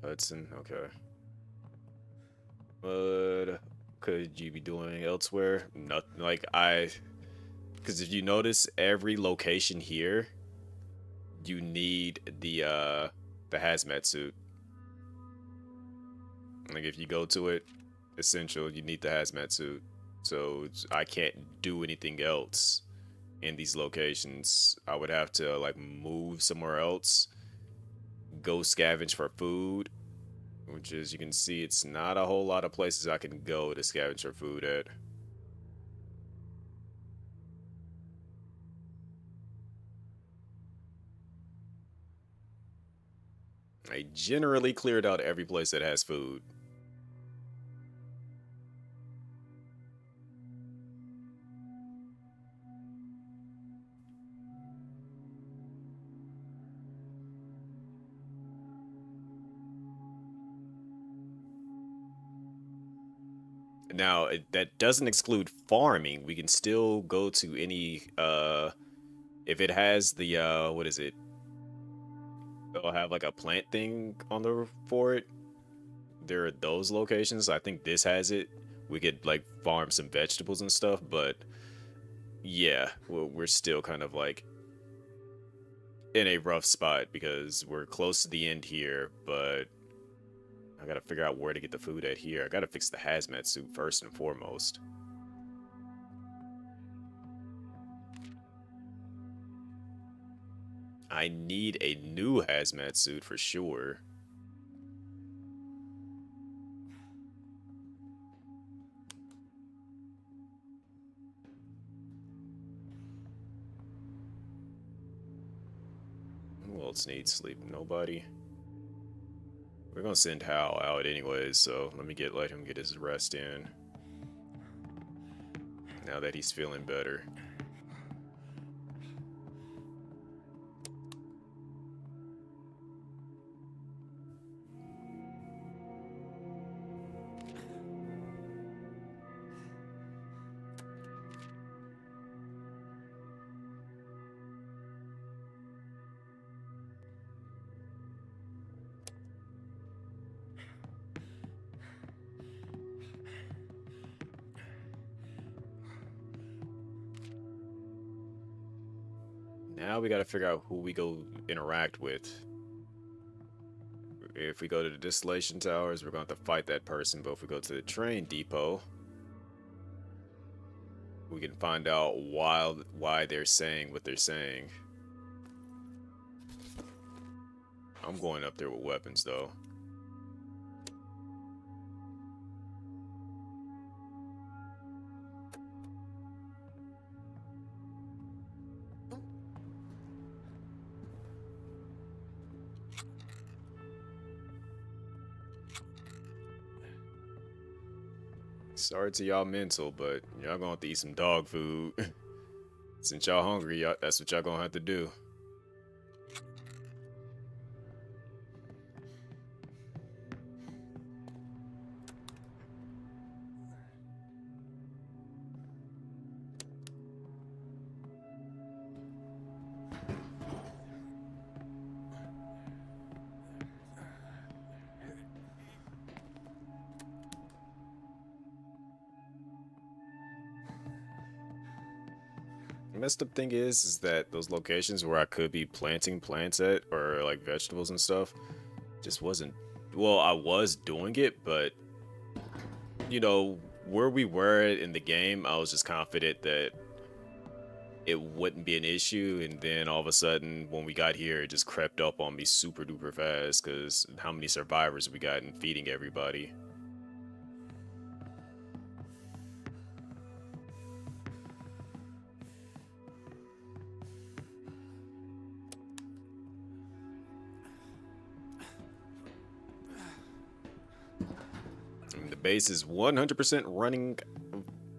Hudson, okay. What could you be doing elsewhere? Nothing. Like, because if you notice, every location here, you need the hazmat suit. Like, if you go to it, essential. You need the hazmat suit. So I can't do anything else in these locations. I would have to like move somewhere else, go scavenge for food, which is, you can see, it's not a whole lot of places I can go to scavenge for food at. I generally cleared out every place that has food. Now, that doesn't exclude farming. We can still go to any, if it has the, what is it? They'll have like a plant thing on the for it. There are those locations. I think this has it. We could like farm some vegetables and stuff, but yeah, we're still kind of like in a rough spot because we're close to the end here, but I gotta figure out where to get the food at here. I gotta fix the hazmat suit first and foremost. I need a new hazmat suit for sure. Who else needs sleep? Nobody. We're gonna send Hal out anyways, so let him get his rest in. Now that he's feeling better. Now we gotta figure out who we go interact with. If we go to the distillation towers, we're gonna have to fight that person, but if we go to the train depot, we can find out why they're saying what they're saying. I'm going up there with weapons though. Sorry to y'all mental, but y'all gonna have to eat some dog food. Since y'all hungry, that's what y'all gonna have to do. The messed up thing is that those locations where I could be planting plants at, or like vegetables and stuff, just wasn't. Well, I was doing it, but you know, where we were in the game, I was just confident that it wouldn't be an issue, and then all of a sudden, when we got here, it just crept up on me super duper fast, because how many survivors we got and feeding everybody. I mean, the base is 100% running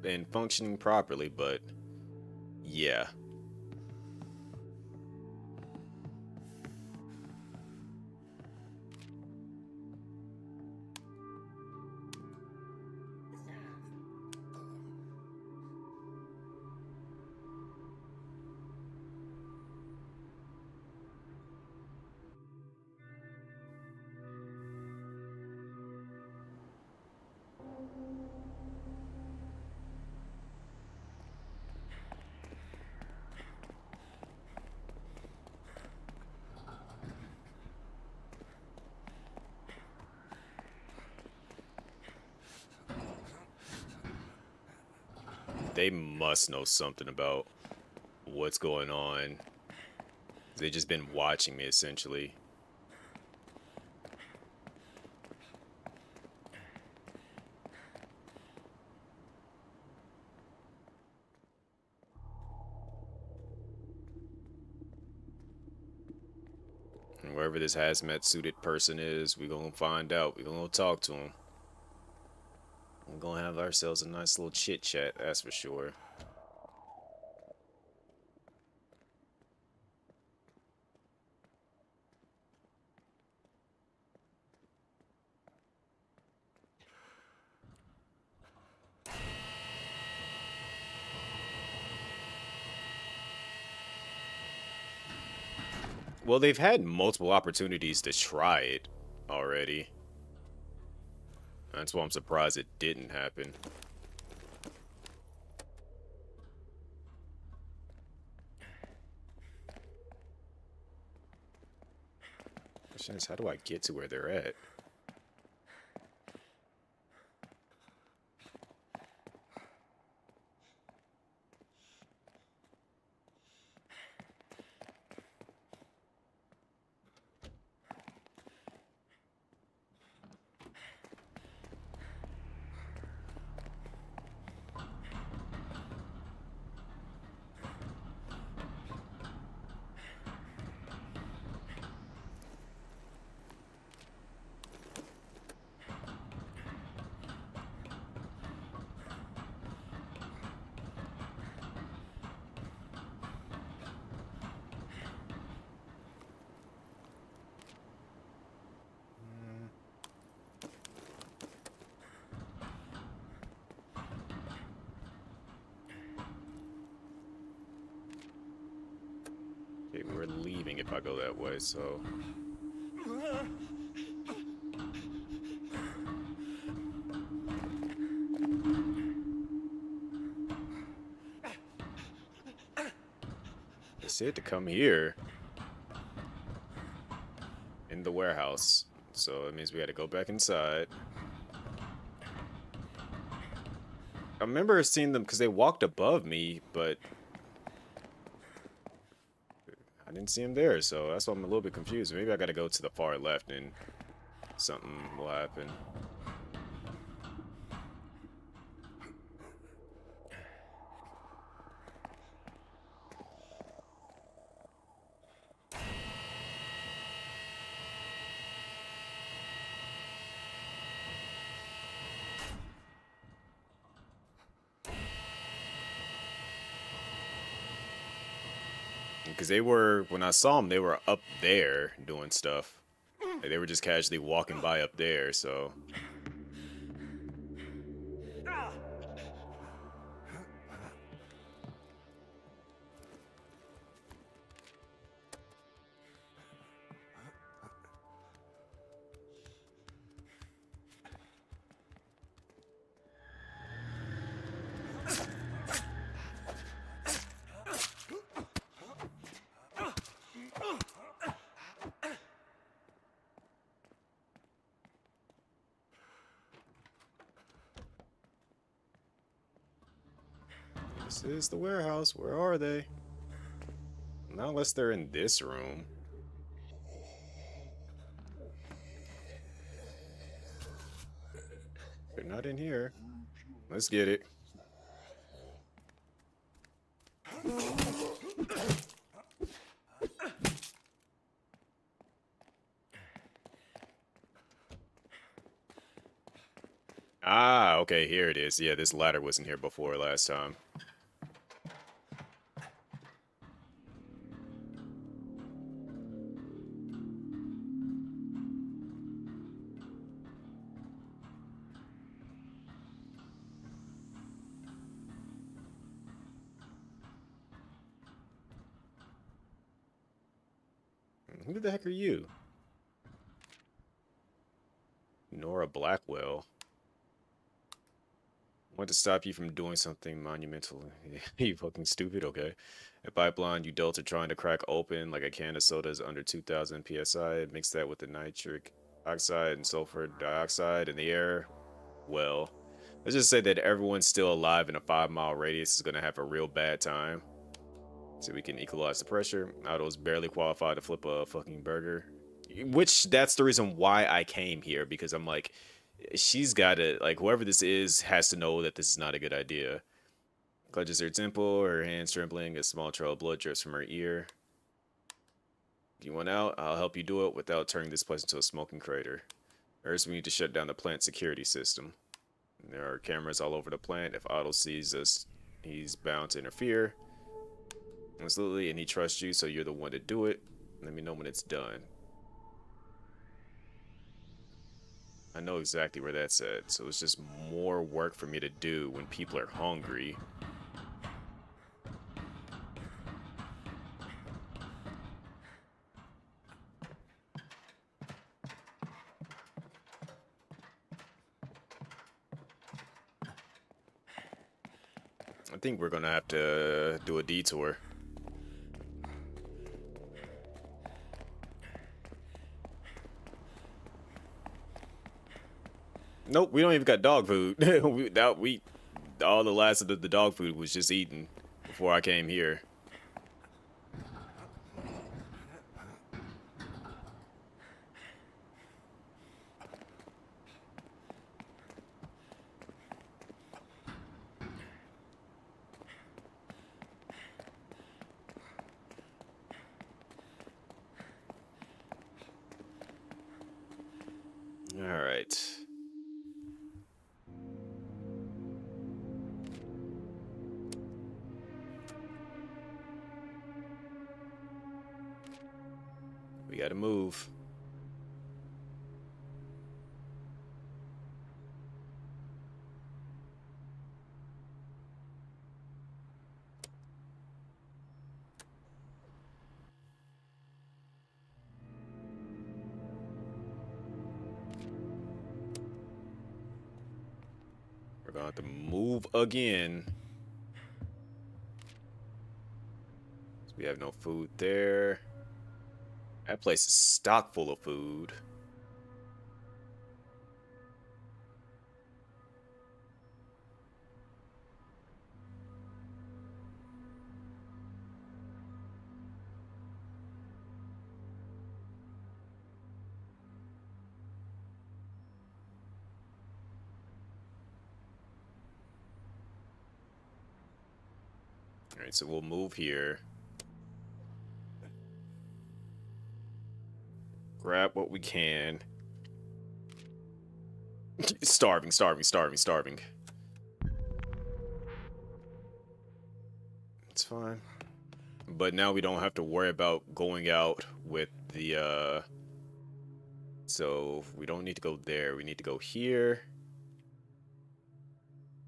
and functioning properly, but yeah. they must know something about what's going on. They've just been watching me, essentially. And wherever this hazmat suited person is, we're gonna find out. We're gonna talk to him. We're gonna have ourselves a nice little chit chat, that's for sure. Well, they've had multiple opportunities to try it already. That's why I'm surprised it didn't happen. Question is, how do I get to where they're at? Okay, we're leaving if I go that way, so... They said to come here. In the warehouse. So it means we gotta go back inside. I remember seeing them because they walked above me, but I didn't see them there, so that's why I'm a little bit confused. Maybe I gotta go to the far left and something will happen. Because they were, when I saw them, they were up there doing stuff. Like, they were just casually walking by up there, so... This is the warehouse. Where are they? Not unless they're in this room. They're not in here. Let's get it. Ah, okay, here it is. Yeah, this ladder wasn't here before last time. Who the heck are you? Nora Blackwell. Want to stop you from doing something monumental. You fucking stupid, okay. A pipeline you adults are trying to crack open like a can of soda is under 2,000 psi. Mix that with the nitric oxide and sulfur dioxide in the air. Well, Let's just say that everyone still alive in a 5-mile radius is gonna have a real bad time. So we can equalize the pressure. Otto's barely qualified to flip a fucking burger. Which, that's the reason why I came here, because I'm like, she's gotta, like, whoever this is has to know that this is not a good idea. Clutches her temple, her hands trembling, a small trail of blood drips from her ear. You want out? I'll help you do it without turning this place into a smoking crater. First, we need to shut down the plant security system. There are cameras all over the plant. If Otto sees us, he's bound to interfere. Absolutely, and he trusts you, so you're the one to do it. Let me know when it's done. I know exactly where that's at, so it's just more work for me to do when people are hungry. I think we're gonna have to do a detour. Nope, we don't even got dog food. All the last of the dog food was just eaten before I came here. All right. We gotta move. We're gonna have to move again. We have no food there. That place is stock full of food. All right, so we'll move here. Grab what we can. Starving, starving, starving, starving. It's fine. But now we don't have to worry about going out with the, so we don't need to go there. We need to go here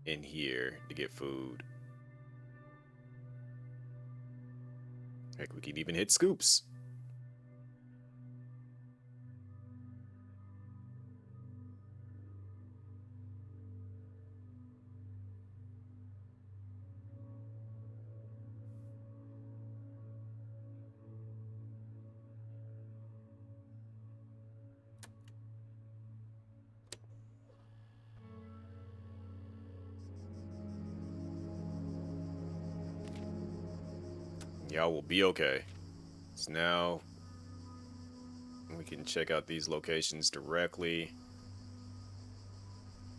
and here to get food. Heck, we can even hit Scoops. Y'all will be okay. So now we can check out these locations directly.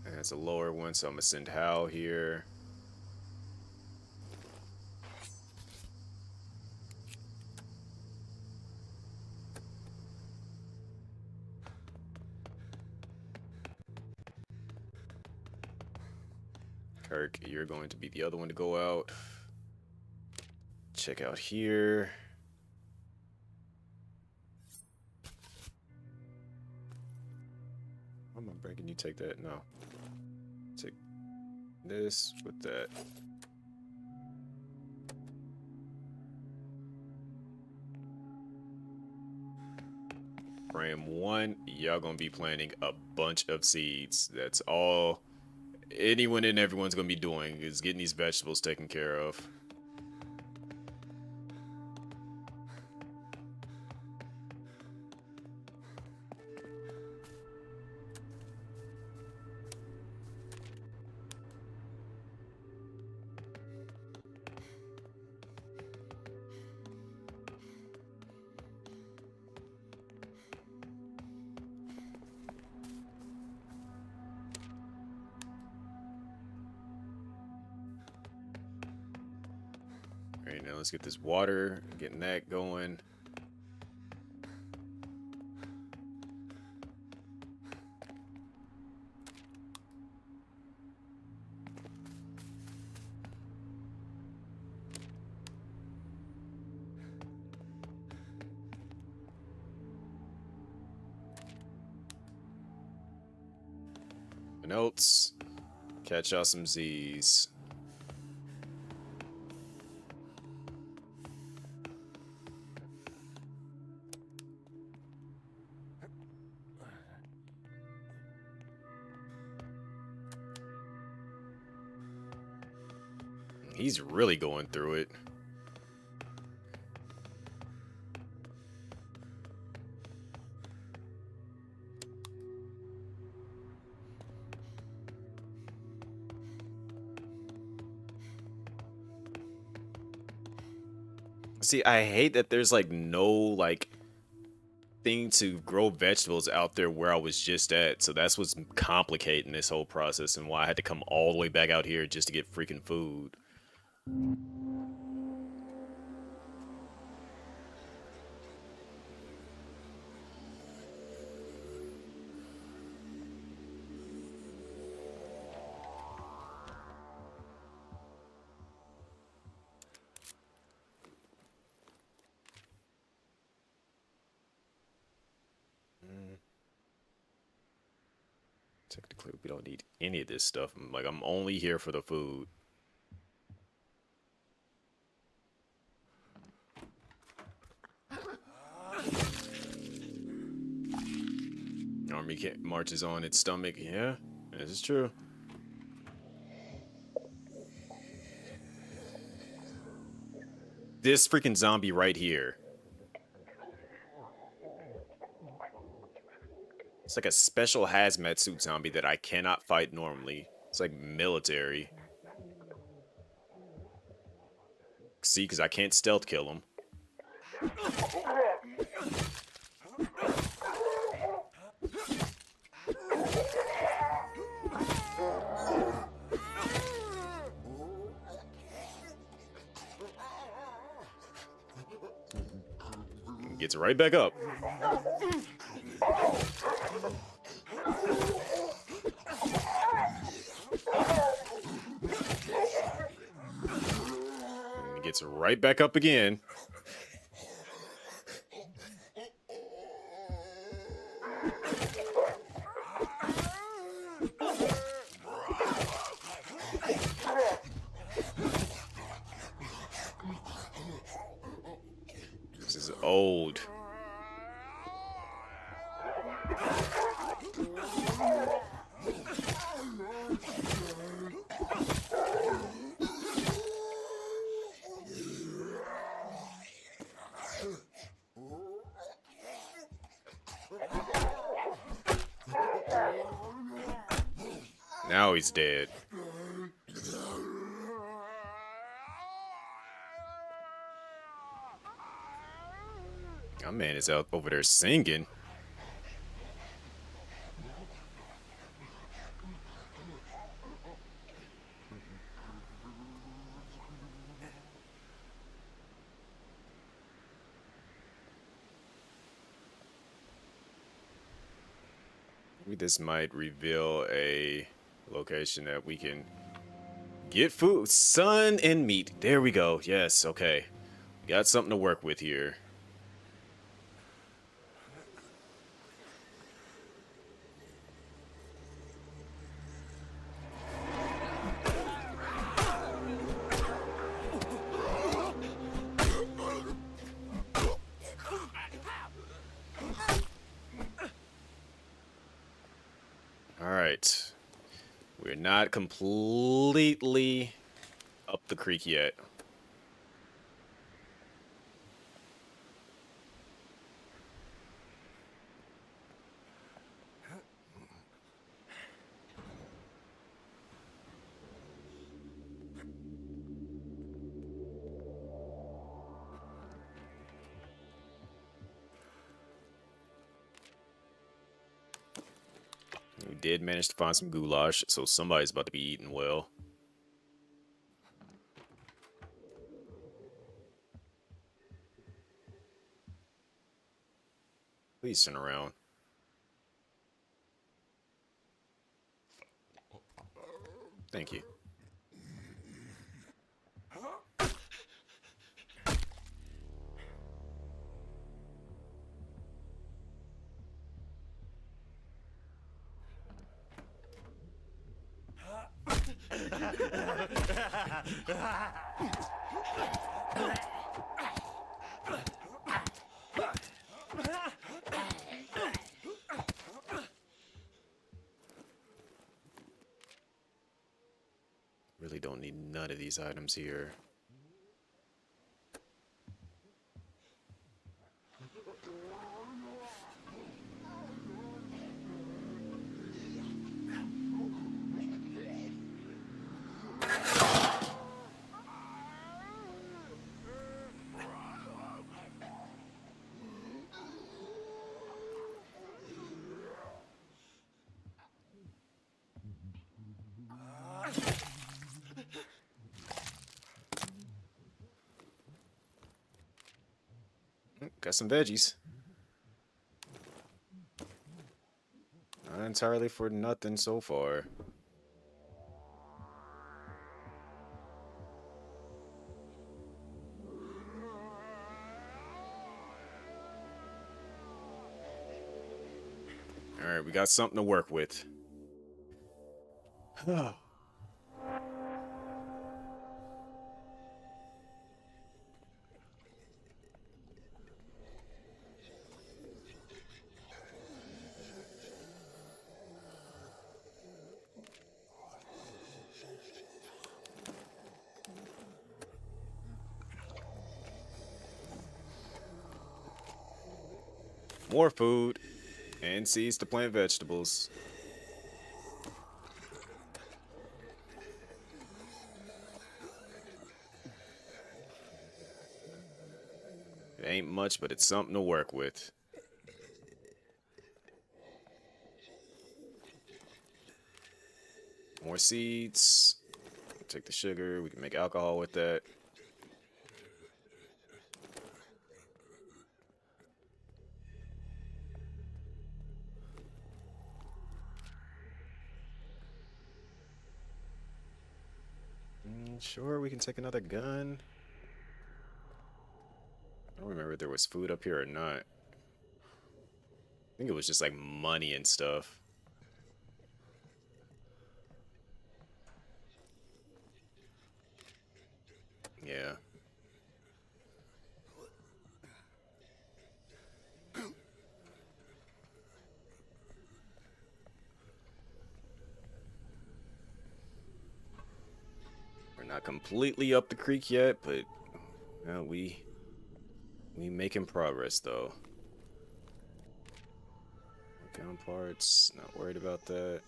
And it's a lower one, so I'm gonna send Hal here. Kirk, you're going to be the other one to go out. Check out here. I'm not breaking you. Take that. No. Take this with that. Frame 1, y'all gonna be planting a bunch of seeds. That's all anyone and everyone's gonna be doing, is getting these vegetables taken care of. Alright, now let's get this water, getting that going. Notes. Catch out some Z's. He's really going through it. See, I hate that there's like no like thing to grow vegetables out there where I was just at. So that's what's complicating this whole process and why I had to come all the way back out here just to get freaking food. Technically, we don't need any of this stuff. Like, I'm only here for the food. Army marches on its stomach. Yeah, this is true. This freaking zombie right here. It's like a special hazmat suit zombie that I cannot fight normally. It's like military. See, because I can't stealth kill him. Gets right back up. And gets right back up again. This is old. Now he's dead. That man is out over there singing. Maybe this might reveal a location that we can get food, sun and meat. There we go. Yes, okay. Got something to work with here. All right. We're not completely up the creek yet. We did manage to find some goulash, so somebody's about to be eating well. Please turn around. Thank you. Really don't need none of these items here. Got some veggies. Not entirely for nothing so far. Alright, we got something to work with. More food and seeds to plant vegetables. It ain't much, but it's something to work with. More seeds. Take the sugar. We can make alcohol with that. Sure, we can take another gun. I don't remember if there was food up here or not. I think it was just like money and stuff. Yeah. We're not completely up the creek yet, but we making progress though. Down parts, not worried about that.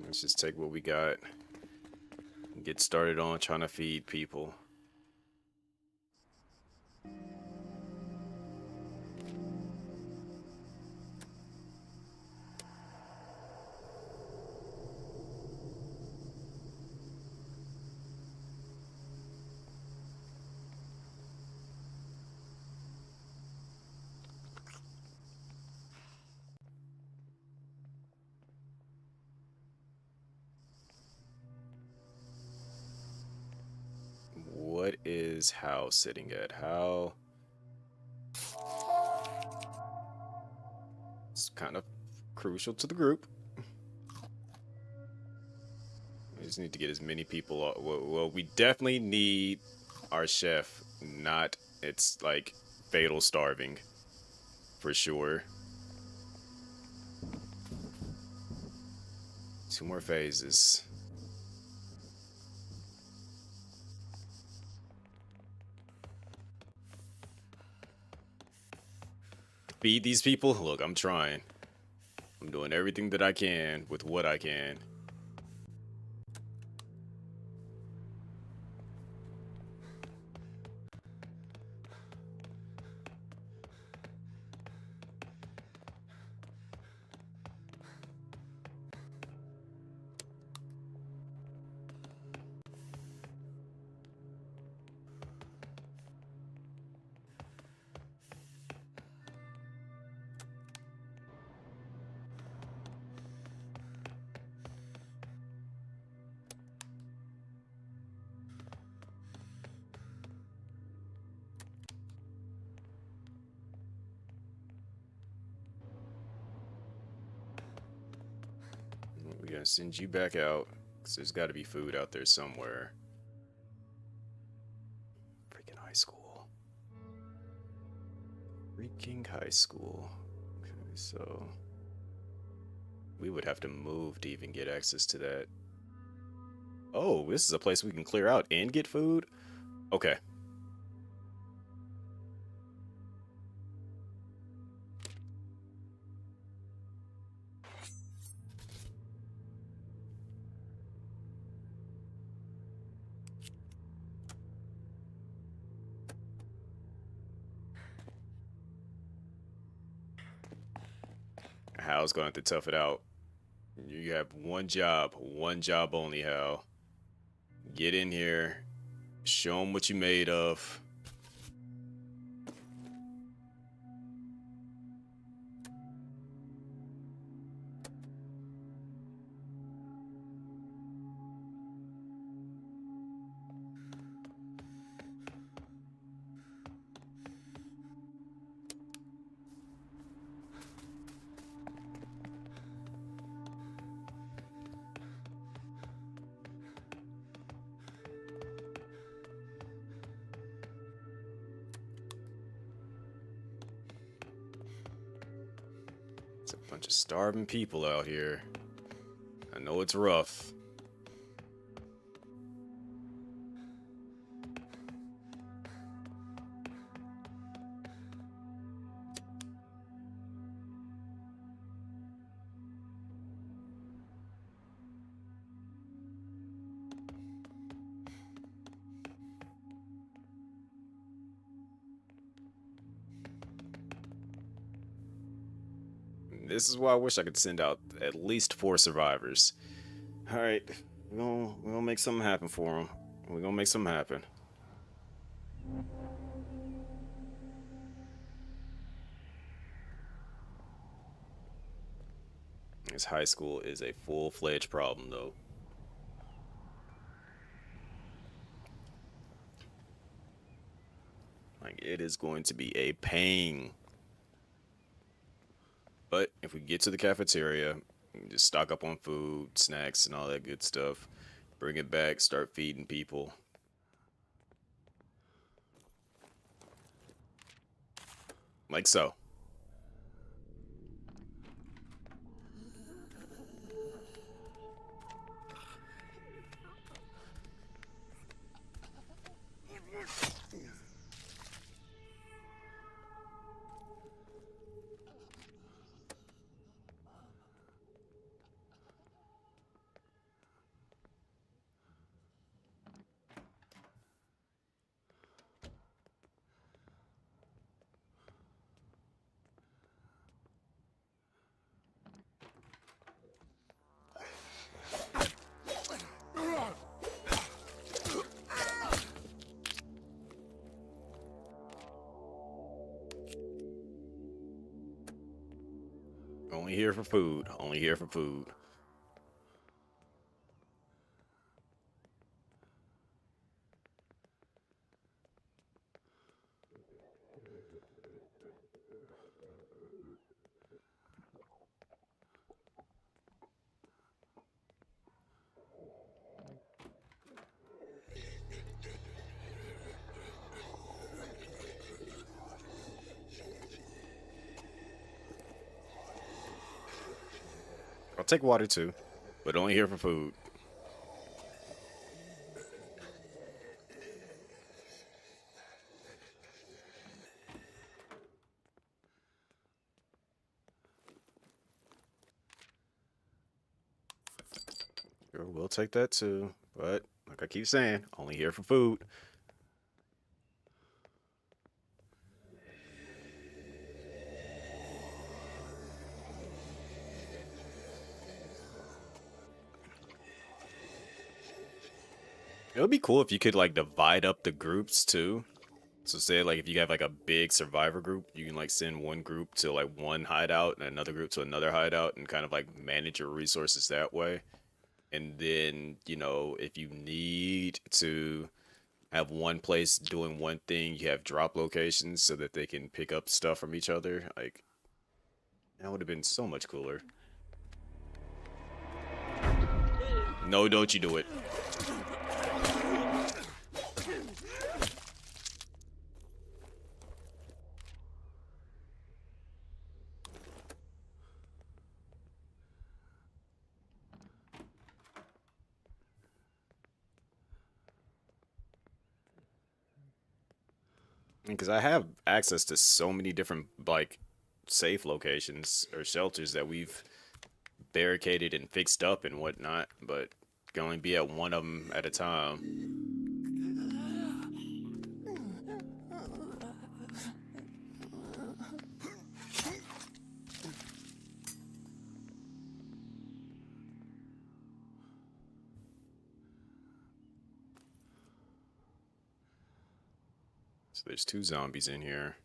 Let's just take what we got and get started on trying to feed people. What is Hal sitting at? Hal. It's kind of crucial to the group. We just need to get as many people. Well, we definitely need our chef. Not, it's like fatal starving. For sure. 2 more phases. feed these people? Look, I'm trying. I'm doing everything that I can with what I can. We're gonna send you back out, because there's got to be food out there somewhere. Freaking high school. Freaking high school. Okay, so we would have to move to even get access to that. Oh, this is a place we can clear out and get food? Okay. Hal's gonna have to tough it out. You have one job only, Hal. Get in here, show them what you made of. It's a bunch of starving people out here. I know it's rough. This is why I wish I could send out at least 4 survivors. Alright, we're gonna make something happen for them. We're gonna make something happen. This high school is a full-fledged problem, though. Like, it is going to be a pain. But if we get to the cafeteria, we can just stock up on food, snacks, and all that good stuff. Bring it back, start feeding people. Like so. Only here for food. Only here for food. I'll take water too, but only here for food. Sure, we'll take that too. But like I keep saying, only here for food. It would be cool if you could like divide up the groups too. So say like if you have like a big survivor group, you can like send one group to like one hideout and another group to another hideout and kind of like manage your resources that way. And then, you know, if you need to have one place doing one thing, you have drop locations so that they can pick up stuff from each other. Like that would have been so much cooler. No, don't you do it. Because I have access to so many different like safe locations or shelters that we've barricaded and fixed up and whatnot, but can only be at one of them at a time. So there's two zombies in here.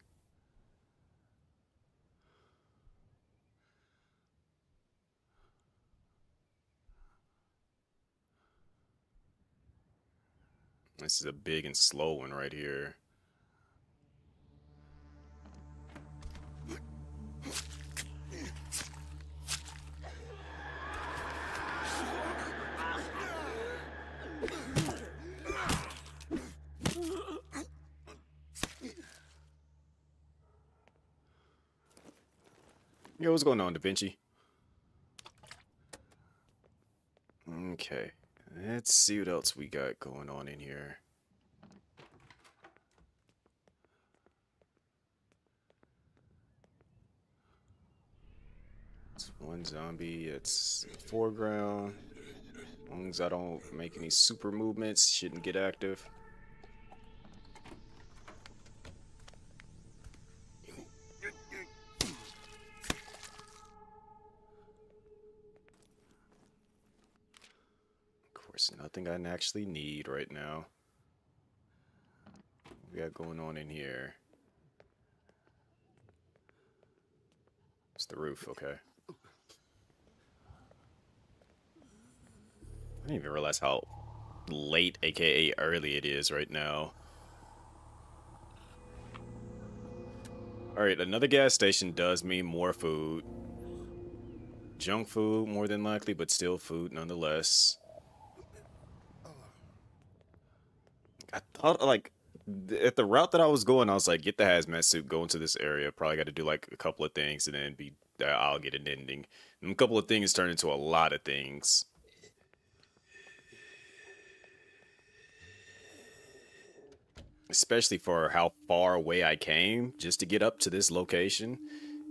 This is a big and slow one right here. Yo, what's going on, Da Vinci? Okay, let's see what else we got going on in here. It's one zombie, it's foreground. As long as I don't make any super movements, shouldn't get active. Of course, nothing I actually need right now. What we got going on in here? It's the roof, okay. I didn't even realize how late, aka early it is right now. Alright, another gas station does mean more food. Junk food, more than likely, but still food nonetheless. I thought, like, at the route that I was going, I was like, get the hazmat suit, go into this area. Probably got to do, like, a couple of things, and then I'll get an ending. And a couple of things turn into a lot of things. Especially for how far away I came just to get up to this location.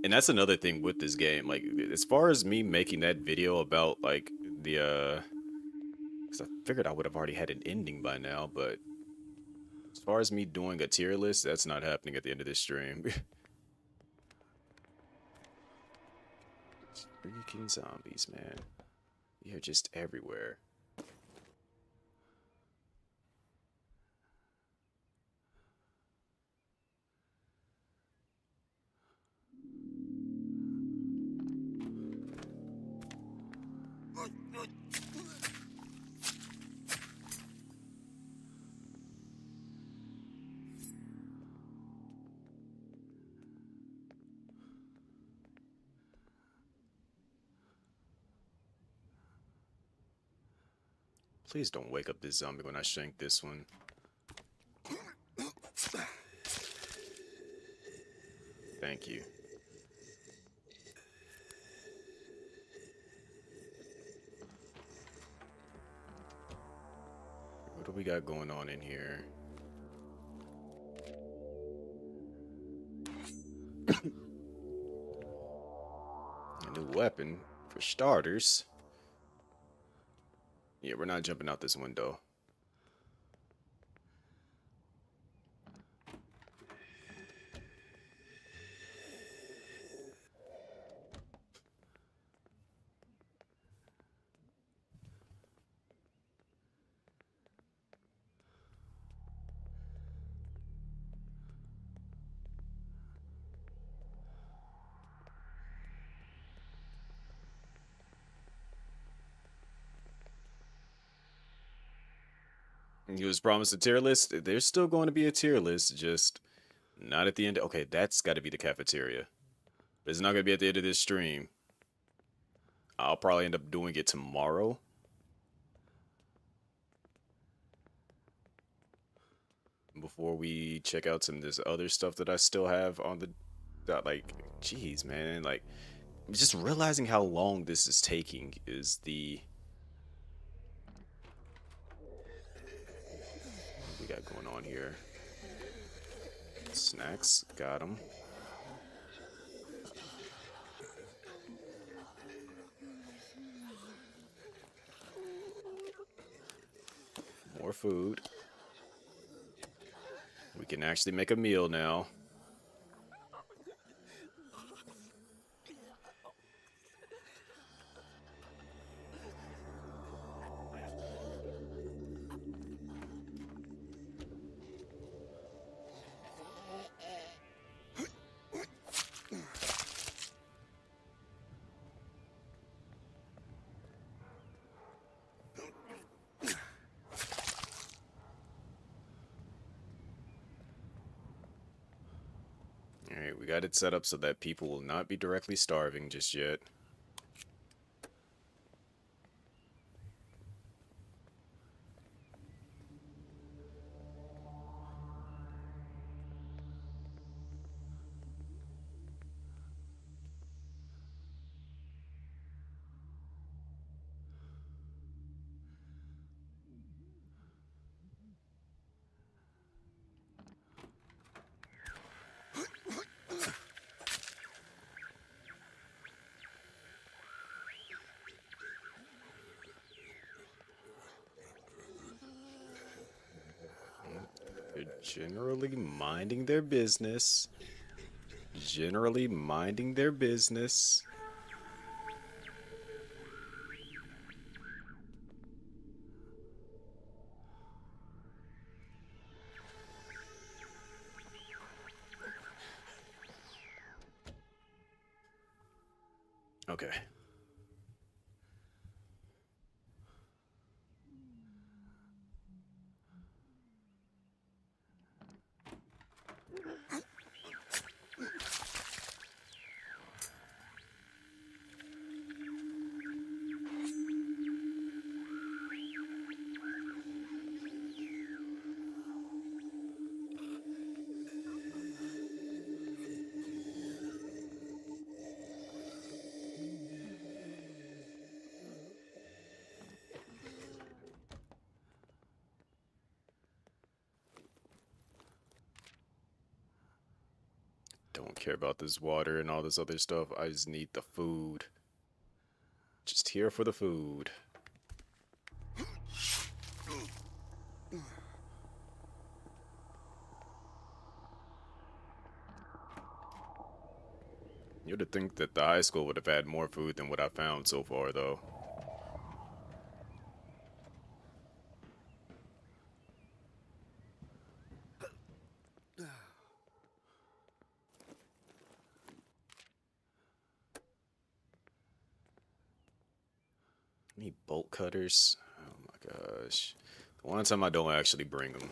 And that's another thing with this game. Like, as far as me making that video about, like, the, because I figured I would have already had an ending by now, but as far as me doing a tier list, that's not happening at the end of this stream. Freaking zombies, man. You're just everywhere. Please don't wake up this zombie when I shank this one. Thank you. What do we got going on in here? A new weapon, for starters. Yeah, we're not jumping out this window. He was promised a tier list. There's still going to be a tier list, just not at the end. Okay, that's got to be the cafeteria. But it's not going to be at the end of this stream. I'll probably end up doing it tomorrow. Before we check out some of this other stuff that I still have on the... Like, jeez, man. Like, just realizing how long this is taking is the... What we got going on here? Snacks, got them. More food. We can actually make a meal now. Alright, we got it set up so that people will not be directly starving just yet. They're generally minding their business. Generally minding their business. Okay. Don't care about this water and all this other stuff. I just need the food. Just here for the food. You'd have think that the high school would have had more food than what I found so far, though. Need bolt cutters. Oh my gosh. The one time I don't actually bring them.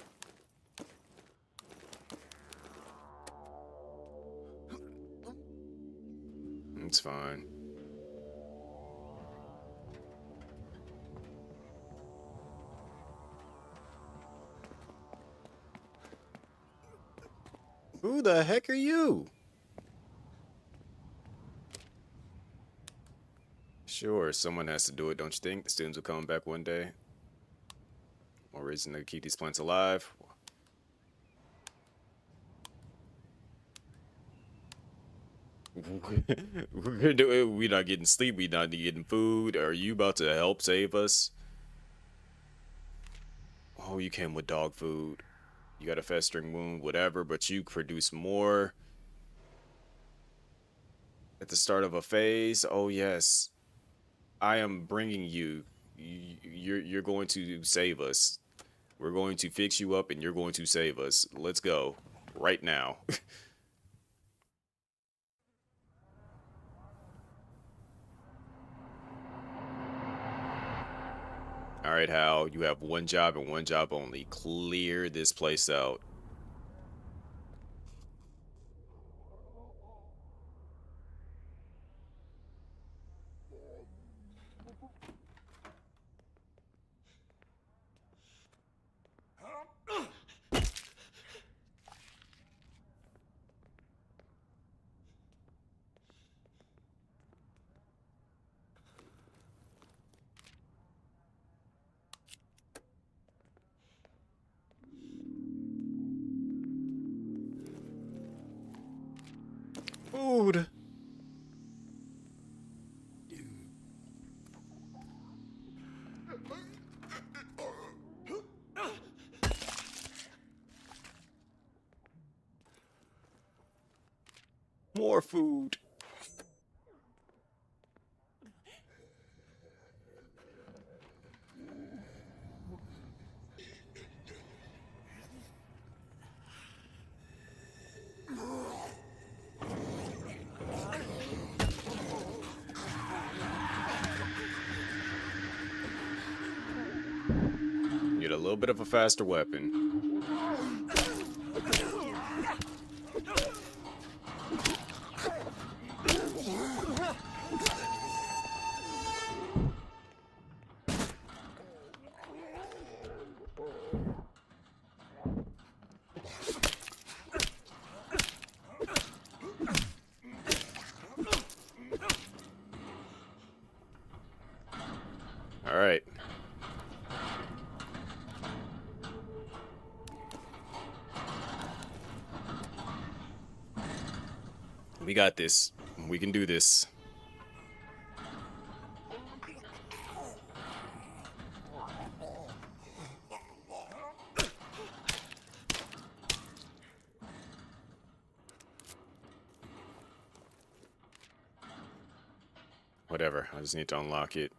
It's fine. Who the heck are you? Sure, someone has to do it, don't you think? The students will come back one day. More reason to keep these plants alive. We're not getting sleep. We're not getting food. Are you about to help save us? Oh, you came with dog food. You got a festering wound, whatever, but you produce more at the start of a phase. Oh yes, I am bringing you. You're going to save us. We're going to fix you up, and you're going to save us. Let's go right now. All right, Hal. You have one job and one job only. Clear this place out. Food. More food. Get a little bit of a faster weapon. All right. We got this. We can do this. Whatever. I just need to unlock it.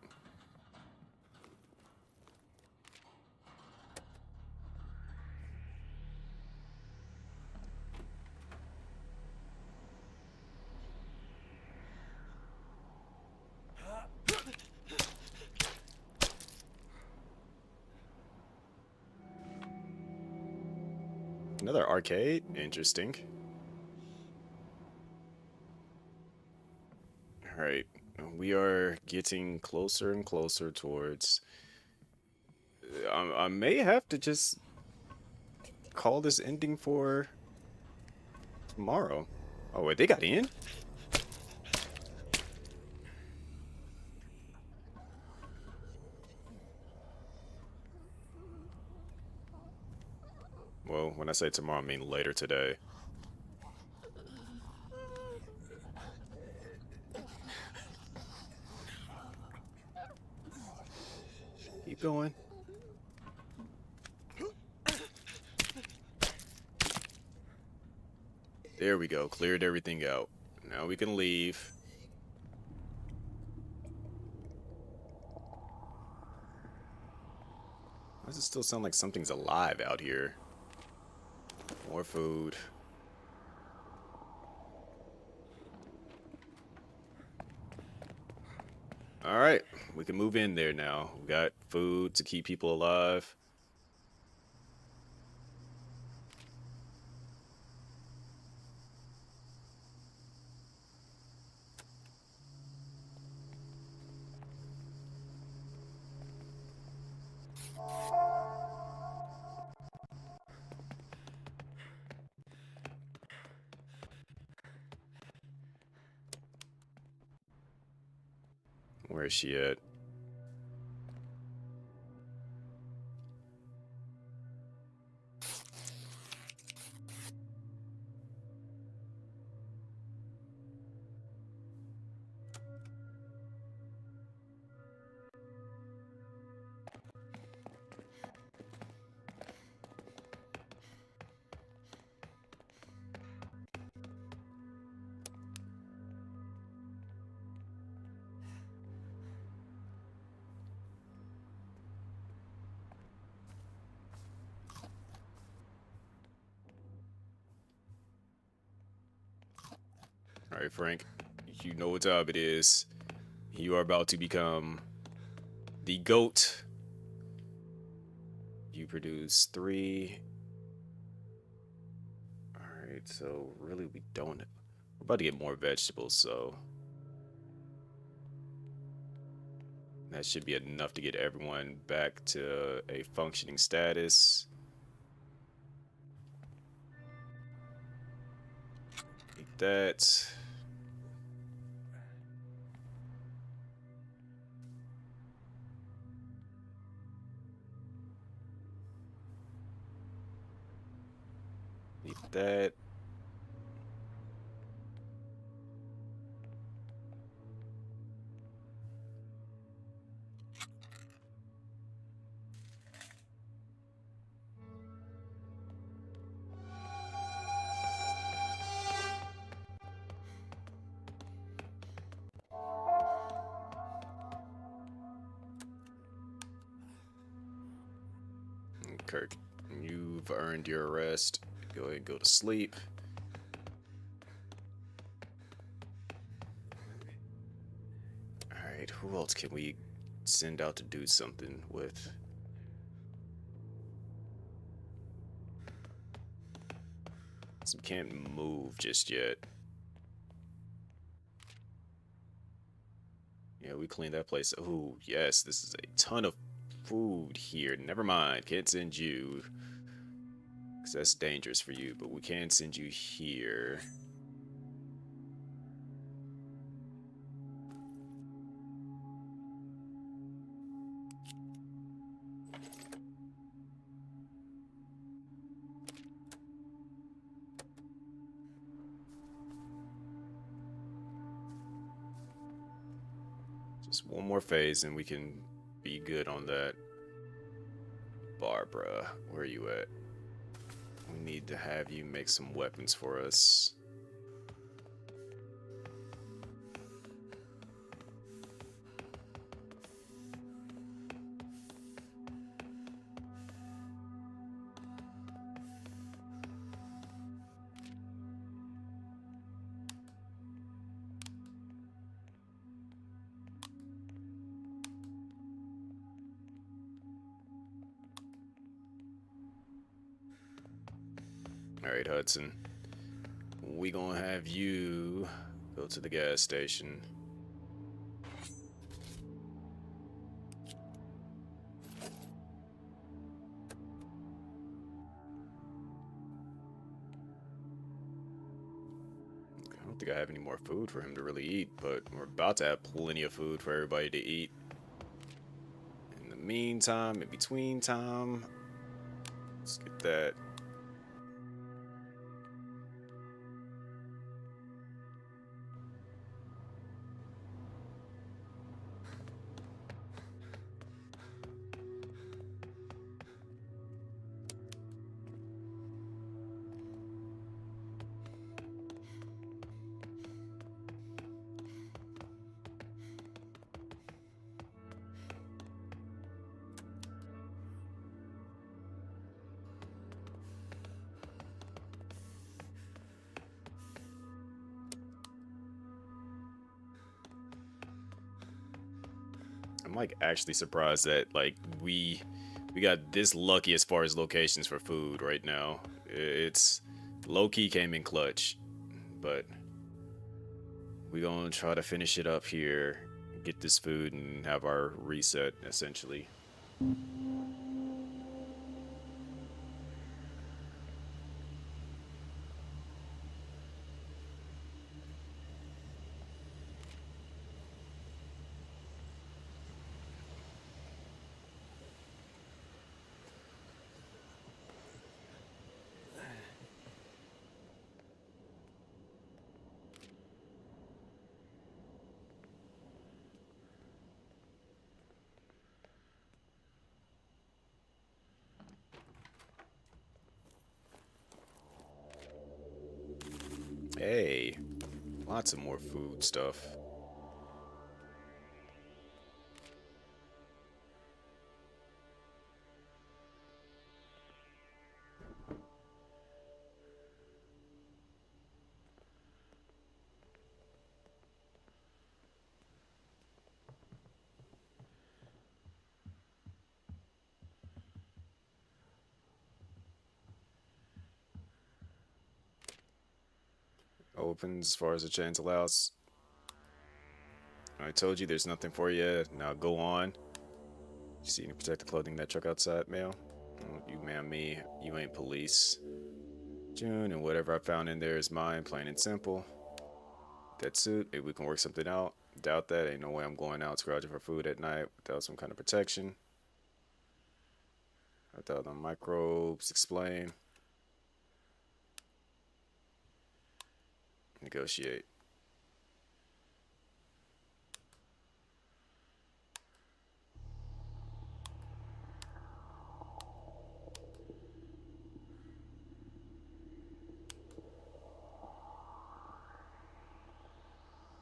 Another arcade? Interesting. Alright. We are getting closer and closer towards... I may have to just call this ending for tomorrow. Oh, wait, they got in? Well, when I say tomorrow, I mean later today. Keep going. There we go. Cleared everything out. Now we can leave. Why does it still sound like something's alive out here? More food. Alright, we can move in there now. We got food to keep people alive. Where is she at? All right, Frank. You know what time it is. You are about to become the GOAT. You produce 3. All right, so really we don't. We're about to get more vegetables, so that should be enough to get everyone back to a functioning status. Eat that. Eat that. Kirk, you've earned your rest. Go ahead and go to sleep. Alright, who else can we send out to do something with? So we can't move just yet. Yeah, we cleaned that place. Oh, yes, this is a ton of food here. Never mind, can't send you. Because that's dangerous for you, but we can send you here. Just one more phase and we can be good on that. Barbara, where are you at? We need to have you make some weapons for us. Alright, Hudson. We gonna have you go to the gas station. I don't think I have any more food for him to really eat, but we're about to have plenty of food for everybody to eat. In the meantime, in between time, let's get that. I'm like actually surprised that like we got this lucky as far as locations for food right now. It's low-key came in clutch, but we gonna try to finish it up here, get this food and have our reset essentially. Hey, lots of more food stuff. opens as far as the chains allows. I told you there's nothing for you. Now go on. You see any protective clothing in that truck outside, male? Oh, you man me. You ain't police. June, and whatever I found in there is mine, plain and simple. That suit, maybe we can work something out. Doubt that. Ain't no way I'm going out scrounging for food at night without some kind of protection. Without the microbes, explain. Negotiate.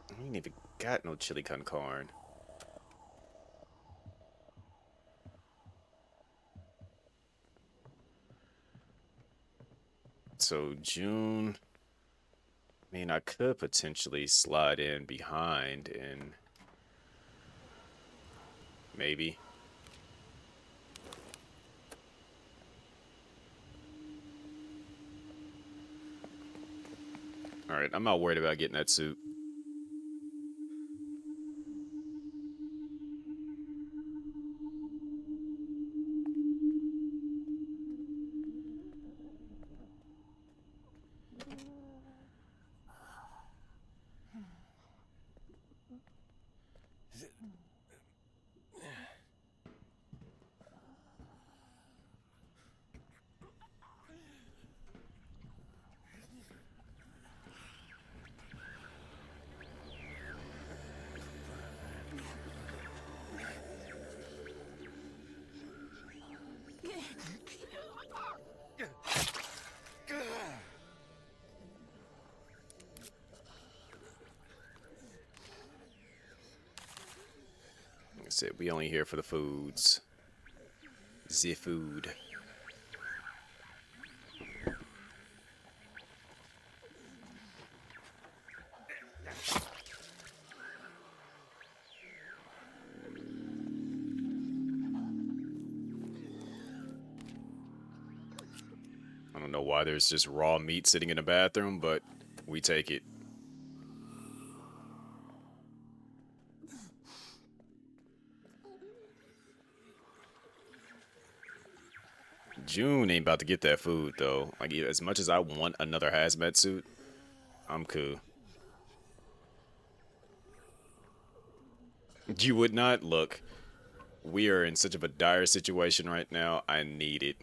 I ain't even got no chili con carne. So June, I mean, I could potentially slide in behind and maybe. All right, I'm not worried about getting that suit. That's it. We only here for the foods. The food. I don't know why there's just raw meat sitting in the bathroom, but we take it. June ain't about to get that food, though. Like, as much as I want another hazmat suit, I'm cool. You would not? Look, we are in such of a dire situation right now. I need it.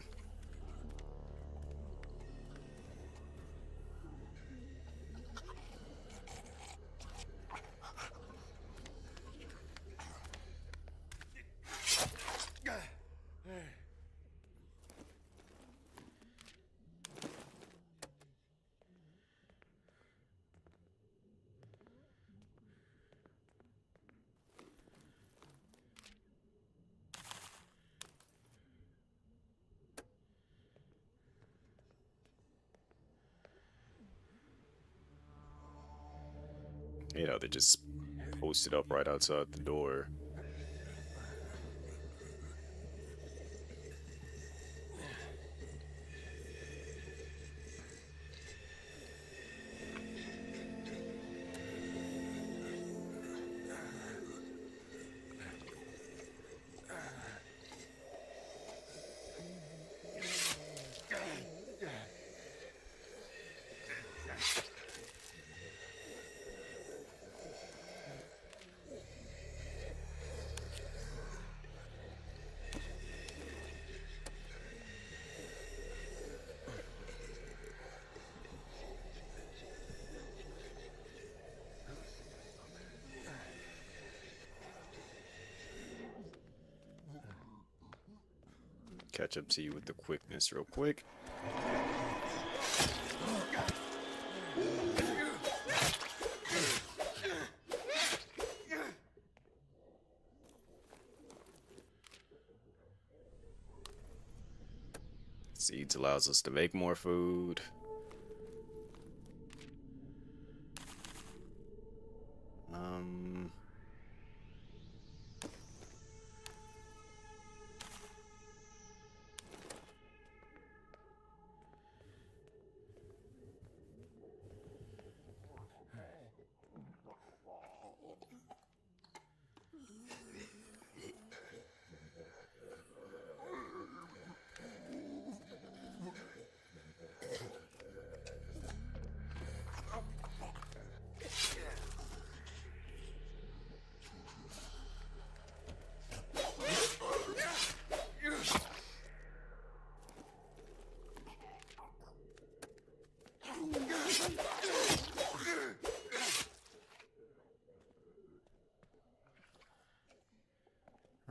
You know, they just posted up right outside the door. Catch up to you with the quickness real quick. Seeds allows us to make more food.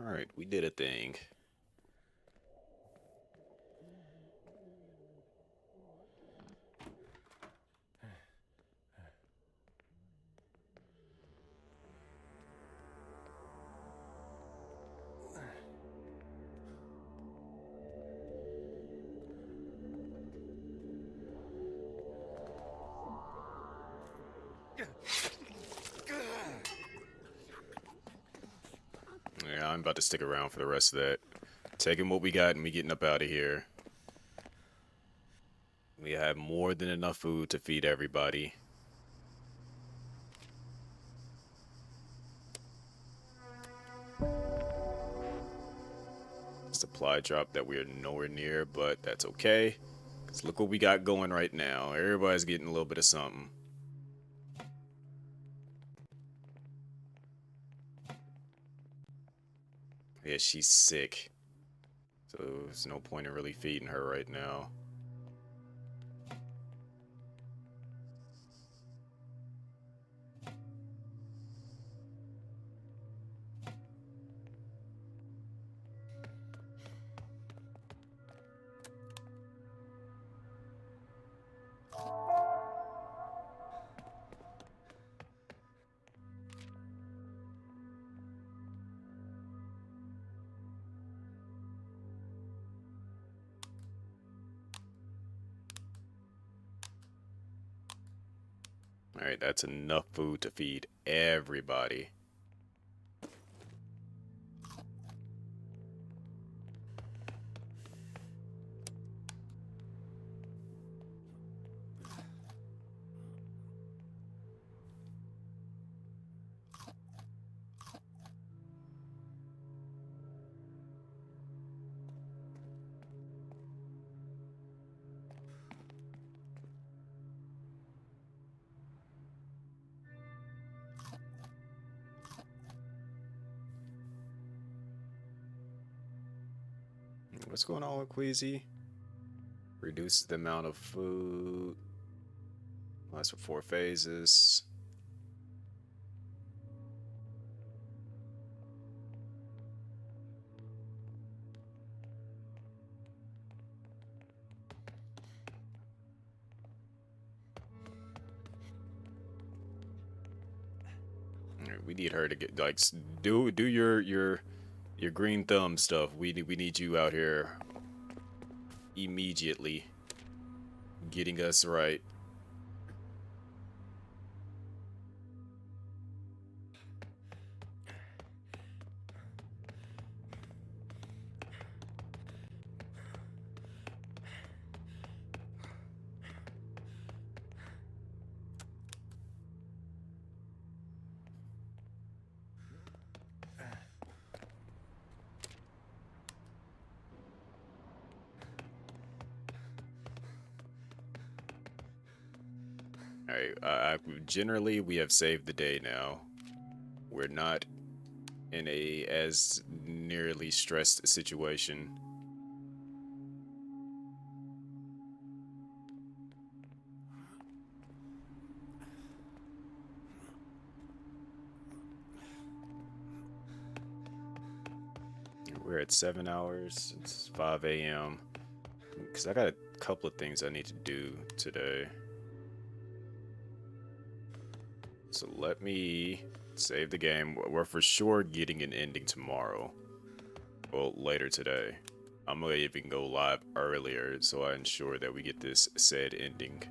Alright, we did a thing. Yeah, I'm about to stick around for the rest of that. Taking what we got and we getting up out of here. We have more than enough food to feed everybody. Supply drop that we are nowhere near, but that's okay. Cause look what we got going right now. Everybody's getting a little bit of something. Yeah, she's sick. So there's no point in really feeding her right now. Alright, that's enough food to feed everybody. What's going on with Queasy? Reduces the amount of food. Lasts for 4 phases. Alright, we need her to get like do your green thumb stuff. We need you out here immediately, getting us right. Alright, generally we have saved the day now. We're not in a as nearly stressed situation. We're at 7 hours. It's 5 a.m. Because I got a couple of things I need to do today. So let me save the game. We're for sure getting an ending tomorrow. Well, later today. I'm gonna even go live earlier so I ensure that we get this said ending.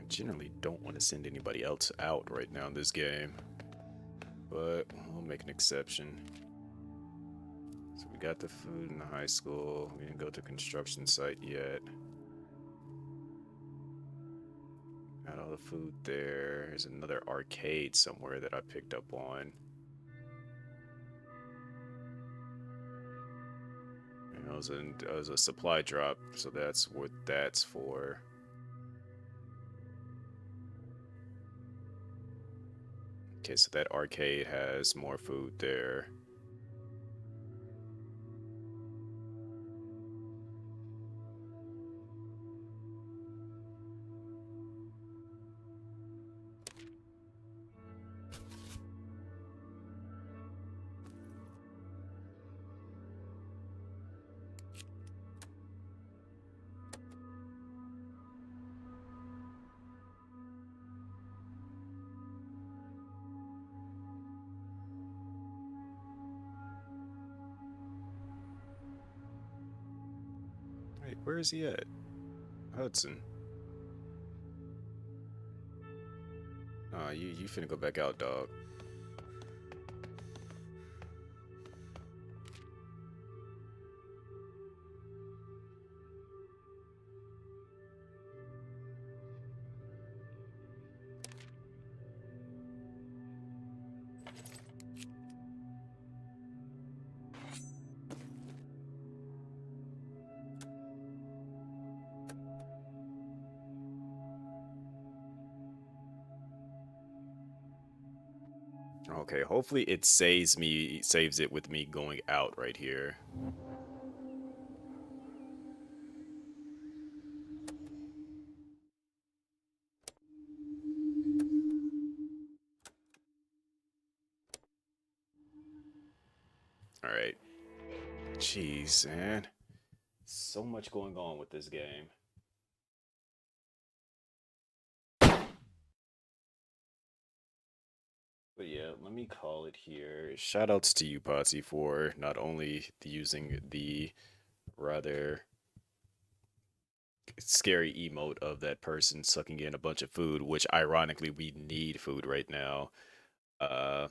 Generally don't want to send anybody else out right now in this game, but we'll make an exception. So we got the food in the high school. We didn't go to construction site yet. Got all the food there. There's another arcade somewhere that I picked up on. And it was a supply drop, so that's what that's for. Okay, so that arcade has more food there. Wait, where is he at? Hudson. Oh, you finna go back out, dog. Okay, hopefully it saves it with me going out right here. All right. Jeez, man. So much going on with this game. But yeah, let me call it here. Shoutouts to you, Potsy, for not only using the rather scary emote of that person sucking in a bunch of food, which ironically we need food right now. Uh,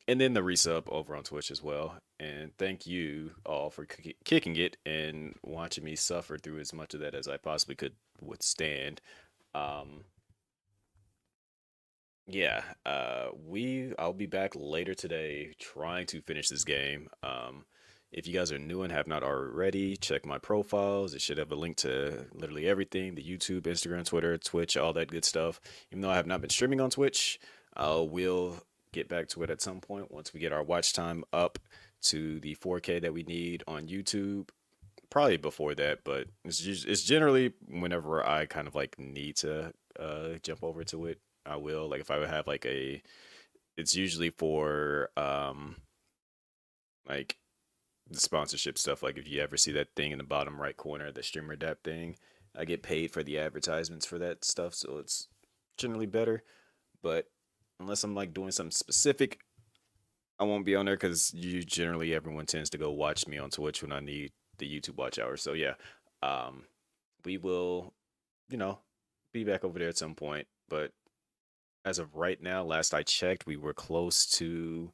and then the resub over on Twitch as well. And thank you all for kicking it and watching me suffer through as much of that as I possibly could withstand. Um, yeah, I'll be back later today trying to finish this game. If you guys are new and have not already, check my profiles. It should have a link to literally everything: the YouTube, Instagram, Twitter, Twitch, all that good stuff. Even though I have not been streaming on Twitch, we'll get back to it at some point once we get our watch time up to the 4K that we need on YouTube. Probably before that, but it's generally whenever I kind of like need to jump over to it, I will. Like if I would have like it's usually for like the sponsorship stuff. Like if you ever see that thing in the bottom right corner, the streamer dap thing, I get paid for the advertisements for that stuff, so it's generally better. But unless I'm like doing something specific, I won't be on there because you generally everyone tends to go watch me on Twitch when I need the YouTube watch hour. So yeah, um, we will, you know, be back over there at some point. But as of right now, last I checked, we were close to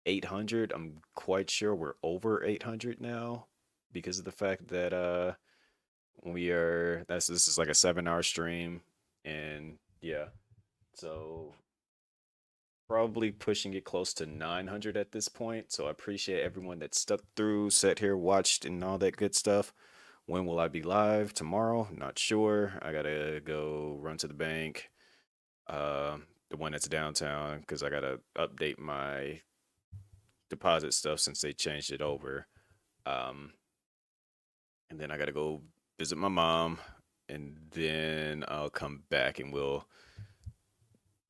800. I'm quite sure we're over 800 now because of the fact that this is like a 7-hour stream, and yeah, so probably pushing it close to 900 at this point. So I appreciate everyone that stuck through, sat here, watched, and all that good stuff. When will I be live? Tomorrow? Not sure. I gotta go run to the bank, the one that's downtown, because I gotta update my deposit stuff since they changed it over. Um, and then I gotta go visit my mom, and then I'll come back and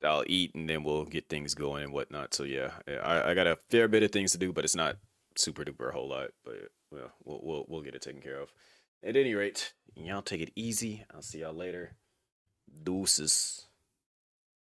I'll eat, and then we'll get things going and whatnot. So yeah, I got a fair bit of things to do, but it's not super duper a whole lot. But well, we'll get it taken care of. At any rate, y'all take it easy. I'll see y'all later. Deuces.